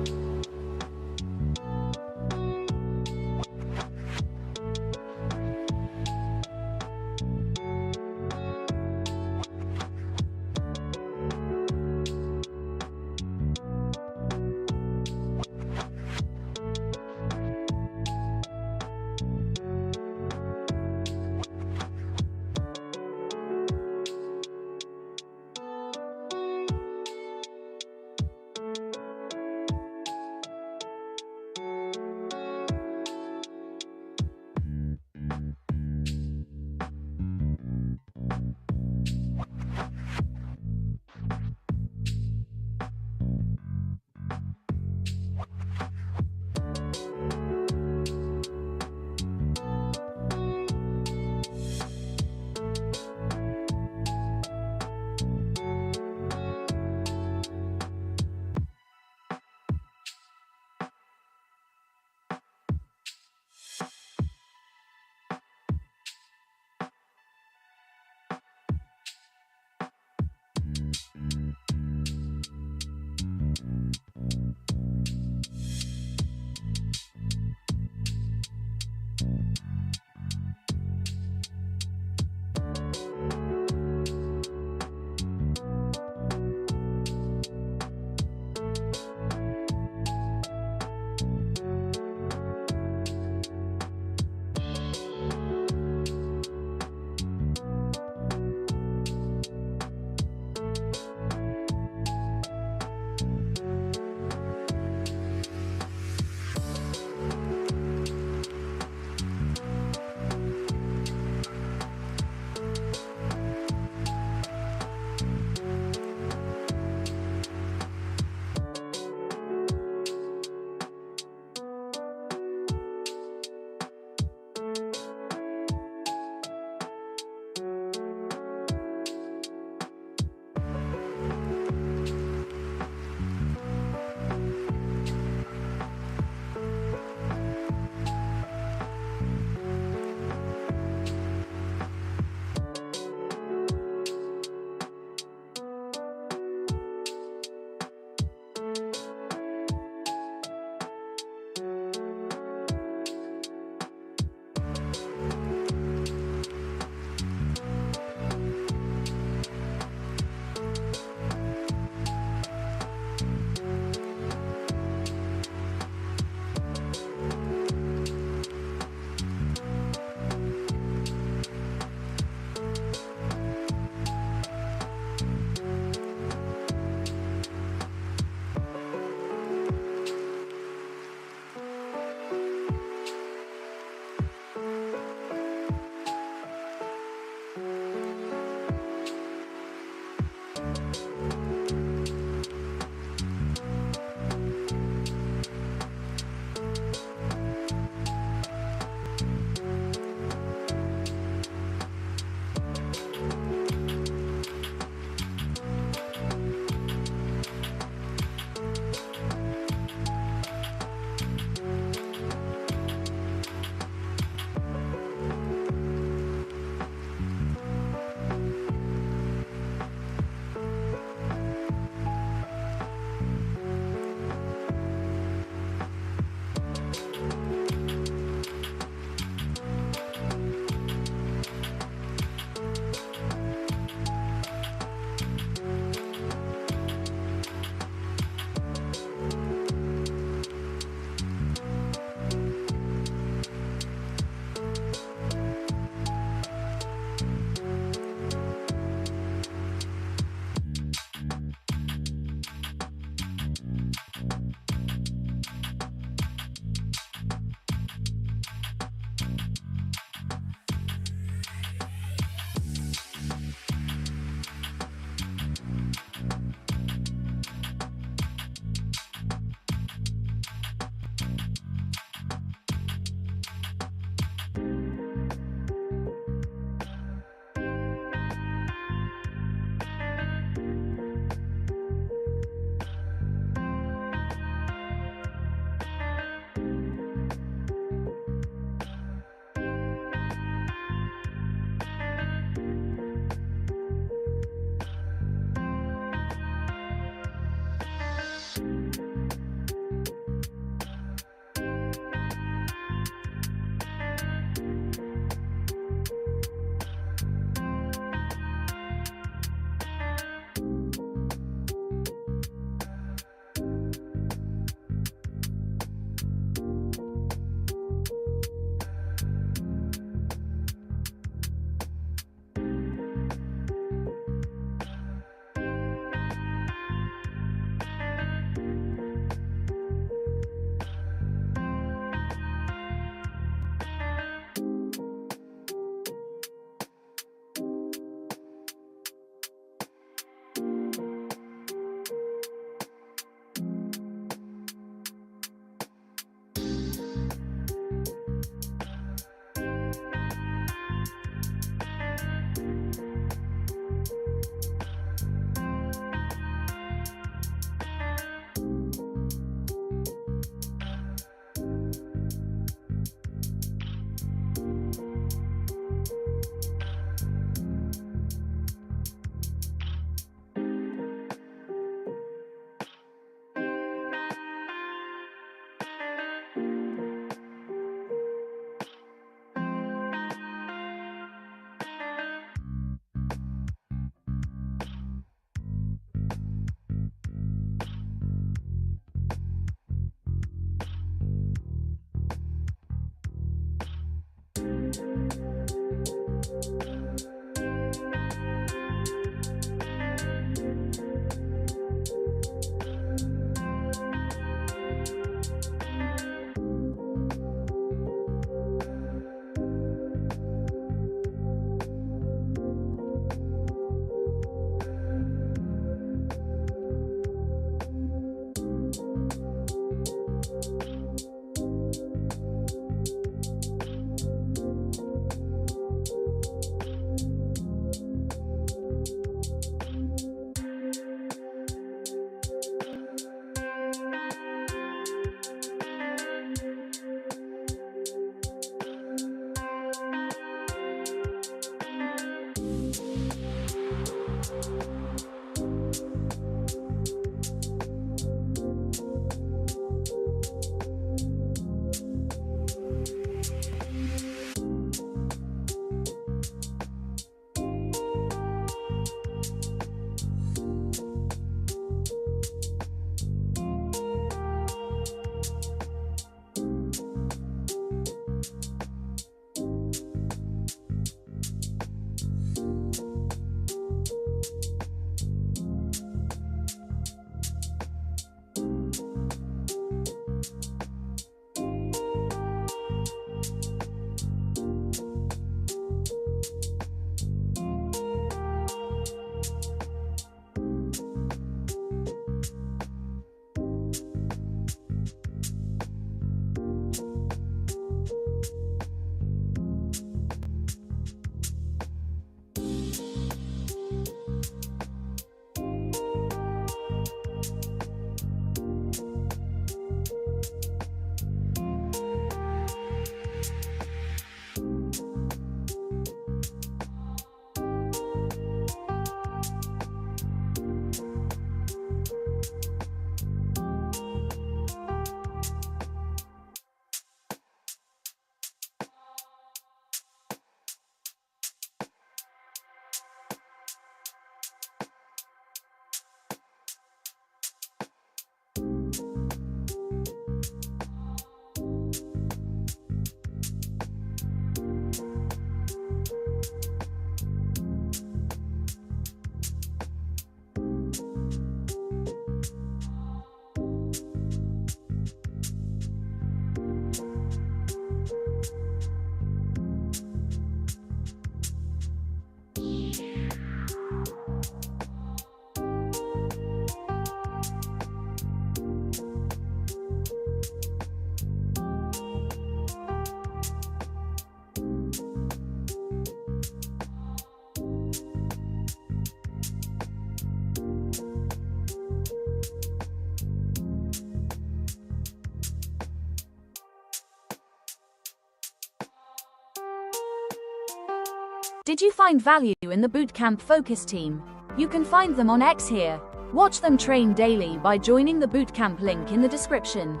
Did you find value in the Bootcamp focus team? You can find them on X here. Watch them train daily by joining the Bootcamp link in the description.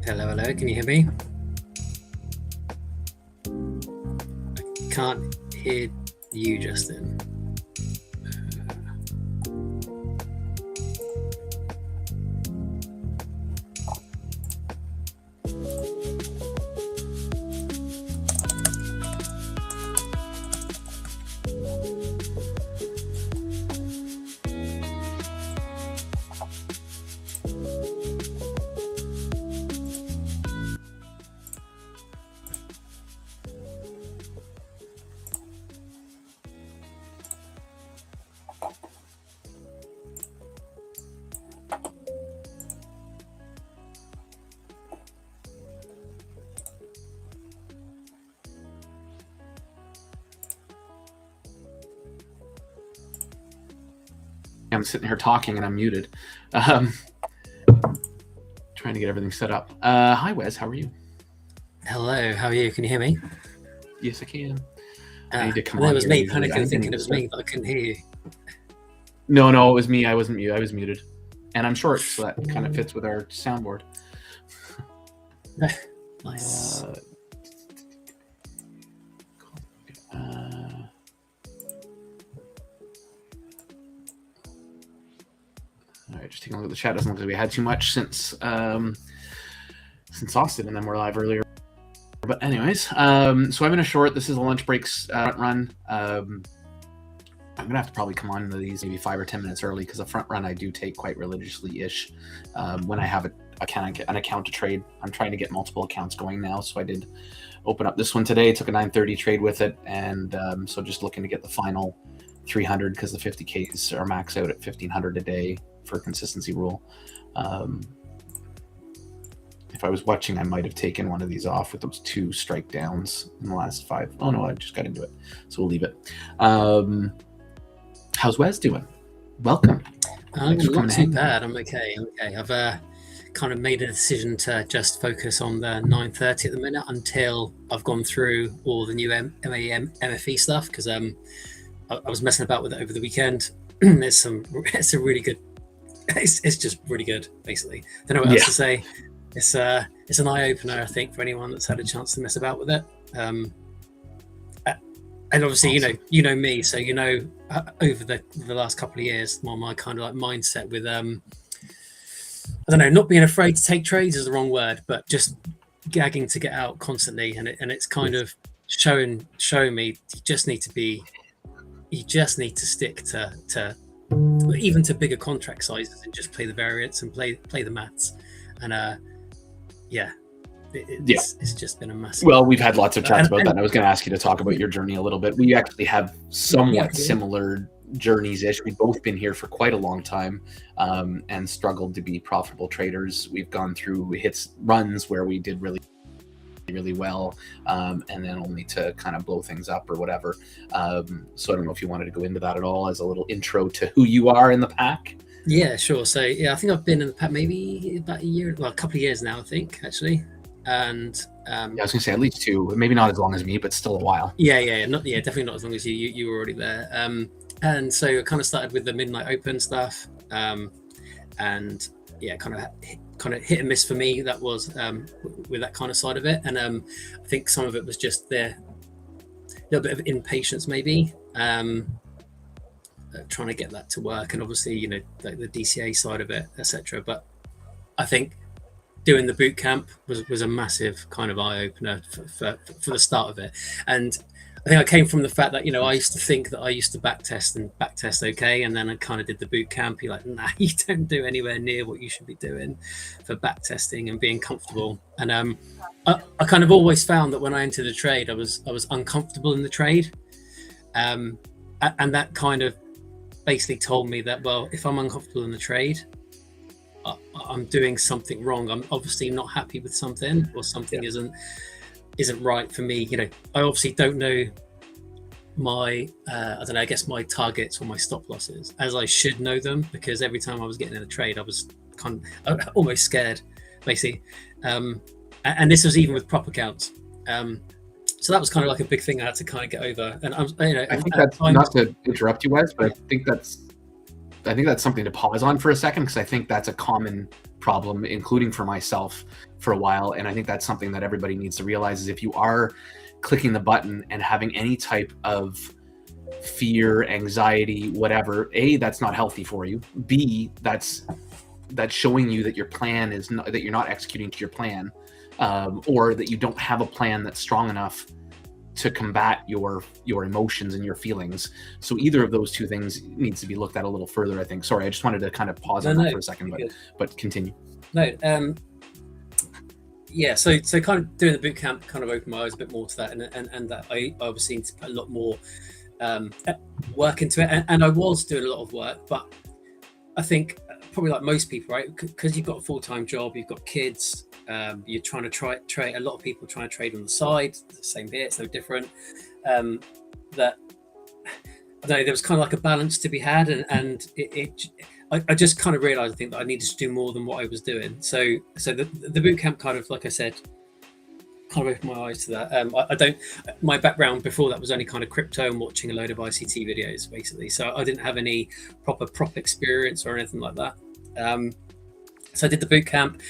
Hello, can you hear me? I can't hear you, Justun. I'm sitting here talking and I'm muted. Trying to get everything set up. Hi, Wes. How are you? Hello, how are you? Can you hear me? Yes, I can. I need to come that on was here me usually. panicking, thinking it was me, but I couldn't hear you. No, it was me. I wasn't mute. I was muted. And I'm short, so that kind of fits with our soundboard. Nice. All right, just taking a look at the chat. Doesn't look like we had too much since Austin, and then we're live earlier. But anyways, so I'm in a short. This is a lunch breaks front run. I'm gonna have to probably come on to these maybe 5 or 10 minutes early because the front run I do take quite religiously-ish when I have an account to trade. I'm trying to get multiple accounts going now, so I did open up this one today. Took a 9:30 trade with it, and so just looking to get the final 300 because the 50Ks are max out at 1,500 a day for consistency rule. If I was watching, I might have taken one of these off with those 2 strike downs in the last 5. Oh no, I just got into it, so we'll leave it. How's Wes doing? Welcome. I'm not too bad. I'm okay. I've kind of made a decision to just focus on the 9:30 at the minute until I've gone through all the new MFE stuff, because I was messing about with it over the weekend. It's a really good. It's just really good, basically. Don't know what else to say. It's an eye opener, I think, for anyone that's had a chance to mess about with it. And obviously, awesome. you know me, so over the last couple of years, my kind of like mindset with I don't know, not being afraid to take trades is the wrong word, but just gagging to get out constantly, and it's kind of showing me you just need to stick to even to bigger contract sizes and just play the variance and play the maths, and it's just been a massive. Well, we've had lots of chats about that, and I was going to ask you to talk about your journey a little bit. We actually have somewhat similar journeys-ish. We've both been here for quite a long time and struggled to be profitable traders. We've gone through runs where we did really, really well, and then only to kind of blow things up or whatever. So I don't know if you wanted to go into that at all as a little intro to who you are in the pack. Yeah, sure. So I think I've been in the pack maybe about a couple of years now, I think, actually. And I was gonna say at least 2, maybe not as long as me, but still a while. Definitely not as long as you were already there. And so I kind of started with the midnight open stuff, and kind of hit and miss for me. That was with that kind of side of it, and I think some of it was just a little bit of impatience, maybe, trying to get that to work, and obviously the DCA side of it, etc. But I think doing the boot camp was a massive kind of eye opener for the start of it. And I think I came from the fact that I used to think that I used to backtest okay, and then I kind of did the boot camp. You're like, nah, you don't do anywhere near what you should be doing for backtesting and being comfortable. And I kind of always found that when I entered a trade, I was uncomfortable in the trade, and that kind of basically told me that, well, if I'm uncomfortable in the trade, I'm doing something wrong. I'm obviously not happy with something, or something isn't isn't right for me. You know, I obviously don't know my I don't know, I guess my targets or my stop losses as I should know them, because every time I was getting in a trade I was almost scared, basically. And this was even with prop accounts. So that was kind of like a big thing I had to kind of get over. And I think that's not to interrupt you, Wes, but I think that's something to pause on for a second, because I think that's a common problem, including for myself for a while. And I think that's something that everybody needs to realize is if you are clicking the button and having any type of fear, anxiety, whatever, A, that's not healthy for you. B, that's showing you that your plan is not, that you're not executing to your plan, or that you don't have a plan that's strong enough to combat your emotions and your feelings. So either of those two things needs to be looked at a little further, I think. Sorry, I just wanted to kind of pause on that for a second, but continue. No, yeah, so kind of doing the boot camp kind of opened my eyes a bit more to that, and that I obviously need to put a lot more work into it, and I was doing a lot of work, but I think probably like most people, right, because you've got a full-time job, you've got kids, you're trying to trade. A lot of people trying to trade on the side. The same here, it's no different. That I don't know, there was kind of like a balance to be had, and I just kind of realized, I think, that I needed to do more than what I was doing. So the boot camp kind of, like I said, kind of opened my eyes to that. My background before that was only kind of crypto and watching a load of ICT videos, basically. So I didn't have any proper prop experience or anything like that. So I did the boot camp.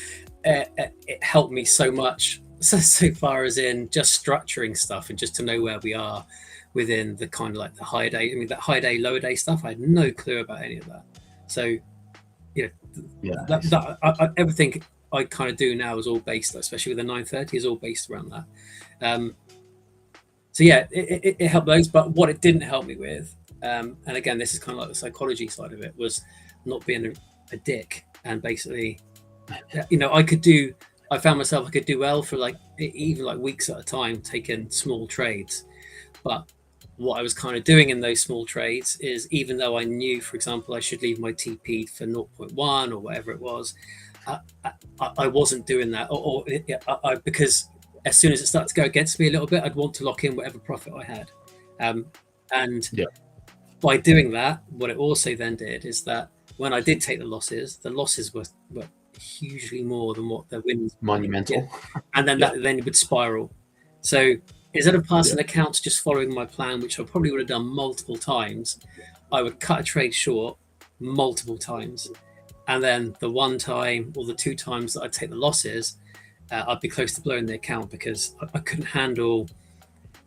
It helped me so much, so far as in just structuring stuff and just to know where we are within the kind of like the high day. I mean, that high day, lower day stuff, I had no clue about any of that. So, you know, everything I kind of do now is all based, especially with the 930, is all based around that. So yeah, it helped those. But what it didn't help me with, and again, this is kind of like the psychology side of it, was not being a dick. And basically, you know, I found myself I could do well for like even like weeks at a time, taking small trades. But what I was kind of doing in those small trades is, even though I knew, for example, I should leave my TP for 0.1 or whatever it was, I wasn't doing that, because as soon as it started to go against me a little bit, I'd want to lock in whatever profit I had. And by doing that, what it also then did is that when I did take the losses were hugely more than what the wins. Monumental. And then then it would spiral. So instead of passing accounts just following my plan, which I probably would have done multiple times, I would cut a trade short multiple times. And then the one time or the two times that I'd take the losses, I'd be close to blowing the account, because I couldn't handle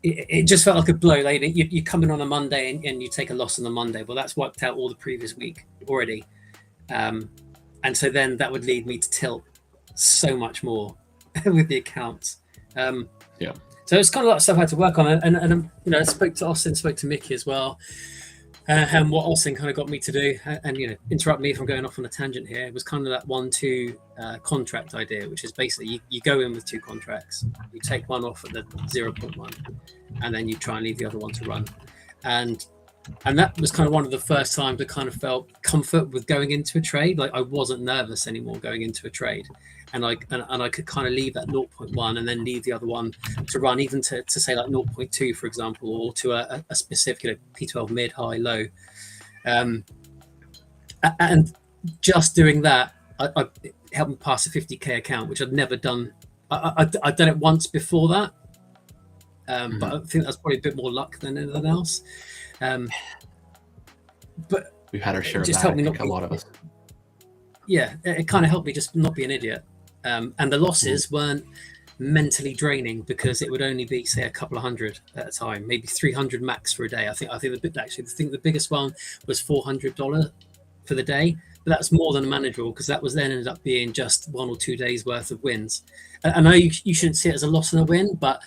it. It just felt like a blow. Like you come in on a Monday and you take a loss on the Monday. Well, that's wiped out all the previous week already. And so then that would lead me to tilt so much more with the accounts. So it's kind of like stuff I had to work on, and you know, I spoke to Austin, spoke to Mickey as well, and what Austin kind of got me to do, and you know, interrupt me if I'm going off on a tangent here. It was kind of that 1-2 contract idea, which is basically you go in with 2 contracts, you take one off at the 0.1, and then you try and leave the other one to run, and that was kind of one of the first times I kind of felt comfort with going into a trade. Like I wasn't nervous anymore going into a trade. And I could kind of leave that 0.1 and then leave the other one to run, even to say like 0.2, for example, or to a specific, you know, P12 mid, high, low. And just doing that, I helped me pass a 50k account, which I'd never done. I'd done it once before that, but I think that's probably a bit more luck than anything else. But we've had our share of just that, helped me I think, a lot of us. Yeah, it kind of helped me just not be an idiot. And the losses weren't mentally draining, because it would only be, say, a couple of hundred at a time, maybe 300 max for a day. I think the biggest one was $400 for the day, but that's more than manageable, because that was then ended up being just 1 or 2 days worth of wins. And I know you shouldn't see it as a loss and a win, but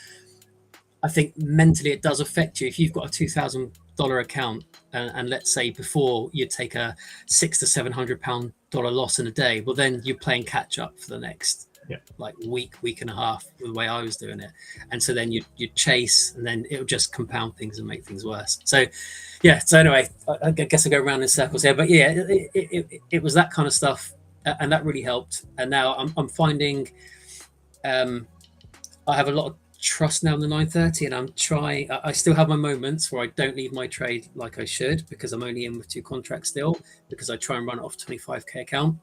I think mentally it does affect you. If you've got a $2,000 account, and let's say before you'd take a £600 to £700 loss in a day, well then you're playing catch up for the next like week and a half, the way I was doing it. And so then you chase, and then it'll just compound things and make things worse. So anyway, I guess I go around in circles here, but yeah, it was that kind of stuff, and that really helped. And now I'm finding I have a lot of trust now in the 930, and I'm trying. I still have my moments where I don't leave my trade like I should because I'm only in with 2 contracts still, because I try and run it off 25k account.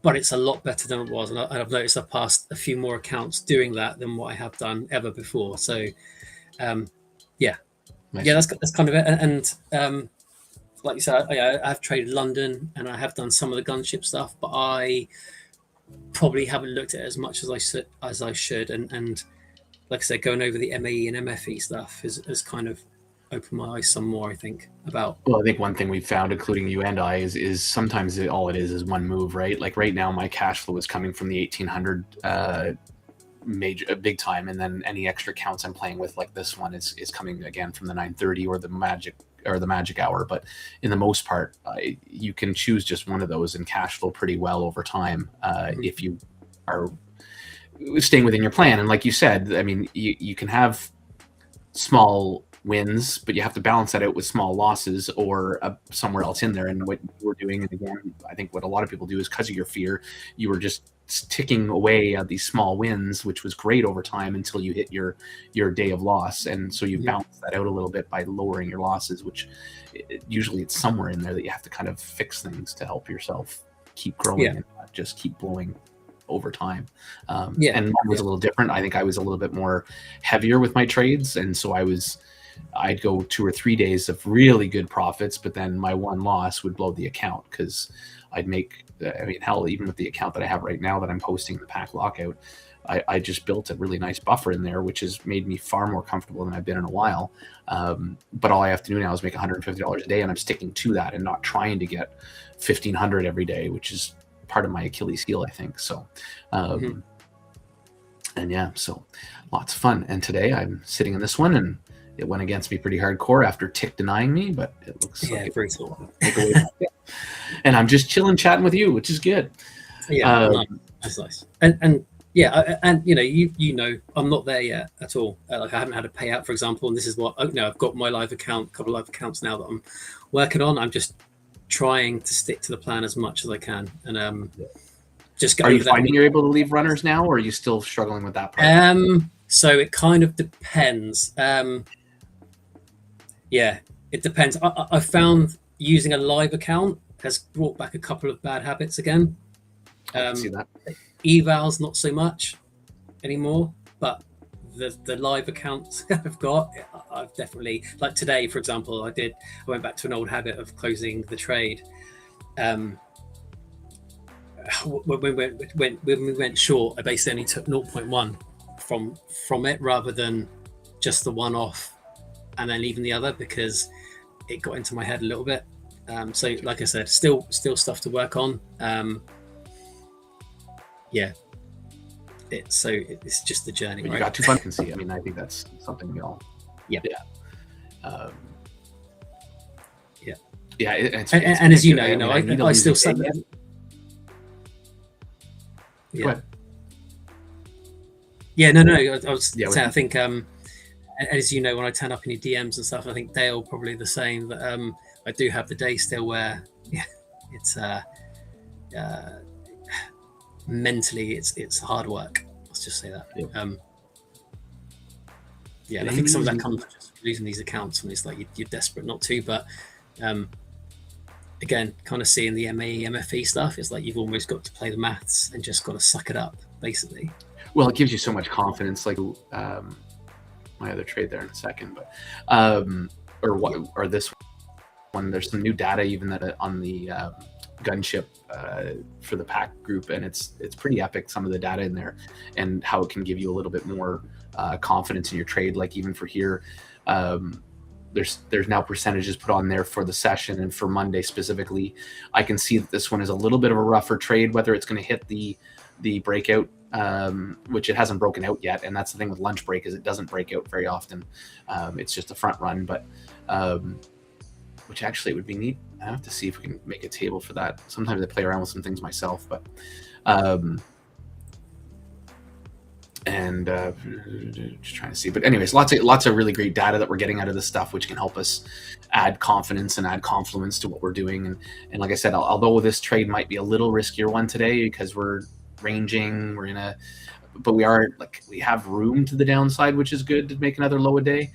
But it's a lot better than it was, and I've noticed I've passed a few more accounts doing that than what I have done ever before. So yeah, that's kind of it. And like you said, I've traded London and I have done some of the gunship stuff, but I probably haven't looked at it as much as I should. And like I said, going over the MAE and MFE stuff has kind of opened my eyes some more, I think, about. Well, I think one thing we've found, including you and I, is sometimes all it is one move, right? Like right now, my cash flow is coming from the 1800 big time, and then any extra counts I'm playing with, like this one, is coming again from the 930 or the magic hour. But in the most part, you can choose just one of those and cash flow pretty well over time if you are staying within your plan. And like you said, I mean, you can have small wins, but you have to balance that out with small losses or somewhere else in there. And what we're doing, and again, I think what a lot of people do, is because of your fear, you were just ticking away at these small wins, which was great over time until you hit your day of loss. And so you balance that out a little bit by lowering your losses, which usually it's somewhere in there that you have to kind of fix things to help yourself keep growing and not just keep blowing over time. And mine was a little different. I think I was a little bit more heavier with my trades, and so I'd go 2 or 3 days of really good profits, but then my one loss would blow the account, because I'd make, I mean, hell, even with the account that I have right now that I'm posting the pack lockout, I just built a really nice buffer in there, which has made me far more comfortable than I've been in a while. But all I have to do now is make $150 a day, and I'm sticking to that and not trying to get 1,500 every day, which is part of my Achilles heel, I think. So, and yeah, so lots of fun. And today I'm sitting in this one, and it went against me pretty hardcore after Tick denying me, but it looks like it very cool. And I'm just chilling, chatting with you, which is good. Yeah, that's nice. And yeah, and you know, I'm not there yet at all. Like I haven't had a payout, for example, and this is what I've got my live account, couple of live accounts now that I'm working on. I'm just trying to stick to the plan as much as I can, and just. Are you finding you're able to leave runners now, or are you still struggling with that part? So it kind of depends. Yeah, it depends. I found using a live account has brought back a couple of bad habits again. I can see that. Evals not so much anymore, but the live accounts I've got, I've definitely, like today, for example, I went back to an old habit of closing the trade. When we went short, I basically only took 0.1 from it rather than just the one off and then leaving the other, because it got into my head a little bit. So like I said, still stuff to work on. Yeah, it's just the journey. When right? you got too fun, can see. I mean, I think that's something we all. Yeah. Yeah. And as you know, I still said that. Yeah. Yeah, no. I was saying, I think, as you know, when I turn up in your DMs and stuff, I think Dale probably the same. That I do have the day still where, it's mentally it's hard work. Let's just say that. And I think some of that comes from just losing these accounts when it's like you're desperate not to. But again, kind of seeing the MAE, MFE stuff, it's like you've almost got to play the maths and just got to suck it up, basically. Well, it gives you so much confidence. Like my other trade there in a second, but or this one. There's some new data even that on the gunship for the pack group, and it's pretty epic, some of the data in there and how it can give you a little bit more confidence in your trade. Like even for here, there's now percentages put on there for the session, and for Monday specifically, I can see that this one is a little bit of a rougher trade, whether it's going to hit the breakout, which it hasn't broken out yet. And that's the thing with lunch break, is it doesn't break out very often. It's just a front run, but which actually would be neat. I have to see if we can make a table for that. Sometimes I play around with some things myself, but just trying to see. But anyways, lots of really great data that we're getting out of this stuff, which can help us add confidence and add confluence to what we're doing. And like I said, although this trade might be a little riskier one today, because we're ranging. But we have room to the downside, which is good to make another low a day.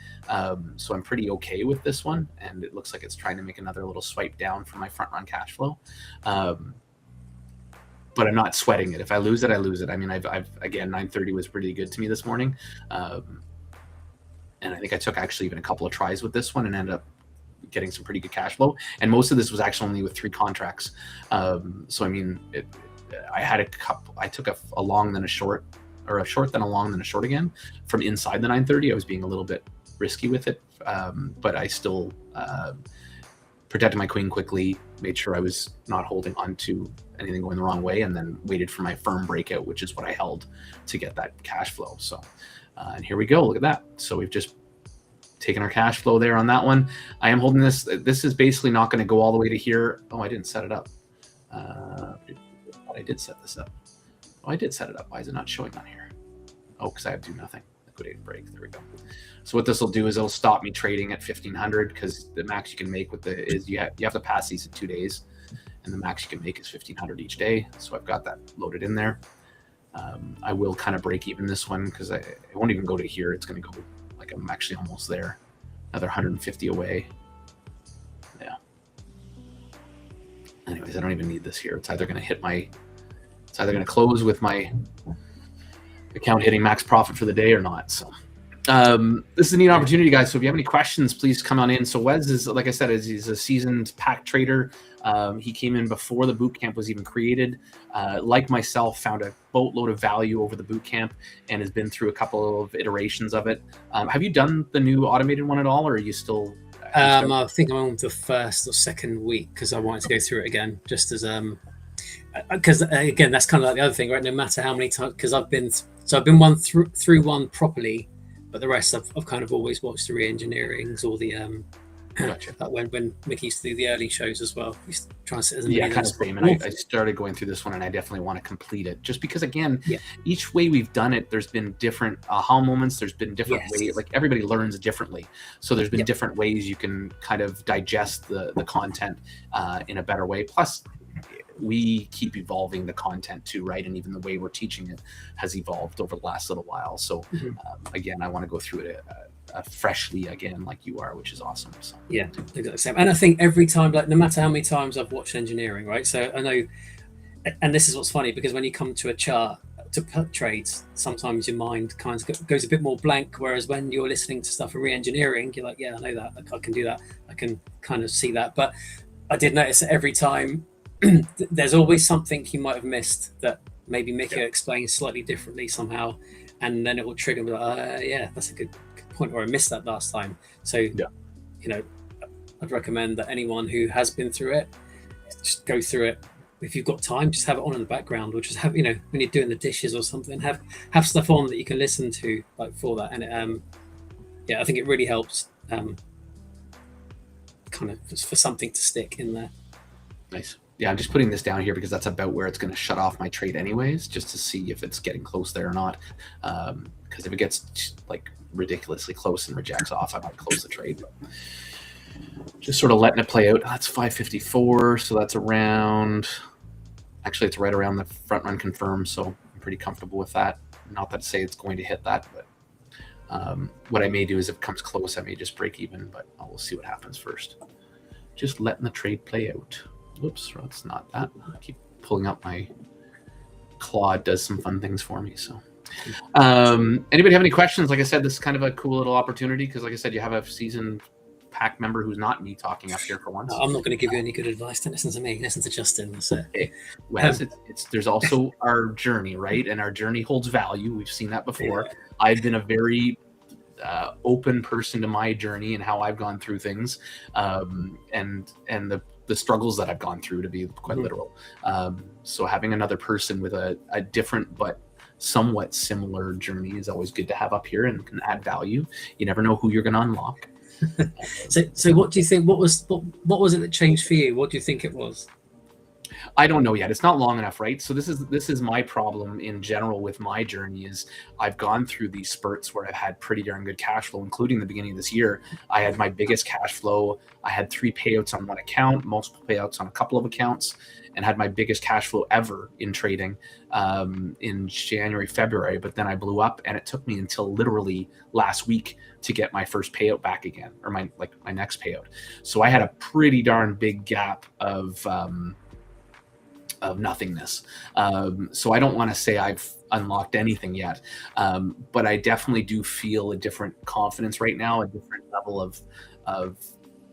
So I'm pretty okay with this one, and it looks like it's trying to make another little swipe down for my front run cash flow. But I'm not sweating it. If I lose it, I lose it. I mean, I've again, 930 was pretty good to me this morning. And I think I took actually even a couple of tries with this one and ended up getting some pretty good cash flow. And most of this was actually only with 3 contracts. So, I mean, I took a long, then a short, or a short, then a long, then a short again from inside the 930. I was being a little bit risky with it. But I still protected my queen quickly, made sure I was not holding on to anything going the wrong way, and then waited for my firm breakout, which is what I held to get that cash flow. So, and here we go. Look at that. So we've just taken our cash flow there on that one. I am holding this. This is basically not going to go all the way to here. Oh, I didn't set it up. I did set this up. Oh, I did set it up. Why is it not showing on here? Oh, because I have do nothing. Liquidate break. There we go. So what this will do is it'll stop me trading at 1500, because the max you can make with is you have to pass these in 2 days, and the max you can make is 1500 each day. So I've got that loaded in there. I will kind of break even this one because it won't even go to here. It's going to go like I'm actually almost there. Another 150 away. Yeah. Anyways, I don't even need this here. It's either going to close with my account hitting max profit for the day or not. So this is a neat opportunity, guys. So if you have any questions, please come on in. So Wes is, like I said, he's a seasoned pack trader. He came in before the boot camp was even created. Like myself, found a boatload of value over the boot camp and has been through a couple of iterations of it. Have you done the new automated one at all, or are you still? I think I'm on the first or second week because I wanted to go through it again, just as because again, that's kind of like the other thing, right? No matter how many times, because I've been through one properly, but the rest I've kind of always watched the re-engineerings or the Gotcha. When Mick used to do the early shows as well, we used to try and sit as kind of same. And I started going through this one, and I definitely want to complete it, just because again, each way we've done it, there's been different aha moments. There's been different ways. Like everybody learns differently, so there's been different ways you can kind of digest the content in a better way. Plus, we keep evolving the content too, right? And even the way we're teaching it has evolved over the last little while. So again, I want to go through it freshly again, like you are, which is awesome. So yeah, exactly the same. And I think every time, like no matter how many times I've watched engineering, right? So I know, and this is what's funny, because when you come to a chart to put trades, sometimes your mind kind of goes a bit more blank, whereas when you're listening to stuff for re-engineering, you're like, yeah, I know that, I can do that, I can kind of see that. But I did notice that every time there's always something you might have missed that maybe Mickey explains slightly differently somehow, and then it will trigger me like, yeah, that's a good point, or I missed that last time. So you know, I'd recommend that anyone who has been through it, just go through it. If you've got time, just have it on in the background, or just have, you know, when you're doing the dishes or something, have stuff on that you can listen to, like, for that. And it, I think it really helps kind of for something to stick in there. Nice. Yeah, I'm just putting this down here because that's about where it's going to shut off my trade anyways, just to see if it's getting close there or not. Because if it gets like ridiculously close and rejects off, I might close the trade. Just sort of letting it play out. That's 554, so that's around, actually it's right around the front run confirm, so I'm pretty comfortable with that. Not that to say it's going to hit that, but what I may do is if it comes close, I may just break even, but we'll see what happens first. Just letting the trade play out. Whoops, that's not that. I keep pulling up my Claude, does some fun things for me. So anybody have any questions? Like I said, this is kind of a cool little opportunity because, like I said, you have a seasoned pack member who's not me talking up here for once. I'm not going to give you any good advice. Don't listen to me. Listen to Justun. So. Okay. Well, there's also our journey, right? And our journey holds value. We've seen that before. Yeah. I've been a very open person to my journey and how I've gone through things, and the struggles that I've gone through, to be quite literal. So having another person with a different but somewhat similar journey is always good to have up here and can add value. You never know who you're going to unlock. So what do you think? What was it that changed for you? What do you think it was? I don't know yet. It's not long enough, right? So this is my problem in general with my journey is I've gone through these spurts where I've had pretty darn good cash flow, including the beginning of this year. I had my biggest cash flow. I had 3 payouts on one account, multiple payouts on a couple of accounts. and had my biggest cash flow ever in trading in January, February. But then I blew up, and it took me until literally last week to get my first payout back again, or my next payout. So I had a pretty darn big gap of nothingness. So I don't want to say I've unlocked anything yet, but I definitely do feel a different confidence right now, a different level of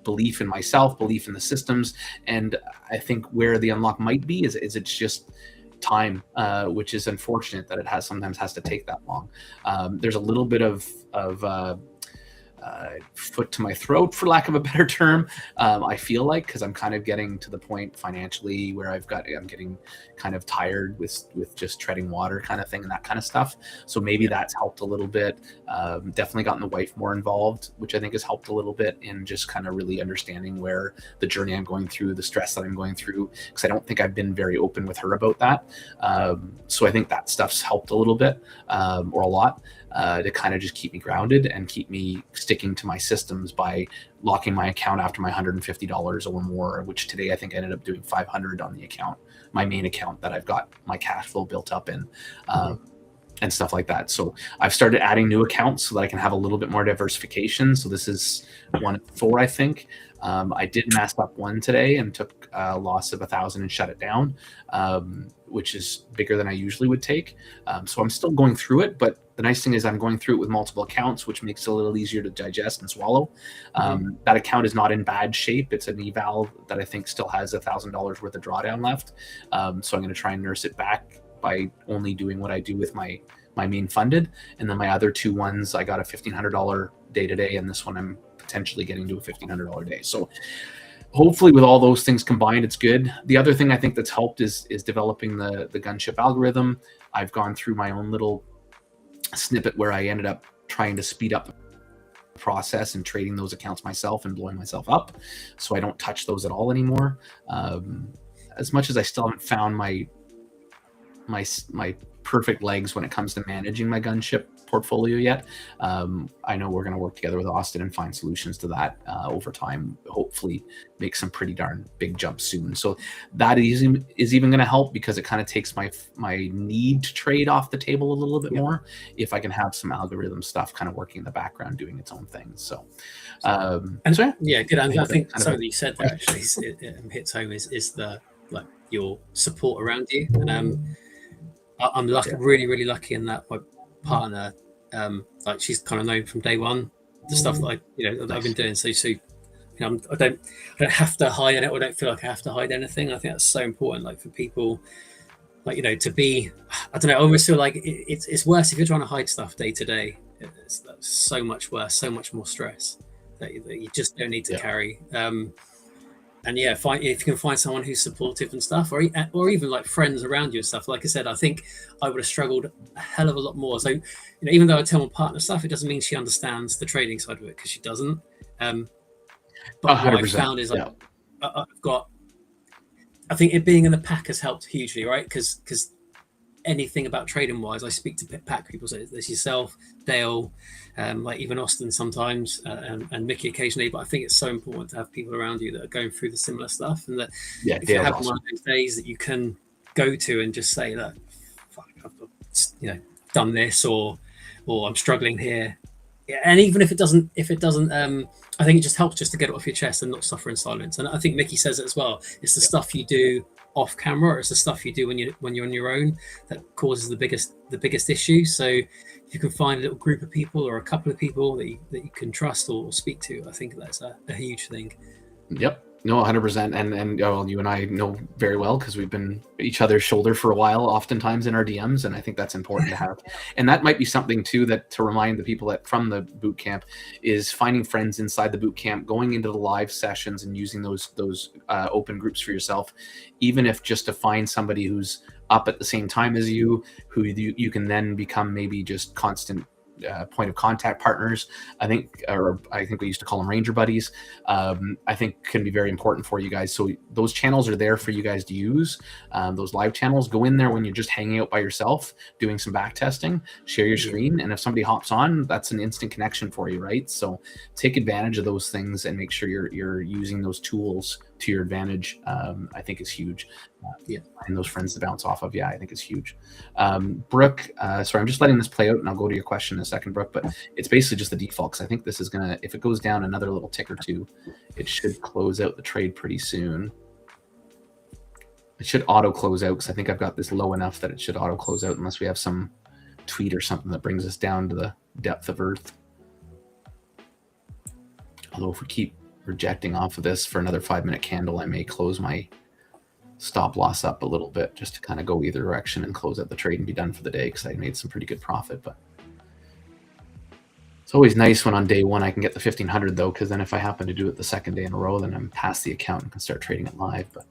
belief in myself, belief in the systems. And I think where the unlock might be is it's just time, which is unfortunate that it sometimes has to take that long. There's a little bit of foot to my throat, for lack of a better term. I feel like, because I'm kind of getting to the point financially where I'm getting kind of tired with just treading water kind of thing and that kind of stuff. So maybe that's helped a little bit. Definitely gotten the wife more involved, which I think has helped a little bit in just kind of really understanding where the journey I'm going through, the stress that I'm going through, because I don't think I've been very open with her about that. So I think that stuff's helped a little bit, or a lot. To kind of just keep me grounded and keep me sticking to my systems by locking my account after my $150 or more, which today I think I ended up doing 500 on the account, my main account that I've got my cash flow built up in, and stuff like that. So I've started adding new accounts so that I can have a little bit more diversification. So this is 1 of 4, I think. I did mess up one today and took a loss of 1,000 and shut it down, which is bigger than I usually would take. So I'm still going through it, but the nice thing is I'm going through it with multiple accounts, which makes it a little easier to digest and swallow. That account is not in bad shape. It's an eval that I think still has $1,000 worth of drawdown left. So I'm going to try and nurse it back by only doing what I do with my main funded. And then my other 2 ones, I got a $1,500 day to day, and this one I'm potentially getting to a $1,500 day. So hopefully with all those things combined, it's good. The other thing I think that's helped is developing the gunship algorithm. I've gone through my own little snippet where I ended up trying to speed up the process and trading those accounts myself and blowing myself up. So I don't touch those at all anymore. As much as I still haven't found my perfect legs when it comes to managing my gunship portfolio yet, I know we're going to work together with Austin and find solutions to that over time. Hopefully make some pretty darn big jumps soon. So that is even going to help, because it kind of takes my need to trade off the table a little bit more if I can have some algorithm stuff kind of working in the background doing its own thing. So yeah, good. I think something that you said there actually it hits home is the your support around you. And I'm lucky, really lucky in that my partner, she's kind of known from day one the stuff that I've been doing. So I don't have to hide it, or don't feel like I have to hide anything. I think that's so important, for people, to be. I don't know. I always feel like it's worse if you're trying to hide stuff day to day. That's so much worse, so much more stress that you just don't need to carry. And yeah, if you can find someone who's supportive and stuff, or even friends around you and stuff. Like I said, I think I would have struggled a hell of a lot more. So, even though I tell my partner stuff, it doesn't mean she understands the trading side of it, because she doesn't. But 100%, what I found is I think it being in the pack has helped hugely, right? Because anything about trading wise, I speak to pack people. So there's yourself, Dale, even Austin sometimes, and Mickey occasionally. But I think it's so important to have people around you that are going through the similar stuff, and that if you have one of those days that you can go to and just say that, fuck, I've done this, or I'm struggling here. And even if it doesn't, I think it just helps just to get it off your chest and not suffer in silence. And I think Mickey says it as well. It's the stuff you do off camera, or it's the stuff you do when you're on your own that causes the biggest issue. So if you can find a little group of people or a couple of people that you can trust or speak to, I think that's a huge thing. Yep. No, 100%. And you and I know very well, because we've been each other's shoulder for a while, oftentimes in our DMs. And I think that's important to have. And that might be something too, that to remind the people that from the boot camp is finding friends inside the boot camp, going into the live sessions and using those open groups for yourself, even if just to find somebody who's up at the same time as you, who you can then become maybe just constant point of contact partners. I think we used to call them Ranger buddies. I think can be very important for you guys. So those channels are there for you guys to use. Those live channels, go in there when you're just hanging out by yourself, doing some back testing, share your screen. And if somebody hops on, that's an instant connection for you, right? So take advantage of those things and make sure you're using those tools to your advantage, I think is huge. And those friends to bounce off of, I think is huge. Brooke, sorry, I'm just letting this play out, and I'll go to your question in a second, Brooke. But it's basically just the default, because I think this is gonna, if it goes down another little tick or two, it should close out the trade pretty soon. It should auto close out, because I think I've got this low enough that it should auto close out, unless we have some tweet or something that brings us down to the depth of Earth. Although if we keep rejecting off of this for another 5-minute candle, I may close my stop loss up a little bit just to kind of go either direction and close out the trade and be done for the day, because I made some pretty good profit. But it's always nice when on day one I can get the 1500 though, because then if I happen to do it the second day in a row, then I'm past the account and can start trading it live. But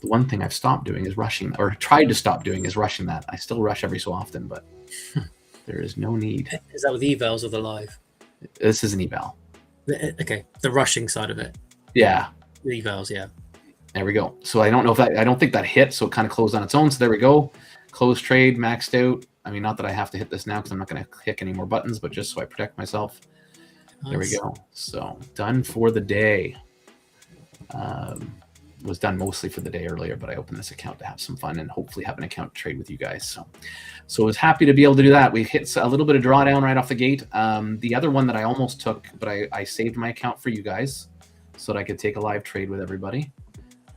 the one thing I've stopped doing is rushing, or tried to stop doing is rushing that. I still rush every so often, but there is no need. Is that with evals or the live? This is an eval. Okay, the rushing side of it. Yeah. The evals, yeah. There we go. So I don't know if that, I don't think that hit, so it kind of closed on its own. So there we go. Close trade, maxed out. I mean, not that I have to hit this now because I'm not going to click any more buttons, but just so I protect myself. Nice. There we go. So done for the day. Was done mostly for the day earlier, but I opened this account to have some fun and hopefully have an account to trade with you guys. So I was happy to be able to do that. We hit a little bit of drawdown right off the gate. The other one that I almost took, but I saved my account for you guys so that I could take a live trade with everybody.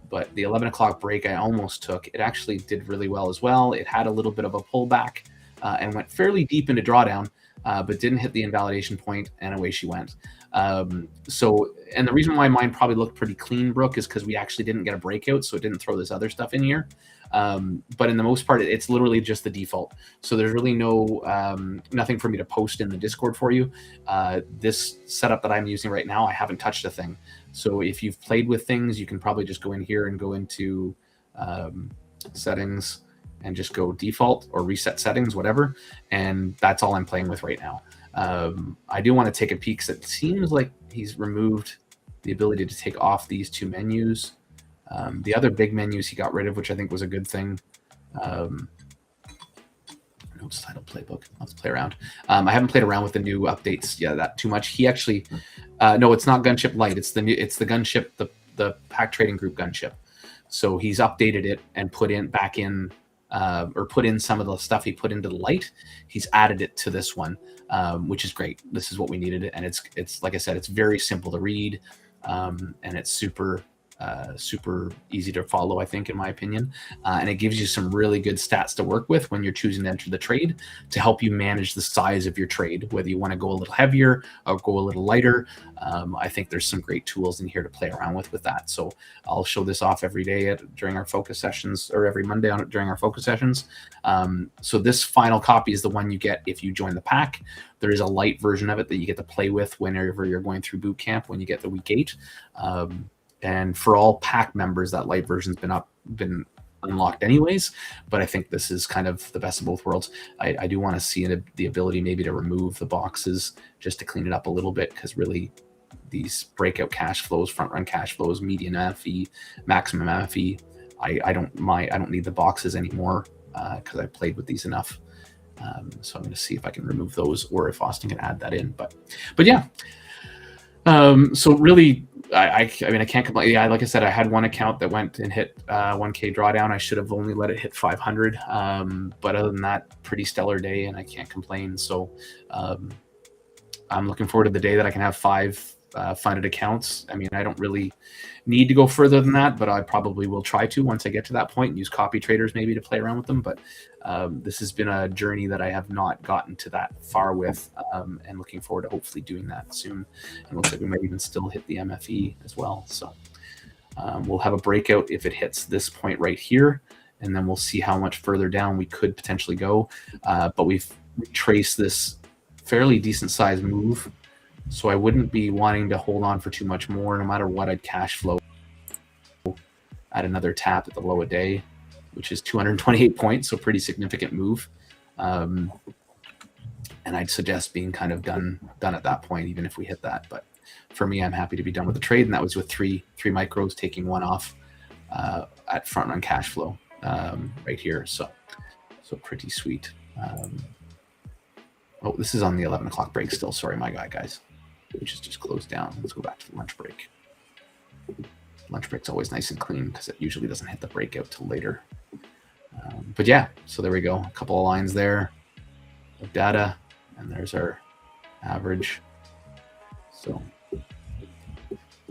But the 11 o'clock break I almost took. It actually did really well as well. It had a little bit of a pullback and went fairly deep into drawdown, but didn't hit the invalidation point, and away she went. And the reason why mine probably looked pretty clean, Brooke, is because we actually didn't get a breakout, so it didn't throw this other stuff in here. But in the most part, it's literally just the default. So there's really nothing for me to post in the Discord for you. This setup that I'm using right now, I haven't touched a thing. So if you've played with things, you can probably just go in here and go into settings and just go default or reset settings, whatever. And that's all I'm playing with right now. I do want to take a peek, because it seems like he's removed the ability to take off these two menus. The other big menus he got rid of, which I think was a good thing. Notes title playbook. Let's play around. I haven't played around with the new updates that too much. He actually, no, it's not Gunship Lite. It's the Gunship, the Pack Trading Group Gunship. So he's updated it and put in some of the stuff he put into the Lite. He's added it to this one, which is great. This is what we needed, and it's like I said, it's very simple to read, and it's super easy to follow, I think, in my opinion. And it gives you some really good stats to work with when you're choosing to enter the trade to help you manage the size of your trade, whether you want to go a little heavier or go a little lighter. I think there's some great tools in here to play around with that. So I'll show this off every day during our focus sessions, or every Monday during our focus sessions. So this final copy is the one you get if you join the pack. There is a light version of it that you get to play with whenever you're going through boot camp when you get to week 8. And for all pack members, that light version's been unlocked anyways, but I think this is kind of the best of both worlds. I do want to see the ability maybe to remove the boxes just to clean it up a little bit, because really these breakout cash flows, front run cash flows, median MFE, maximum MFE, I don't need the boxes anymore, because I played with these enough. So I'm going to see if I can remove those, or if Austin can add that in. But yeah. So really, I mean, I can't complain. Yeah, like I said, I had one account that went and hit 1K drawdown. I should have only let it hit 500. But other than that, pretty stellar day, and I can't complain. So I'm looking forward to the day that I can have 5 funded accounts. I mean, I don't really need to go further than that, but I probably will try to once I get to that point and use copy traders maybe to play around with them. But this has been a journey that I have not gotten to that far with, and looking forward to hopefully doing that soon. And looks like we might even still hit the MFE as well. So we'll have a breakout if it hits this point right here, and then we'll see how much further down we could potentially go. But we've traced this fairly decent sized move, so I wouldn't be wanting to hold on for too much more. No matter what, I'd cash flow at another tap at the low a day, which is 228 points, so pretty significant move. And I'd suggest being kind of done at that point, even if we hit that. But for me, I'm happy to be done with the trade, and that was with three micros, taking one off at front run cash flow right here. So pretty sweet. Oh, this is on the 11 o'clock break still. Sorry, my guys, which is just closed down. Let's go back to the lunch break. lunch break's always nice and clean because it usually doesn't hit the breakout till later. But yeah, so there we go. A couple of lines there of data, and there's our average. So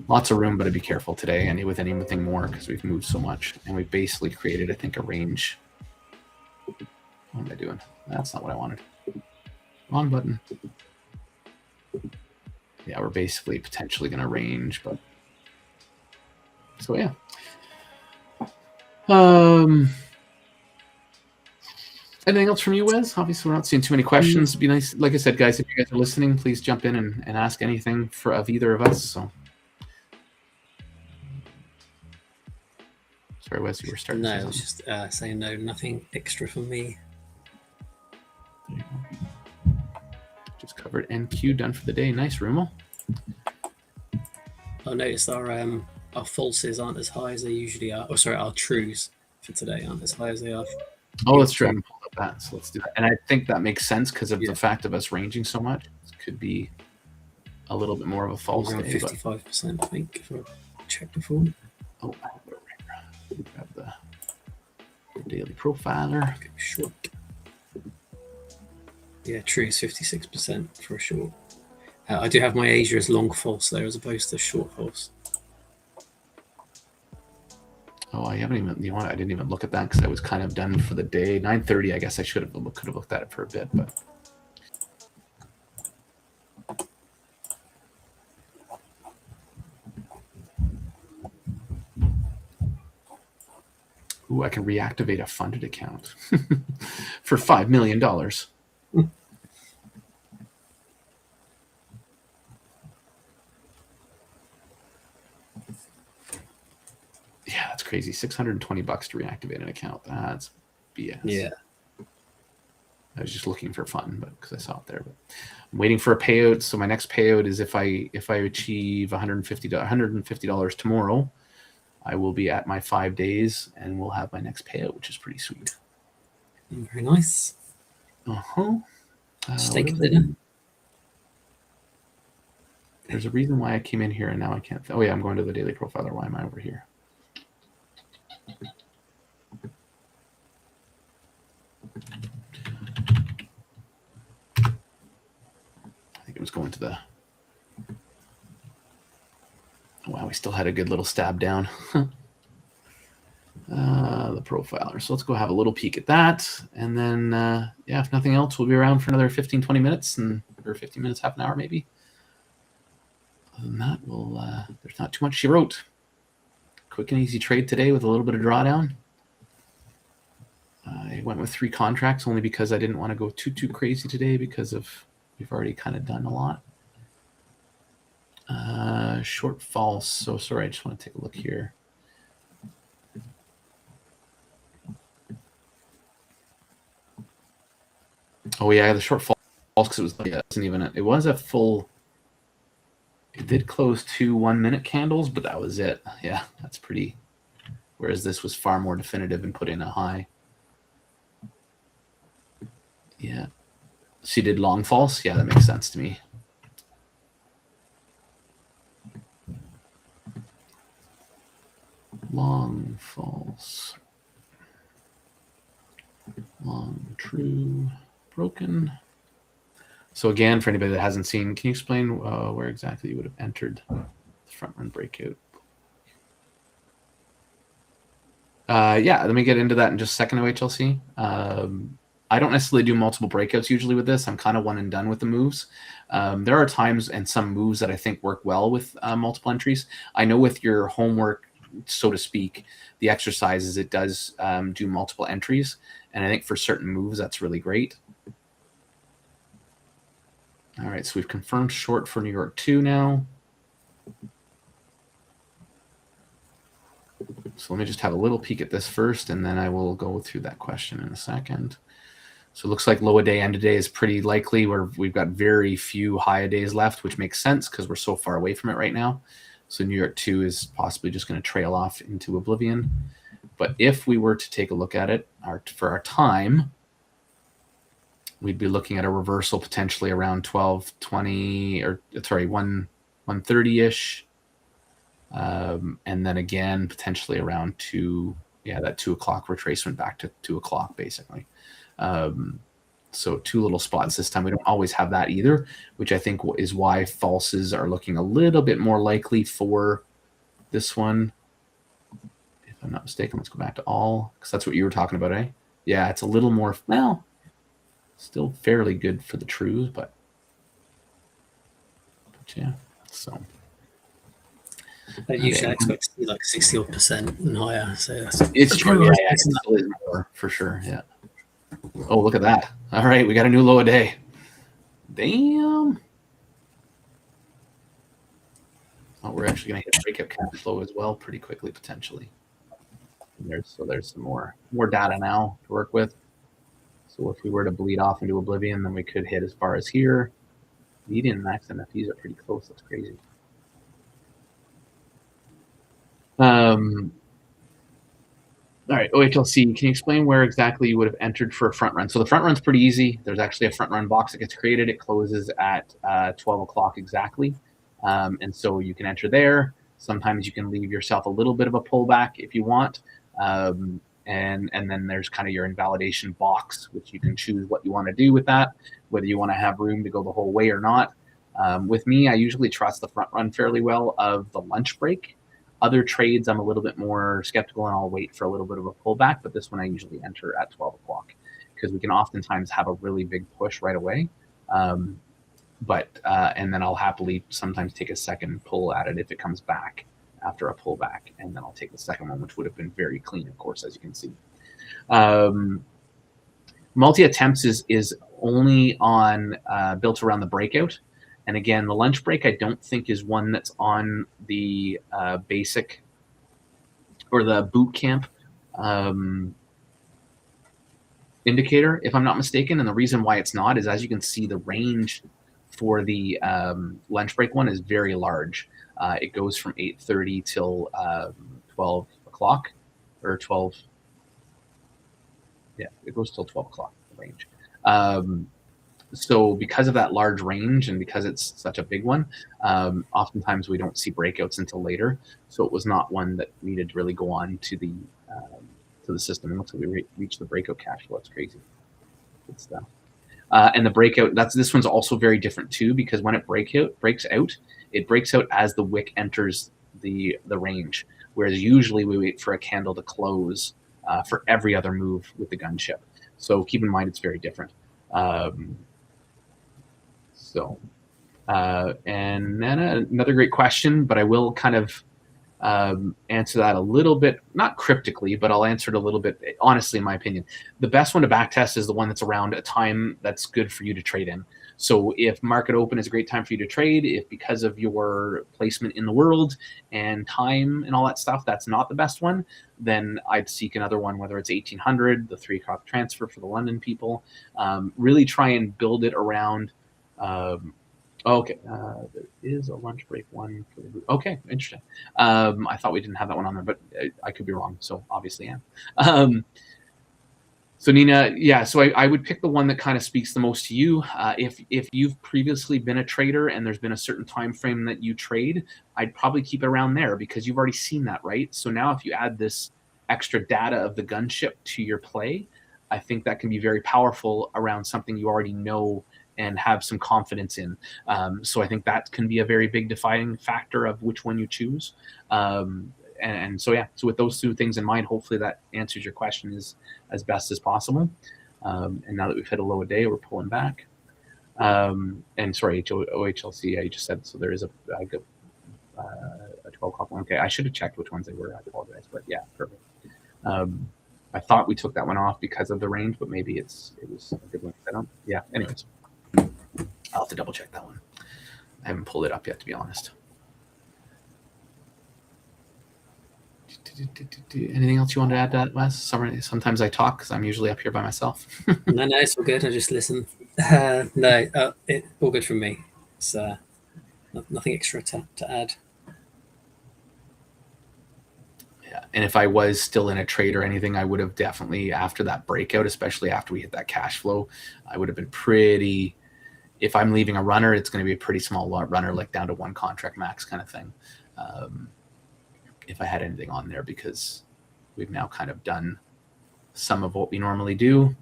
lots of room, but I'd be careful today with anything more because we've moved so much, and we've basically created, I think, a range. What am I doing? That's not what I wanted. Wrong button. Yeah, we're basically potentially going to range, but so yeah. Anything else from you, Wes? Obviously, we're not seeing too many questions. It'd be nice, like I said, guys, if you guys are listening, please jump in and ask anything of either of us. So, sorry, Wes, you were starting. No, to I say was just saying no, nothing extra from me. Just covered NQ, done for the day. Nice, Rumal. I noticed our falses aren't as high as they usually are. Oh, sorry, our trues for today aren't as high as they are. Oh, that's true. I haven't pulled up that, so let's do that. And I think that makes sense because of the fact of us ranging so much. It could be a little bit more of a false Around day. 55%, I think, if I check before. Oh, I have it over here. Grab the daily profiler. Okay, short. Yeah, true is 56% for a short. I do have my Asia as long false there as opposed to short false. Oh, I haven't even. You know what? I didn't even look at that because I was kind of done for the day. 9:30. I guess I could have looked at it for a bit, but. Ooh, I can reactivate a funded account for $5 million. Yeah, that's crazy. $620 to reactivate an account. That's BS. Yeah. I was just looking for fun, but because I saw it there. But I'm waiting for a payout. So my next payout is if I achieve $150 tomorrow, I will be at my 5 days and we'll have my next payout, which is pretty sweet. Very nice. Steak and dinner. There's a reason why I came in here and now I can't. Oh yeah, I'm going to the daily profiler. Why am I over here? I think it was going to the. Wow, we still had a good little stab down. The profiler. So let's go have a little peek at that. And then, yeah, if nothing else, we'll be around for another 15, 20 minutes or 15 minutes, half an hour maybe. Other than that, there's not too much she wrote. Quick and easy trade today with a little bit of drawdown. I went with 3 contracts only because I didn't want to go too crazy today because we've already kind of done a lot. Short false. So sorry, I just want to take a look here. Oh yeah, the short false because it wasn't even it was a full. It did close 2 1-minute candles, but that was it. Yeah, that's pretty. Whereas this was far more definitive and put in a high. Yeah. So you did long false? Yeah, that makes sense to me. Long false. Long true. Broken. So again, for anybody that hasn't seen, can you explain where exactly you would have entered the front run breakout? Yeah, let me get into that in just a second, OHLC. I don't necessarily do multiple breakouts usually with this. I'm kind of one and done with the moves. There are times and some moves that I think work well with multiple entries. I know with your homework, so to speak, the exercises, it does do multiple entries. And I think for certain moves, that's really great. All right, so we've confirmed short for New York 2 now. So let me just have a little peek at this first, and then I will go through that question in a second. So it looks like low a day, end of day is pretty likely where we've got very few high a days left, which makes sense because we're so far away from it right now. So New York 2 is possibly just going to trail off into oblivion. But if we were to take a look at it for our time, we'd be looking at a reversal potentially around 12:20 or sorry 1:30ish. And then again, potentially around 2, that 2 o'clock retracement back to 2 o'clock, basically. So 2 little spots this time. We don't always have that either, which I think is why falses are looking a little bit more likely for this one. If I'm not mistaken, let's go back to all, because that's what you were talking about, eh? Yeah, it's a little more, well, still fairly good for the trues, but yeah, so. Usually I expect to see like 60% and higher. So It's true. Yeah, it's more, for sure. Yeah. Oh, look at that. All right, we got a new low a day. Damn. Oh, we're actually going to hit breakout cash flow as well pretty quickly, potentially. And there's some more data now to work with. So if we were to bleed off into oblivion, then we could hit as far as here. Median and max NFTs are pretty close. That's crazy. All right, OHLC, can you explain where exactly you would have entered for a front run? So the front run's pretty easy. There's actually a front run box that gets created. It closes at 12 o'clock exactly. And so you can enter there. Sometimes you can leave yourself a little bit of a pullback if you want. And then there's kind of your invalidation box, which you can choose what you want to do with that, whether you want to have room to go the whole way or not. With me, I usually trust the front run fairly well of the lunch break. Other trades, I'm a little bit more skeptical, and I'll wait for a little bit of a pullback. But this one, I usually enter at 12 o'clock because we can oftentimes have a really big push right away. And then I'll happily sometimes take a second pull at it if it comes back after a pullback. And then I'll take the second one, which would have been very clean, of course, as you can see. Multi-attempts is only on built around the breakout. And again, the lunch break, I don't think is one that's on the basic or the Bootcamp indicator, if I'm not mistaken. And the reason why it's not is, as you can see, the range for the lunch break one is very large. It goes from 8:30 till 12 o'clock or 12. Yeah, it goes till 12 o'clock, the range. So because of that large range and because it's such a big one, oftentimes we don't see breakouts until later. So it was not one that needed to really go on to the system. It looks like we reached the breakout cash flow. It's crazy. Good stuff. And the breakout, this one's also very different too, because when it breaks out, it breaks out as the wick enters the range. Whereas usually we wait for a candle to close for every other move with the gunship. So keep in mind it's very different. And then another great question, but I will kind of answer that a little bit, not cryptically, but I'll answer it a little bit honestly, in my opinion. The best one to backtest is the one that's around a time that's good for you to trade in. So if market open is a great time for you to trade, if because of your placement in the world and time and all that stuff, that's not the best one, then I'd seek another one, whether it's 1800, the 3 o'clock transfer for the London people. Really try and build it around. Okay, there is a lunch break one. Okay, interesting. I thought we didn't have that one on there, but I could be wrong. So obviously am. So Nina, yeah, so I would pick the one that kind of speaks the most to you. If you've previously been a trader and there's been a certain time frame that you trade, I'd probably keep it around there because you've already seen that, right? So now if you add this extra data of the gunship to your play, I think that can be very powerful around something you already know and have some confidence in. So I think that can be a very big defining factor of which one you choose. And so, yeah, so with those two things in mind, hopefully that answers your question as best as possible. And now that we've hit a low a day, we're pulling back. And sorry, OHLC, I just said, so there is a 12 o'clock one. Okay, I should have checked which ones they were. I apologize, but yeah, perfect. I thought we took that one off because of the range, but maybe it was a good one. Yeah, anyways, I'll have to double check that one. I haven't pulled it up yet, to be honest. Anything else you want to add to that, Wes? Sometimes I talk because I'm usually up here by myself. No, it's all good. I just listen. All good from me. It's nothing extra to add. Yeah, and if I was still in a trade or anything, I would have definitely, after that breakout, especially after we hit that cash flow, I would have been pretty. If I'm leaving a runner, it's going to be a pretty small runner, like down to one contract max kind of thing. if I had anything on there, because we've now kind of done some of what we normally do.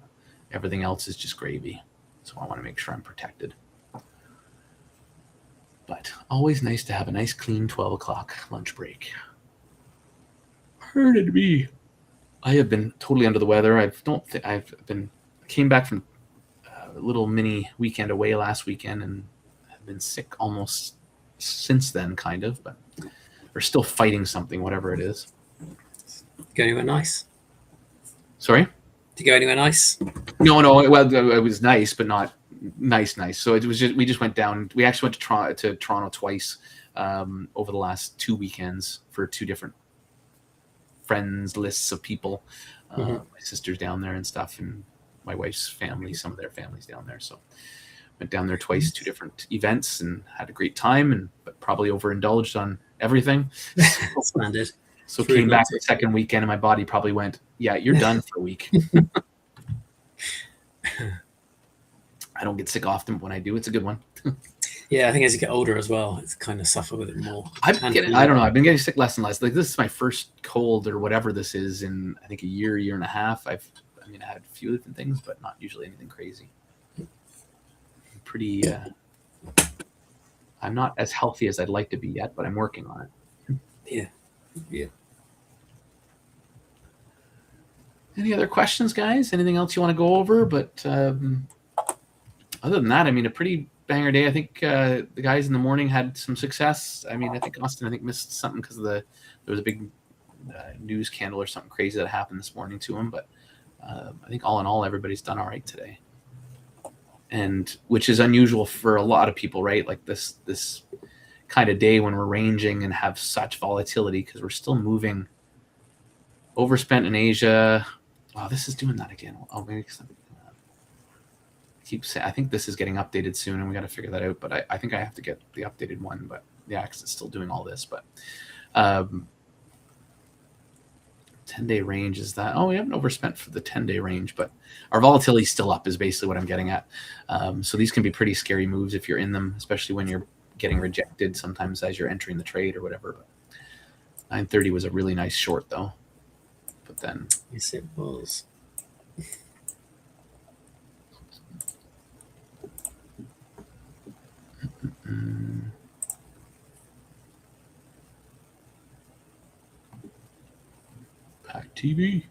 Everything else is just gravy. So I want to make sure I'm protected. But always nice to have a nice clean 12 o'clock lunch break. Hurted me. I have been totally under the weather. Came back from a little mini weekend away last weekend and have been sick almost since then, kind of, but we're still fighting something, whatever it is. Go anywhere nice? Sorry? Did you go anywhere nice? No. Well, it was nice, but not nice. So it was just, we just went down. We actually went to Toronto twice over the last 2 weekends for 2 different friends lists of people. My sister's down there and stuff, and my wife's family, some of their families down there. So went down there twice, 2 different events, and had a great time, but probably overindulged on everything. Standard. So came back the second weekend, and my body probably went, yeah, you're done for a week. I don't get sick often, but when I do, it's a good one. Yeah, I think as you get older as well, it's kind of suffer with it more. I don't know. I've been getting sick less and less. Like, this is my first cold or whatever this is in, I think, a year and a half. I had a few different things, but not usually anything crazy. I'm not as healthy as I'd like to be yet, but I'm working on it. Yeah. Any other questions, guys? Anything else you want to go over? But other than that, a pretty banger day. I think the guys in the morning had some success. I think Austin missed something because there was a big news scandal or something crazy that happened this morning to him. But I think all in all, everybody's done all right today, and which is unusual for a lot of people, right? Like this kind of day when we're ranging and have such volatility, because we're still moving. Overspent in Asia. Oh, this is doing that again. Oh, maybe I think this is getting updated soon, and we got to figure that out. But I think I have to get the updated one. But yeah, because it's still doing all this. But 10-day range is that? Oh, we haven't overspent for the 10-day range, but our volatility is still up. Is basically what I'm getting at. So these can be pretty scary moves if you're in them, especially when you're getting rejected sometimes as you're entering the trade or whatever. But 930 was a really nice short though. But then yes, it was. PackTV.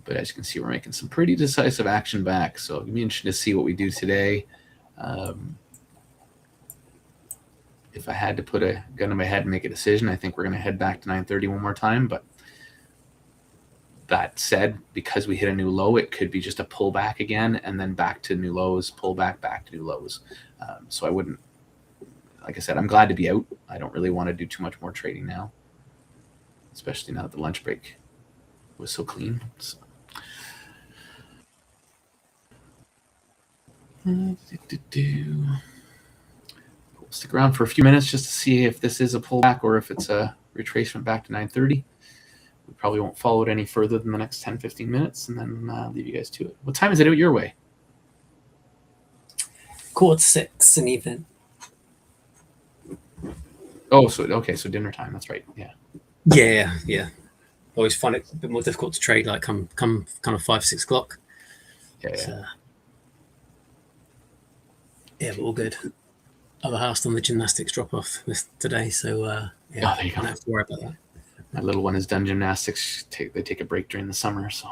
But as you can see, we're making some pretty decisive action back. So it'll be interesting to see what we do today. If I had to put a gun in my head and make a decision, I think we're going to head back to 930 one more time. But that said, because we hit a new low, it could be just a pullback again and then back to new lows, pullback, back to new lows. So I wouldn't, like I said, I'm glad to be out. I don't really want to do too much more trading now, especially now that the lunch break was so clean. So. We'll stick around for a few minutes just to see if this is a pullback or if it's a retracement back to 930. We probably won't follow it any further than the next 10-15 minutes, and then leave you guys to it. What time is it out your way? 5:45 in the evening. Oh, so okay, so dinner time. That's right. Yeah. Yeah. Always find it a bit more difficult to trade, like come kind of 5-6 o'clock. Yeah. So, but all good. Other house done the gymnastics drop off today, so there you go. don't have to worry about that. My little one has done gymnastics. They take a break during the summer, so.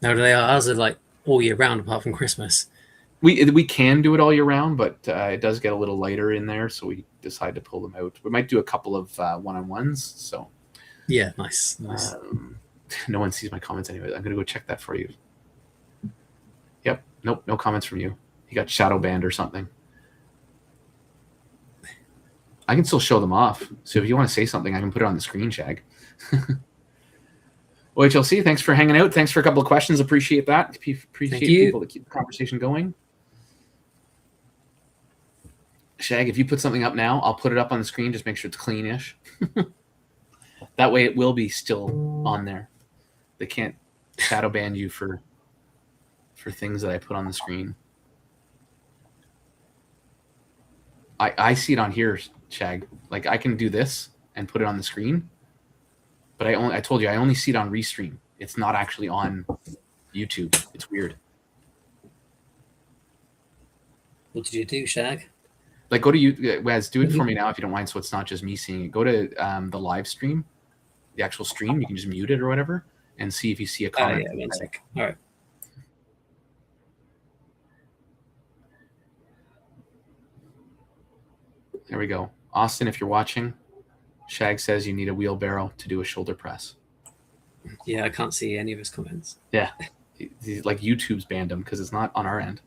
No, they are. Ours are like all year round, apart from Christmas. We can do it all year round, but it does get a little lighter in there, so we decide to pull them out. We might do a couple of one-on-ones. So. Yeah, nice. No one sees my comments anyway. I'm gonna go check that for you. Yep. Nope. No comments from you. You got shadow banned or something. I can still show them off. So if you want to say something, I can put it on the screen, Shag. OHLC, thanks for hanging out. Thanks for a couple of questions. Appreciate that. Appreciate people that keep the conversation going. Shag, if you put something up now, I'll put it up on the screen. Just make sure it's cleanish. That way it will be still on there. They can't shadow ban you for things that I put on the screen. I see it on here, Shag. Like I can do this and put it on the screen, But I told you I only see it on Restream. It's not actually on YouTube. It's weird. What did you do, Shag? Like, go to you, Wes, do it for me now if you don't mind, so it's not just me seeing it. Go to the live stream, the actual stream. You can just mute it or whatever, and see if you see a comment. Yeah, 1 sec. All right. There we go. Austin, if you're watching, Shag says you need a wheelbarrow to do a shoulder press. Yeah, I can't see any of his comments. Yeah. Like YouTube's banned him because it's not on our end.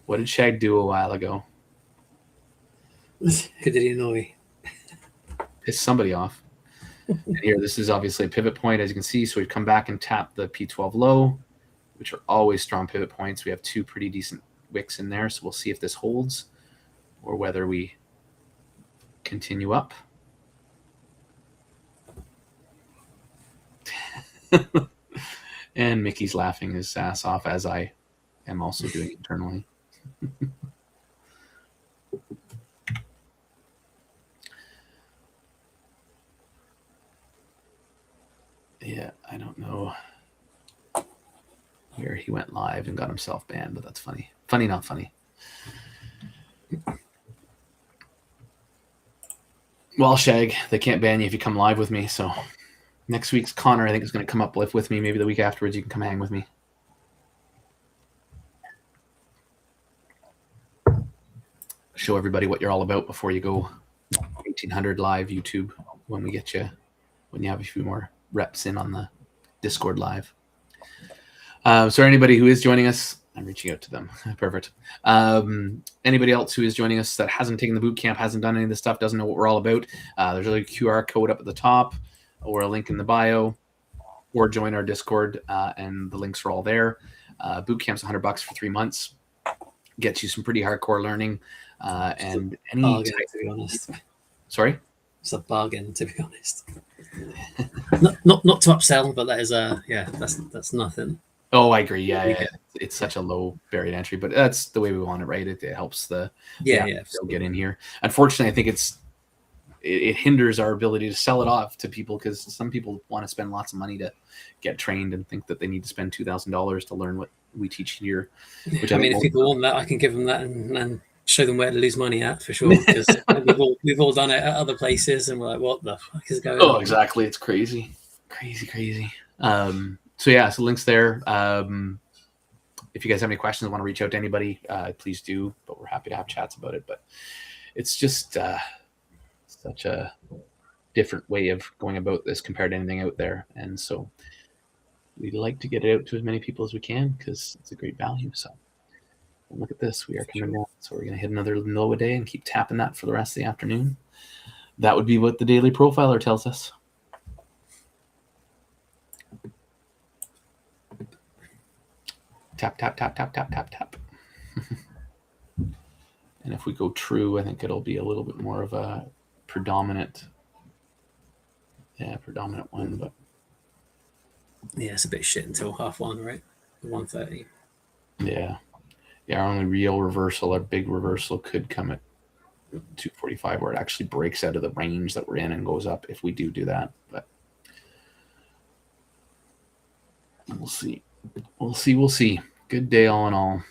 What did Shag do a while ago? Who did he annoy? Piss somebody off. And here, this is obviously a pivot point, as you can see. So we've come back and tapped the P12 low, which are always strong pivot points. We have two pretty decent wicks in there. So we'll see if this holds or whether we continue up. And Mickey's laughing his ass off, as I am also doing internally. Yeah, I don't know where he went live and got himself banned, but that's funny. Funny, not funny. Well, Shag, they can't ban you if you come live with me, so next week's Connor, I think, is going to come up live with me. Maybe the week afterwards you can come hang with me. Show everybody what you're all about before you go 1800 live YouTube when we get you, when you have a few more reps in on the Discord live. So anybody who is joining us, I'm reaching out to them. Perfect. Anybody else who is joining us that hasn't taken the boot camp, hasn't done any of this stuff, doesn't know what we're all about, there's a QR code up at the top or a link in the bio, or join our Discord, and the links are all there. Boot camp's $100 for 3 months. Gets you some pretty hardcore learning. And any bargain, to be honest. Sorry? It's a bargain, to be honest. not to upsell, but that is that's nothing. Oh, I agree. Yeah. It's such a low barrier to entry, but that's the way we want it, right? It helps the still get in here. Unfortunately, I think it hinders our ability to sell it off to people, because some people want to spend lots of money to get trained and think that they need to spend $2,000 to learn what we teach here. Which I mean, if people want that, I can give them that and show them where to lose money at, for sure. Because we've all done it at other places, and we're like, what the fuck is going on? Oh, exactly. It's crazy. So links there. If you guys have any questions, want to reach out to anybody, please do. But we're happy to have chats about it. But it's just such a different way of going about this compared to anything out there. And so we'd like to get it out to as many people as we can, because it's a great value. So look at this. We are coming down. So we're going to hit another low a day and keep tapping that for the rest of the afternoon. That would be what the daily profiler tells us. Tap, tap, tap, tap, tap, tap, tap. And if we go true, I think it'll be a little bit more of a predominant one. But yeah, it's a bit shit until 1:30, right? 1:30. Yeah. Our only real reversal, our big reversal, could come at 245, where it actually breaks out of the range that we're in and goes up if we do that. But we'll see. We'll see. Good day all in all.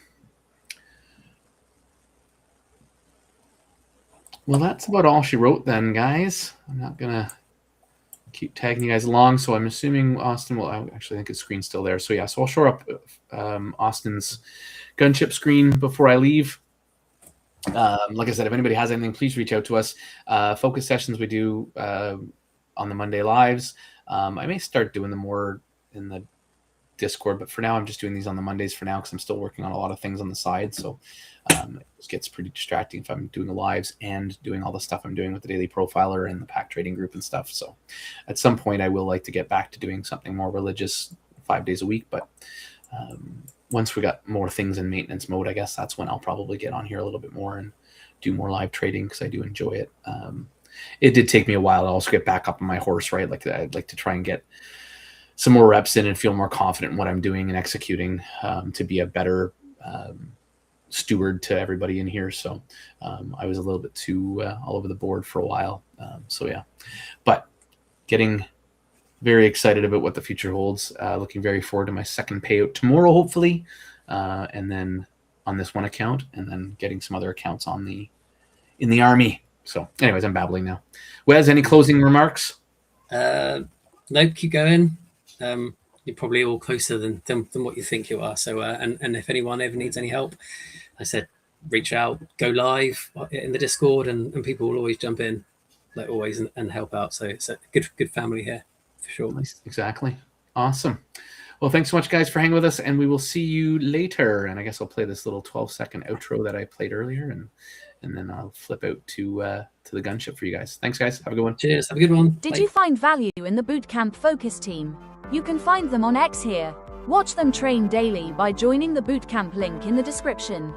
Well, that's about all she wrote then, guys. I'm not going to keep tagging you guys along, so I'm assuming Austin will... I actually think his screen's still there. So, so I'll show up Austin's gunship screen before I leave. Like I said, if anybody has anything, please reach out to us. Focus sessions we do on the Monday lives. I may start doing them more in the Discord, but for now I'm just doing these on the Mondays for now, because I'm still working on a lot of things on the side. So it just gets pretty distracting if I'm doing the lives and doing all the stuff I'm doing with the Daily Profiler and the Pack Trading Group and stuff. So at some point I will like to get back to doing something more religious 5 days a week. But once we got more things in maintenance mode, I guess that's when I'll probably get on here a little bit more and do more live trading, because I do enjoy it. It did take me a while to also get back up on my horse, right? Like I'd like to try and get some more reps in and feel more confident in what I'm doing and executing, to be a better steward to everybody in here. So I was a little bit too all over the board for a while. But getting very excited about what the future holds. Looking very forward to my second payout tomorrow, hopefully, and then on this one account, and then getting some other accounts in the army. So, anyways, I'm babbling now. Wes, any closing remarks? No, keep going. You're probably all closer than what you think you are. So, and if anyone ever needs any help, I said, reach out, go live in the Discord, and people will always jump in, like always, and help out. So it's a good family here for sure. Nice. Exactly. Awesome. Well, thanks so much, guys, for hanging with us, and we will see you later. And I guess I'll play this little 12-second outro that I played earlier, and then I'll flip out to the gunship for you guys. Thanks, guys. Have a good one. Cheers. Have a good one. Did Bye. you find value in the Bootcamp Focus team? You can find them on X here. Watch them train daily by joining the Bootcamp link in the description.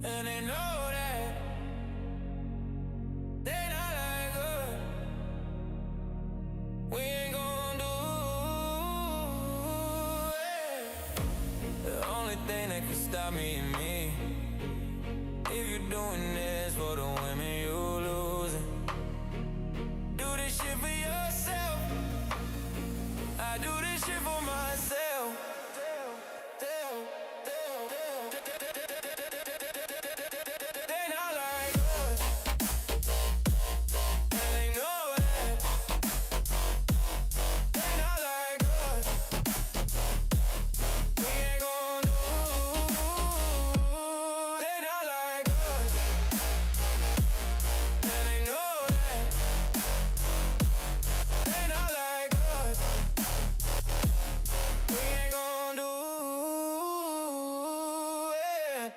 and they know that they not like us. We ain't gon' do it. The only thing that can stop me is me. If you're doing this for the women, you losing. Do this shit for yourself. I do this shit for myself. They not like us, and they know that. They not like us. We ain't gon' do. They not like us, and they know that. They not like us. We ain't gon' do it.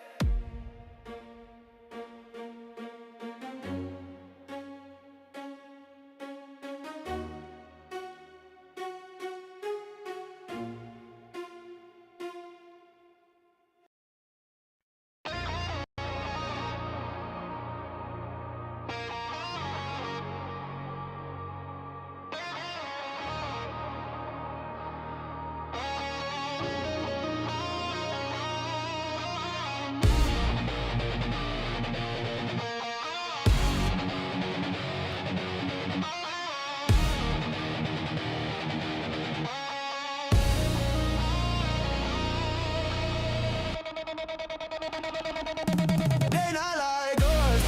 They not like us,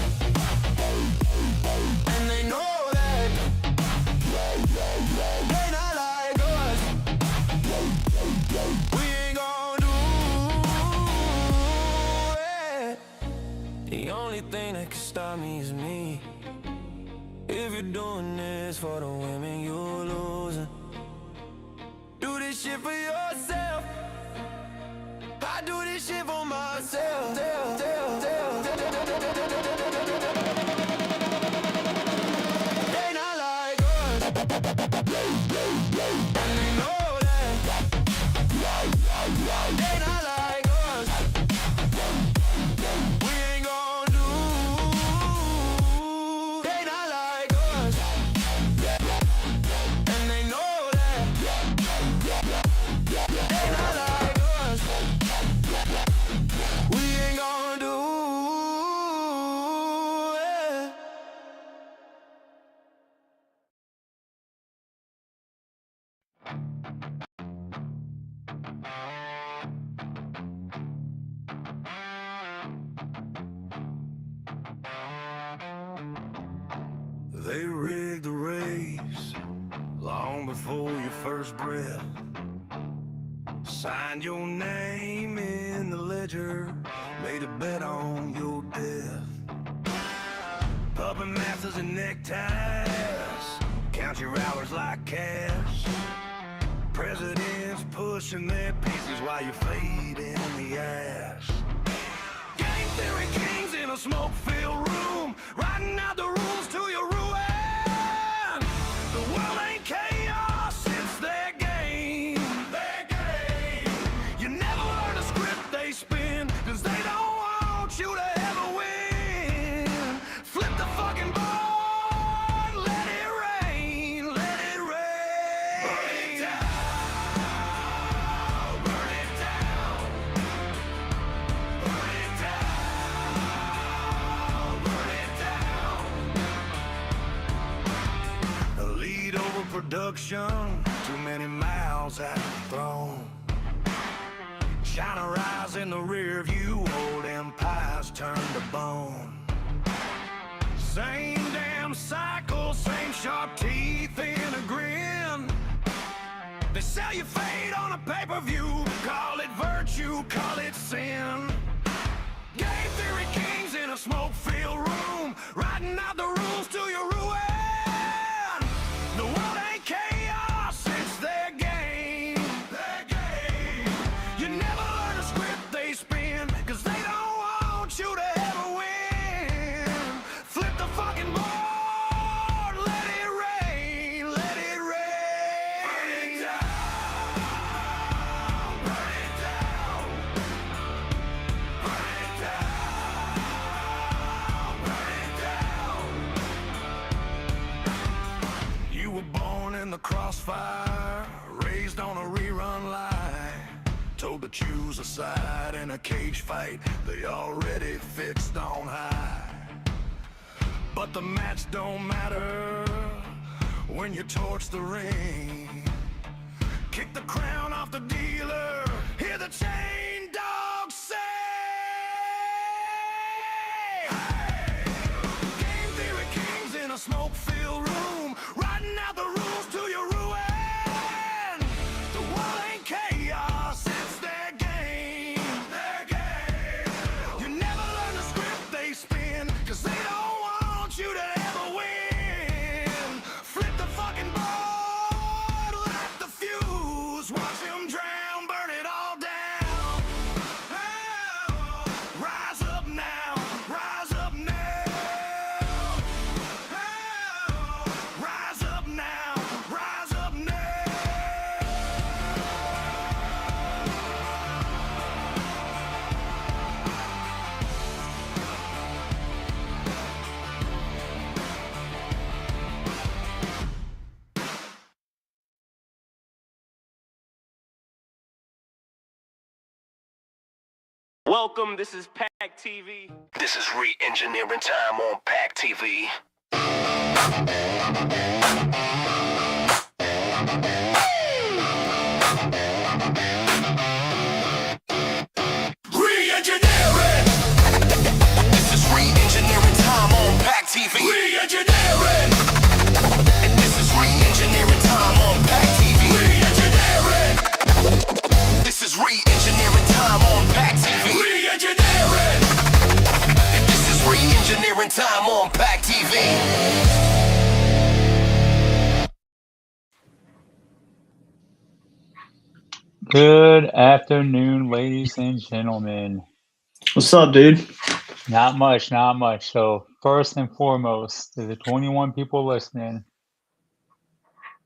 and they know that. They not like us. We ain't gon' do it. The only thing that can stop me is me. If you're doing this for the women, you're losing. Do this shit for yourself. I do this shit for myself. They not like us, and they know that. They not like us. We ain't gon' do. They not like us, and they know that. They not like us. We ain't gon' do it. They rigged the race long before your first breath. Signed your name in the ledger, made a bet on your death. Puppet masters and neckties, count your hours like cash. Presidents pushing their pieces while you fade in the ash. Game theory kings in a smoke-filled room, writing out the rules to your ruin. The world ain't chaos, it's their game. Their game. You never learn a script they spin, cause they don't want you to ever win. Flip the fucking board, let it rain, let it rain. Burn it down, burn it down. Burn it down, burn it down. A lead over production, too many miles have been thrown. China rise in the rear view, old empires turn to bone. Same damn cycle, same sharp teeth in a grin. They sell you fate on a pay-per-view, call it virtue, call it sin. Game theory kings in a smoke-filled room, writing out the rules to your ruin. The world ain't chaos, it's their game. Their game. You never learn a script they spin, cause they don't want you to ever win. Flip the fucking board, let it rain, let it rain. Burn it down, burn it down, burn it down. crossfire, raised on a rerun lie. Told to choose a side in a cage fight they already fixed on high. But the match don't matter when you torch the ring. Kick the crown off the dealer, hear the chain dog say, hey! Game theory kings in a smoke-filled room, writing out the rules to your ruin. The world ain't chaos, it's their game. Their game. You never learn the script they spin, 'cause they don't want you to ever win. Flip the fucking board, light the fuse, watch them drown, burn it all down. Oh, rise up now, rise up now. Oh, rise up now, rise up now. Welcome, this is PackTV. This is re-engineering time on PackTV. Re-engineering! This is re-engineering time on PackTV. Re-engineering! And this is re-engineering time on PackTV. Re-engineering! This is re-engineering time on PackTV. Re-engineering! And this is re-engineering time on PackTV. Good afternoon, ladies and gentlemen. What's up, dude? Not much, not much. So first and foremost, to the 21 people listening,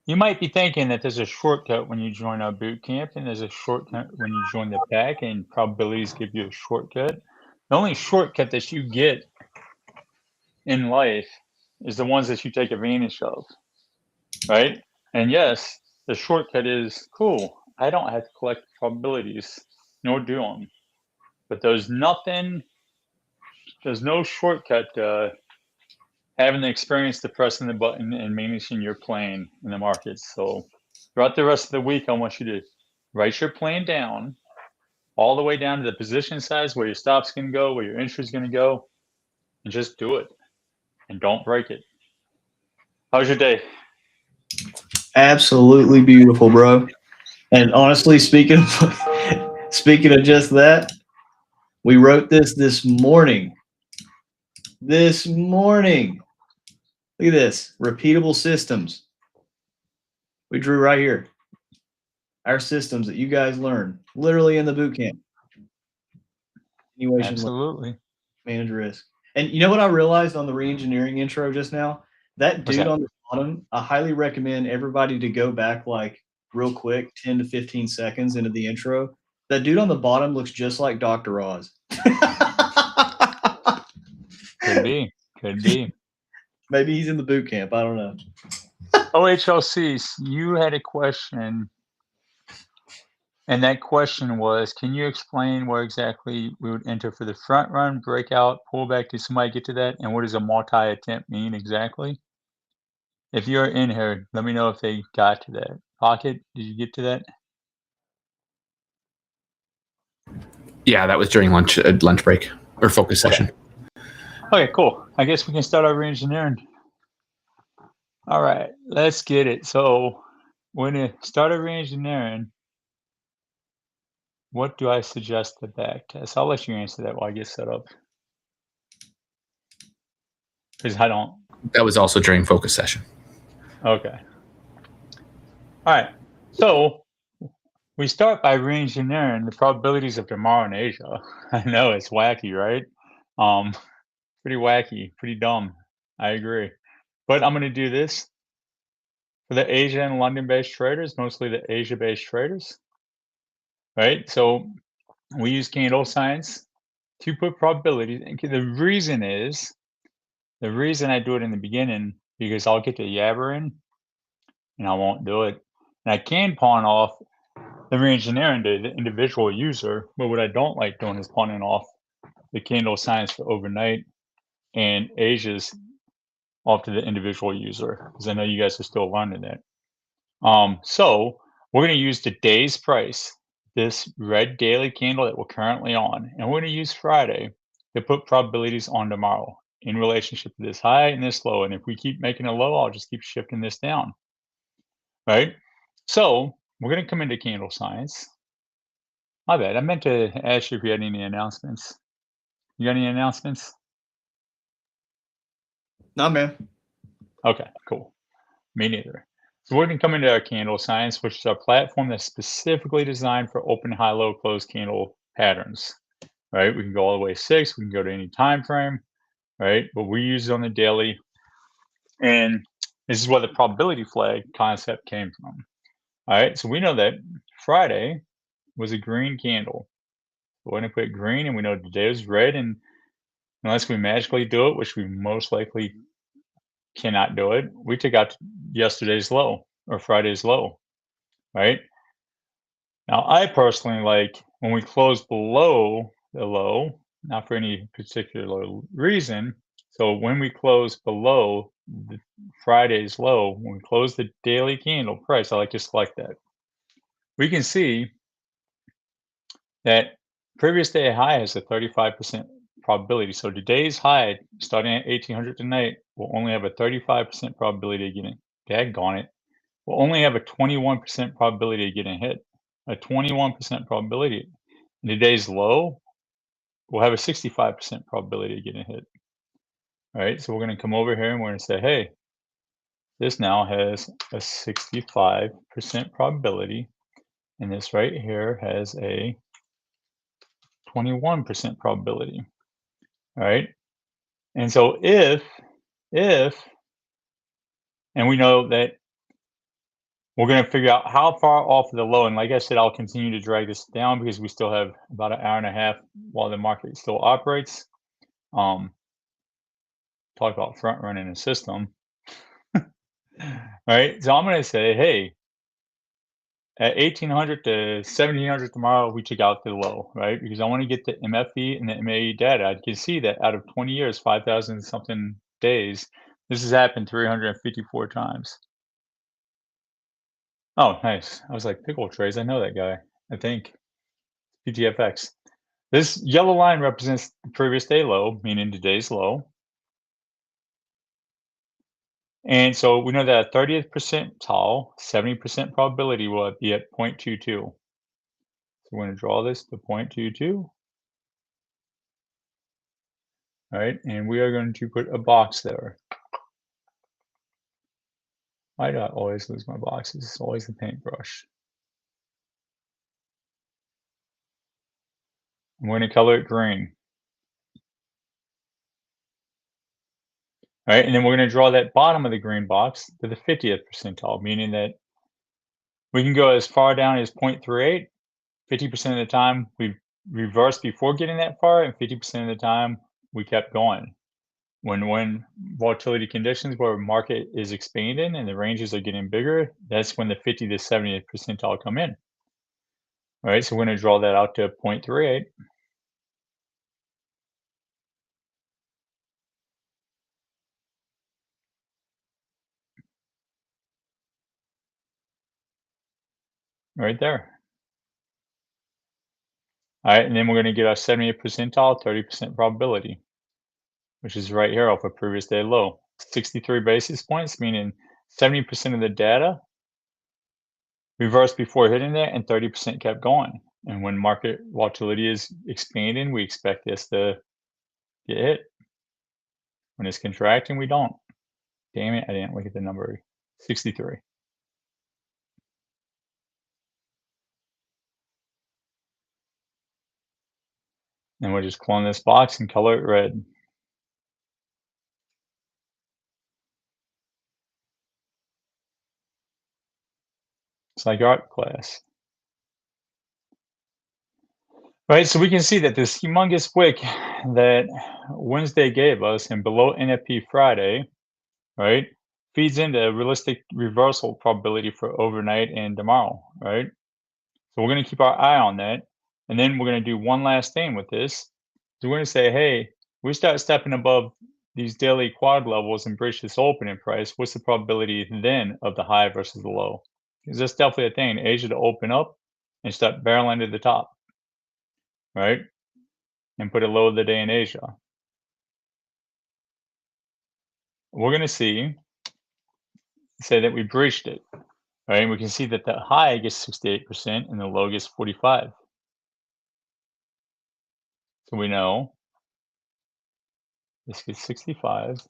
you might be thinking that there's a shortcut when you join our boot camp, and there's a shortcut when you join the pack, and probabilities give you a shortcut. The only shortcut that you get in life is the ones that you take advantage of, right? And yes, the shortcut is cool. I don't have to collect probabilities, nor do them. But there's no shortcut to having the experience to pressing the button and managing your plan in the markets. So throughout the rest of the week, I want you to write your plan down, all the way down to the position size, where your stop's going to go, where your entry's going to go, and just do it. And don't break it. How's your day? Absolutely beautiful, bro. And honestly, speaking of just that, we wrote this morning. This morning. Look at this. Repeatable systems. We drew right here. Our systems that you guys learned literally in the boot camp. Absolutely. Manage risk. And you know what I realized on the re-engineering intro just now? That dude on the bottom, I highly recommend everybody to go back like real quick, 10 to 15 seconds into the intro. That dude on the bottom looks just like Dr. Oz. Could be. Could be. Maybe he's in the boot camp. I don't know. OHLCs, you had a question, and that question was, can you explain where exactly we would enter for the front run, breakout, pullback? Did somebody get to that? And what does a multi-attempt mean exactly? If you're in here, let me know if they got to that. Pocket, did you get to that? Yeah, that was during lunch break or focus session. Okay, cool. I guess we can start our re-engineering. All right, let's get it. So when you start our re-engineering, what do I suggest the back test? I'll let you answer that while I get set up. Because I don't. That was also during focus session. Okay. All right. So we start by re-engineering the probabilities of tomorrow in Asia. I know it's wacky, right? Pretty wacky, pretty dumb. I agree. But I'm going to do this for the Asia and London-based traders, mostly the Asia-based traders, right? So we use candle science to put probabilities. And the reason I do it in the beginning, because I'll get to yabbering and I won't do it. And I can pawn off the re-engineering to the individual user, but what I don't like doing is pawning off the candle signs for overnight and Asia's off to the individual user, because I know you guys are still learning that. So we're going to use today's price, this red daily candle that we're currently on, and we're going to use Friday to put probabilities on tomorrow in relationship to this high and this low. And if we keep making a low, I'll just keep shifting this down, right? So we're going to come into candle science. My bad. I meant to ask you if you had any announcements. You got any announcements? No, man. Okay, cool. Me neither. So we're going to come into our candle science, which is our platform that's specifically designed for open, high, low, close candle patterns, right? We can go all the way 6. We can go to any time frame, right? But we use it on the daily. And this is where the probability flag concept came from. All right, so we know that Friday was a green candle. We're going to put green, and we know today is red. And unless we magically do it, which we most likely cannot do it, we took out yesterday's low or Friday's low, right? Now, I personally like when we close below the low, not for any particular reason. So when we close below the Friday's low, when we close the daily candle price, I like to select that. We can see that previous day high has a 35% probability. So today's high, starting at 1800 tonight, will only have a 35% probability of getting, daggone it, will only have a 21% probability of getting hit. A 21% probability. And today's low will have a 65% probability of getting hit. All right, so we're going to come over here and we're going to say, hey, this now has a 65% probability, and this right here has a 21% probability. All right, and so if, and we know that we're going to figure out how far off of the low, and like I said, I'll continue to drag this down because we still have about an hour and a half while the market still operates. Talk about front running a system. Right, so I'm going to say, hey, at 1800 to 1700 tomorrow, we took out the low, right? Because I want to get the MFE and the MAE data. I can see that out of 20 years, 5,000 something days, this has happened 354 times. Oh, nice. I was like, pickle trays. I know that guy. I think PTFX. This yellow line represents the previous day low, meaning today's low. And so we know that 30th percentile, 70% probability will be at 0.22. So we're going to draw this to 0.22. All right, and we are going to put a box there. Why do I always lose my boxes? It's always the paintbrush. I'm going to color it green. All right, and then we're going to draw that bottom of the green box to the 50th percentile, meaning that we can go as far down as 0.38. 50% of the time we reversed before getting that far, and 50% of the time we kept going. When volatility conditions where market is expanding and the ranges are getting bigger, that's when the 50 to 70th percentile come in. All right, so we're going to draw that out to 0.38. Right there. All right, and then we're going to get our 70th percentile, 30% probability, which is right here off a previous day low. 63 basis points, meaning 70% of the data reversed before hitting that, and 30% kept going. And when market volatility is expanding, we expect this to get hit. When it's contracting, we don't. Damn it, I didn't look at the number. 63. And we'll just clone this box and color it red. It's like art class. Right, so we can see that this humongous wick that Wednesday gave us and below NFP Friday, right? feeds into realistic reversal probability for overnight and tomorrow, right? So we're going to keep our eye on that. And then we're going to do one last thing with this. So we're going to say, hey, we start stepping above these daily quad levels and breach this opening price. What's the probability then of the high versus the low? Because that's definitely a thing. Asia to open up and start barreling to the top, right? And put a low of the day in Asia. We're going to say that we breached it, right? And we can see that the high gets 68% and the low gets 45. So we know this gets 65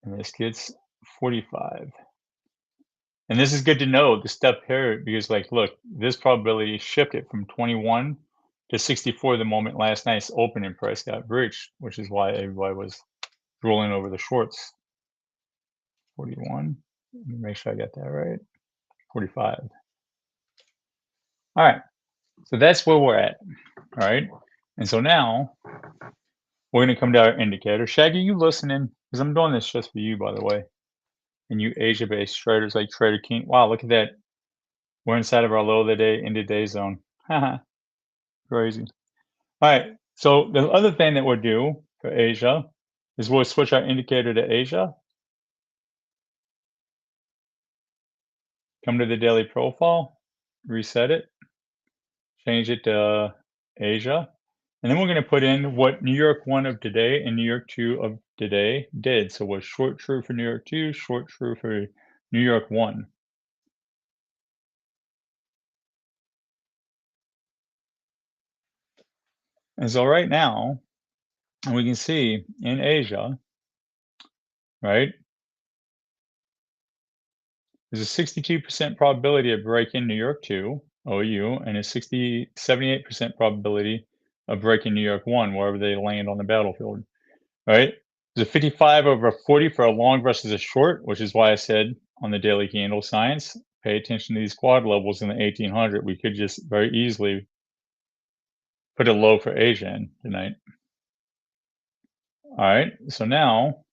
and this gets 45. And this is good to know, the step here, because like, look, this probability shifted from 21 to 64 the moment last night's opening price got breached, which is why everybody was rolling over the shorts. 41, let me make sure I got that right. 45. All right, so that's where we're at, all right? And so now we're gonna come to our indicator. Shaggy, you listening? Because I'm doing this just for you, by the way. And you Asia-based traders like Trader King. Wow, look at that. We're inside of our low of the day, end of day zone. Haha, crazy. All right, so the other thing that we'll do for Asia is we'll switch our indicator to Asia. Come to the daily profile, reset it, change it to Asia. And then we're going to put in what New York 1 of today and New York 2 of today did. So what's short true for New York 2, short true for New York 1. And so right now, and we can see in Asia, right, there's a 62% probability of breaking New York 2, OU, and a 78% probability of breaking New York 1, wherever they land on the battlefield, right? There's a 55 over 40 for a long versus a short, which is why I said on the daily candle science, pay attention to these quad levels in the 1800. We could just very easily put a low for Asia in tonight. All right, so now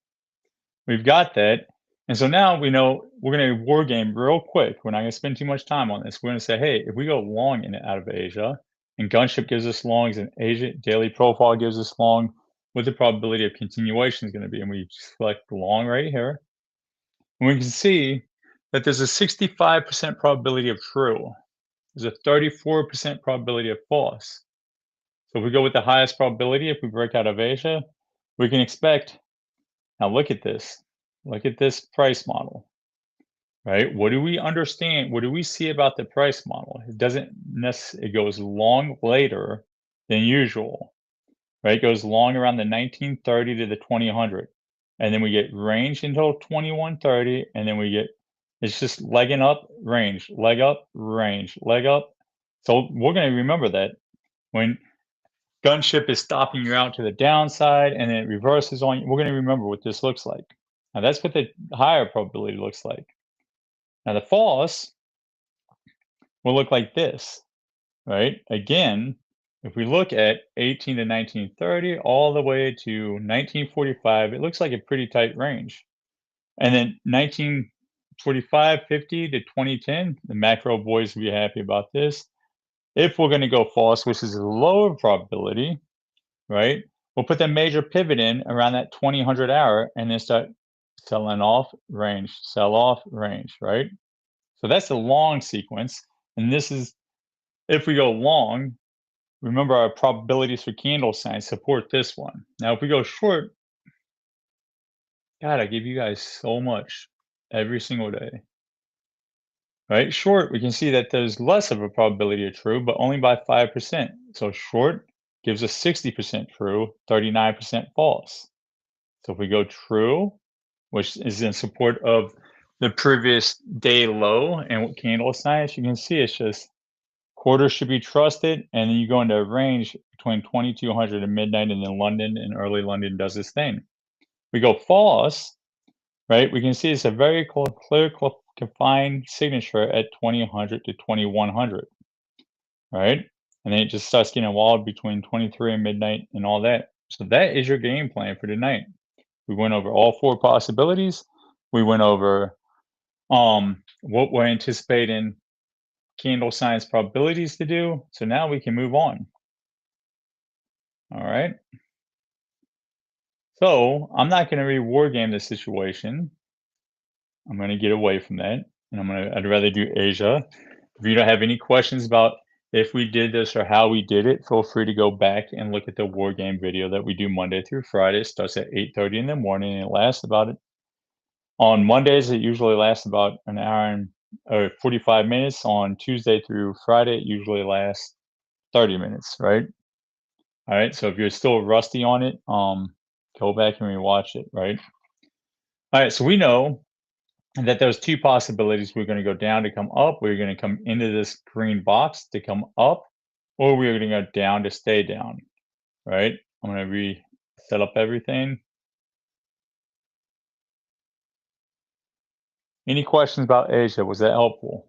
we've got that. And so now we know we're going to war game real quick. We're not going to spend too much time on this. We're going to say, hey, if we go long in out of Asia, and Gunship gives us longs, and Asia daily profile gives us long, what the probability of continuation is going to be. And we select the long right here. And we can see that there's a 65% probability of true. There's a 34% probability of false. So if we go with the highest probability, if we break out of Asia, we can expect, now look at this. Look at this price model, right? What do we understand? What do we see about the price model? It doesn't necessarily, it goes long later than usual, right? It goes long around the 1930 to the 2000. And then we get range until 2130. And then we get, it's just legging up, range, leg up, range, leg up. So we're going to remember that when Gunship is stopping you out to the downside and then it reverses on you, we're going to remember what this looks like. Now that's what the higher probability looks like. Now the false will look like this, right? Again, if we look at 18 to 1930 all the way to 1945, it looks like a pretty tight range. And then 1945, 50 to 2010, the macro boys will be happy about this. If we're going to go false, which is a lower probability, right? We'll put the major pivot in around that 2000 hour and then start selling off, range, sell off, range, right? So that's the long sequence. And this is, if we go long, remember our probabilities for candle signs support this one. Now, if we go short, God, I give you guys so much every single day, right? Short, we can see that there's less of a probability of true, but only by 5%. So short gives us 60% true, 39% false. So if we go true, which is in support of the previous day low and candle science, you can see it's just quarter should be trusted, and then you go into a range between 2200 and midnight, and then London and early London does this thing. We go false, right? We can see it's a very clear confined signature at 2000 to 2100, right? And then it just starts getting wild between 23 and midnight and all that. So that is your game plan for tonight. We went over all four possibilities. We went over what we're anticipating candle science probabilities to do. So now we can move on. All right. So I'm not going to reward game this situation. I'm going to get away from that, and I'd rather do Asia. If you don't have any questions about if we did this or how we did it, feel free to go back and look at the war game video that we do Monday through Friday. It starts at 8:30 in the morning, and it lasts about it. On Mondays, it usually lasts about an hour or 45 minutes. On Tuesday through Friday, it usually lasts 30 minutes, right? All right, so if you're still rusty on it, go back and rewatch it, right? All right, so we know that there's two possibilities. We're going to go down to come up. We're going to come into this green box to come up, or we're going to go down to stay down, right? I'm going to reset up everything. Any questions about Asia? Was that helpful?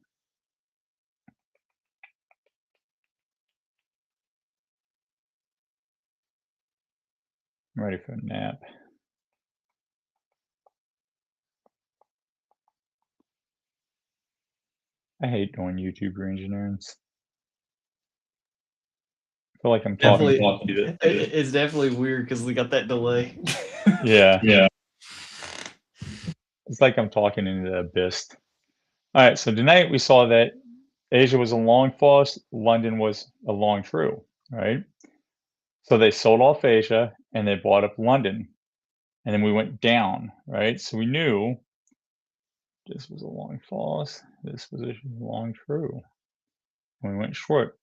I'm ready for a nap. I hate doing YouTube reengineerings. I feel like I'm talking. It's definitely weird because we got that delay. Yeah. It's like I'm talking into the abyss. All right, so tonight we saw that Asia was a long false, London was a long true, right? So they sold off Asia and they bought up London. And then we went down, right? So we knew this was a long false, this was a long true. And we went short.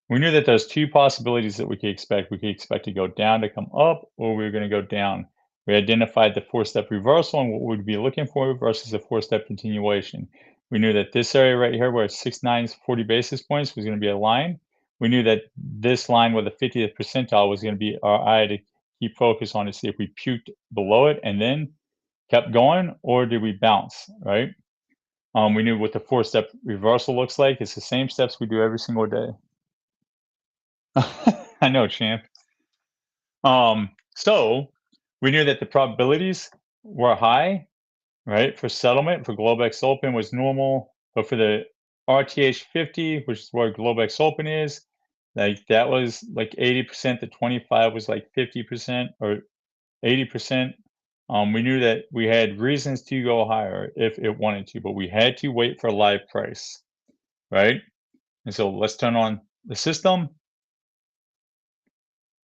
We knew that there's two possibilities that we could expect. We could expect to go down to come up, or we were going to go down. We identified the four-step reversal and what we'd be looking for versus a four-step continuation. We knew that this area right here where 6/9 is 40 basis points was going to be a line. We knew that this line with the 50th percentile was going to be our eye to keep focus on to see if we puked below it and then kept going, or did we bounce, right? We knew what the four-step reversal looks like. It's the same steps we do every single day. I know, champ. So we knew that the probabilities were high, right? For settlement, for Globex Open was normal, but for the RTH 50, which is where Globex Open is, like that was like 80%. The 25 was like 50% or 80%. We knew that we had reasons to go higher if it wanted to, but we had to wait for live price, right? And so let's turn on the system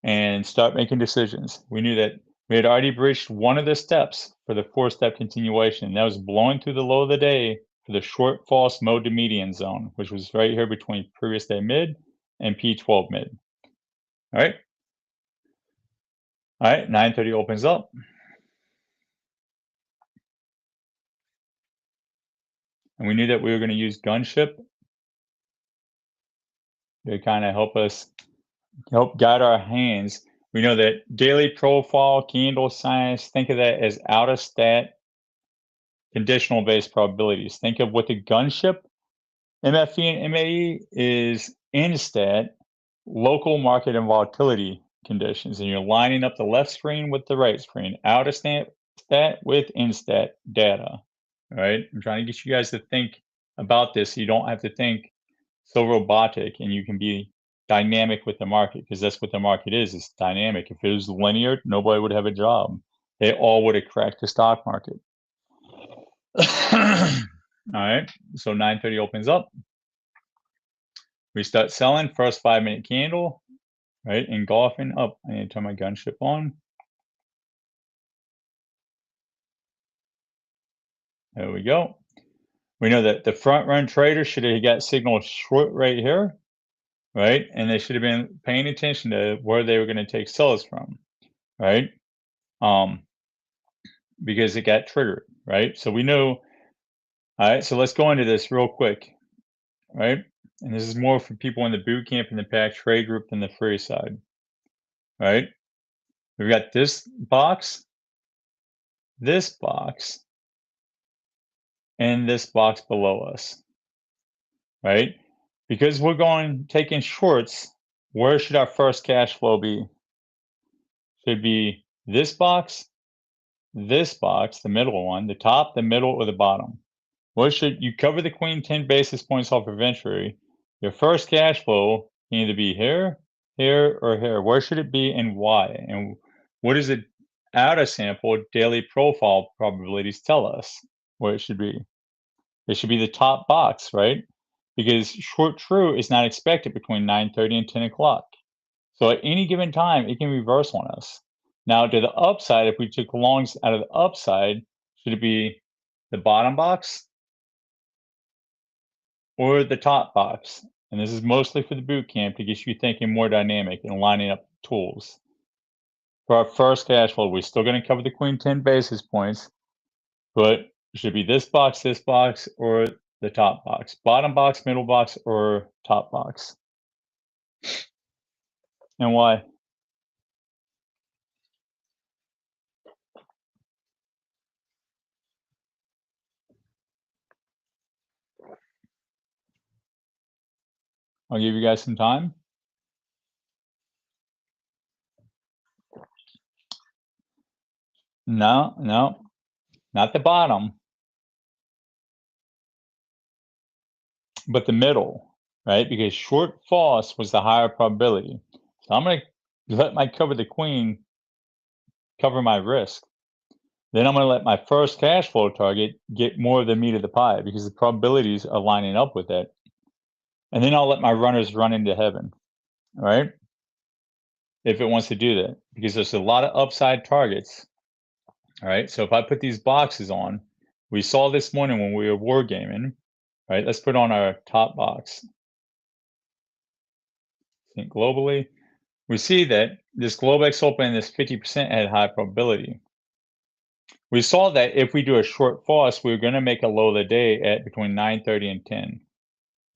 and start making decisions. We knew that we had already breached one of the steps for the four-step continuation. And that was blowing through the low of the day for the short false mode to median zone, which was right here between previous day mid and P12 mid. All right. All right, 9:30 opens up. And we knew that we were going to use gunship to kind of help guide our hands. We know that daily profile, candle science, think of that as out of stat conditional based probabilities. Think of what the gunship, MFE and MAE is in stat, local market and volatility conditions. And you're lining up the left screen with the right screen, out of stat with in stat data. All right. I'm trying to get you guys to think about this. So you don't have to think so robotic and you can be dynamic with the market, because that's what the market is. It's dynamic. If it was linear, nobody would have a job. They all would have cracked the stock market. All right, so 9:30 opens up. We start selling. First 5-minute candle, right? Engulfing up. I need to turn my gunship on. There we go. We know that the front run trader should have got signal short right here, right? And they should have been paying attention to where they were going to take sellers from, right? Because it got triggered, right? So we know. All right, so let's go into this real quick, right? And this is more for people in the boot camp and the pack trade group than the free side, right? We've got this box, and this box below us, right? Because we're taking shorts, where should our first cash flow be? Should be this box this box, the middle one, the top, the middle, or the bottom? What should you cover the queen 10 basis points off of entry? Your first cash flow can either be here, here, or here. Where should it be and why? And what does the outer sample daily profile probabilities tell us where it should be? It should be the top box, right? Because short true is not expected between 9:30 and 10 o'clock. So at any given time, it can reverse on us. Now, to the upside, if we took longs out of the upside, should it be the bottom box or the top box? And this is mostly for the boot camp to get you thinking more dynamic and lining up tools. For our first cash flow, we're still going to cover the queen 10 basis points, but it should be this box, or the top box. Bottom box, middle box, or top box. And why? I'll give you guys some time. No, not the bottom, but the middle, right? Because short false was the higher probability. So I'm going to let my cover the queen cover my risk. Then I'm going to let my first cash flow target get more of the meat of the pie because the probabilities are lining up with it. And then I'll let my runners run into heaven, right? If it wants to do that, because there's a lot of upside targets. All right. So if I put these boxes on, we saw this morning when we were wargaming, right? Let's put on our top box. Think globally. We see that this Globex open and this 50% had high probability. We saw that if we do a short false, we were going to make a low of the day at between 9:30 and 10,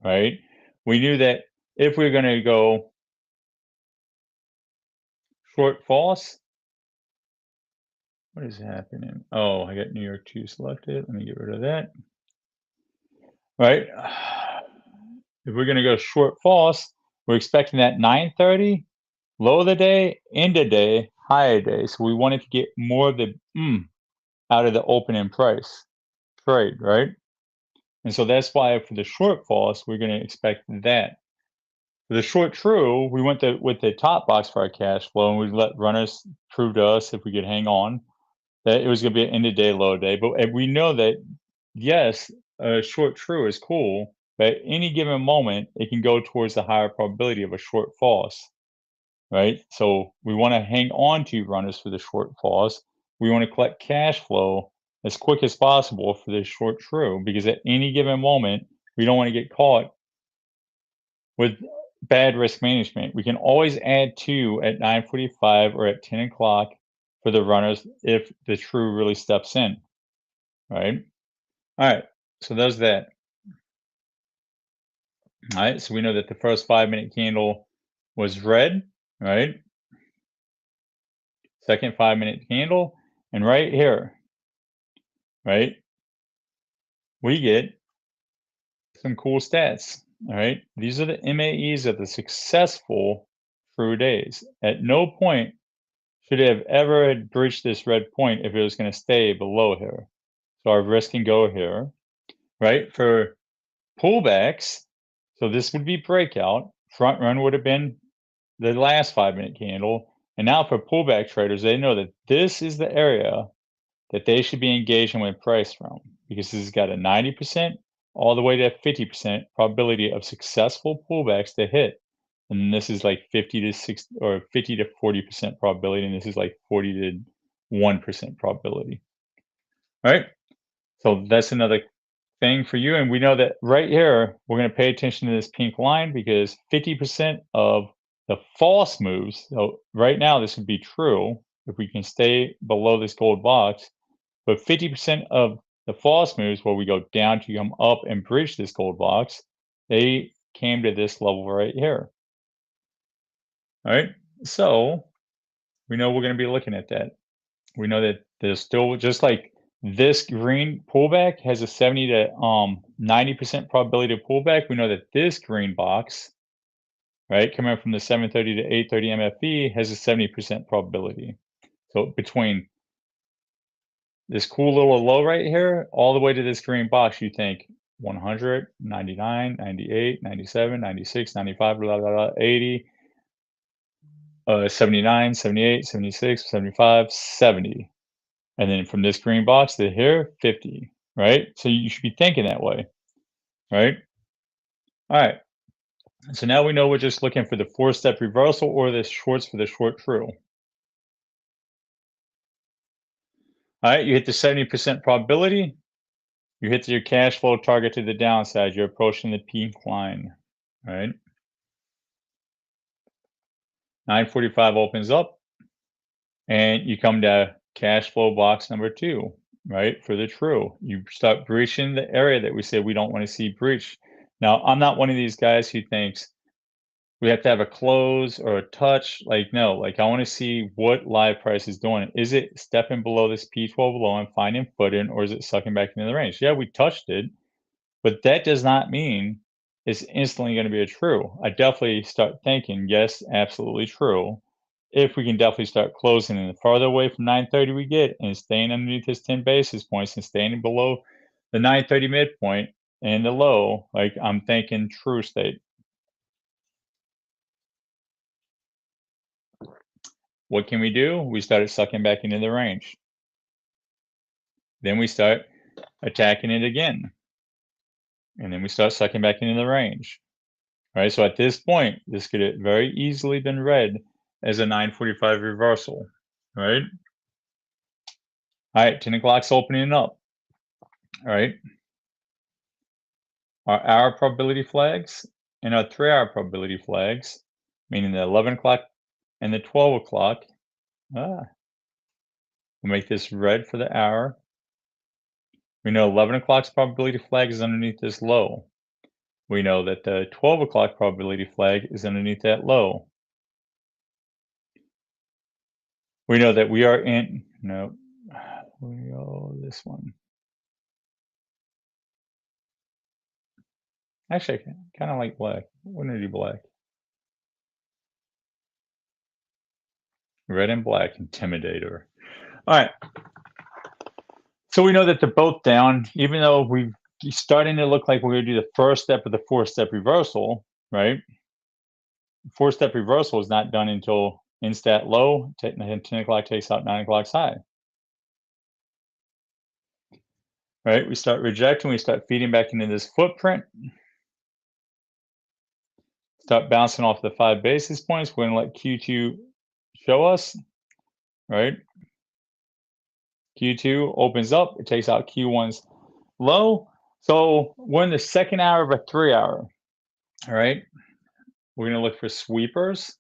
right? We knew that if we were going to go short false, what is happening? Oh, I got New York 2 selected. Let me get rid of that. Right? If we're going to go short false, we're expecting that 9:30, low of the day, end of day, high of day. So we wanted to get more of the out of the opening price trade, right? And so that's why for the short false, we're going to expect that. For the short true, we went with the top box for our cash flow, and we let runners prove to us if we could hang on that it was going to be an end of day, low day. But we know that, yes, a short true is cool, but at any given moment, it can go towards the higher probability of a short false, right? So we want to hang on to runners for the short false. We want to collect cash flow as quick as possible for the short true, because at any given moment, we don't want to get caught with bad risk management. We can always add 2 at 9:45 or at 10 o'clock for the runners if the true really steps in, right? All right, so there's that. All right, so we know that the first 5-minute candle was red, right? Second 5-minute candle, and right here, right, we get some cool stats. All right, these are the MAEs of the successful true days. At no point should it have ever breached this red point if it was going to stay below here. So our risk can go here, right? For pullbacks, so this would be breakout. Front run would have been the last 5-minute candle. And now for pullback traders, they know that this is the area that they should be engaging with price from, because this has got a 90% all the way to 50% probability of successful pullbacks to hit. And this is like 50 to 60 or 50 to 40% probability, and this is like 40 to 1% probability. All right. So that's another thing for you. And we know that right here, we're going to pay attention to this pink line because 50% of the false moves, so right now this would be true if we can stay below this gold box, but 50% of the false moves where we go down to come up and breach this gold box, they came to this level right here. All right, so we know we're going to be looking at that. We know that there's still, just like this green pullback has a 70 to 90% probability of pullback, we know that this green box, right, coming from the 730 to 830 MFE has a 70% probability. So between this cool little low right here, all the way to this green box, you think 100, 99, 98, 97, 96, 95, blah, blah, blah, 80, 79, 78, 76, 75, 70. And then from this green box to here, 50, right? So you should be thinking that way, right? All right. So now we know we're just looking for the 4-step reversal or the shorts for the short true. All right, you hit the 70% probability. You hit your cash flow target to the downside. You're approaching the peak line, right? 945 opens up, and you come to cash flow box number 2, right? For the true, you start breaching the area that we said we don't want to see breached. Now, I'm not one of these guys who thinks we have to have a close or a touch. Like, no, like I want to see what live price is doing. Is it stepping below this P12 low and finding footing, or is it sucking back into the range? Yeah, we touched it, but that does not mean it's instantly going to be a true. I definitely start thinking, yes, absolutely true. If we can definitely start closing, and the farther away from 930 we get and staying underneath this 10 basis points and staying below the 930 midpoint and the low, like I'm thinking true state. What can we do? We started sucking back into the range. Then we start attacking it again. And then we start sucking back into the range. All right, so at this point, this could have very easily been read as a 945 reversal, right? All right, 10 o'clock's opening up. All right. Our hour probability flags and our 3-hour probability flags, meaning the 11 o'clock and the 12 o'clock. We'll make this red for the hour. We know 11 o'clock's probability flag is underneath this low. We know that the 12 o'clock probability flag is underneath that low. We know that we are in, no, we go this one. Actually, I kind of like black. We're going to do black. Red and black, Intimidator. All right. So we know that they're both down, even though we're starting to look like we're going to do the first step of the 4-step reversal, right? 4-step reversal is not done until instat low, 10 o'clock takes out 9 o'clock's high. Right? We start rejecting, we start feeding back into this footprint. Start bouncing off the 5 basis points. We're going to let Q2 show us, right? Q2 opens up, it takes out Q1's low. So we're in the second hour of a 3-hour, all right? We're going to look for sweepers,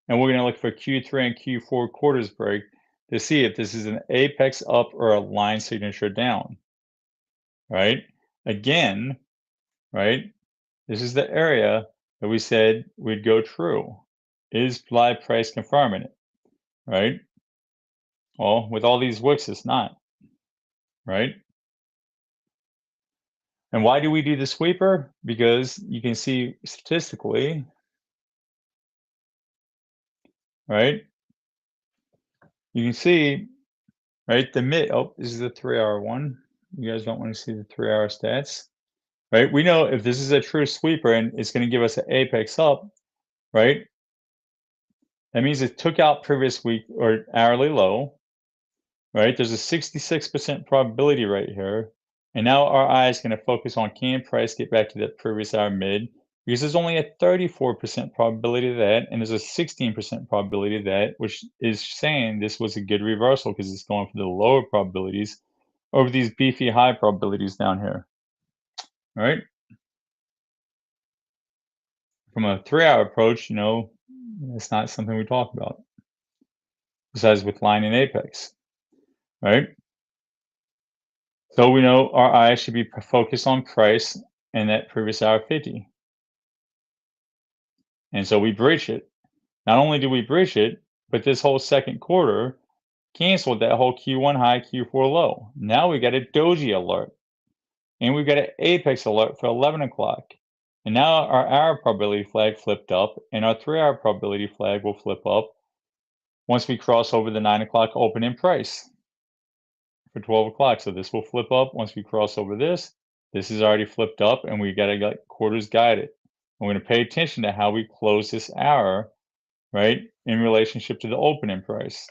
and we're going to look for Q3 and Q4 quarters break to see if this is an apex up or a line signature down, right? Again, right? This is the area that we said we'd go true. Is live price confirming it, right? Well, with all these wicks, it's not, right? And why do we do the sweeper? Because you can see statistically, right? You can see, right, the mid, oh, this is the 3-hour one. You guys don't want to see the 3-hour stats, right? We know if this is a true sweeper and it's going to give us an apex up, right? That means it took out previous week or hourly low, right? There's a 66% probability right here. And now our eye is going to focus on can price get back to that previous hour mid, because there's only a 34% probability of that, and there's a 16% probability of that, which is saying this was a good reversal because it's going for the lower probabilities over these beefy high probabilities down here. All right. From a 3-hour approach, you know, it's not something we talk about. Besides with line and apex, right? So we know our eye should be focused on price and that previous hour 50. And so we breach it. Not only do we breach it, but this whole second quarter canceled that whole Q1 high, Q4 low. Now we got a doji alert. And we've got an apex alert for 11 o'clock. And now our hour probability flag flipped up, and our 3-hour probability flag will flip up once we cross over the 9 o'clock opening price. for 12 o'clock. So this will flip up once we cross over this. This is already flipped up, and we got to get quarters guided. We're going to pay attention to how we close this hour, right, in relationship to the opening price.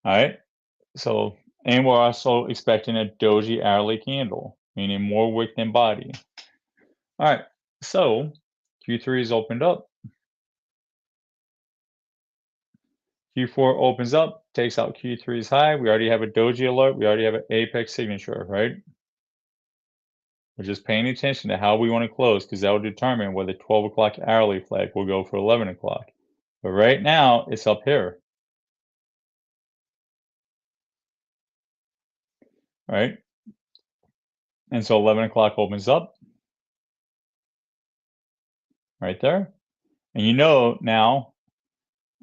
All right. So, and we're also expecting a doji hourly candle, meaning more wick than body. All right. So Q3 is opened up. Q4 opens up, takes out Q3's high. We already have a doji alert. We already have an apex signature, right? We're just paying attention to how we want to close because that will determine whether 12 o'clock hourly flag will go for 11 o'clock. But right now, it's up here. Right? And so 11 o'clock opens up. Right there. And you know now,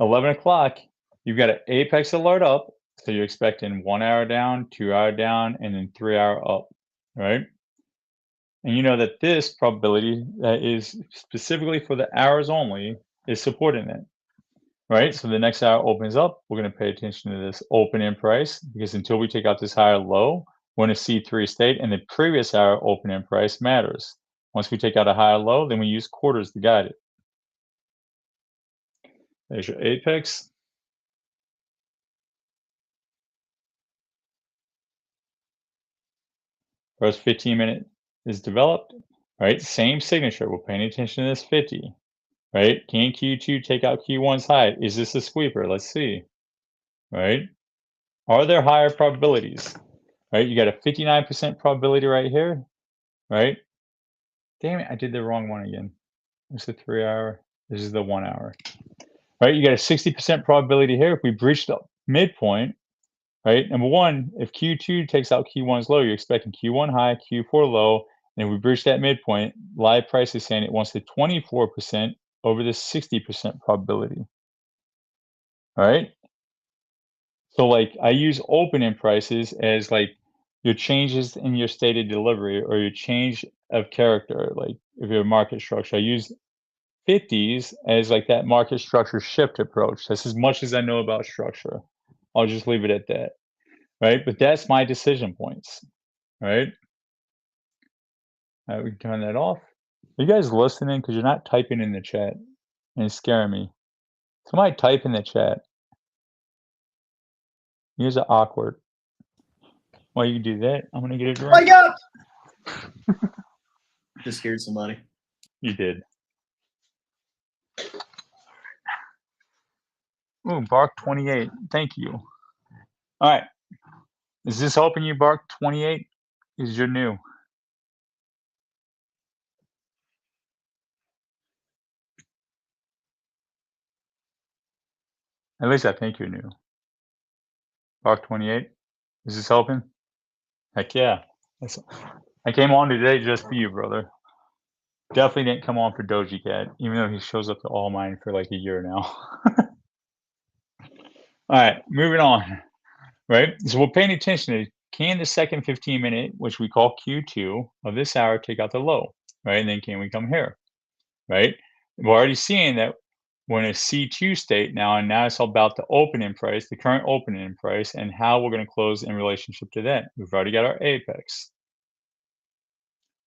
11 o'clock, you've got an apex alert up. So you're expecting 1 hour down, 2 hour down, and then 3 hour up. Right? And you know that this probability that is specifically for the hours only is supporting it, right? So the next hour opens up, we're going to pay attention to this open-in price because until we take out this higher low, we're in a C3 state, and the previous hour open-in price matters. Once we take out a higher low, then we use quarters to guide it. There's your apex. First 15-minute is developed, right? Same signature. We're paying attention to this 50, right? Can Q2 take out Q1's high? Is this a sweeper? Let's see, right? Are there higher probabilities, right? You got a 59% probability right here, right? Damn it, I did the wrong one again. It's the 3 hour. This is the 1 hour, right? You got a 60% probability here. If we breach the midpoint, right? Number one, if Q2 takes out Q1's low, you're expecting Q1 high, Q4 low, and if we breach that midpoint, live price is saying it wants the 24% over the 60% probability, all right? So like I use opening prices as like your changes in your stated delivery or your change of character, like if you're a market structure. I use 50s as like that market structure shift approach. That's as much as I know about structure. I'll just leave it at that. Right? But that's my decision points. Right? All right, we can turn that off. Are you guys listening? Because you're not typing in the chat. And it's scaring me. Somebody type in the chat. You guys are awkward. While you do that, I'm gonna get a drink. Wake up! Just scared somebody. You did. Ooh, Bark 28. Thank you. All right. Is this helping you, Bark 28? Is you're new? At least I think you're new. Bark 28. Is this helping? Heck yeah. I came on today just for you, brother. Definitely didn't come on for Doji Cat, even though he shows up to all mine for like a year now. All right, moving on. Right, so we're paying attention to can the second 15-minute, which we call Q2 of this hour, take out the low, right? And then can we come here, right? We're already seeing that we're in a C2 state now, and now it's all about the opening price, the current opening price, and how we're going to close in relationship to that. We've already got our apex.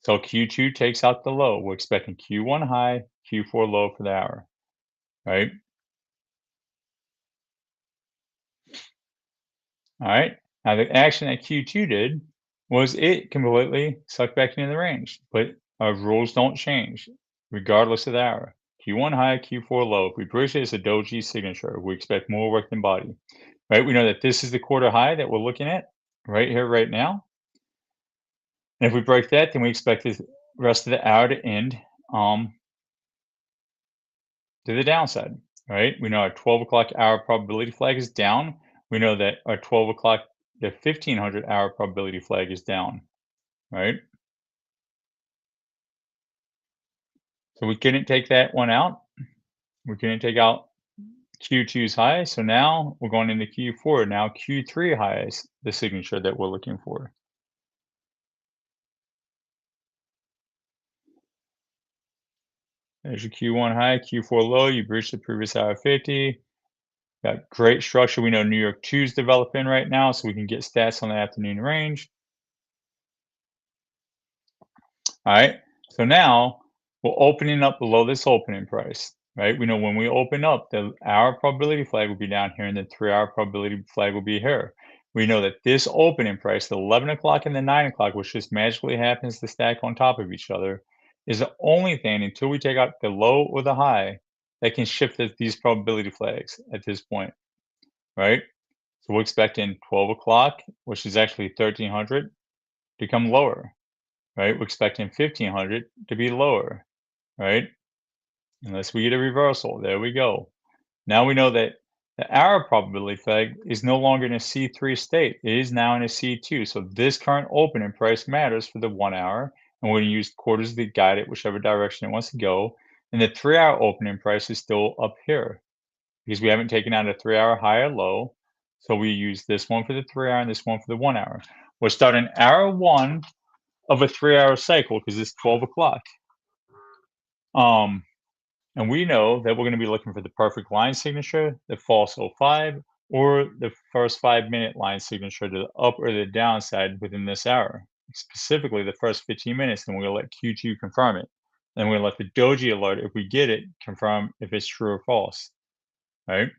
So Q2 takes out the low. We're expecting Q1 high, Q4 low for the hour, right? All right. Now the action that Q2 did was it completely sucked back into the range, but our rules don't change regardless of the hour. Q1 high, Q4 low. If we breach it, it's a doji signature. We expect more work than body, right? We know that this is the quarter high that we're looking at right here, right now. And if we break that, then we expect the rest of the hour to end to the downside, right? We know our 12 o'clock hour probability flag is down. We know that our 12 o'clock, the 1500 hour probability flag is down, right? So we couldn't take that one out. We couldn't take out Q2's high. So now we're going into Q4. Now Q3 high is the signature that we're looking for. There's your Q1 high, Q4 low. You breached the previous hour 50. Got great structure. We know New York 2 is developing right now, so we can get stats on the afternoon range. All right, so now we're opening up below this opening price, right? We know when we open up, the hour probability flag will be down here and the 3-hour probability flag will be here. We know that this opening price, the 11 o'clock and the 9 o'clock, which just magically happens to stack on top of each other, is the only thing until we take out the low or the high that can shift these probability flags at this point, right? So we're expecting 12 o'clock, which is actually 1300, to come lower. Right, we're expecting 1500 to be lower, right? Unless we get a reversal. There we go. Now we know that the hour probability flag is no longer in a C3 state. It is now in a C2. So this current opening price matters for the 1 hour, and we're going to use quarters to guide it whichever direction it wants to go. And the 3-hour opening price is still up here because we haven't taken out a 3-hour high or low. So we use this one for the 3-hour and this one for the 1 hour. We're starting hour 1 of a 3-hour cycle because it's 12 o'clock. And we know that we're going to be looking for the perfect line signature, the false 05, or the first 5-minute line signature to the up or the downside within this hour, specifically the first 15 minutes. And we're going to let Q2 confirm it. Then we're going to let the doji alert, if we get it, confirm if it's true or false, right?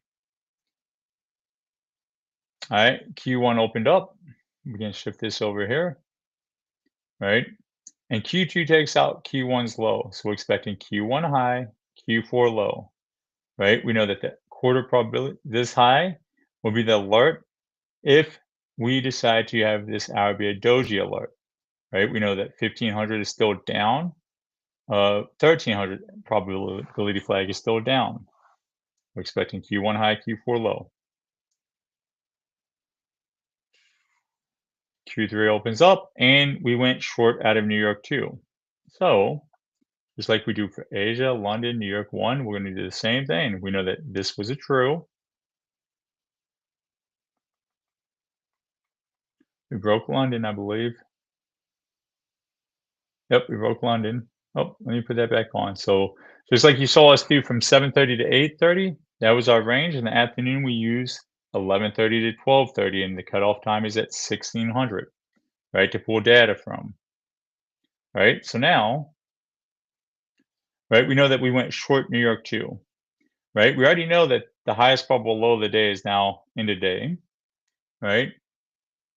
All right, Q1 opened up. We can shift this over here, right? And Q2 takes out Q1's low. So we're expecting Q1 high, Q4 low, right? We know that the quarter probability, this high will be the alert if we decide to have this hour be a doji alert, right? We know that 1500 is still down. 1300 probability flag is still down. We're expecting Q1 high, Q4 low. Q3 opens up and we went short out of New York 2. So just like we do for Asia, London, New York 1, we're going to do the same thing. We know that this was a true. We broke London, I believe. Yep, we broke London. Oh, let me put that back on. So just like you saw us do from 7:30 to 8:30, that was our range. In the afternoon, we use 11:30 to 12:30, and the cutoff time is at 1600, right, to pull data from. Right, so now, right, we know that we went short New York 2, right? We already know that the highest probable low of the day is now in the day, right?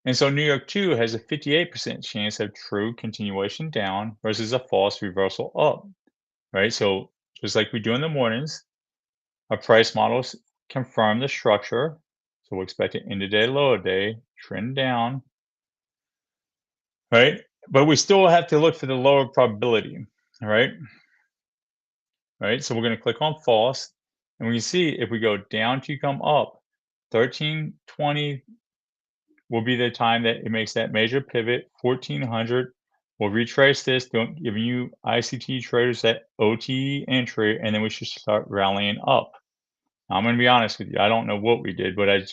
And so New York 2 has a 58% chance of true continuation down versus a false reversal up, right? So just like we do in the mornings, our price models confirm the structure. So we'll expect an end-of-day, low-of-day, trend down, right? But we still have to look for the lower probability, all right? Right, so we're going to click on false, and we can see if we go down to come up, 1320 will be the time that it makes that major pivot. 1400 will retrace this, giving you ICT traders that OTE entry, and then we should start rallying up. Now, I'm going to be honest with you, I don't know what we did, but and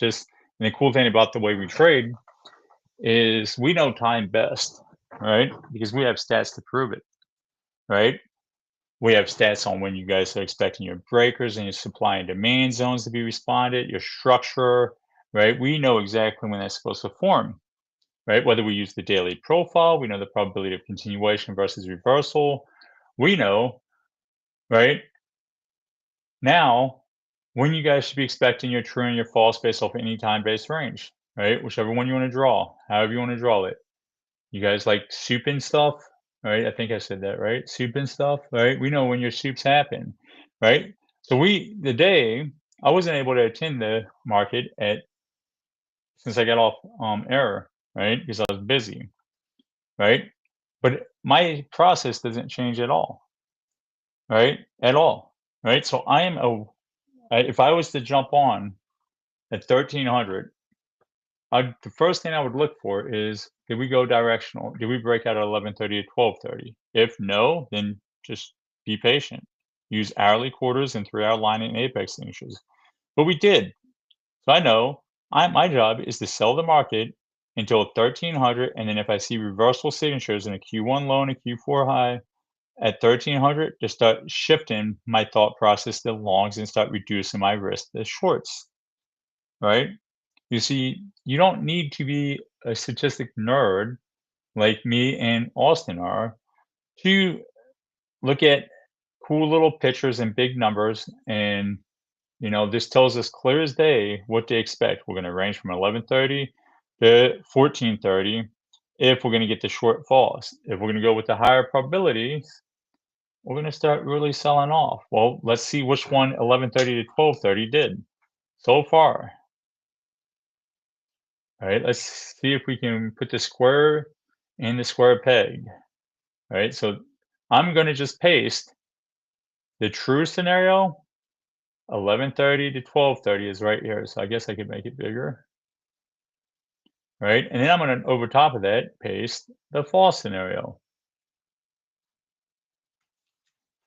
the cool thing about the way we trade is we know time best, right? Because we have stats to prove it, right? We have stats on when you guys are expecting your breakers and your supply and demand zones to be responded, your structure, right? We know exactly when that's supposed to form, right? Whether we use the daily profile, we know the probability of continuation versus reversal. We know, right? Now, when you guys should be expecting your true and your false based off any time-based range, right? Whichever one you want to draw, however you want to draw it. You guys like soup and stuff? Right, I think I said that, right? Soup and stuff, right? We know when your soups happen, right? So the day I wasn't able to attend the market since I got off error, right? Because I was busy, right? But my process doesn't change at all, right? At all, right? So if I was to jump on at 1300, the first thing I would look for is, did we go directional? Did we break out at 11:30 to 12:30? If no, then just be patient. Use hourly quarters and 3-hour line and apex signatures. But we did. So I know my job is to sell the market until 1300, and then if I see reversal signatures in a Q1 low and a Q4 high at 1300, to start shifting my thought process to longs and start reducing my risk to shorts. right? You see, you don't need to be a statistic nerd like me and Austin are to look at cool little pictures and big numbers. And, this tells us clear as day what to expect. We're going to range from 11:30 to 14:30 if we're going to get the short falls. If we're going to go with the higher probabilities, we're going to start really selling off. Well, let's see which one 11:30 to 12:30 did so far. All right, let's see if we can put the square in the square peg. All right, so I'm going to just paste the true scenario. 11:30 to 12:30 is right here, so I guess I could make it bigger. Right, and then I'm going to, over top of that, paste the false scenario.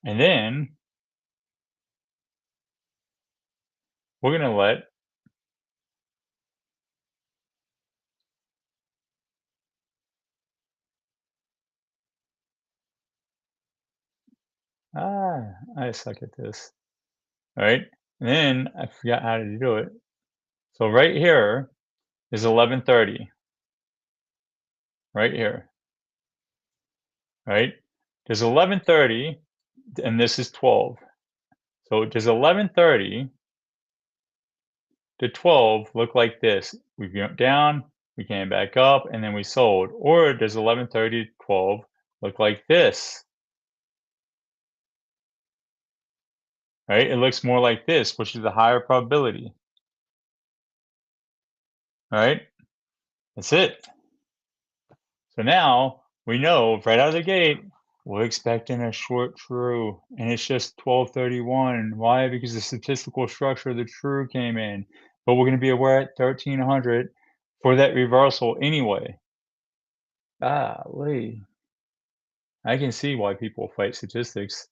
And then we're going to let I suck at this. All right, and then I forgot how to do it. So right here is 11:30. Right here. Right? There's 11:30 and this is 12. So does 11:30 to 12 look like this? We went down, we came back up, and then we sold. Or does 11:30 to 12 look like this? Right? It looks more like this, which is a higher probability. All right? That's it. So now we know right out of the gate, we're expecting a short true, and it's just 12:31. Why? Because the statistical structure of the true came in, but we're going to be aware at 1300 for that reversal anyway. Golly. I can see why people fight statistics,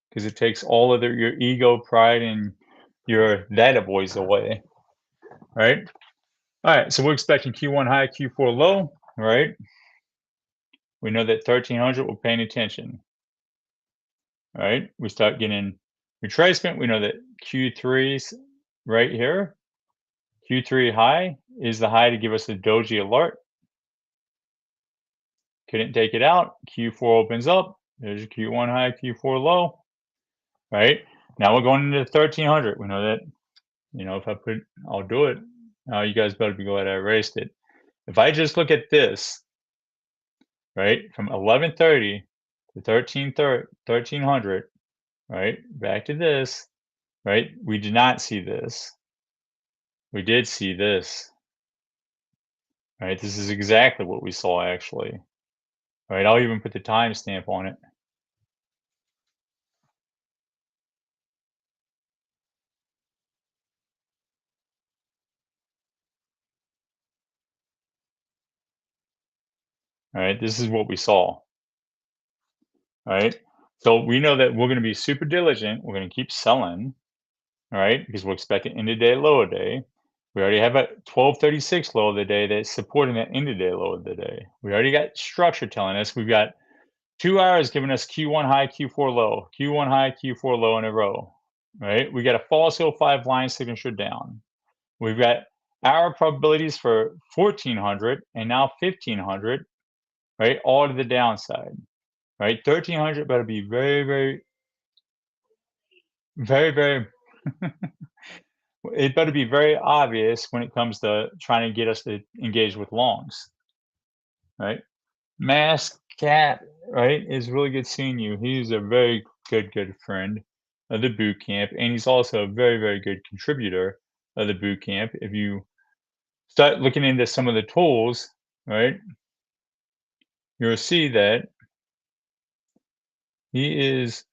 because it takes all of your ego, pride, and your data boys away, right? All right, so we're expecting Q1 high, Q4 low, right? We know that 1300, we're paying attention. All right, we start getting retracement. We know that Q3's right here. Q3 high is the high to give us a doji alert. Couldn't take it out. Q4 opens up. There's your Q1 high, Q4 low. Right? Now we're going into 1300. We know that, if I put, I'll do it. You guys better be glad I erased it. If I just look at this, right, from 1130 to 1300, right, back to this, right, we did not see this. We did see this. Right, this is exactly what we saw actually. Right, I'll even put the timestamp on it. All right, this is what we saw. All right, so we know that we're going to be super diligent. We're going to keep selling. All right, because we're expecting end of day low of day. We already have a 1236 low of the day that's supporting that end of day low of the day. We already got structure telling us we've got 2 hours giving us Q1 high, Q4 low, Q1 high, Q4 low in a row. Right, we got a false 05 line signature down. We've got our probabilities for 1400 and now 1500, right? All to the downside, right? 1300 better be very, very, very, very, it better be very obvious when it comes to trying to get us to engage with longs, right? Mask Cat, right? It's really good seeing you. He's a very good friend of the boot camp, and he's also a very, very good contributor of the boot camp. If you start looking into some of the tools, right, you'll see that he is,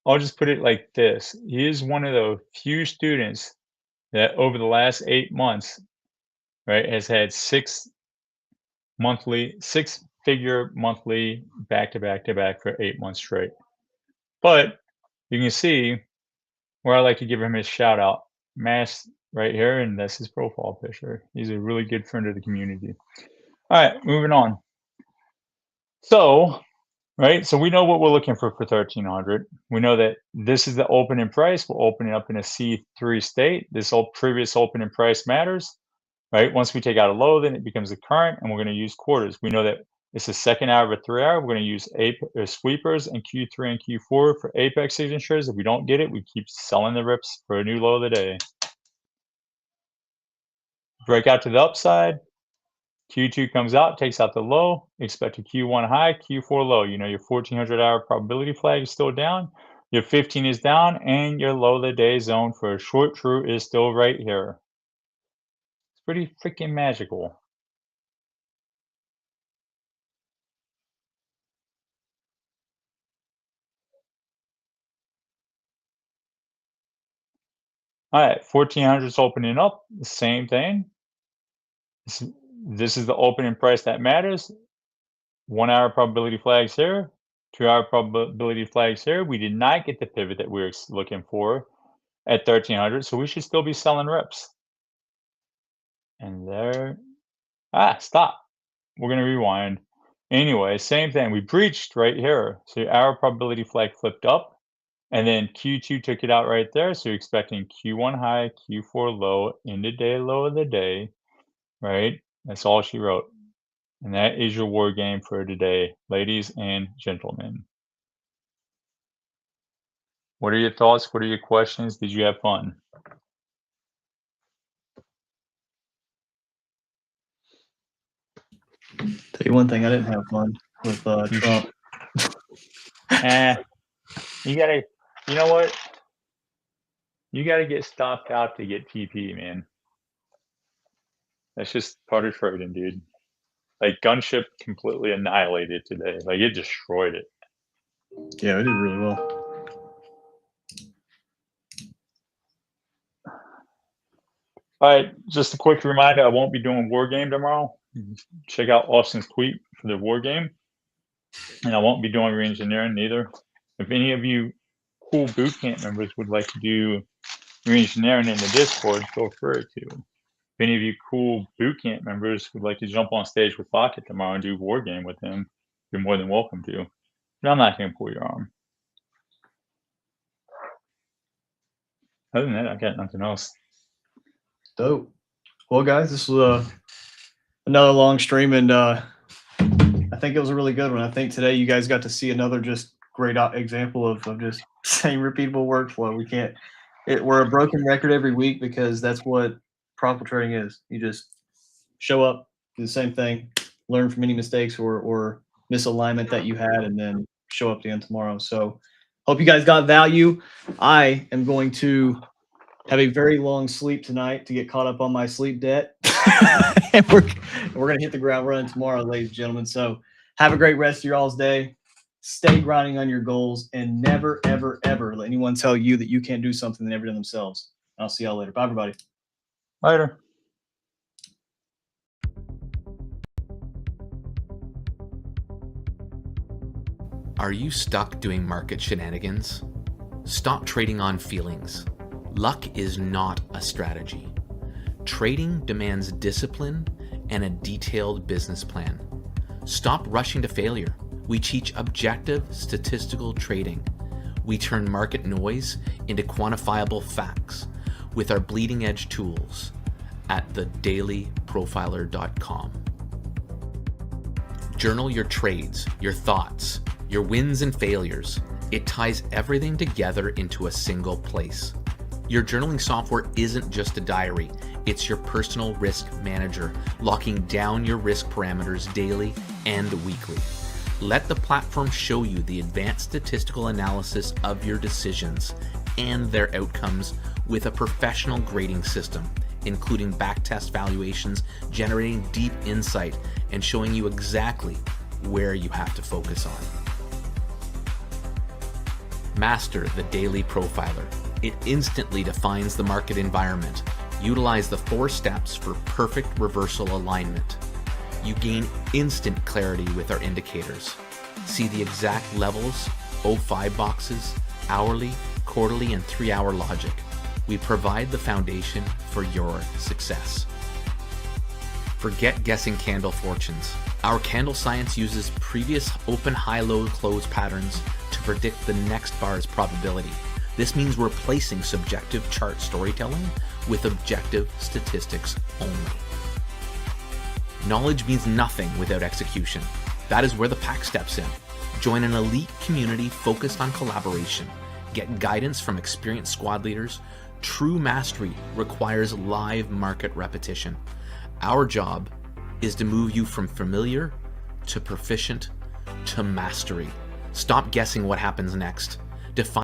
I'll just put it like this. He is one of the few students that over the last 8 months, right, has had 6-figure monthly back to back to back for 8 months straight. But you can see where I like to give him his shout out. Mass right here, and that's his profile picture. He's a really good friend of the community. All right, moving on. So right? So we know what we're looking for 1300. We know that this is the opening price. We're opening up in a C3 state. This previous opening price matters, right? Once we take out a low, then it becomes a current, and we're going to use quarters. We know that it's the second hour of a 3 hour. We're going to use sweepers and Q3 and Q4 for apex signatures. If we don't get it, we keep selling the rips for a new low of the day. Break out to the upside. Q2 comes out, takes out the low, expect a Q1 high, Q4 low. You know, your 1400 hour probability flag is still down, your 15 is down, and your low of the day zone for a short true is still right here. It's pretty freaking magical. All right, 1400 is opening up, the same thing. This is the opening price that matters. 1 hour probability flags here, 2 hour probability flags here. We did not get the pivot that we were looking for at 1300, so we should still be selling rips. And there, stop. We're going to rewind. Anyway, same thing. We breached right here. So our probability flag flipped up, and then Q2 took it out right there. So you're expecting Q1 high, Q4 low, end of day low of the day, right? That's all she wrote. And that is your war game for today, ladies and gentlemen. What are your thoughts? What are your questions? Did you have fun? Tell you one thing, I didn't have fun with Trump. You gotta, you know what? You gotta get stopped out to get TP, man. That's just part of trading, dude. Like Gunship completely annihilated today. Like it destroyed it. Yeah, it did really well. All right, just a quick reminder, I won't be doing War Game tomorrow. Check out Austin's tweet for the War Game. And I won't be doing re-engineering neither. If any of you cool bootcamp members would like to do re-engineering in the Discord, feel free to. If any of you cool bootcamp members would like to jump on stage with Pocket tomorrow and do War Game with him, you're more than welcome to. But I'm not going to pull your arm. Other than that, I got nothing else. Dope. Well, guys, this was another long stream, and I think it was a really good one. I think today you guys got to see another just great example of just same repeatable workflow. We can't. We're a broken record every week because that's what profitable trading is. You just show up, do the same thing, learn from any mistakes or misalignment that you had, and then show up again tomorrow. So hope you guys got value. I am going to have a very long sleep tonight to get caught up on my sleep debt. And we're going to hit the ground running tomorrow, ladies and gentlemen. So have a great rest of your all's day. Stay grinding on your goals, and never, ever, ever let anyone tell you that you can't do something they never done themselves. I'll see y'all later. Bye, everybody. Later. Are you stuck doing market shenanigans? Stop trading on feelings. Luck is not a strategy. Trading demands discipline and a detailed business plan. Stop rushing to failure. We teach objective statistical trading. We turn market noise into quantifiable facts with our bleeding edge tools at thedailyprofiler.com. Journal your trades, your thoughts, your wins and failures. It ties everything together into a single place. Your journaling software isn't just a diary, it's your personal risk manager, locking down your risk parameters daily and weekly. Let the platform show you the advanced statistical analysis of your decisions and their outcomes with a professional grading system, including backtest valuations, generating deep insight, and showing you exactly where you have to focus on. Master the Daily Profiler. It instantly defines the market environment. Utilize the 4 steps for perfect reversal alignment. You gain instant clarity with our indicators. See the exact levels, 05 boxes, hourly, quarterly, and 3-hour logic. We provide the foundation for your success. Forget guessing candle fortunes. Our candle science uses previous open, high, low, close patterns to predict the next bar's probability. This means replacing subjective chart storytelling with objective statistics only. Knowledge means nothing without execution. That is where the pack steps in. Join an elite community focused on collaboration. Get guidance from experienced squad leaders. True mastery requires live market repetition. Our job is to move you from familiar to proficient to mastery. Stop guessing what happens next. Define